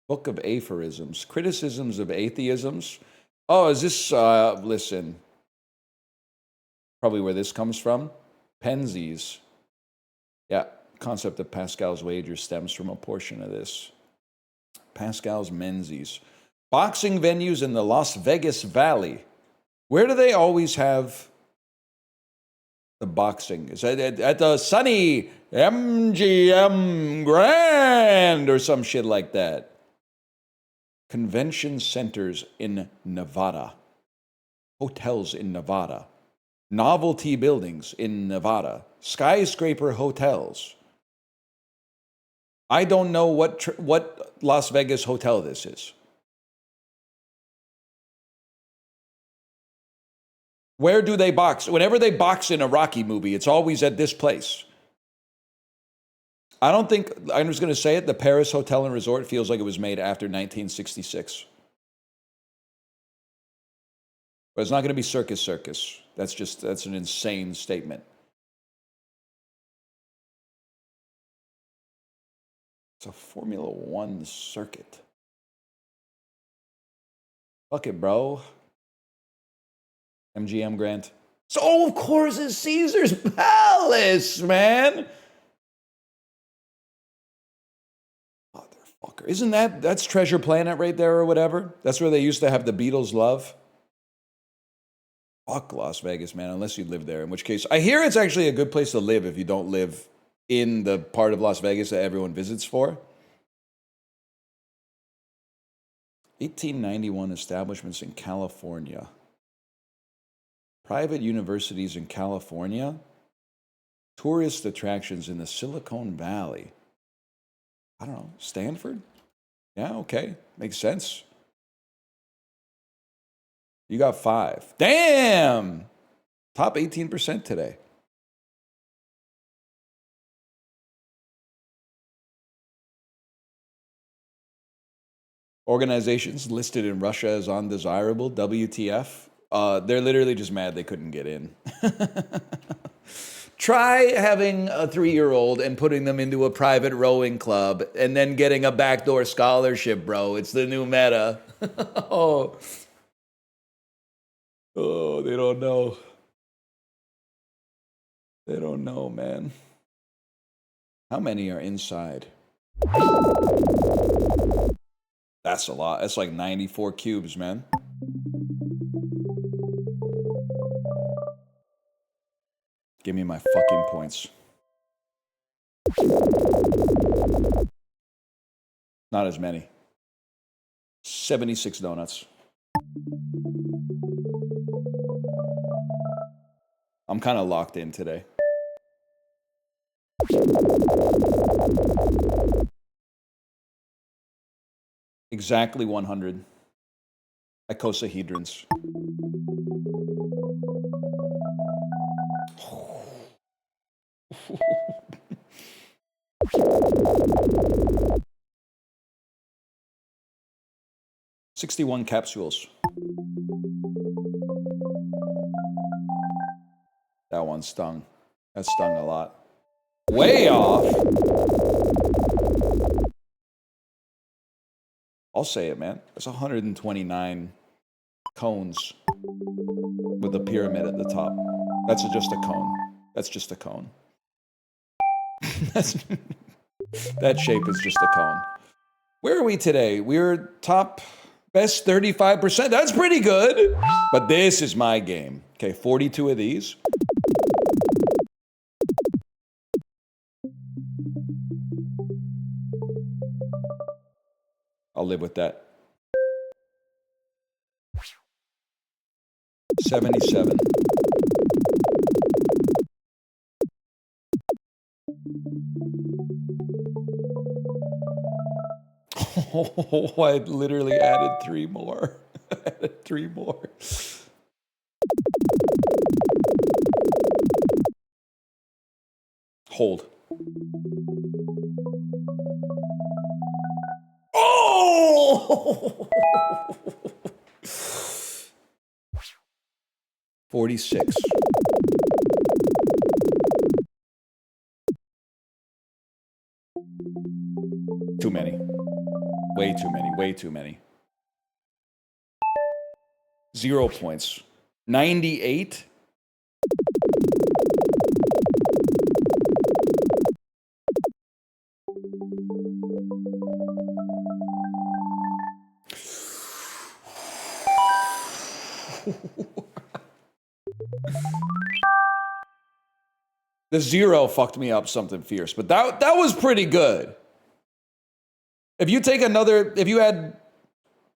Book of Aphorisms. Criticisms of atheisms. Oh, is this, listen. Probably where this comes from. Penzies. Yeah, concept of Pascal's wager stems from a portion of this. Pascal's Menzies. Boxing venues in the Las Vegas Valley. Where do they always have the boxing? Is that at the sunny MGM Grand or some shit like that? Convention centers in Nevada. Hotels in Nevada. Novelty buildings in Nevada. Skyscraper hotels. I don't know what Las Vegas hotel this is. Where do they box? Whenever they box in a Rocky movie, it's always at this place. I'm just going to say it, the Paris Hotel and Resort feels like it was made after 1966. But it's not going to be Circus. That's an insane statement. It's a Formula One circuit. Fuck it, bro. MGM Grand. So, of course, it's Caesar's Palace, man. Motherfucker. Isn't that's Treasure Planet right there or whatever? That's where they used to have the Beatles love. Fuck Las Vegas, man, unless you live there. In which case, I hear it's actually a good place to live if you don't live in the part of Las Vegas that everyone visits for. 1891 establishments in California. Private universities in California. Tourist attractions in the Silicon Valley. I don't know, Stanford? Yeah, okay, makes sense. You got 5. Damn! Top 18% today. Organizations listed in Russia as undesirable, WTF. They're literally just mad they couldn't get in. Try having a 3-year-old and putting them into a private rowing club and then getting a backdoor scholarship, bro. It's the new meta. Oh, they don't know. They don't know, man. How many are inside? That's a lot. That's like 94 cubes, man. Give me my fucking points. Not as many. 76 donuts. I'm kind of locked in today. Exactly 100 icosahedrons. $61 capsules. That one stung. That stung a lot. Way off. I'll say it, man. That's 129 cones with a pyramid at the top. That's just a cone. That's just a cone. That shape is just a cone. Where are we today? We're top best 35%. That's pretty good. But this is my game. Okay, 42 of these. I'll live with that. 77. Oh, I literally added 3 more. Added 3 more. Hold. Oh! 46. Too many. Way too many. Way too many. 0 points. 98. The 0 fucked me up something fierce, but that was pretty good. If you take another, if you had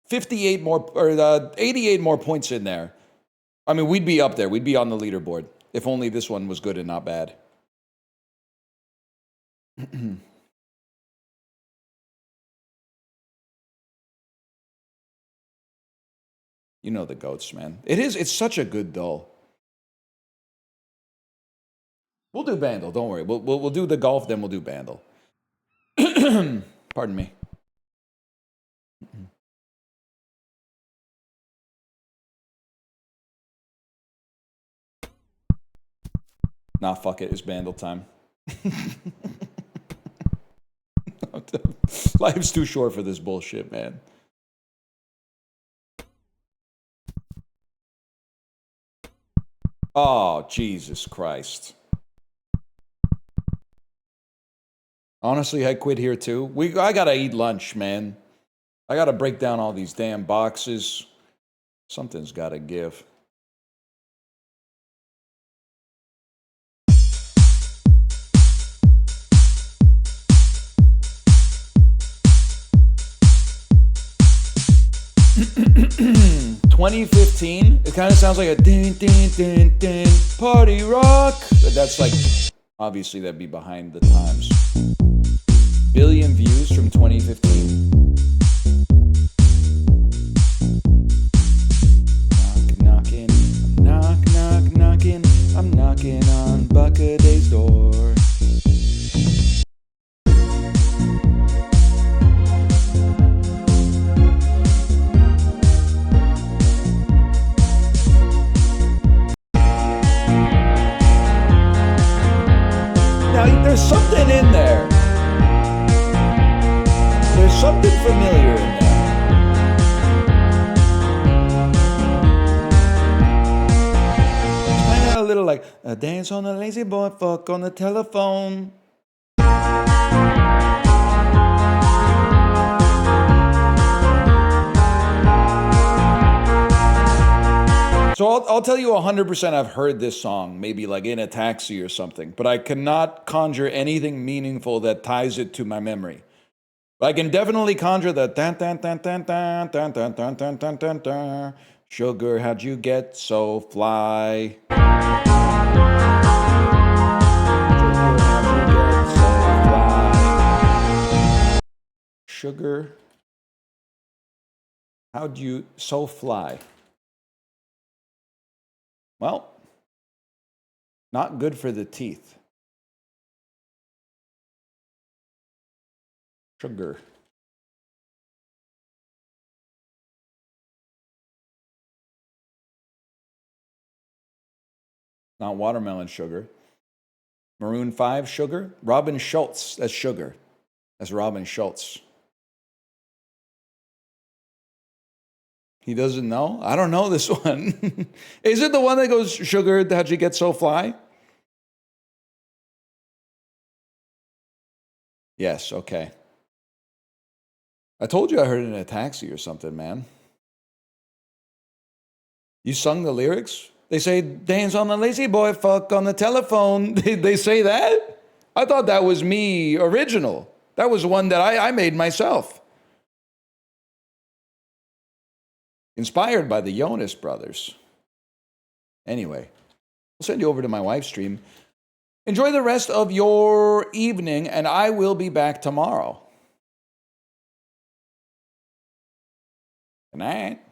58 more or 88 more points in there, I mean, we'd be up there. We'd be on the leaderboard. If only this one was good and not bad. You know the goats, man. It's such a good doll. We'll do Bandle, don't worry. We'll do the golf, then we'll do Bandle. Pardon me. Nah, fuck it. It's Bandle time. Life's too short for this bullshit, man. Oh, Jesus Christ. Honestly, I quit here too. I gotta eat lunch, man. I gotta break down all these damn boxes. Something's gotta give. $2015. It kind of sounds like a din din din din party rock. But that's like, obviously that'd be behind the times. Billion views from 2015. Knocking, knocking. I'm knocking on Buckaday's door. Now, there's something in there. There's something familiar in there. It's kind of a little like a dance on a lazy boy, fuck on the telephone. So I'll tell you 100% I've heard this song, maybe like in a taxi or something, but I cannot conjure anything meaningful that ties it to my memory. But I can definitely conjure the tan tan tan tan tan tan tan tan tan tan tan tan. Sugar, how'd you get so fly? Sugar, how'd you get so fly? Sugar, how'd you so fly? Well, not good for the teeth. Sugar. Not watermelon sugar. Maroon 5 sugar. Robin Schultz, that's sugar. That's Robin Schultz. He doesn't know? I don't know this one. Is it the one that goes, sugar, how'd you get so fly? Yes, okay. I told you I heard it in a taxi or something, man. You sung the lyrics? They say, dance on the lazy boy, fuck on the telephone. They say that? I thought that was me original. That was one that I made myself. Inspired by the Jonas Brothers. Anyway, I'll send you over to my wife's stream. Enjoy the rest of your evening, and I will be back tomorrow. Good night.